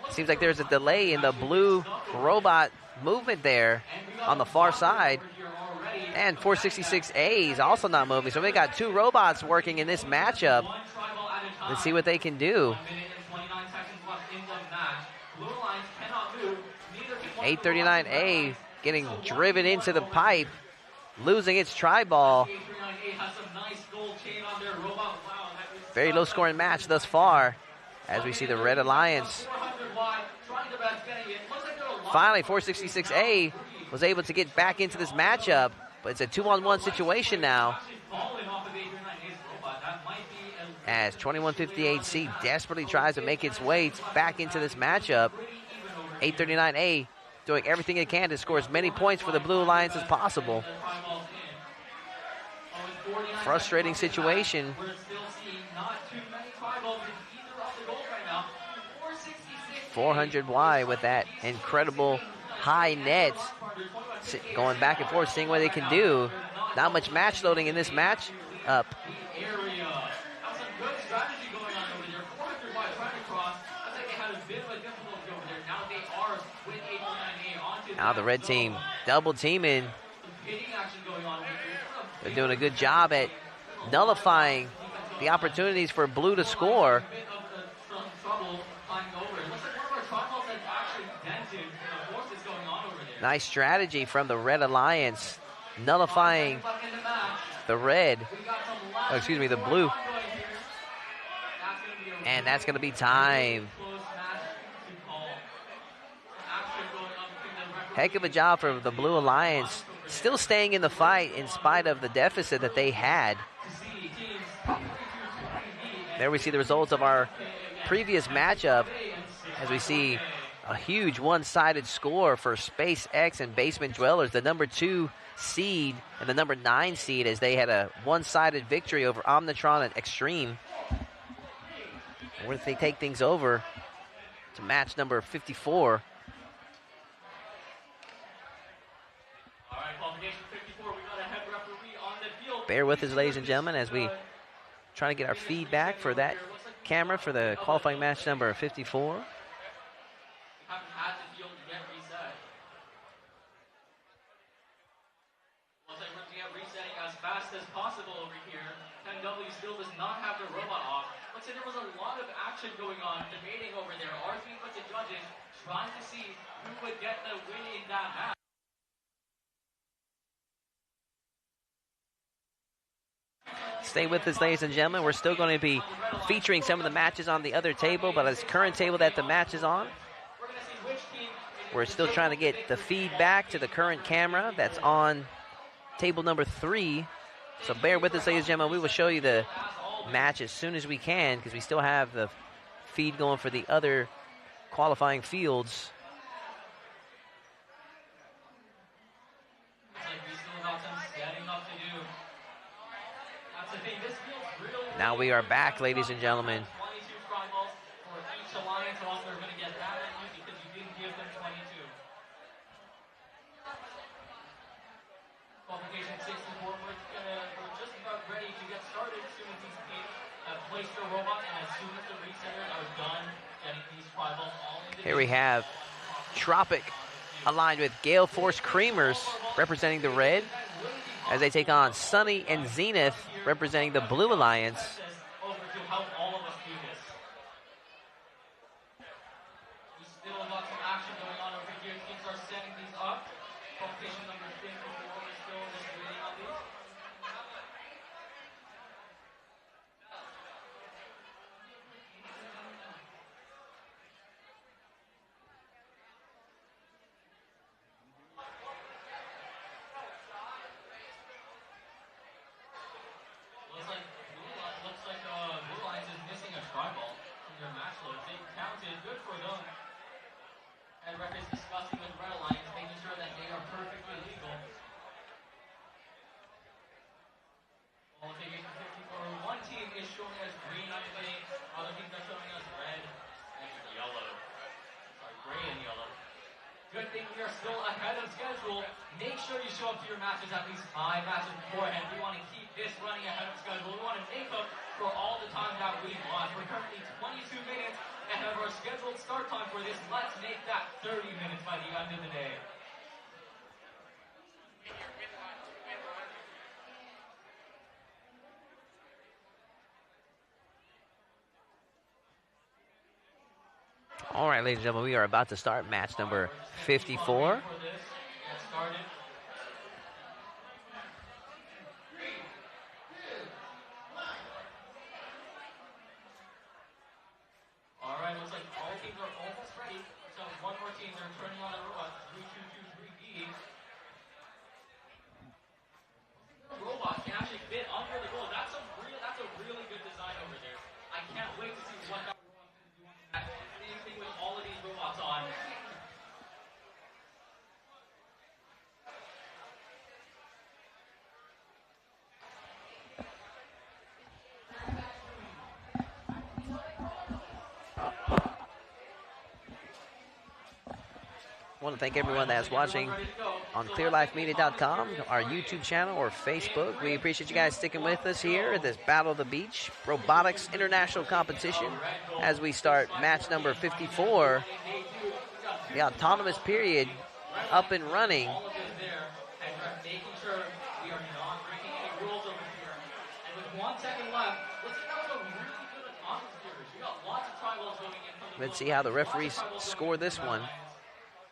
Seems like there's a delay in the blue robot movement there on the far side. And 466A is also not moving. So we got two robots working in this matchup. Let's see what they can do. 839A getting driven into the pipe, losing its tri-ball. Very low scoring match thus far, as we see the Red Alliance. Finally, 466A was able to get back into this matchup, but it's a 2-on-1 situation now, as 2158C desperately tries to make its way back into this matchup. 839A doing everything it can to score as many points for the Blue Alliance as possible. Frustrating situation. 400 wide with that incredible high net, going back and forth, seeing what they can do. Not much match loading in this match up. Now the red team double teaming. They're doing a good job at nullifying the opportunities for blue to score. Nice strategy from the Red Alliance, nullifying the red, oh, excuse me, the blue. And that's going to be time. Heck of a job for the Blue Alliance, still staying in the fight in spite of the deficit that they had. There we see the results of our previous matchup, as we see a huge one-sided score for SpaceX and Basement Dwellers, the number 2 seed and the number 9 seed, as they had a one-sided victory over Omnitron and Extreme. Where if they take things over to match number 54. Bear with us, ladies and gentlemen, as we try to get our feedback for that camera for the qualifying match number 54. Haven't had the field get reset. Looks like we're looking at resetting as fast as possible over here. 10W still does not have the robot off. Looks like there was a lot of action going on, debating over there, arguing with the judges, trying to see who would get the win in that match. Stay with us, ladies and gentlemen. We're still going to be featuring some of the matches on the other table, but this current table that the match is on, we're still trying to get the feedback to the current camera that's on table number 3. So bear with us, ladies and gentlemen. We will show you the match as soon as we can because we still have the feed going for the other qualifying fields. Now we are back, ladies and gentlemen. 22 try balls for each alliance, or else they're going to get mad at you because you didn't give them 22. Qualification 64, we're just about ready to get started as soon as these teams have placed their robots and as soon as the resetters are done getting these try balls all into. Here we have Tropic aligned with Gale Force Creamers representing the red, as they take on Sunny and Zenith representing the Blue Alliance. Over to help all of us do this. We still got some action going on over here. Teams are setting these up. Qualification number 54 is still just waiting on these. Looks like Blue Alliance is missing a try ball from their match load. They counted, good for them. And ref is discussing with Red Alliance, making sure that they are perfectly legal. Qualification 54. One team is showing us green, I think. Other teams are showing us red and yellow. Sorry, gray and yellow. Good thing we are still ahead of schedule. Make sure you show up to your matches at least 5 matches beforehand. We want to keep this running ahead of schedule. We want to make up for all the time that we've lost. We're currently 22 minutes ahead of our scheduled start time for this. Let's make that 30 minutes by the end of the day. All right, ladies and gentlemen, we are about to start match number 54. All right, looks like all teams are almost ready. So one more team, they're turning on the robot. 3-2-2-3-B. The robot can actually fit under the goal. That's a really good design over there. I can't wait to see what that robot's going to do on that. Same thing with all of these robots on. I want to thank everyone that's watching on clearlifemedia.com, our YouTube channel, or Facebook. We appreciate you guys sticking with us here at this Battle of the Beach Robotics International Competition as we start match number 54. The autonomous period up and running. All of this there, and we're making sure we are not breaking any rules over here. And with 1 second left, let's see how the really good autonomous series. We got lots of triangles going in from the Let's see how the referees score this one.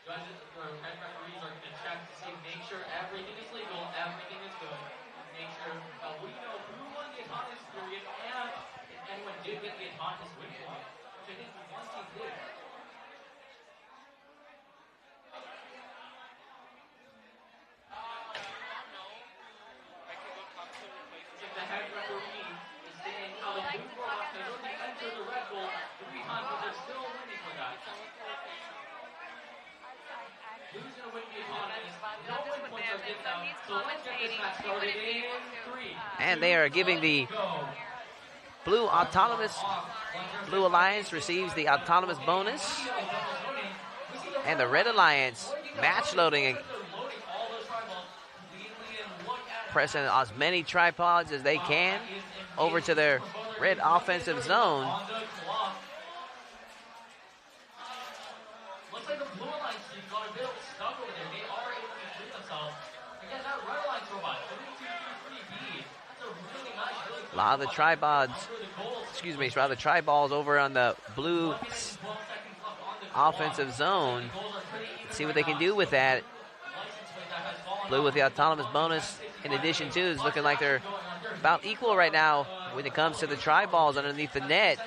Judges or head referees are going to check to see, make sure everything is legal, everything is good, make sure that we know who won the autonomous period and if anyone did get the autonomous win point, which I think one team did. If the head referee is saying how the blue robot has already entered the red goal 3 times, but they're still winning for that. Who's going to win the autonomous? No win points are given out. So let's get this match started in 3. And they are giving the Blue Alliance receives the autonomous bonus. And the Red Alliance match loading, pressing as many tripods as they can over to their red offensive zone. Looks like the Blue Alliance team got a bit stuck over there. They are able to free themselves. Again, that Red Alliance robot, 3-2-2-3-B. That's a really nice, really A lot of the tripods, excuse me, a lot of the tri-balls over on the blue offensive zone. Let's see what they can do with that. Blue with the autonomous bonus in addition to is looking like they're about equal right now when it comes to the tri-balls underneath the net.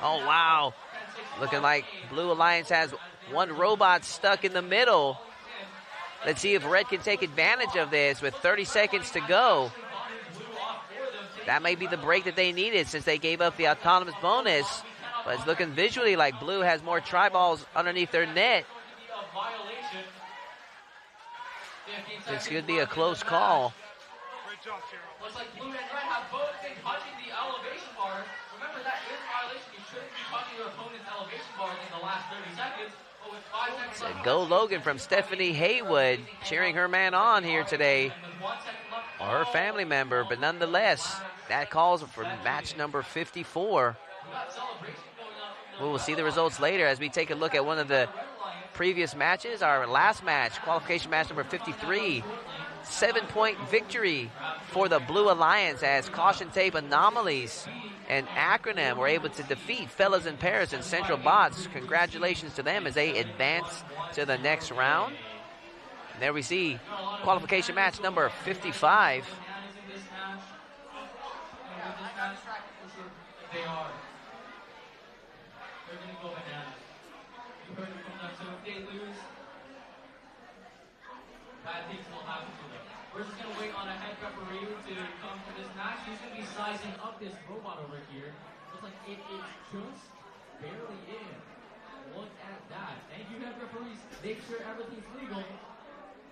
Oh, wow. Looking like Blue Alliance has one robot stuck in the middle. Let's see if Red can take advantage of this with 30 seconds to go. That may be the break that they needed since they gave up the autonomous bonus. But it's looking visually like Blue has more tri-balls underneath their net. This could be a close call. Looks like Blue and Red have both been touching the elevation bar. Remember, that is a violation. You shouldn't be touching your opponent's elevation bar in the last 30 seconds. But with 5 seconds left, Go Logan from Stephanie Haywood, cheering her man on here today, or her family member. But nonetheless, that calls for match number 54. We will see the results later as we take a look at one of the previous matches. Our last match, qualification match number 53. 7-point victory for the Blue Alliance as Caution Tape Anomalies and Acronym were able to defeat Fellas in Paris and Central Bots. Congratulations to them as they advance to the next round. And there we see qualification match number 55. they are. They're going to go bananas. You heard it from them. So if they lose, bad things will happen to them. We're just going to wait on a head referee to come to this match. He's going to be sizing up this robot over here. Looks like it is just barely in. Look at that. Thank you, head referees. Make sure everything's legal.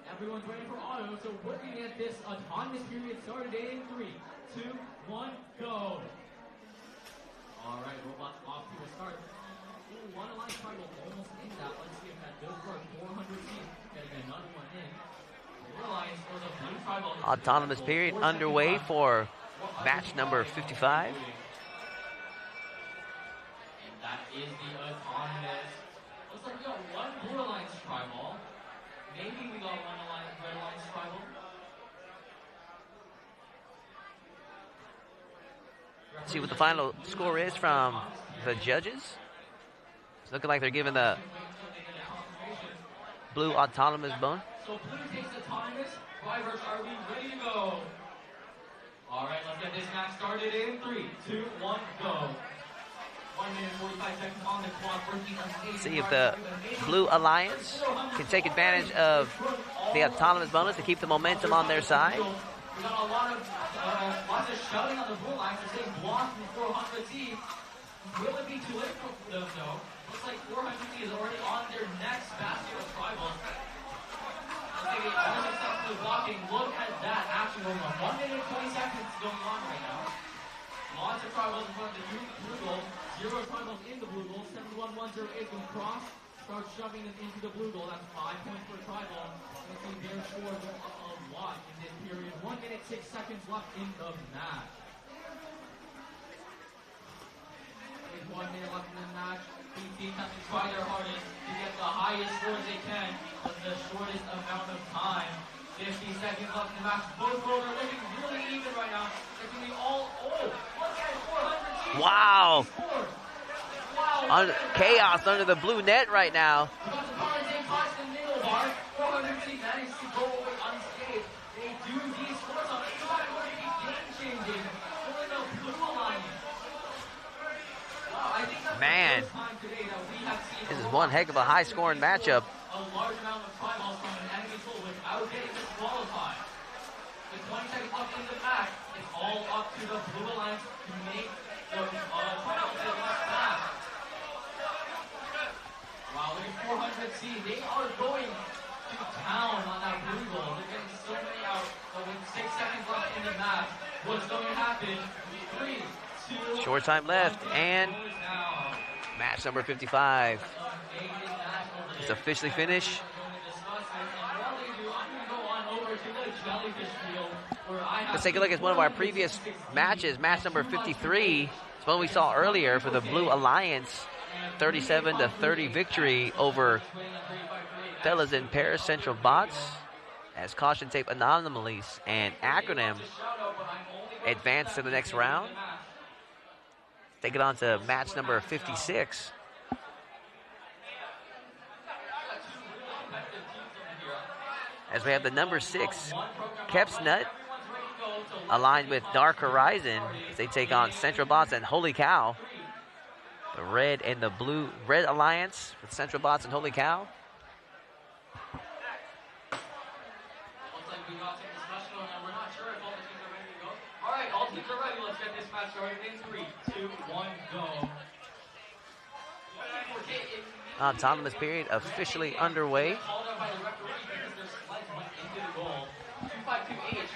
Everyone's ready for auto. So we're going to get this autonomous period started in 3, 2, 1, go. All right, robots off to a start. Ooh, one line triangle almost in that. Let's see if that does work. 400 feet. Getting another one in. Autonomous period underway for match number 55. And that is the autonomous. Looks like we got one Blue Alliance tribal. Maybe we got one Red Alliance tribal. See what the final score is from the judges. It's looking like they're giving the Blue autonomous bone. So Blue takes autonomous. Drivers, are we ready to go? All right, let's get this match started in 3, 2, 1, go. 1 minute 45 seconds on the clock. See if the Blue Alliance can take advantage of the autonomous bonus to keep the momentum on their side. We got a lot of shouting on the Blue Alliance. They're saying block from 400T. Will it be too late for them though? Looks like 400T is already on their next basket of tribals. Blocking. Look at that action going on. 1 minute 20 seconds going on right now. Lots of tribals in front of the blue goal. 0 tribals in the blue goal. 71108 will cross. Start shoving them into the blue goal. That's 5 points per tribal. Let's see their score go up a lot in this period. 1 minute 6 seconds left in the match. 1 minute left in the match. These teams have to try their hardest to get the highest scores they can in the shortest amount of time. 50 seconds left in the match. Both rows are looking really even right now. They're going to be all, look at 400. Wow. Wow. Chaos under the blue net right now. We got the cards in, toss the middle bar. 400 managed to go away unscathed. They do these scores on the side. Going to be game-changing for the Blue Alliance. Wow, I think that's Man, the first time today that we have seen this is one heck of a high-scoring matchup. a large amount of trials from an enemy tool without getting disqualified. With 20 seconds left in the match, it's all up to the Blue Alliance to make the trials get less fast. Wow, look at 400C. They are going to town on that blue goal. They're getting so many out. But with 6 seconds left in the match, what's going to happen? 3, 2, Short time left, and now. match number 55 is officially finished. jellyfish field where I have Let's take a look at one of our previous matches. Match number 53. It's one we saw earlier for the Blue Alliance. 37-30 victory over fellas in Paris Central Bots, as Caution Tape Anomalies and Acronym advance to the next round. Take it on to match number 56. As we have the number 6, Kepsnut, aligned with Dark Horizon, as they take on Central Bots and Holy Cow. The red and the blue, Red Alliance with Central Bots and Holy Cow. Looks like we got some discussion on that. We're not sure if all the teams are ready to go. All right, all teams are ready. Let's get this match started in 3, 2, 1, go. Autonomous period officially underway. Called out by the referee because their slides went into the goal. 252H.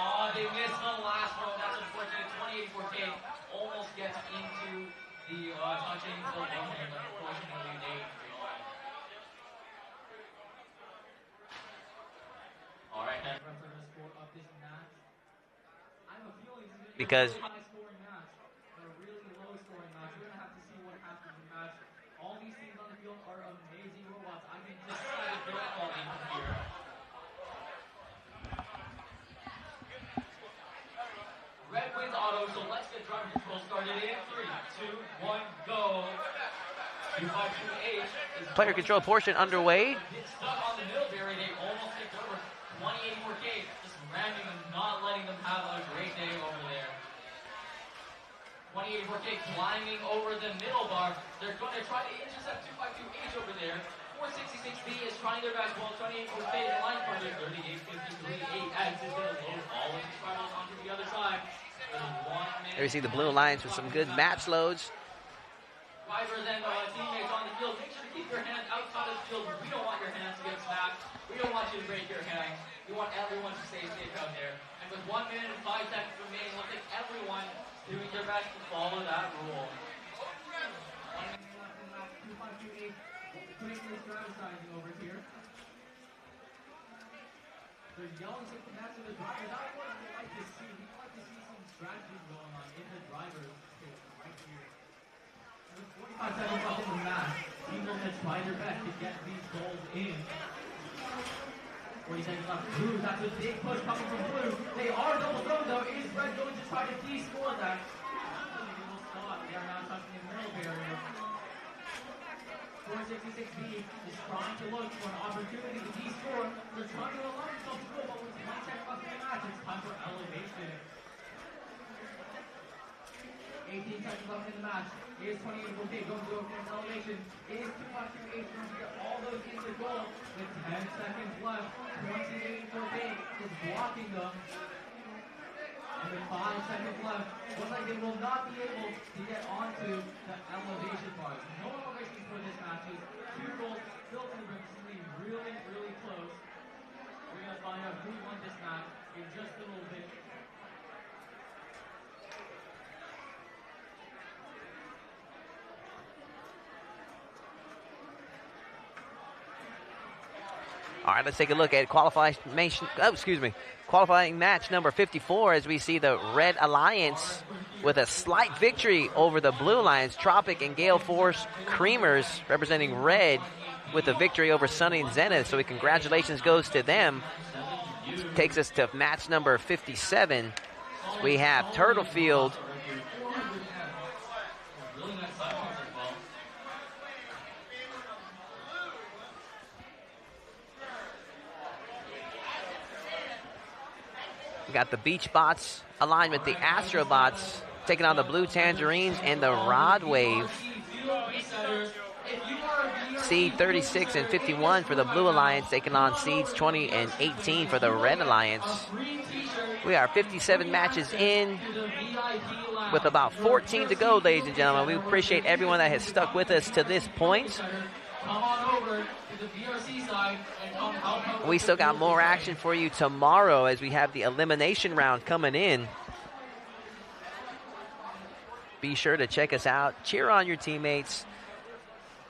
Oh, they missed the last one. That's unfortunate. 2084K almost gets into the touching the one hand, but unfortunately they realize. All right, then. Because all these teams on the field are amazing robots. I can just see the baseball in here. Red wins auto, so let's get driver control started in 3, 2, 1, go. 252H is Player control portion underway. get stuck on the middle barrier. They almost kicked over. 2084K just ramming them, not letting them have a great day over there. 2084K climbing over the middle bar. They're going to try to intercept 252H over there. 466B is trying their best. While 2884K is in line for their 3853. 8X is going to load all of these rivals onto the other side. There you see the Blue Alliance with some good match loads. Drivers and teammates on the field, make sure to keep your hands outside of the field. We don't want your hands to get smacked. We don't want you to break your hands. We want everyone to stay safe out there. And with 1 minute and 5 seconds remaining, we'll take everyone doing their best to follow that rule. 1 minute left in the match. 252H quickly strategizing over here. They're yelling at the match of the drivers. That's what we like to see. We like to see some strategies going on in the drivers' space right here. 45 seconds left in the match. Teams are going to try their best to get these goals in. 40 seconds left. Blue, that's a big push coming from Blue. They are double thrown though. Is Red going to try to de-score that? They will stop. They are now touching the middle barrier. 466B is trying to look for an opportunity to de-score. They're trying to allow themselves to go, but with 1 second left in the match, it's time for elevation. 18 seconds left in the match. Is 2884K going to go for an elevation? Is 252H going to get all those into goal? With 10 seconds left, 2884K is blocking them. And with 5 seconds left, looks like they will not be able to get onto the elevation bar. No elevation for this match. 2 goals still to the rim. Something really, really close. We're going to find out who won this match in just a little bit. All right, let's take a look at qualifying match number 54 as we see the Red Alliance with a slight victory over the Blue Alliance. Tropic and Gale Force Creamers representing Red with a victory over Sunny and Zenith. So congratulations goes to them. Takes us to match number 57. We have Turtlefield we got the Beach Bots aligned with the Astrobots, taking on the Blue Tangerines and the Rod Wave. Seed 36 and 51 for the Blue Alliance, taking on seeds 20 and 18 for the Red Alliance. We are 57 matches in with about 14 to go, ladies and gentlemen. We appreciate everyone that has stuck with us to this point. We still got more action for you tomorrow as we have the elimination round coming in. Be sure to check us out. Cheer on your teammates.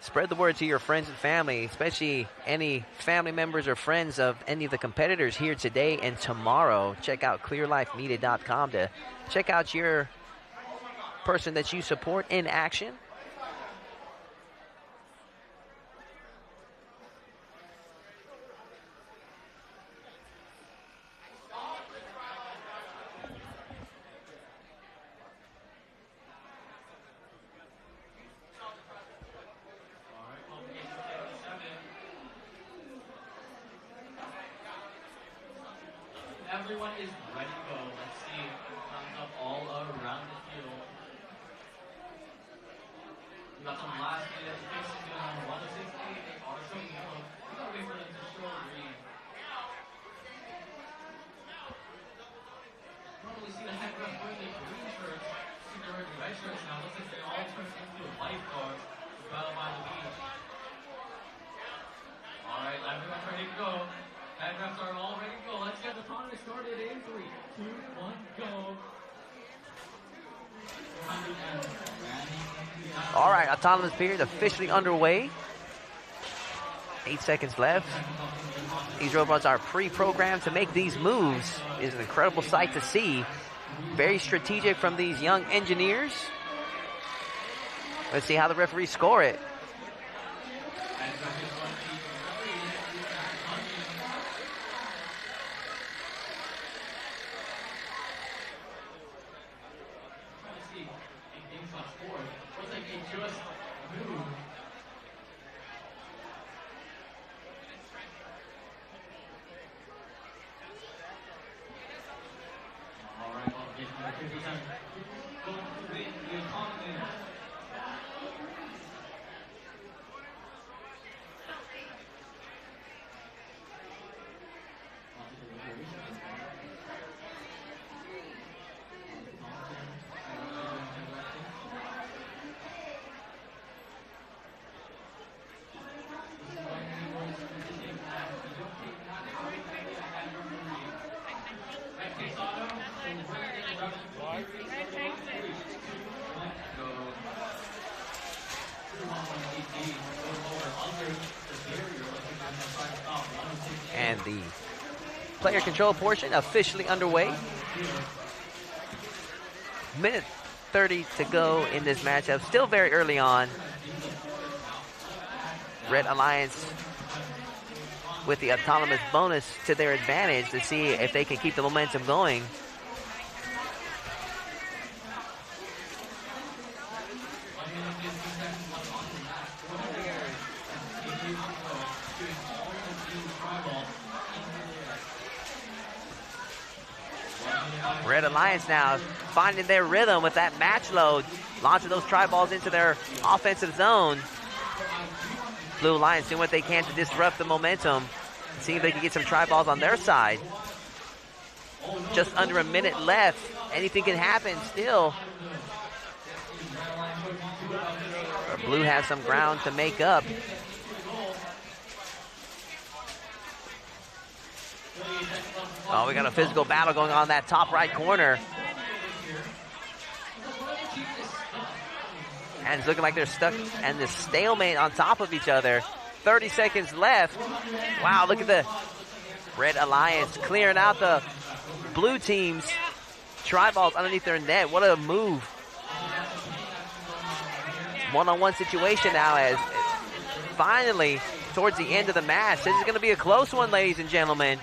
Spread the word to your friends and family, especially any family members or friends of any of the competitors here today and tomorrow. Check out clearlifemedia.com to check out your person that you support in action. Everyone is ready to go. Let's see who comes up all around the field. We got some last minute fixes going on. 168, they are showing yellow. We gotta wait for them to show green. Normally see the head ref wearing the green shirts. See they're wearing red shirts now. Looks like they all turned into lifeguards to battle by the beach. Alright, everyone's ready to go. Head refs are all ready to go. Let's get the tournament started in 3, 2, 1, go. All right, autonomous period officially underway. 8 seconds left. These robots are pre-programmed to make these moves. It's an incredible sight to see. Very strategic from these young engineers. Let's see how the referees score it. And the player control portion officially underway. Minute 30 to go in this matchup. Still very early on. Red Alliance with the autonomous bonus to their advantage to see if they can keep the momentum going. Red Alliance now finding their rhythm with that match load, launching those tri-balls into their offensive zone. Blue Alliance doing what they can to disrupt the momentum, see if they can get some tri-balls on their side. Just under a minute left. Anything can happen still. But Blue has some ground to make up. Oh, we got a physical battle going on in that top right corner. And it's looking like they're stuck and the stalemate on top of each other. 30 seconds left. Wow, look at the Red Alliance clearing out the blue team's tri-balls underneath their net. What a move. One-on-one situation now as finally towards the end of the match. This is going to be a close one, ladies and gentlemen.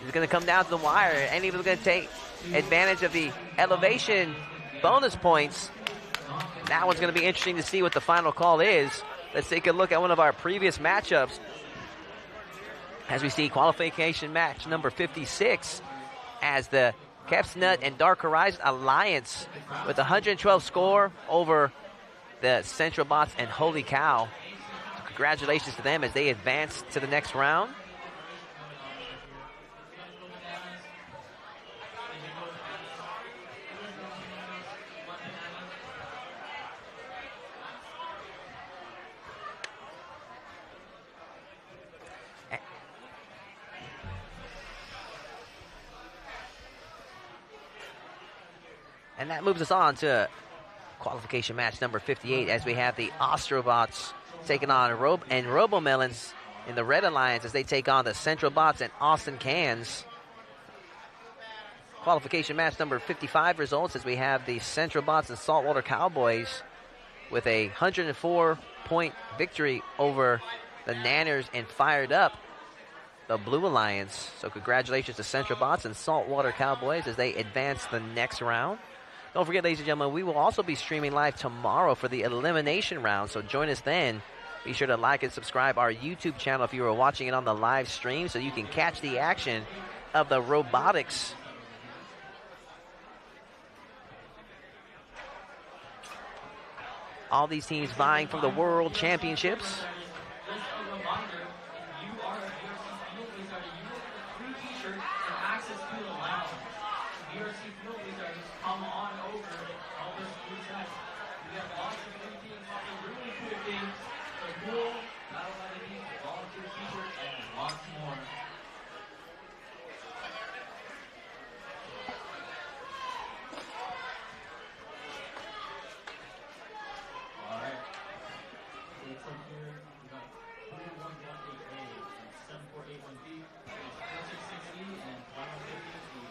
It's going to come down to the wire. Anyone's going to take advantage of the elevation bonus points. That one's going to be interesting to see what the final call is. Let's take a look at one of our previous matchups. As we see qualification match number 56 as the Kepsnut and Dark Horizon Alliance with 112 score over the Central Bots and Holy Cow. So congratulations to them as they advance to the next round. And that moves us on to Qualification match number 58 as we have the Ostrobots taking on Robomelons in the Red Alliance as they take on the Central Bots and Austin Cans. Qualification match number 55 results as we have the Central Bots and Saltwater Cowboys with a 104-point victory over the Nanners and Fired Up, the Blue Alliance. So congratulations to Central Bots and Saltwater Cowboys as they advance the next round. Don't forget, ladies and gentlemen, we will also be streaming live tomorrow for the elimination round, so join us then. Be sure to like and subscribe our YouTube channel if you are watching it on the live stream so you can catch the action of the Robotics. All these teams vying for the World Championships. Just a reminder, if you are a VRC Field Wizard, you will get a free t-shirt and access to the lounge. VRC Field Wizards, come on over and help us boost that. We have lots of good things, lots of really cool things. The cool, Battle by the Beach, volunteer t-shirt, and lots more. All right. It's up here. We got 2118A, 7481B, 4660, and 5150.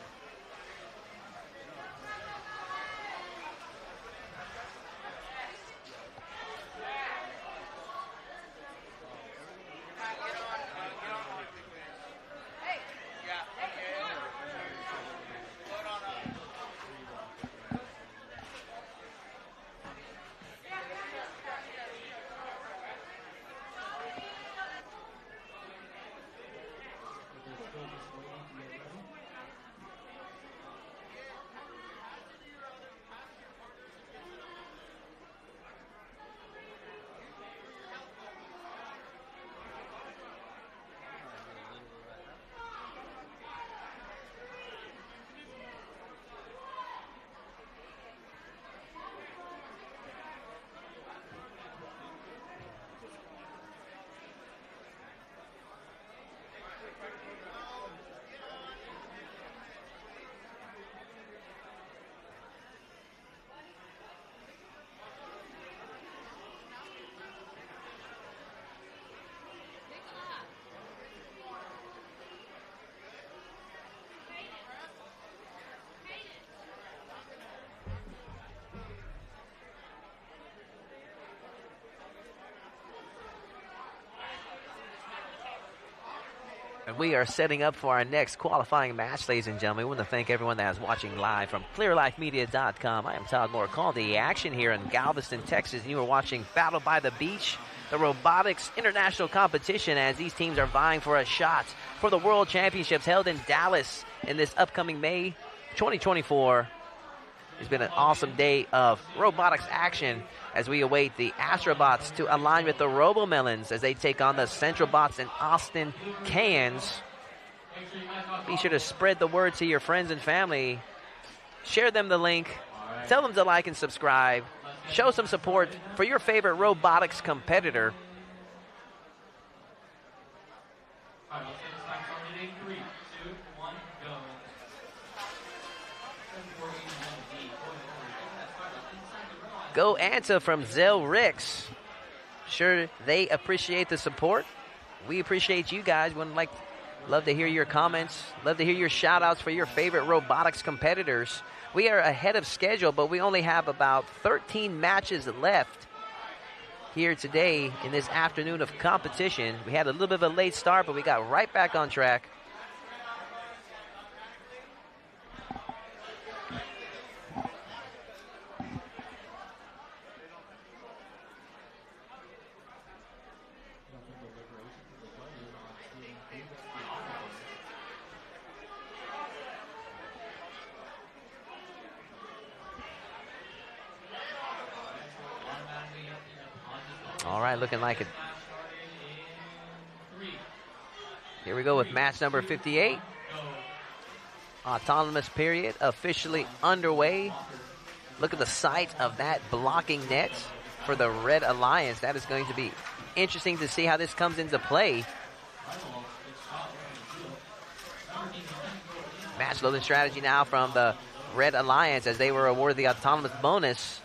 And we are setting up for our next qualifying match, ladies and gentlemen. We want to thank everyone that is watching live from ClearLifeMedia.com. I am Todd Moore, calling the action here in Galveston, Texas. And you are watching Battle by the Beach, the Robotics International Competition, as these teams are vying for a shot for the World Championships held in Dallas in this upcoming May 2024. It's been an awesome day of robotics action as we await the Astrobots to align with the Robomelons as they take on the Central Bots and Austin Cans. Be sure to spread the word to your friends and family. Share them the link. Tell them to like and subscribe. Show some support for your favorite robotics competitor. All right, let's get this back started in 3, 2, 1, go. 7481B. Go Anta from Zell Ricks. Sure, they appreciate the support. We appreciate you guys. Love to hear your comments. Love to hear your shout outs for your favorite robotics competitors. We are ahead of schedule, but we only have about 13 matches left here today in this afternoon of competition. We had a little bit of a late start, but we got right back on track. All right, looking like it. Here we go with match number 58. Autonomous period officially underway. Look at the sight of that blocking net for the Red Alliance. That is going to be interesting to see how this comes into play. Match loading strategy now from the Red Alliance as they were awarded the autonomous bonus.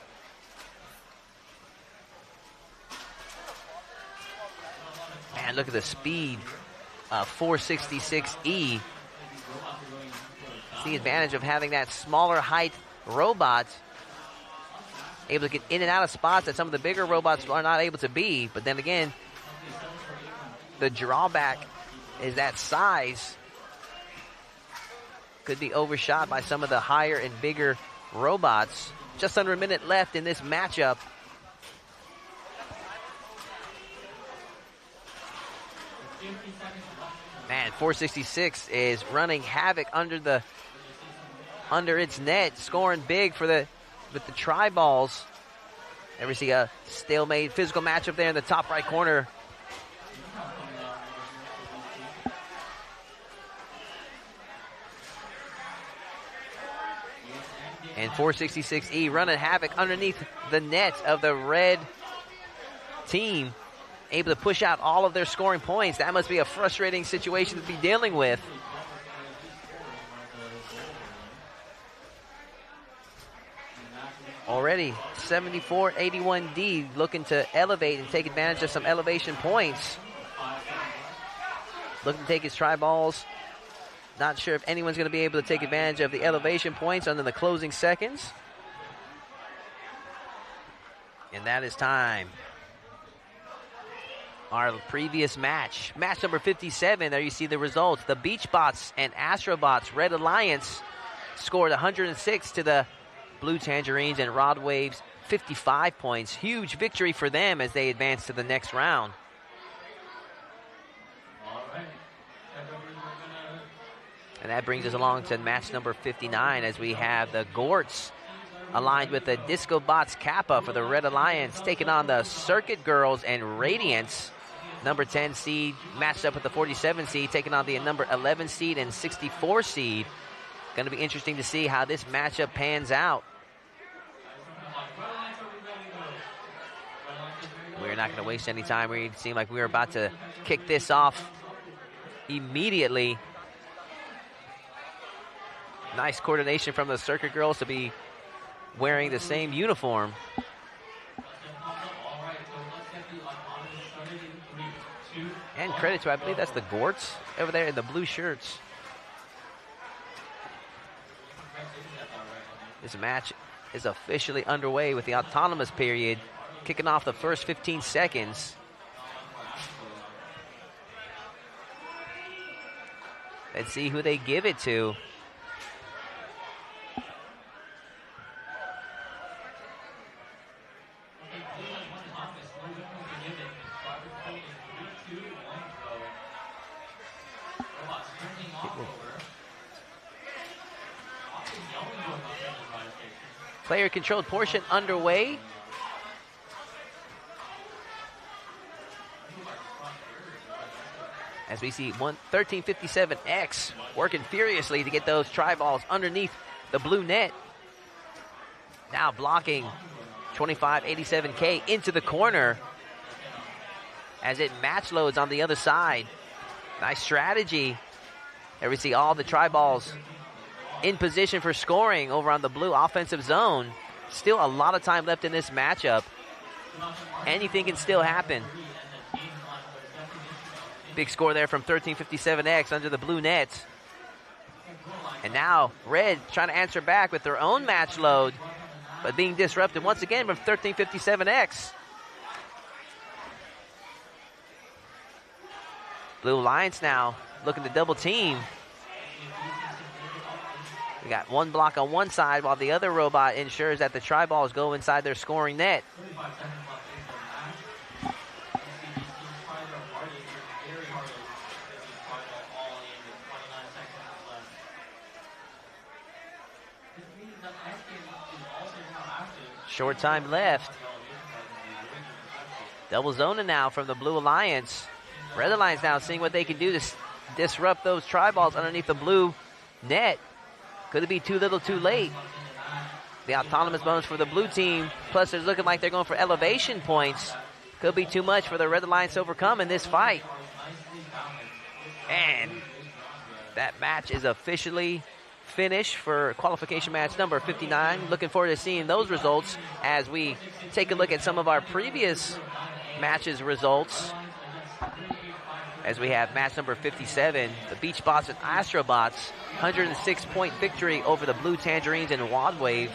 And look at the speed of 466E. It's the advantage of having that smaller height robot, able to get in and out of spots that some of the bigger robots are not able to be. But then again, the drawback is that size could be overshot by some of the higher and bigger robots. Just under a minute left in this matchup. Man, 466 is running havoc under its net, scoring big with the tri-balls. There we see a stalemate physical matchup there in the top right corner. And 466E running havoc underneath the net of the red team, able to push out all of their scoring points. That must be a frustrating situation to be dealing with. Already 74-81D looking to elevate and take advantage of some elevation points. Looking to take his tri-balls. Not sure if anyone's going to be able to take advantage of the elevation points under the closing seconds. And that is time. Our previous match, match number 57, there you see the results. The Beachbots and Astrobots Red Alliance scored 106 to the Blue Tangerines and Rod Waves 55 points. Huge victory for them as they advance to the next round. And that brings us along to match number 59 as we have the Gorts aligned with the Disco Bots Kappa for the Red Alliance, taking on the Circuit Girls and Radiance. Number 10 seed matched up with the 47 seed, taking on the number 11 seed and 64 seed. Going to be interesting to see how this matchup pans out. We're not going to waste any time. We seem like we're about to kick this off immediately. Nice coordination from the Circuit Girls to be wearing the same uniform. And credit to, I believe that's the Gorts over there in the blue shirts. This match is officially underway with the autonomous period kicking off the first 15 seconds. Let's see who they give it to. Player-controlled portion underway. As we see 1357X working furiously to get those tri-balls underneath the blue net. Now blocking 2587K into the corner as it match loads on the other side. Nice strategy. There we see all the tri-balls in position for scoring over on the blue offensive zone. Still a lot of time left in this matchup. Anything can still happen. Big score there from 1357X under the blue net. And now Red trying to answer back with their own match load, but being disrupted once again from 1357X. Blue Alliance now looking to double team. We got one block on one side while the other robot ensures that the tri-balls go inside their scoring net. Short time left. Double zoning now from the Blue Alliance. Red Alliance now seeing what they can do to disrupt those tri-balls underneath the blue net. Could it be too little too late? The autonomous bonus for the blue team. Plus, it's looking like they're going for elevation points. Could be too much for the Red Alliance to overcome in this fight. And that match is officially finished for qualification match number 59. Looking forward to seeing those results as we take a look at some of our previous matches results. as we have match number 57, the Beach Bots and Astrobots, 106-point victory over the Blue Tangerines and Rod Wave,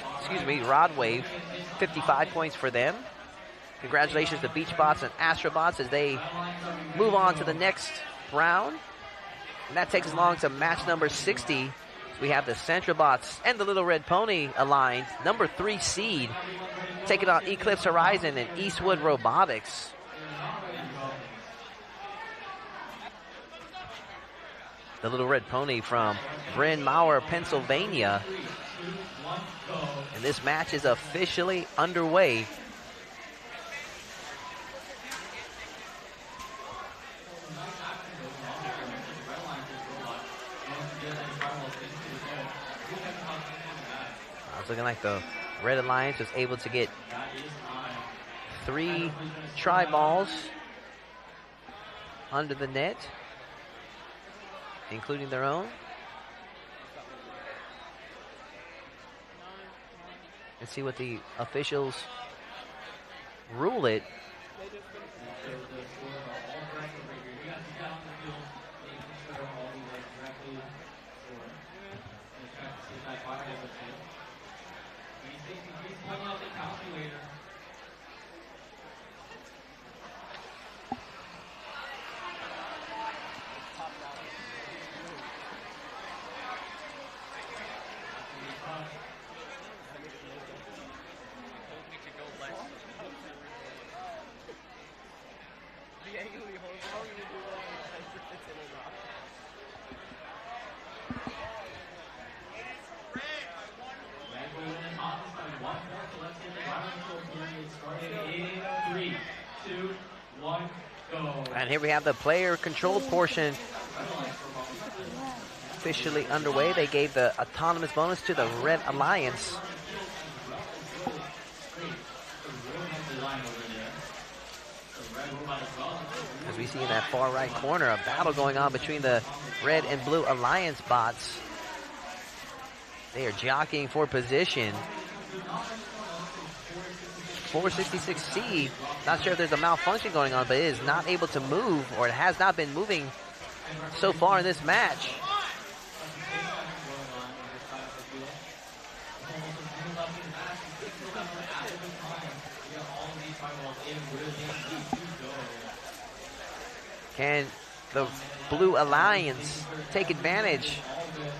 55 points for them. Congratulations to Beach Bots and Astrobots as they move on to the next round. And that takes us along to match number 60. We have the Centrobots and the Little Red Pony aligned, number 3 seed, taking on Eclipse Horizon and Eastwood Robotics. The Little Red Pony from Bryn Mawr, Pennsylvania. And this match is officially underway. It's looking like the Red Alliance was able to get 3 tri-balls under the net, including their own. Let's see what the officials rule it. And here we have the player control portion officially underway. They gave the autonomous bonus to the Red Alliance. As we see in that far right corner, a battle going on between the Red and Blue Alliance bots. They are jockeying for position. 466C, not sure if there's a malfunction going on, but it is not able to move, or it has not been moving so far in this match. Can the Blue Alliance take advantage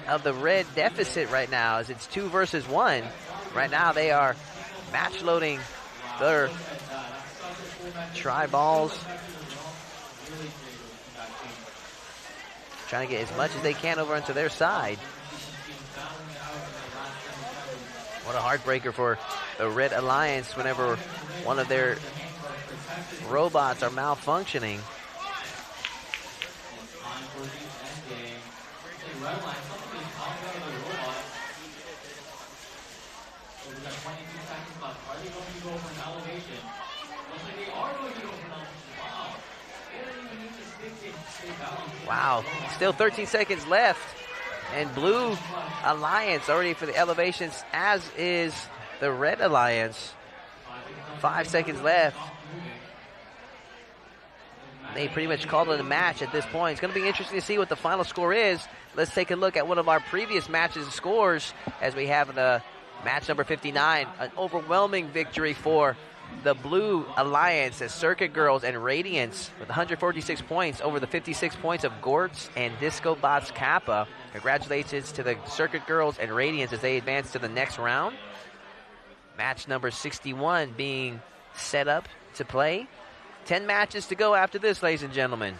of the Red deficit right now, as it's 2 versus 1? Right now they are match loading their tri-balls, trying to get as much as they can over onto their side. What a heartbreaker for the Red Alliance whenever one of their robots are malfunctioning. Wow, still 13 seconds left, and Blue Alliance already for the elevations, as is the Red Alliance. 5 seconds left. They pretty much called it a match at this point. It's going to be interesting to see what the final score is. Let's take a look at one of our previous matches' scores, as we have the match number 59, an overwhelming victory for the Blue Alliance as Circuit Girls and Radiance with 146 points over the 56 points of Gortz and Disco Bots Kappa. Congratulations to the Circuit Girls and Radiance as they advance to the next round. Match number 61 being set up to play. 10 matches to go after this, ladies and gentlemen.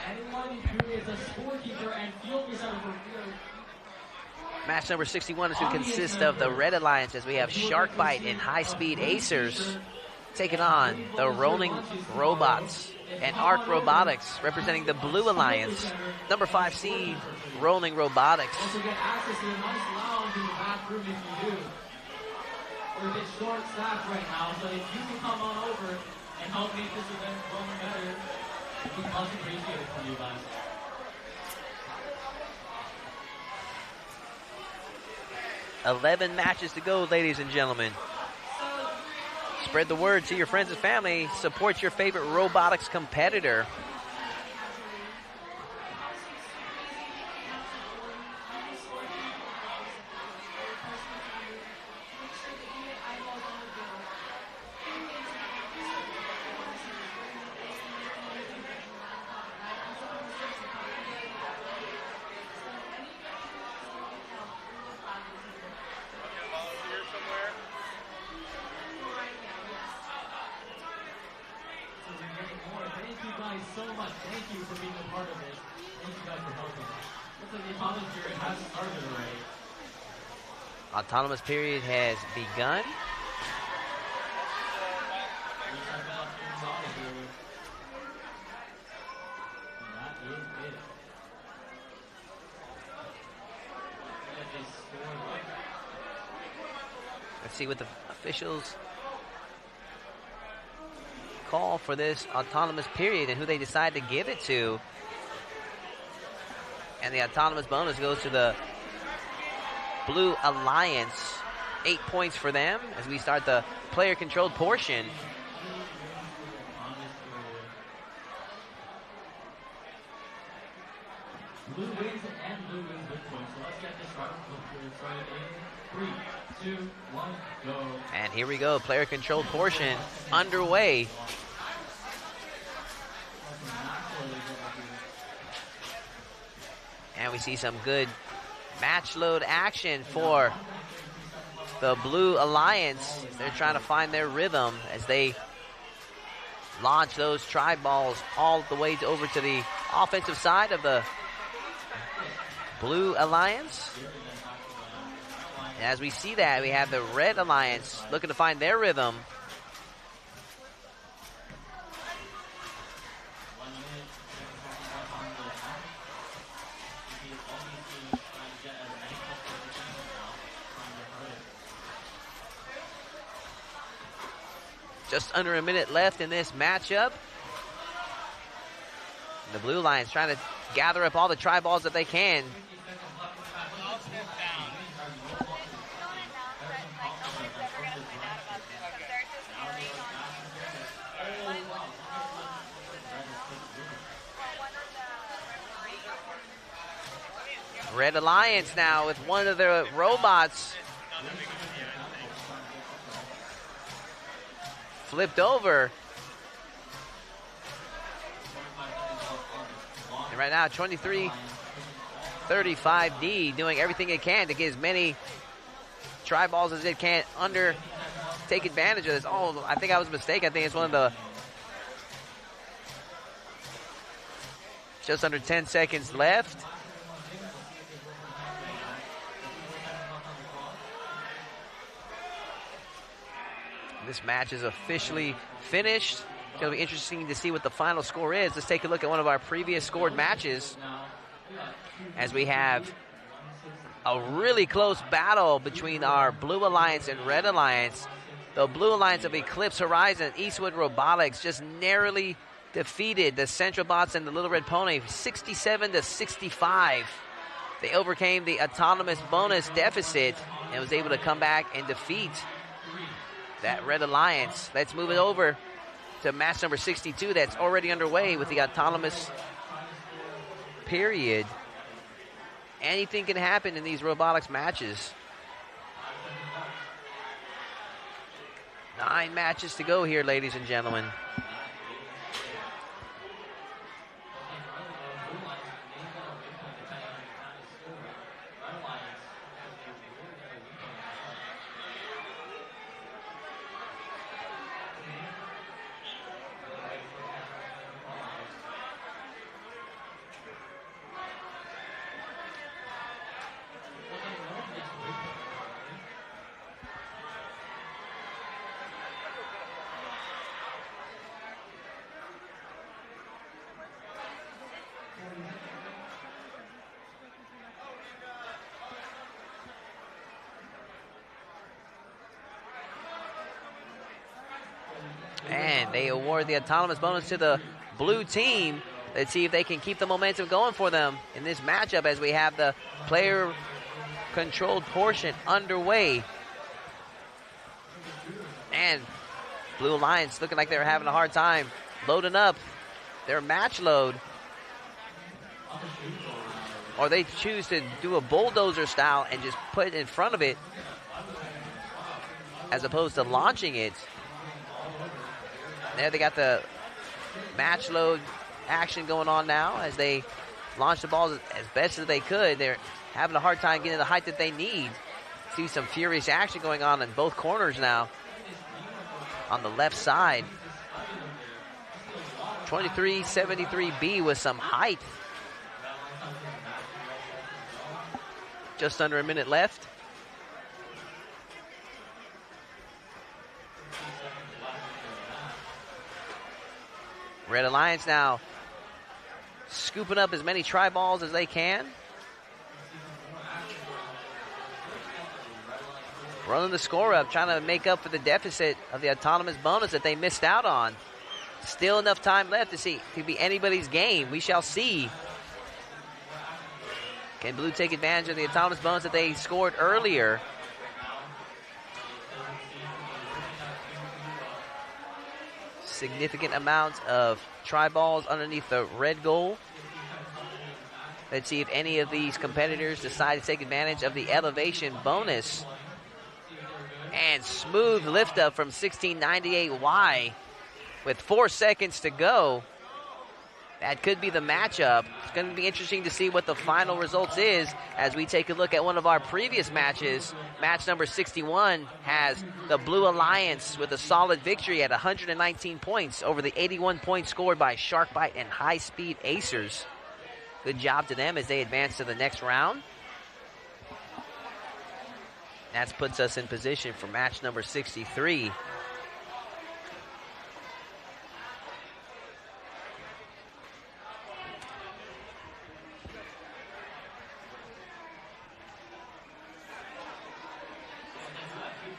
Anyone who is a scorekeeper and field reserve for Match number 61 is going to consist of the Red Alliance, as we have Sharkbite and High Speed Acers taking on the Rolling Robots and Arc Robotics, representing the Blue Alliance. Number 5 seed, Rolling Robotics. Also get access to a nice lounge in the back room if you do. We're a bit short-staffed right now, so if you can come on over and help make this event run better, we much appreciate it from you guys. $11 matches to go, ladies and gentlemen. Spread the word to your friends and family. Support your favorite robotics competitor. So much. Thank you for being a part of this. Thank you guys for helping. Looks like the autonomous period has started already. Autonomous period has begun. Let's see what the officials call for this autonomous period and who they decide to give it to. And the autonomous bonus goes to the Blue Alliance. 8 points for them as we start the player-controlled portion. Blue wins and blue wins with points. So let's get this started in 3, 2, 1, go. And here we go, player-controlled portion underway. And we see some good match load action for the Blue Alliance. They're trying to find their rhythm as they launch those tri-balls all the way over to the offensive side of the Blue Alliance. And as we see that, we have the Red Alliance looking to find their rhythm. Just under a minute left in this matchup. The Blue Alliance trying to gather up all the tri-balls that they can. Red Alliance now with one of their robots flipped over. And right now, 23-35D doing everything it can to get as many tri-balls as it can take advantage of this. Oh, I think I was mistaken. I think it's one of the just under 10 seconds left. This match is officially finished. It's going to be interesting to see what the final score is. Let's take a look at one of our previous scored matches as we have a really close battle between our Blue Alliance and Red Alliance. The Blue Alliance of Eclipse Horizon, Eastwood Robotics, just narrowly defeated the Central Bots and the Little Red Pony 67-65. They overcame the autonomous bonus deficit and was able to come back and defeat that Red Alliance. Let's move it over to match number 62 that's already underway with the autonomous period. Anything can happen in these robotics matches. 9 matches to go here, ladies and gentlemen. And they award the autonomous bonus to the blue team. Let's see if they can keep the momentum going for them in this matchup as we have the player-controlled portion underway. And Blue Alliance looking like they're having a hard time loading up their match load. Or they choose to do a bulldozer style and just put it in front of it as opposed to launching it. There they got the match load action going on now as they launch the balls as best as they could. They're having a hard time getting the height that they need. See some furious action going on in both corners now. On the left side, 2373B with some height. Just under a minute left. Red Alliance now scooping up as many try balls as they can. Running the score up, trying to make up for the deficit of the autonomous bonus that they missed out on. Still enough time left to see. It could be anybody's game. We shall see. Can Blue take advantage of the autonomous bonus that they scored earlier? Significant amount of try balls underneath the red goal. Let's see if any of these competitors decide to take advantage of the elevation bonus. And smooth lift up from 1698Y with 4 seconds to go. That could be the matchup. It's going to be interesting to see what the final results is as we take a look at one of our previous matches. Match number 61 has the Blue Alliance with a solid victory at 119 points over the 81 points scored by Sharkbite and High Speed Acers. Good job to them as they advance to the next round. That puts us in position for match number 63.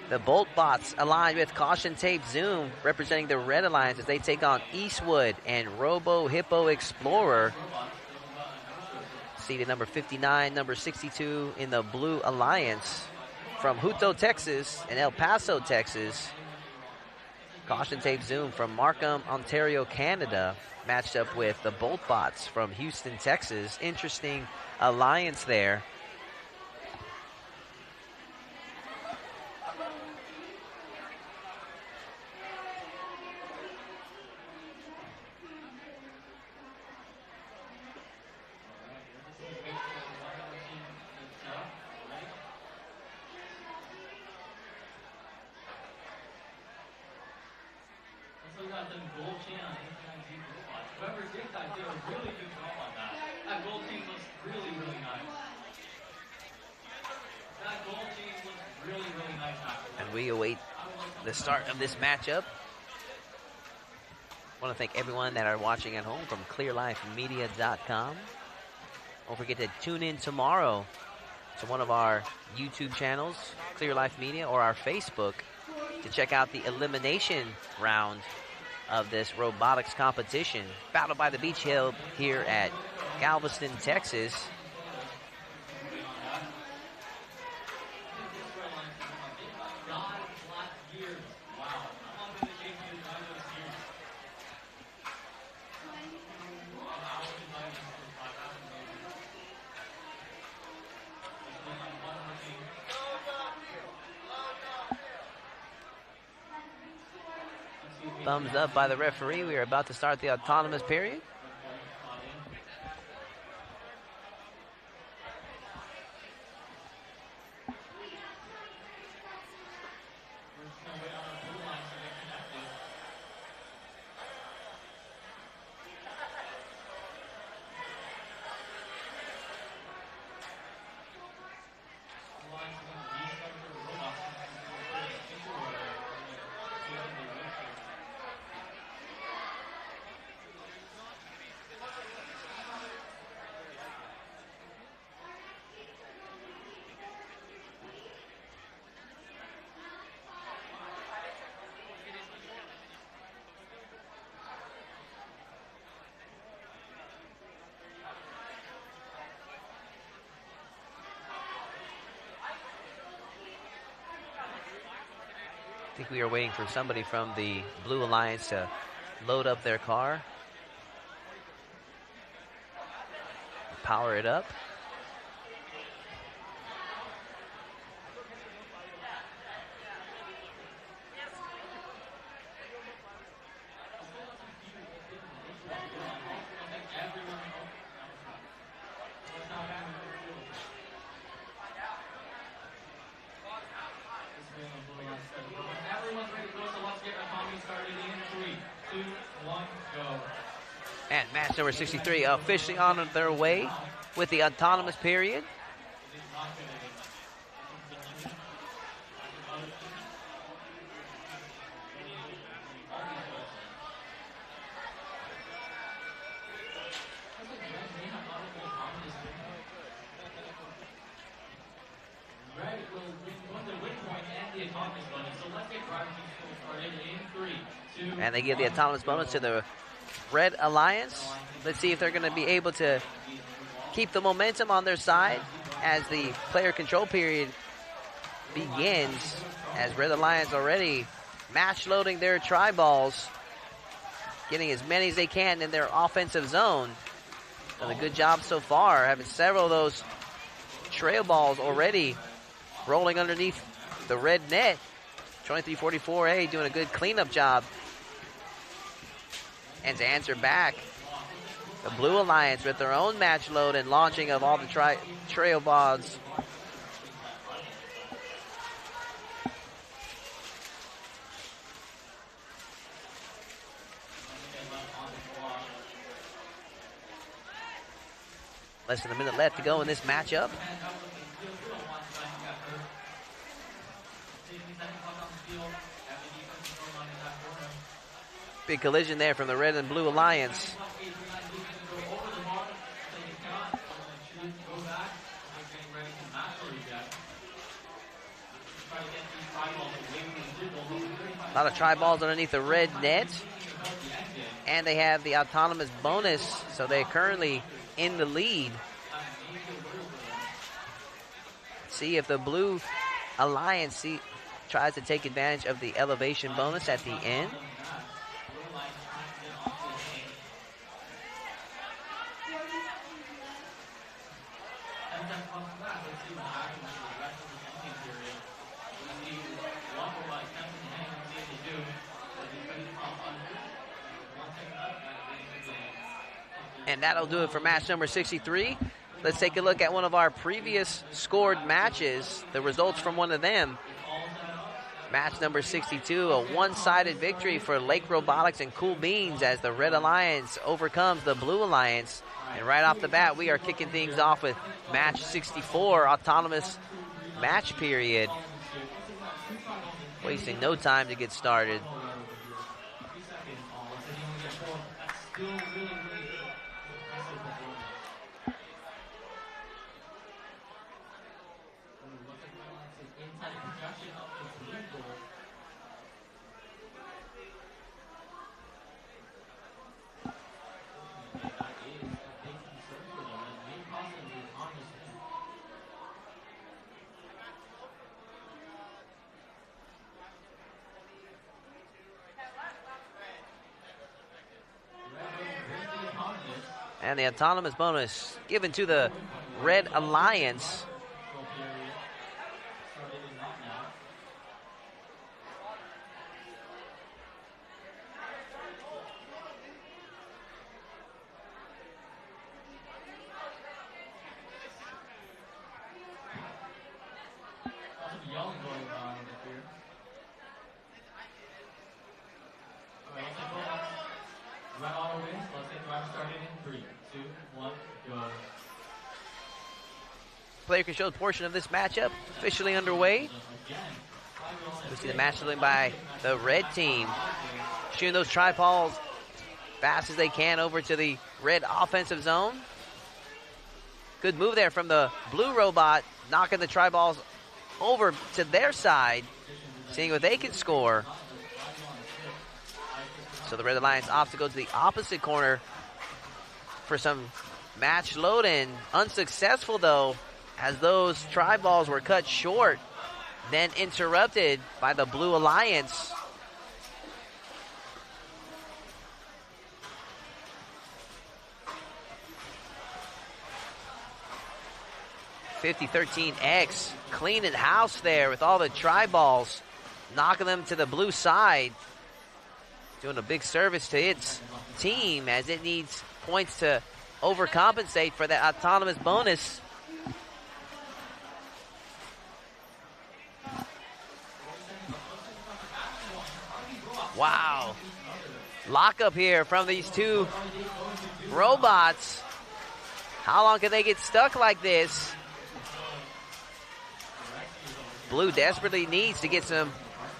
The Bolt Bots aligned with Caution Tape Zoom, representing the Red Alliance as they take on Eastwood and Robo Hippo Explorer. Seated number 59, number 62 in the Blue Alliance. From Hutto, Texas, and El Paso, Texas. Caution Tape Zoom from Markham, Ontario, Canada. Matched up with the Bolt Bots from Houston, Texas. Interesting alliance there. We await the start of this matchup. I want to thank everyone that are watching at home from clearlifemedia.com. Don't forget to tune in tomorrow to one of our YouTube channels, Clear Life Media, or our Facebook to check out the elimination round of this robotics competition. Battle by the Beach held here at Galveston, Texas. Thumbs up by the referee. We are about to start the autonomous period. I think we are waiting for somebody from the Blue Alliance to load up their car. Power it up. And match number 63 officially on their way with the autonomous period. And they give the autonomous bonus to the Red Alliance. Let's see if they're going to be able to keep the momentum on their side as the player control period begins. As Red Alliance already match loading their tri-balls, getting as many as they can in their offensive zone. Done a good job so far, having several of those trail balls already rolling underneath the red net. 2344A doing a good cleanup job. And to answer back, the Blue Alliance with their own match load and launching of all the trail balls. Less than a minute left to go in this matchup. Big collision there from the Red and Blue Alliance. A lot of tri-balls underneath the red net. And they have the autonomous bonus, so they're currently in the lead. See if the Blue Alliance tries to take advantage of the elevation bonus at the end. And that'll do it for match number 63. Let's take a look at one of our previous scored matches, the results from one of them. Match number 62, a one-sided victory for Lake Robotics and Cool Beans as the Red Alliance overcomes the Blue Alliance. And right off the bat, we are kicking things off with match 64, autonomous match period. Wasting no time to get started. And the autonomous bonus given to the Red Alliance. Player control portion of this matchup officially underway. We see the match led by the red team, shooting those tri-balls fast as they can over to the red offensive zone. Good move there from the blue robot, knocking the tri-balls over to their side, seeing what they can score. So the Red Alliance opts to go to the opposite corner for some match load-in. Unsuccessful though, as those tri-balls were cut short then interrupted by the Blue Alliance. $50-13X cleaning house there with all the tri-balls, knocking them to the blue side. Doing a big service to its team as it needs points to overcompensate for that autonomous bonus. Wow. Lockup here from these two robots. How long can they get stuck like this? Blue desperately needs to get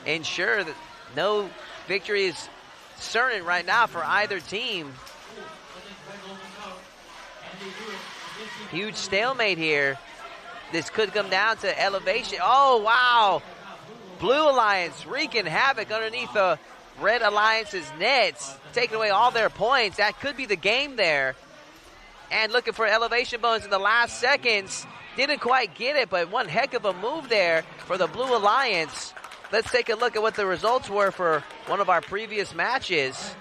ensure that no victory is certain right now for either team. Huge stalemate here. This could come down to elevation. Oh, wow. Blue Alliance wreaking havoc underneath the Red Alliance's nets, taking away all their points. That could be the game there. And looking for elevation bonus in the last seconds. Didn't quite get it, but one heck of a move there for the Blue Alliance. Let's take a look at what the results were for one of our previous matches.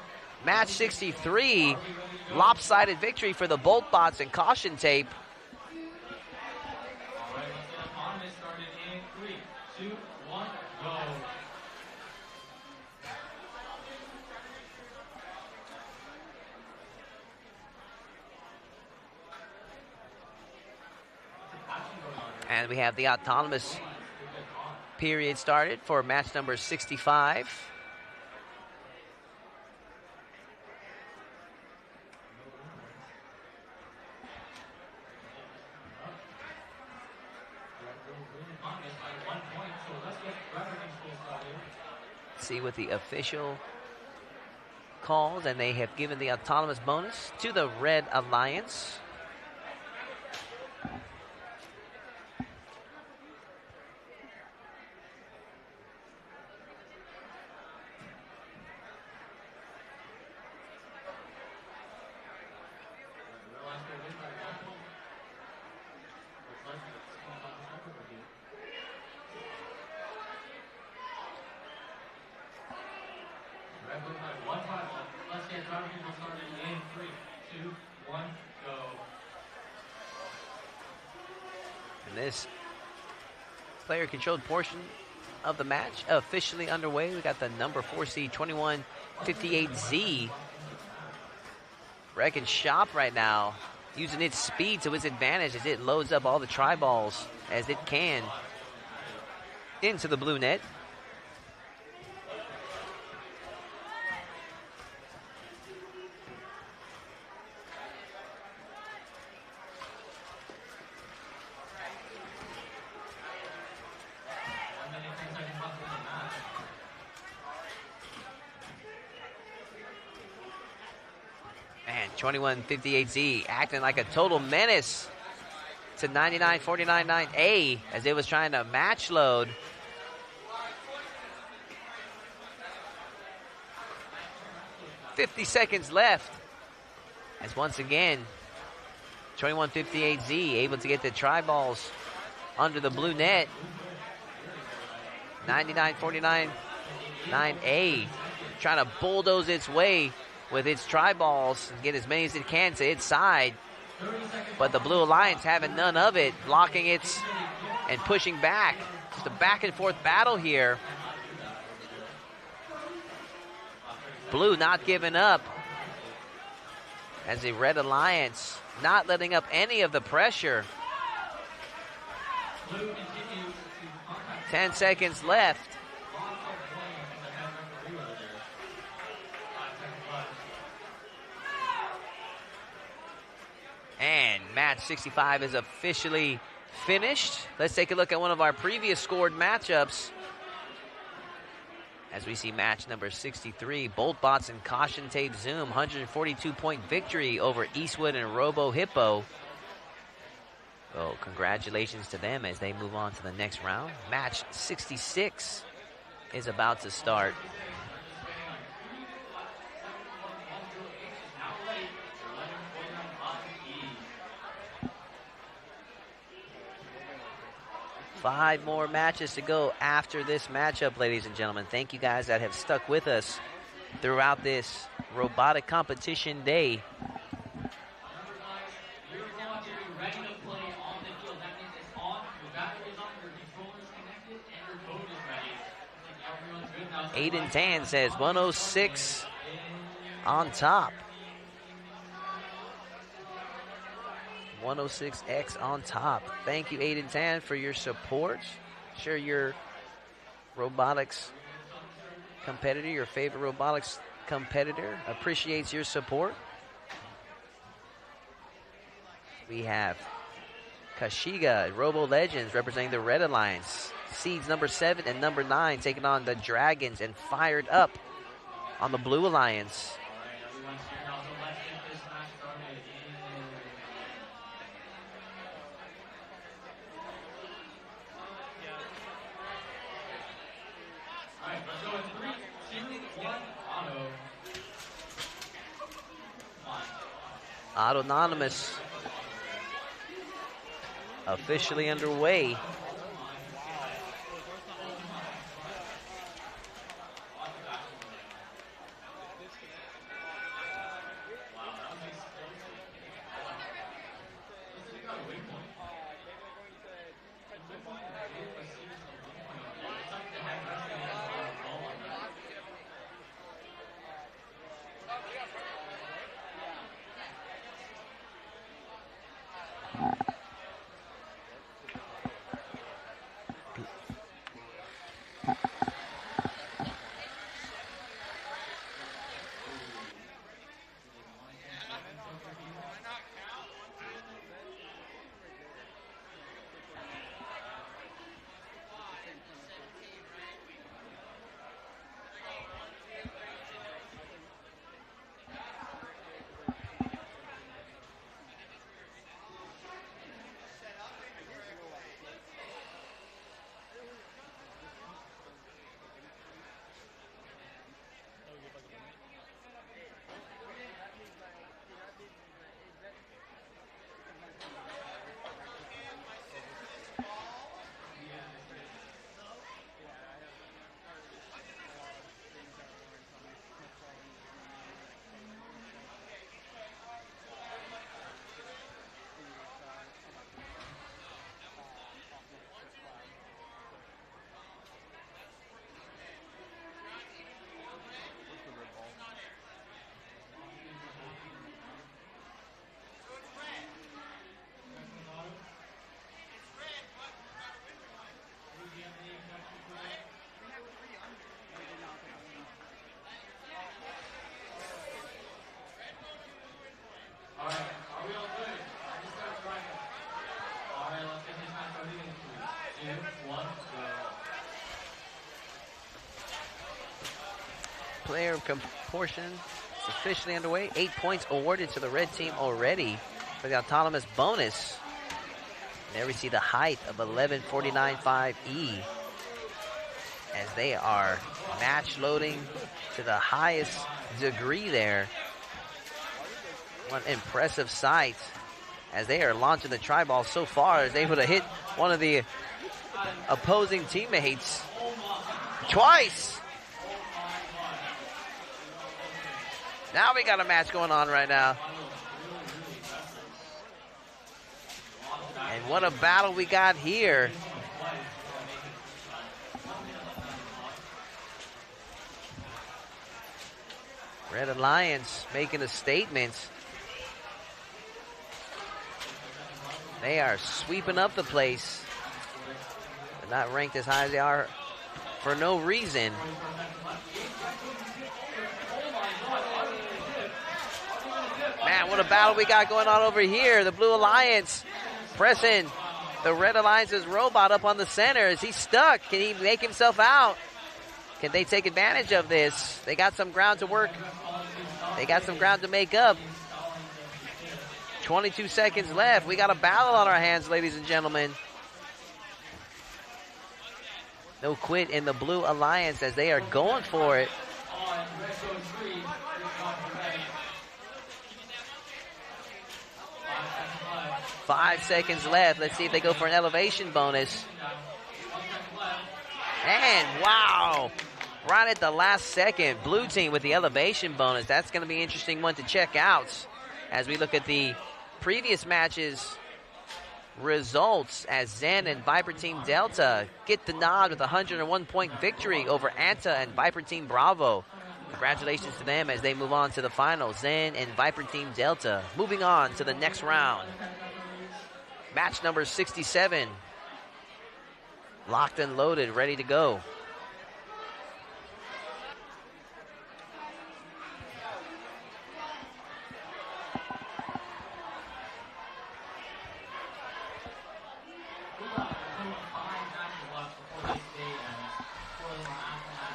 Match 63, lopsided victory for the Bolt Bots and Caution Tape. And we have the autonomous period started for match number 65. See what the official calls, and they have given the autonomous bonus to the Red Alliance. This player-controlled portion of the match officially underway. We got the number 4 seed 2158Z wrecking shop right now, using its speed to its advantage as it loads up all the tri-balls as it can into the blue net. Man, 2158Z acting like a total menace to 9949-9A as it was trying to match load. "50 seconds left as once again 2158Z able to get the tri-balls under the blue net. 9949-9A trying to bulldoze its way with its tri-balls and get as many as it can to its side. But the Blue Alliance having none of it, blocking it and pushing back. Just a back and forth battle here. Blue not giving up as the Red Alliance not letting up any of the pressure. 10 seconds left. And match 65 is officially finished. Let's take a look at one of our previous scored matchups. As we see match number 63, Bolt Bots and Caution Tape Zoom, 142-point victory over Eastwood and Robo Hippo. So congratulations to them as they move on to the next round. Match 66 is about to start. 5 more matches to go after this matchup, ladies and gentlemen. Thank you guys that have stuck with us throughout this robotic competition day. Aiden Tan says 106 on top. 106X on top. Thank you, Aiden Tan, for your support. Share your robotics competitor, your favorite robotics competitor. Appreciates your support. We have Kashiga, Robo Legends, representing the Red Alliance. Seeds number 7 and number 9 taking on the Dragons and Fired Up on the Blue Alliance. Autonomous officially underway. Player proportion is officially underway. 8 points awarded to the red team already for the autonomous bonus. There we see the height of 1149.5E as they are match loading to the highest degree there. One impressive sight as they are launching the tri-ball so far, is able to hit one of the opposing teammates twice. Now we got a match going on right now. And what a battle we got here. Red Alliance making a statement. They are sweeping up the place. They're not ranked as high as they are for no reason. Man, what a battle we got going on over here. The Blue Alliance pressing the Red Alliance's robot up on the center. Is he stuck? Can he make himself out? Can they take advantage of this? They got some ground to work. They got some ground to make up. 22 seconds left. We got a battle on our hands, ladies and gentlemen. No quit in the Blue Alliance as they are going for it. 5 seconds left. Let's see if they go for an elevation bonus. And wow, right at the last second, blue team with the elevation bonus. That's going to be an interesting one to check out as we look at the previous matches results, as Zen and Viper Team Delta get the nod with a 101-point victory over Anta and Viper Team Bravo. Congratulations to them as they move on to the finals. Zen and Viper Team Delta moving on to the next round. Match number 67. Locked and loaded, ready to go.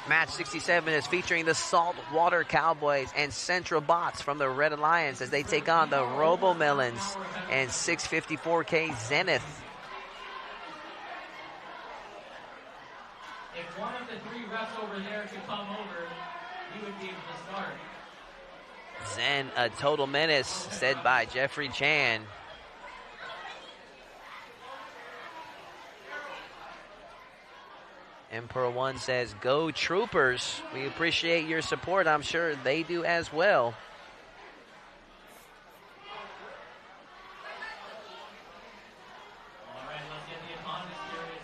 Match 67 is featuring the Saltwater Cowboys and Central Bots from the Red Alliance as they take on the Robo Melons and 654K Zenith. If one of the 3 refs over there could come over, he would be able to start. Zen, a total menace, said by Jeffrey Chan. Emperor One says, "Go Troopers." We appreciate your support. I'm sure they do as well.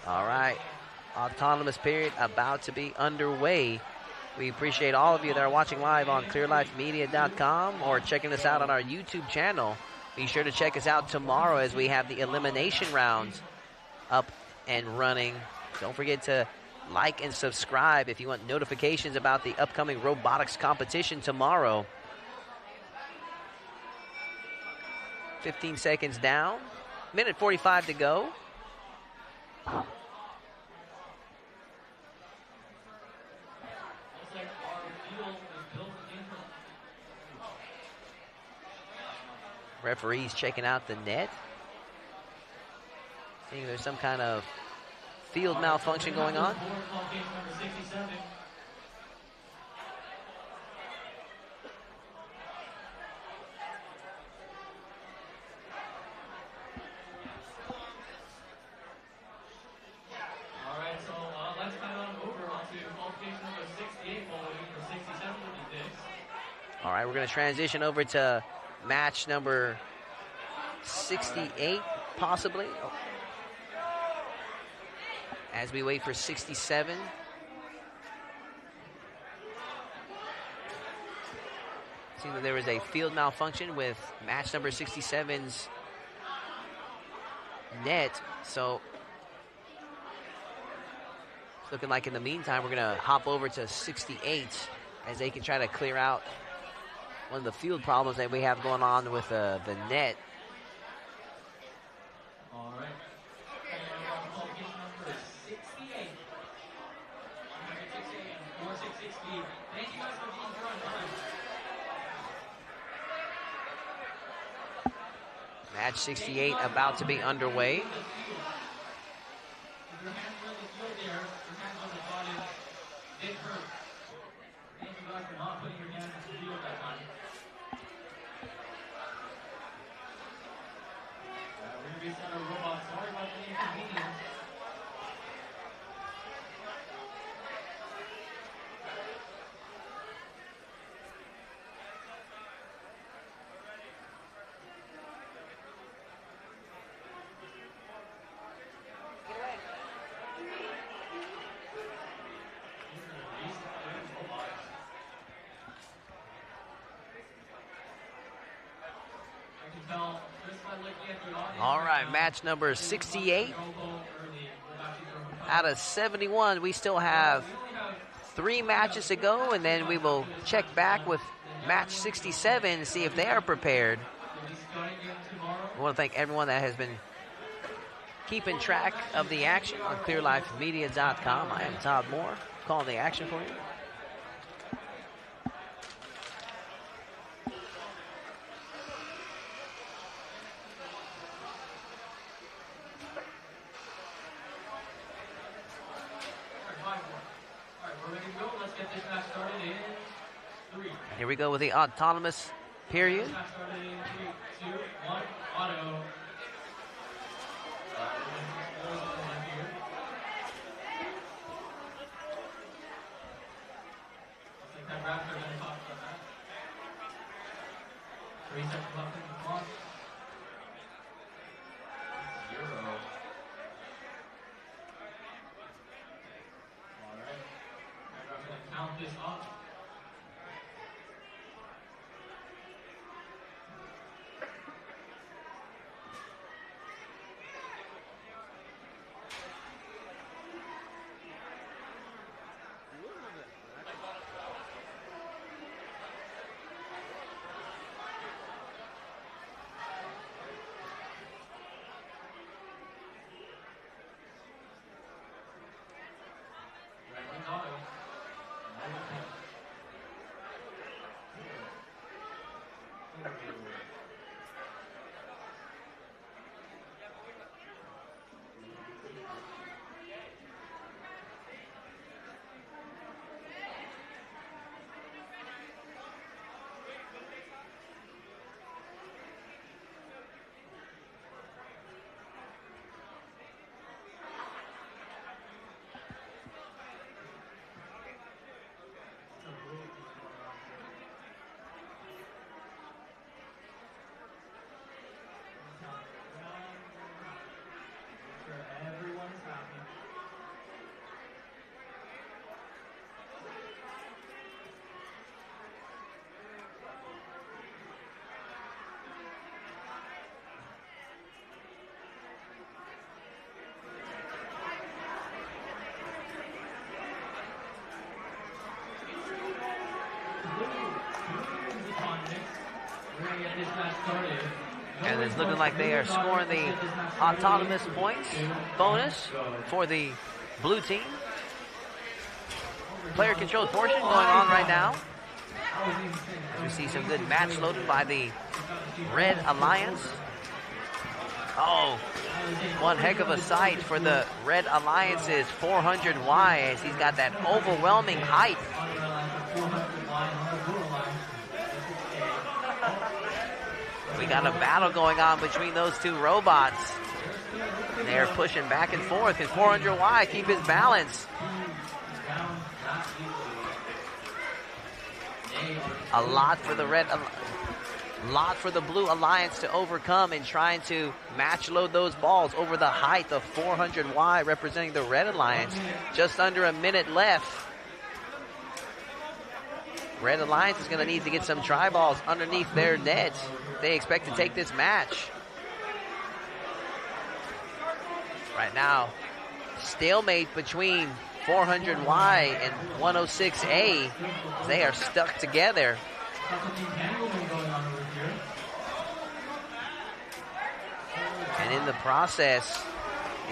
All right. Autonomous period about to be underway. We appreciate all of you that are watching live on clearlifemedia.com or checking us out on our YouTube channel. Be sure to check us out tomorrow as we have the elimination rounds up and running. Don't forget to like and subscribe if you want notifications about the upcoming robotics competition tomorrow. 15 seconds down. Minute 45 to go. Referees checking out the net. Seeing there's some kind of field malfunction going on. Alright, so let's head on over onto qualification number 68, while waiting for 67 to be fixed. All right, we're going to transition over to match number 68, possibly. Oh. As we wait for 67. Seeing that there was a field malfunction with match number 67's net. So it's looking like in the meantime we're going to hop over to 68 as they can try to clear out one of the field problems that we have going on with the net. All right. Qualification number 68. 4660. Thank you guys for being here on time. Match 68 about to be underway. If your hands are in the field there, your hands on the body, it hurts. Thank you guys for not putting your hands in the field that time. We're going to be sent a robot. Sorry about the inconvenience. All right, match number 68. Out of 71, we still have 3 matches to go, and then we will check back with match 67 and see if they are prepared. I want to thank everyone that has been keeping track of the action on clearlifemedia.com. I am Todd Moore, calling the action for you. Here we go with the autonomous period. That Raptor going to talk about that. 3 seconds left in the clock. 0. Alright. I'm going to count this up. And it's looking like they are scoring the autonomous points bonus for the blue team. Player control portion going on right now. As we see some good match loaded by the Red Alliance. Oh, one heck of a sight for the Red Alliance's 400Y as he's got that overwhelming height. We got a battle going on between those two robots. They're pushing back and forth. Can 400Y keep his balance? A lot for the Blue Alliance to overcome in trying to match load those balls over the height of 400Y representing the Red Alliance. Just under a minute left. Red Alliance is going to need to get some try balls underneath their net. They expect to take this match. Right now, stalemate between 400Y and 106A. They are stuck together. And in the process,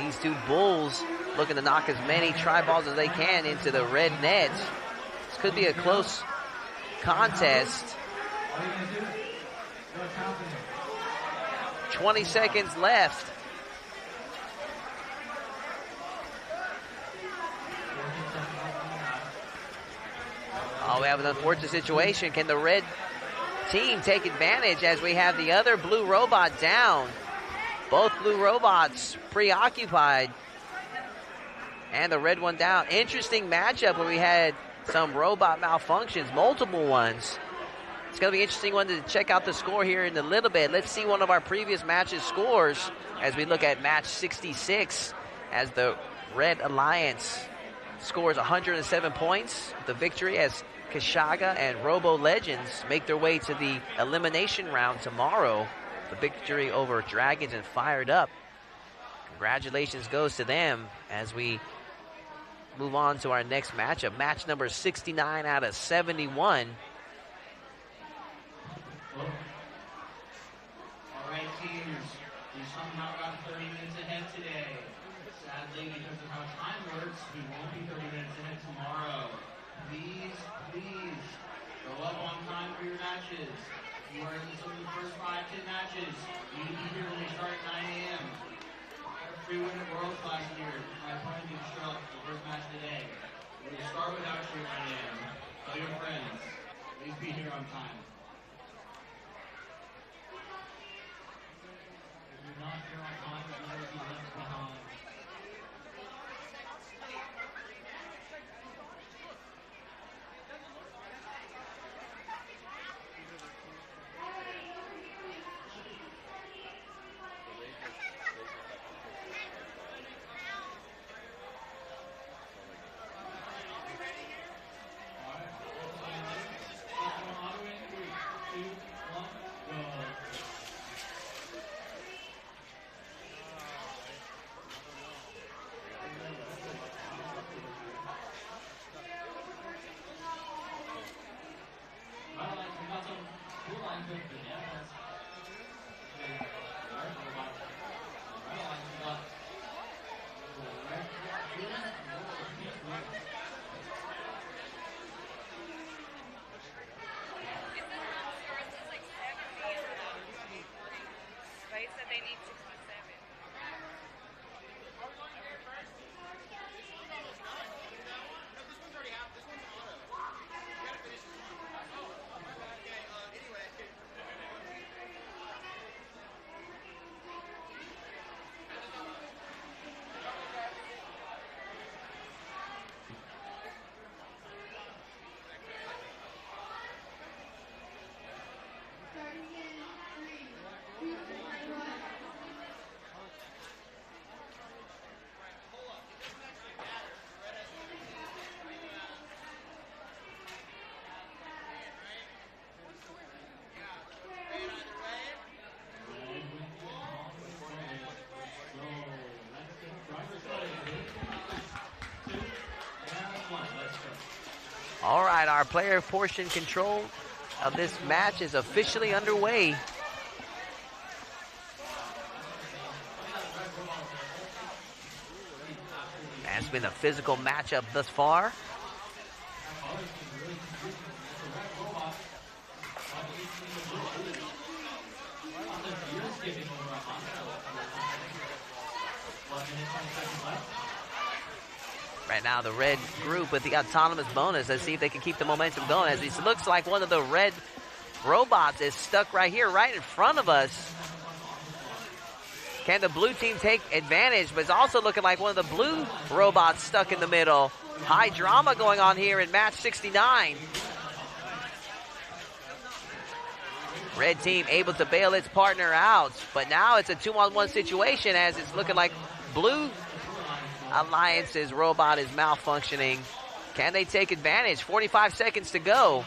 these two bulls looking to knock as many try balls as they can into the red net. This could be a close contest. 20 seconds left. Oh, we have an unfortunate situation. Can the red team take advantage as we have the other blue robot down? Both blue robots preoccupied. And the red one down. Interesting matchup where we had some robot malfunctions, multiple ones. It's going to be an interesting one to check out the score here in a little bit. Let's see one of our previous matches scores as we look at match 66 as the Red Alliance scores 107 points. The victory as Kashaga and Robo Legends make their way to the elimination round tomorrow. The victory over Dragons and Fired Up. Congratulations goes to them as we move on to our next matchup. Match number 69 out of 71. All right, teams, we somehow got 30 minutes ahead today. Sadly, because of how time works, we won't be 30 minutes ahead tomorrow. Please, please, go up on time for your matches. If you are in some of the first 5-10 matches, you need to be here when they start at 9 a.m. Free win at World Class here. My plan is to show up for the first match today. We're going to start without you at 9 a.m. Tell your friends. Please be here on time. If you're not here on time, you will be left behind. All right, our player portion control of this match is officially underway. And it's been a physical matchup thus far. Right now, the red group with the autonomous bonus. Let's see if they can keep the momentum going, as it looks like one of the red robots is stuck right here, right in front of us. Can the blue team take advantage? But it's also looking like one of the blue robots stuck in the middle. High drama going on here in match 69. Red team able to bail its partner out, but now it's a 2-on-1 situation, as it's looking like blue Alliance's robot is malfunctioning. Can they take advantage? 45 seconds to go.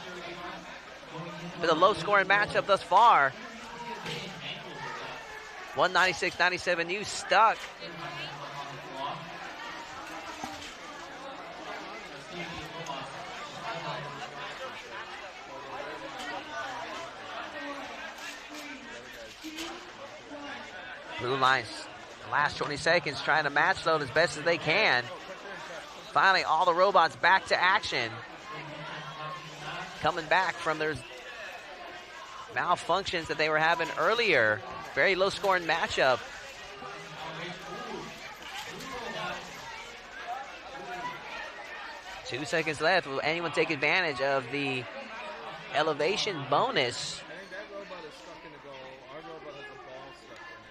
With a low-scoring matchup thus far. 196-97 stuck. Blue Lions, last 20 seconds, trying to match load as best as they can. Finally, all the robots back to action. Coming back from their malfunctions that they were having earlier. Very low scoring matchup. Two seconds left. Will anyone take advantage of the elevation bonus?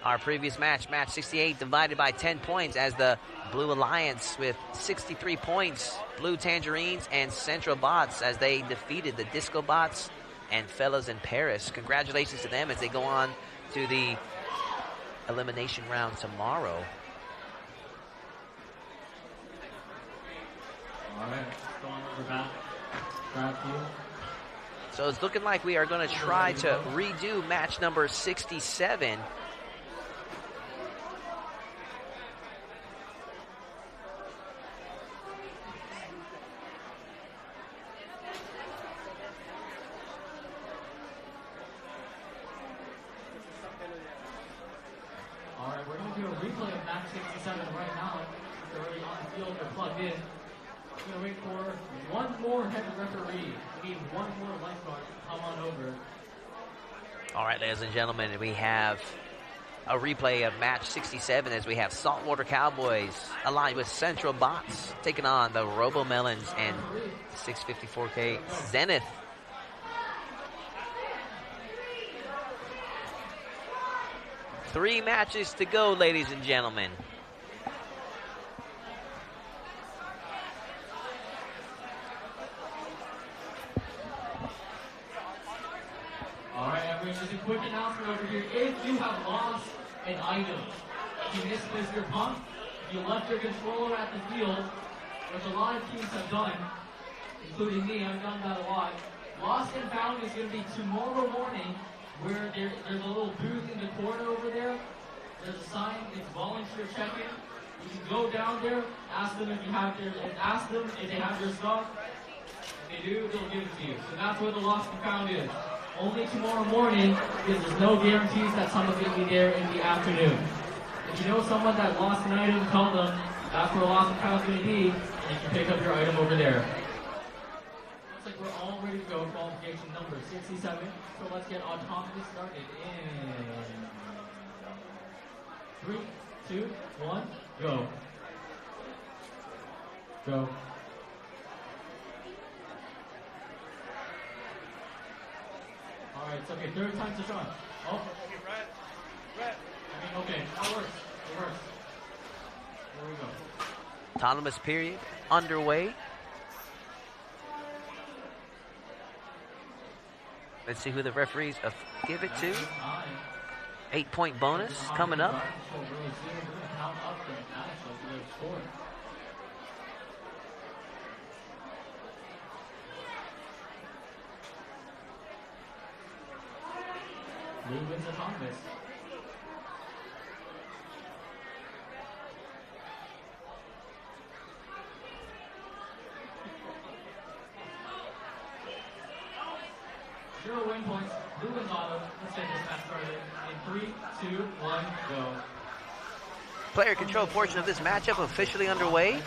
Our previous match, match 68, divided by 10 points, as the Blue Alliance with 63 points. Blue Tangerines and Central Bots, as they defeated the Disco Bots and Fellas in Paris. Congratulations to them as they go on to the elimination round tomorrow. All right, going over back. Grab field. So it's looking like we are going to try to redo match number 67. All right, ladies and gentlemen, we have a replay of match 67 as we have Saltwater Cowboys aligned with Central Bots taking on the Robo Melons and 654K Zenith. Three matches to go, ladies and gentlemen. Just a quick announcement over here. If you have lost an item, if you misplaced your pump, if you left your controller at the field, which a lot of teams have done, including me, I've done that a lot. Lost and found is going to be tomorrow morning, where there's a little booth in the corner over there. There's a sign, it's volunteer check-in. You can go down there, ask them if they have your stuff. If they do, they'll give it to you. So that's where the lost and found is. Only tomorrow morning, because there's no guarantees that someone's going to be there in the afternoon. If you know someone that lost an item, tell them that's where lost and found is going to be, and you can pick up your item over there. Looks like we're all ready to go. Qualification number 67. So let's get autonomy started in 3, 2, 1, go. Go. All right, it's okay. Third time's the charm. Oh. Red. Okay, that works. It works. There we go. Autonomous period underway. Let's see who the referees give it to. 8-point bonus coming up. Blue wins autonomous. 0 win points. Blue wins auto. Let's get this match started in 3, 2, 1, go. Player control portion of this matchup officially underway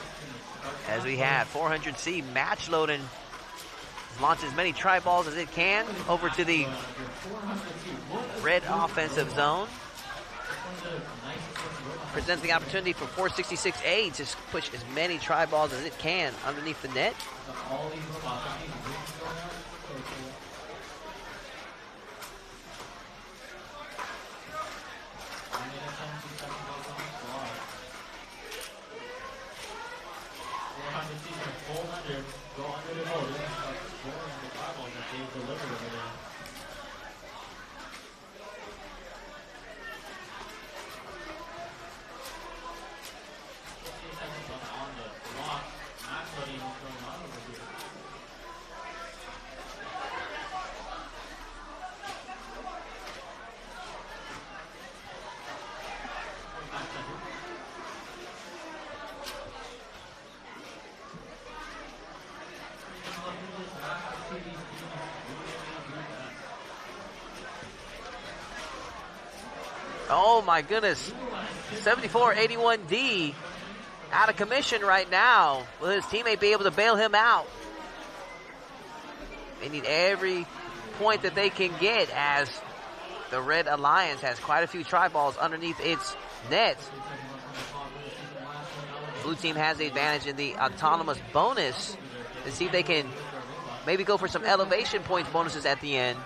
as we have 400C match loading. Launch as many tri-balls as it can over to the red offensive zone. Presents the opportunity for 466A to push as many tri-balls as it can underneath the net. Go under the goal. Scoring the tri-balls that they've delivered over there. On the block, not putting what's going on over here. Oh my goodness. 74-81D out of commission right now. Will his teammate be able to bail him out? They need every point that they can get as the Red Alliance has quite a few tri-balls underneath its net. Blue team has the advantage in the autonomous bonus to see if they can maybe go for some elevation points bonuses at the end.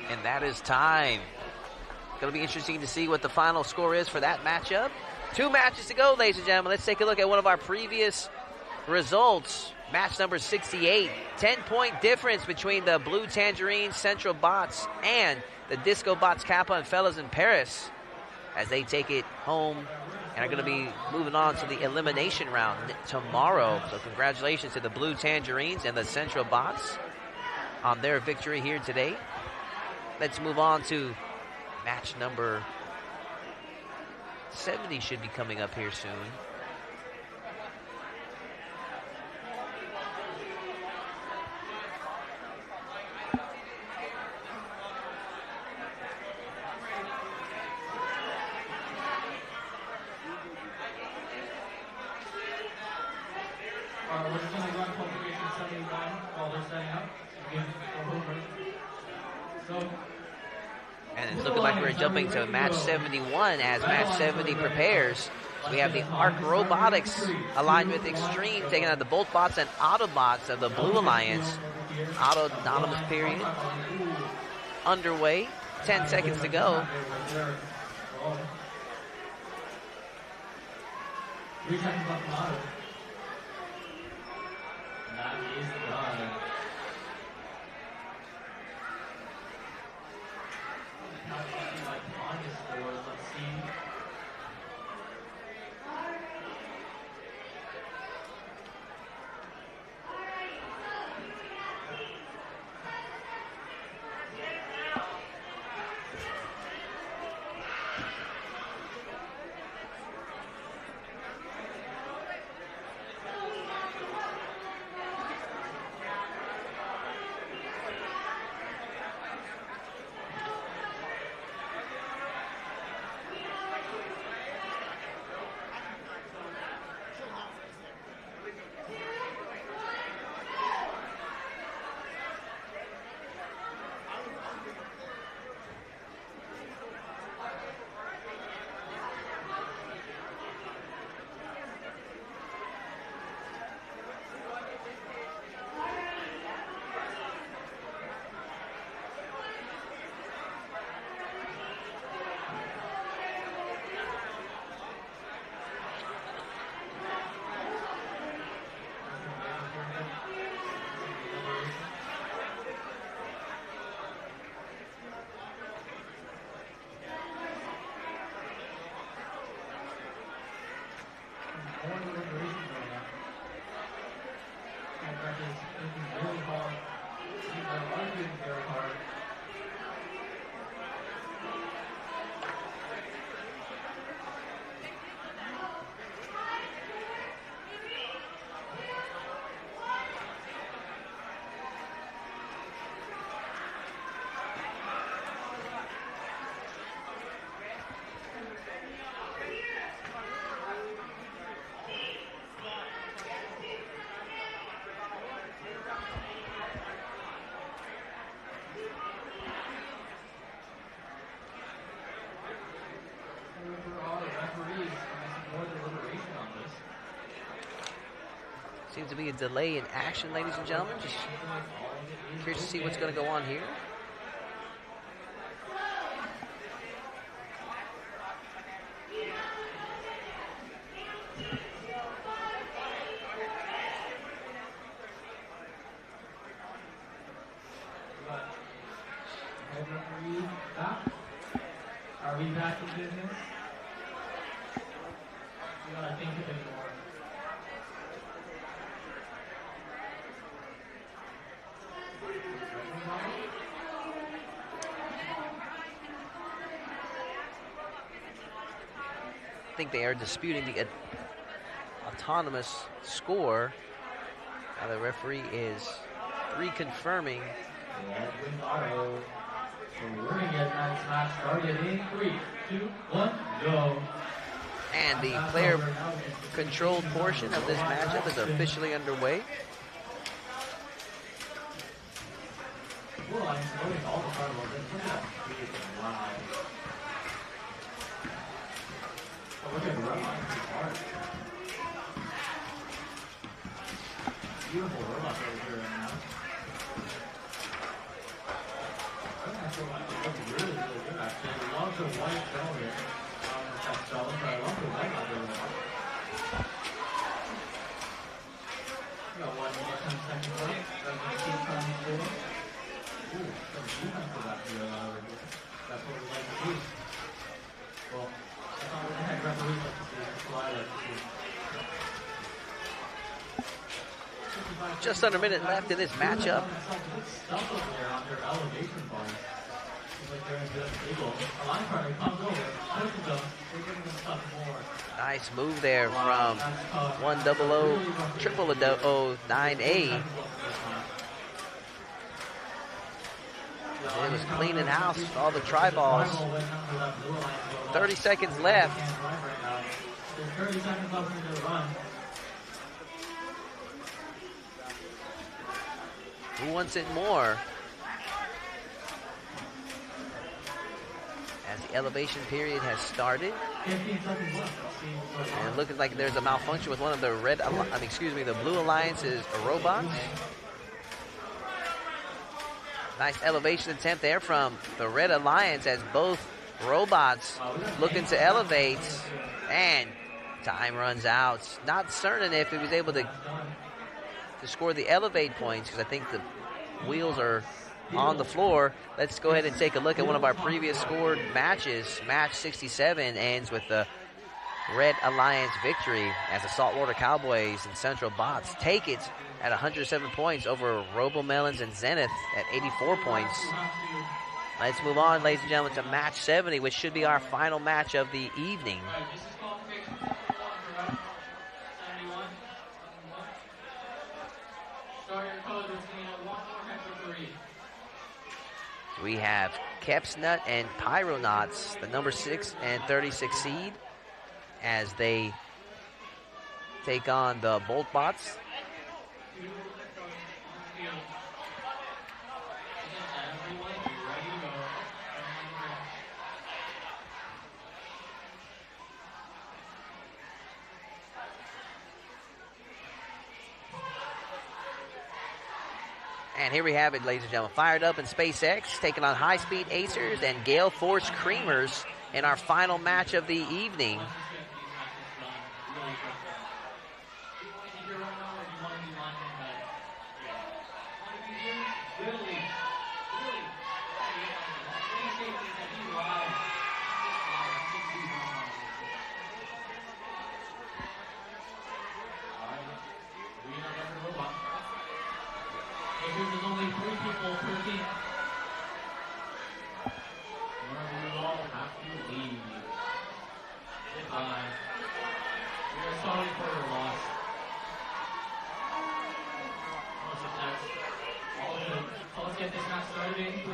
And that is time. Going to be interesting to see what the final score is for that matchup. 2 matches to go, ladies and gentlemen. Let's take a look at one of our previous results. Match number 68. 10-point difference between the Blue Tangerine Central Bots and the Disco Bots Kappa and Fellas in Paris as they take it home and are going to be moving on to the elimination round tomorrow. So congratulations to the Blue Tangerines and the Central Bots on their victory here today. Let's move on to match number 70 should be coming up here soon. We're just going to run Qualification 71 while they're setting up. Again, so, and it's looking like we're jumping to match 71 as match 70 prepares. We have the Arc Robotics aligned with Extreme, taking out the Bolt Bots and Autobots of the Blue Alliance. Autonomous period underway. 10 seconds to go. 3 seconds left in auto. That is done. Let's see. Seems to be a delay in action, ladies and gentlemen. Just curious to see what's going to go on here. Are we back in business? You gotta think a bit more. I think they are disputing the autonomous score. The referee is reconfirming. And the player-controlled portion of this matchup is officially underway. Beautiful robots over here right now. I think that's really, really good actually. I love the white shell here. That shell, but I love the white out there. We got 1 minute, 10 seconds left. That's going to keep coming forward. Ooh, some defense for that here. That's what we like to do. Well, that's not what the head referees like to see. That's what I like to see. Just under a minute left in this matchup. Nice move there from 10009A. It was cleaning house with all the try balls. 30 seconds left. 30 seconds left in the run. Who wants it more? As the elevation period has started. And looking like there's a malfunction with one of the the Blue Alliance's robots. Nice elevation attempt there from the Red Alliance as both robots looking to elevate. And time runs out. Not certain if he was able to score the elevate points, because I think the wheels are on the floor. Let's go ahead and take a look at one of our previous scored matches. Match 67 ends with the Red Alliance victory as the Saltwater Cowboys and Central Bots take it at 107 points over Robomelons and Zenith at 84 points. Let's move on, ladies and gentlemen, to match 70, which should be our final match of the evening. We have Kepsnut and Pyronauts, the number 6 and 36 seed, as they take on the Boltbots. And here we have it, ladies and gentlemen. Fired Up in SpaceX, taking on High Speed Acers and Gale Force Creamers in our final match of the evening. There's only 3 people per team. We all have to leave. Goodbye. We are sorry for your loss. Let's get this match started in 3, 2,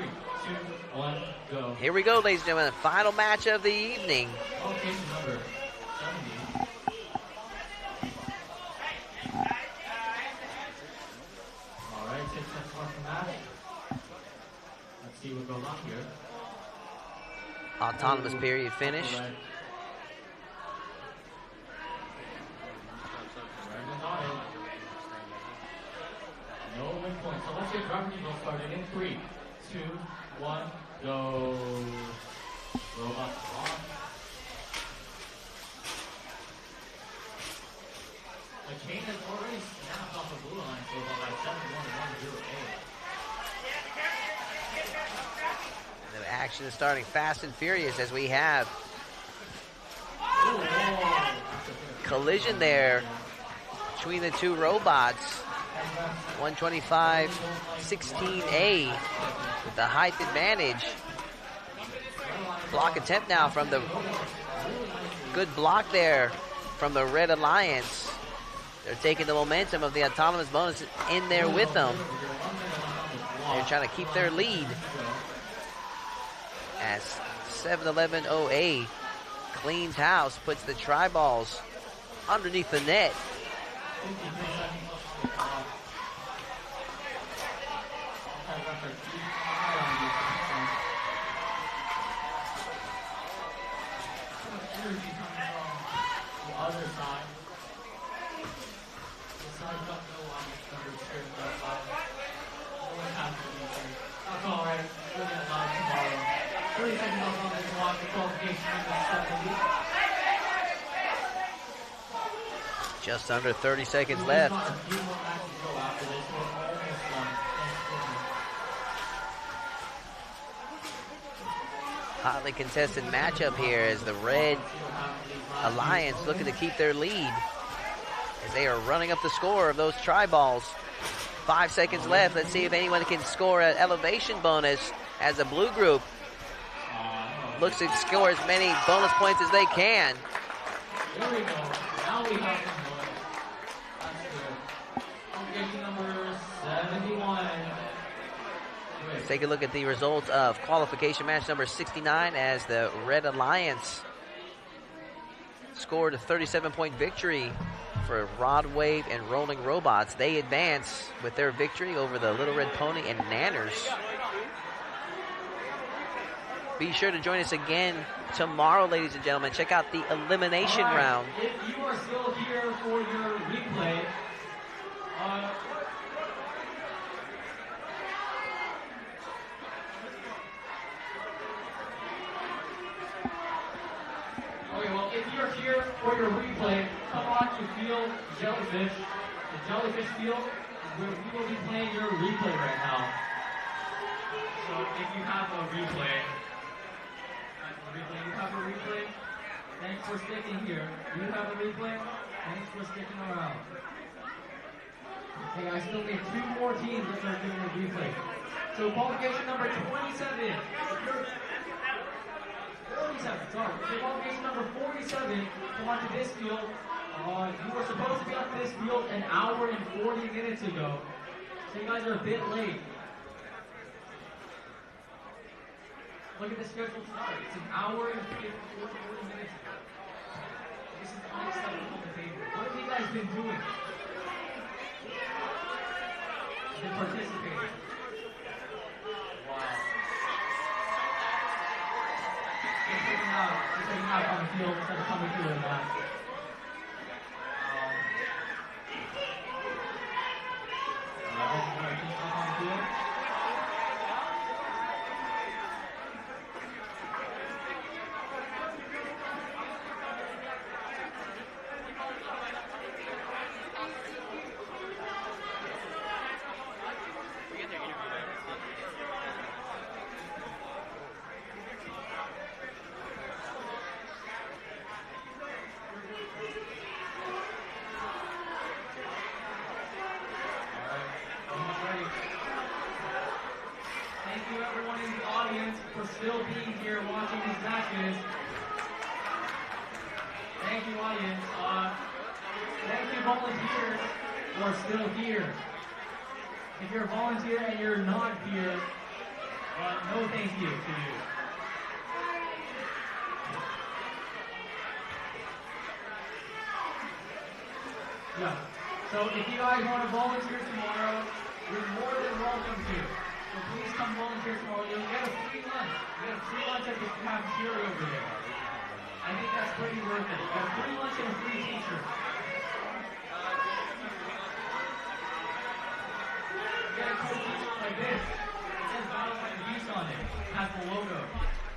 1, go. Here we go, ladies and gentlemen. Final match of the evening. Okay, number 70. Let's see what goes on here. Autonomous period finished. 3, 2, 1, go. Robots on. The chain has already snapped off the blue line, so about like 7-1-1-0-8. The action is starting fast and furious as we have collision there between the two robots. 125-16A with the height advantage. Block attempt now from the good block there from the Red Alliance. They're taking the momentum of the autonomous bonus in there with them. They're trying to keep their lead as 7-11-0A cleans house, puts the tri-balls underneath the net. Just under 30 seconds left. Hotly contested matchup here as the Red Alliance looking to keep their lead as they are running up the score of those tri-balls. 5 seconds left. Let's see if anyone can score an elevation bonus as the blue group looks to score as many bonus points as they can. There we go. Now we have some more. That's good. Qualification number 71. Let's take a look at the results of qualification match number 69 as the Red Alliance scored a 37-point victory for Rod Wave and Rolling Robots. They advance with their victory over the Little Red Pony and Nanners. Be sure to join us again tomorrow, ladies and gentlemen. Check out the elimination round. If you are still here for your replay, okay, well, if you're here for your replay, come on to Field Jellyfish. The Jellyfish Field is where we will be playing your replay right now. So if you have a replay, you have a replay, thanks for sticking here. You have a replay, thanks for sticking around. Okay, I still need 2 more teams that are doing a replay. So qualification number 27. 47, sorry. So qualification number 47, come onto this field. You were supposed to be on this field an hour and 40 minutes ago. So you guys are a bit late. Look at the scheduled start. It's an hour and 40 minutes ago. This is unacceptable behavior. What have you guys been doing? Been participating. Wow. Just taking out on the field instead of coming through the back. On the field. Still being here watching these matches. Thank you, audience. Thank you, volunteers who are still here. If you're a volunteer and you're not here, no thank you to you. Yeah. So if you guys want to volunteer tomorrow, you're more than welcome to. So please come volunteer tomorrow. You'll get a free lunch. You get a free lunch at the cafeteria over there. I think that's pretty worth it. You get a free lunch and a free t-shirt. You get a cool t-shirt like this. on it. It has the logo.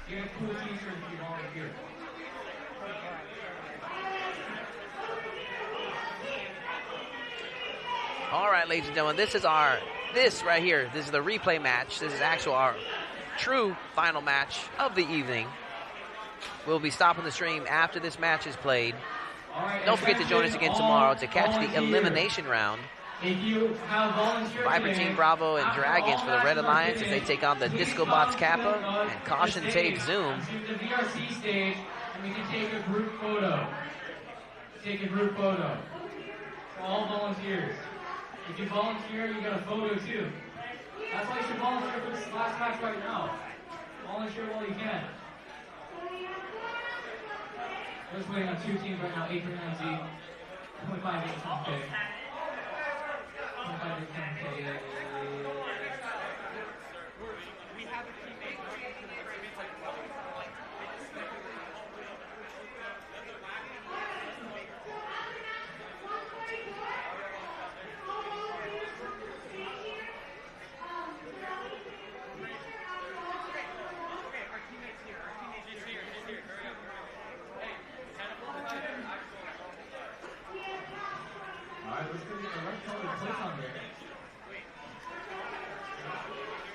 You get a cool t-shirt if you volunteer. All right, ladies and gentlemen, this right here, this is the replay match. This is actual our true final match of the evening. We'll be stopping the stream after this match is played. Right, don't forget to join us again tomorrow to catch the elimination round. If you have volunteered Viper Team Bravo and Dragons for the Red Alliance as they take on the Disco Bots Kappa and Caution Tape Zoom. The VRC stage, and we can take a group photo. Take a group photo. For all volunteers. If you volunteer, you get a photo too. That's why you should volunteer for this last match right now. Volunteer while you can. We're just waiting on two teams right now, 8 for 9Z, 25 8 10K. 25 8 10K.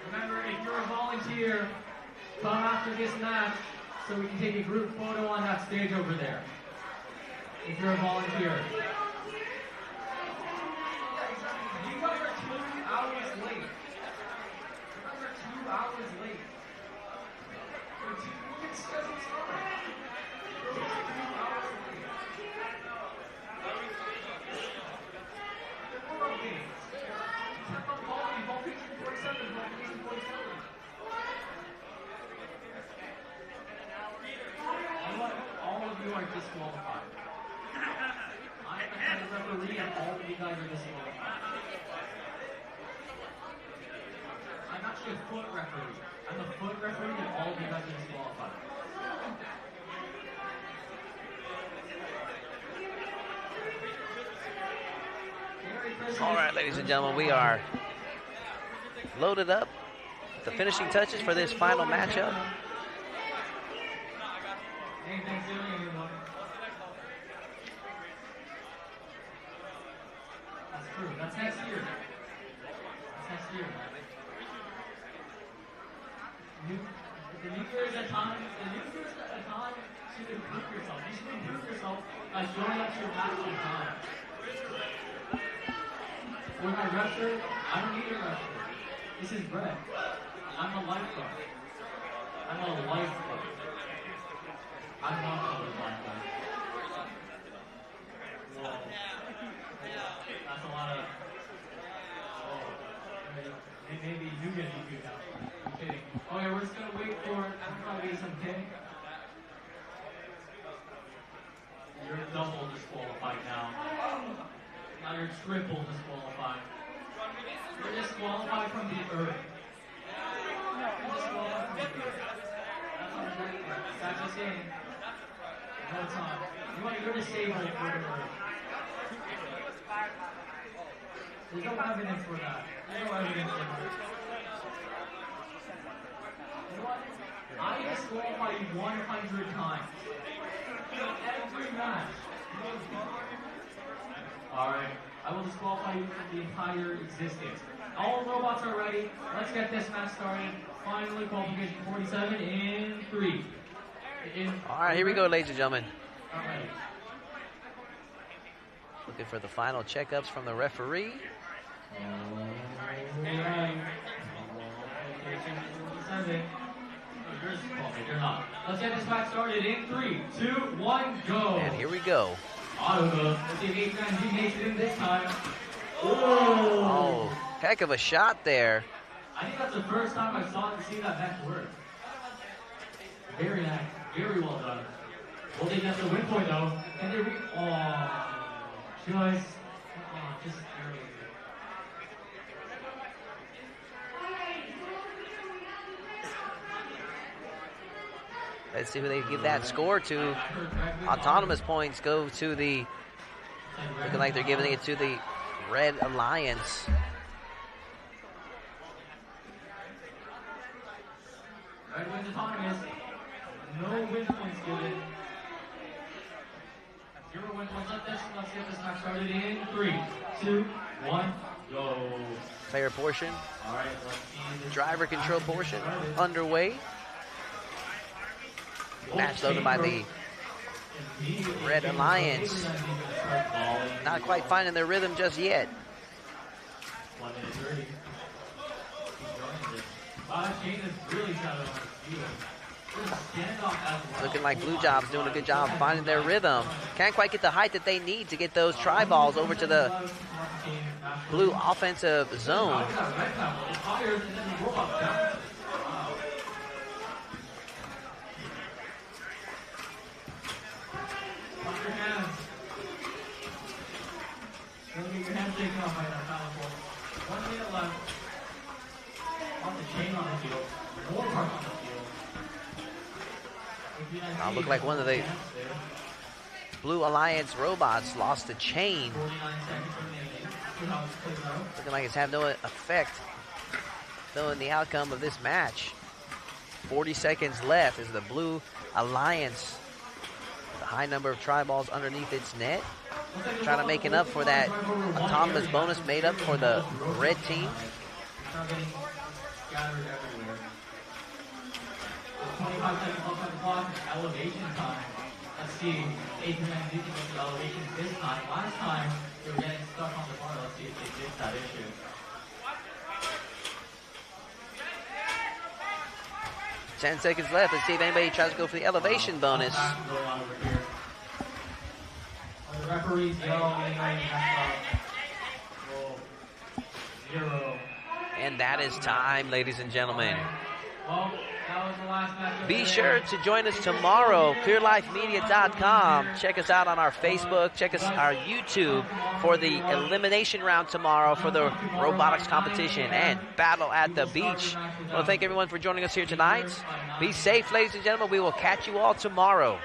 Remember, if you're a volunteer, come after this match so we can take a group photo on that stage over there. If you're a volunteer. You guys are 2 hours late. You guys are 2 hours late. You can schedule time. You're 2 hours late. We're okay. All of you are disqualified. I'm the referee and all of you guys are disqualified. I'm actually a foot referee. I'm a foot referee and all of you guys are disqualified. All right, ladies and gentlemen, we are loaded up with the finishing touches for this final matchup. Hey, Thanksgiving, everyone. That's true. That's next year. That's next year. The New Year is a time. The New Year is a time to improve yourself. You should improve yourself by showing up to your match on time. For my ref shirt, I don't need a ref shirt. This is Brett. I'm a lifeguard. I'm a lifeguard. I'm not a lifeguard. Whoa. That's a lot of... Oh. Maybe you get DQ'd now. I'm kidding. Okay, we're just going to wait for everybody to get some ping. You're double disqualified now. Now you're triple disqualified. You're disqualified from the earth. You're disqualified from the earth. That's what I'm saying. That's just saying. No, it's not. You're disabled for the earth. There's no evidence for that. There's no evidence for that. You know what? I disqualify you 100 times. Every match. Alright, I will disqualify you from the entire existence. All robots are ready. Let's get this match started. Finally, qualification 47 in 3. Alright, here we go, ladies and gentlemen. Alright. Looking for the final checkups from the referee. Alright. Qualification 47. You're not. Let's get this match started in 3, 2, 1, go. And here we go. Autobus. Let's see if H9Z makes it in this time. Oh, heck of a shot there. I think that's the first time I see that mech work. Very nice. Very well done. Will they get the win point though? And there we just barely. Let's see who they give that score to. Autonomous points go to the, looking like they're giving it to the Red Alliance. fielded. 0 win points up this. Let's get this match started in 3, 2, 1, go. Player portion, All right, let's see this driver control action portion started. underway. Match loaded by the Red Alliance. Not quite finding their rhythm just yet. 1 minute 30. Shane is really trying to Looking like Blue Job's doing a good job finding their rhythm. Can't quite get the height that they need to get those try balls over to the blue offensive zone. Don't get your hands taken off by that foul ball. 1 minute left. On the chain on the field. More park on the field. Look like one of the Blue Alliance robots lost the chain. 49 seconds remaining. Looking like it's had no effect though in the outcome of this match. 40 seconds left as the Blue Alliance, the high number of try balls underneath its net, trying to make it up for that autonomous bonus made up for the red team. Scattered everywhere. 25 seconds left on the clock. Elevation time. Let's see. 8 to 9 did the elevation this time. Last time they were getting stuck on the bar. Let's see if they fix that issue. 10 seconds left. Let's see if anybody tries to go for the elevation bonus. The referees yell, 0. And that is time, ladies and gentlemen. Well, that was the last match. Be sure to join us tomorrow, clearlifemedia.com. Check us out on our Facebook. Check us our YouTube for the elimination round tomorrow for the robotics competition and battle at the beach. I want to thank everyone for joining us here tonight. Be safe, ladies and gentlemen. We will catch you all tomorrow.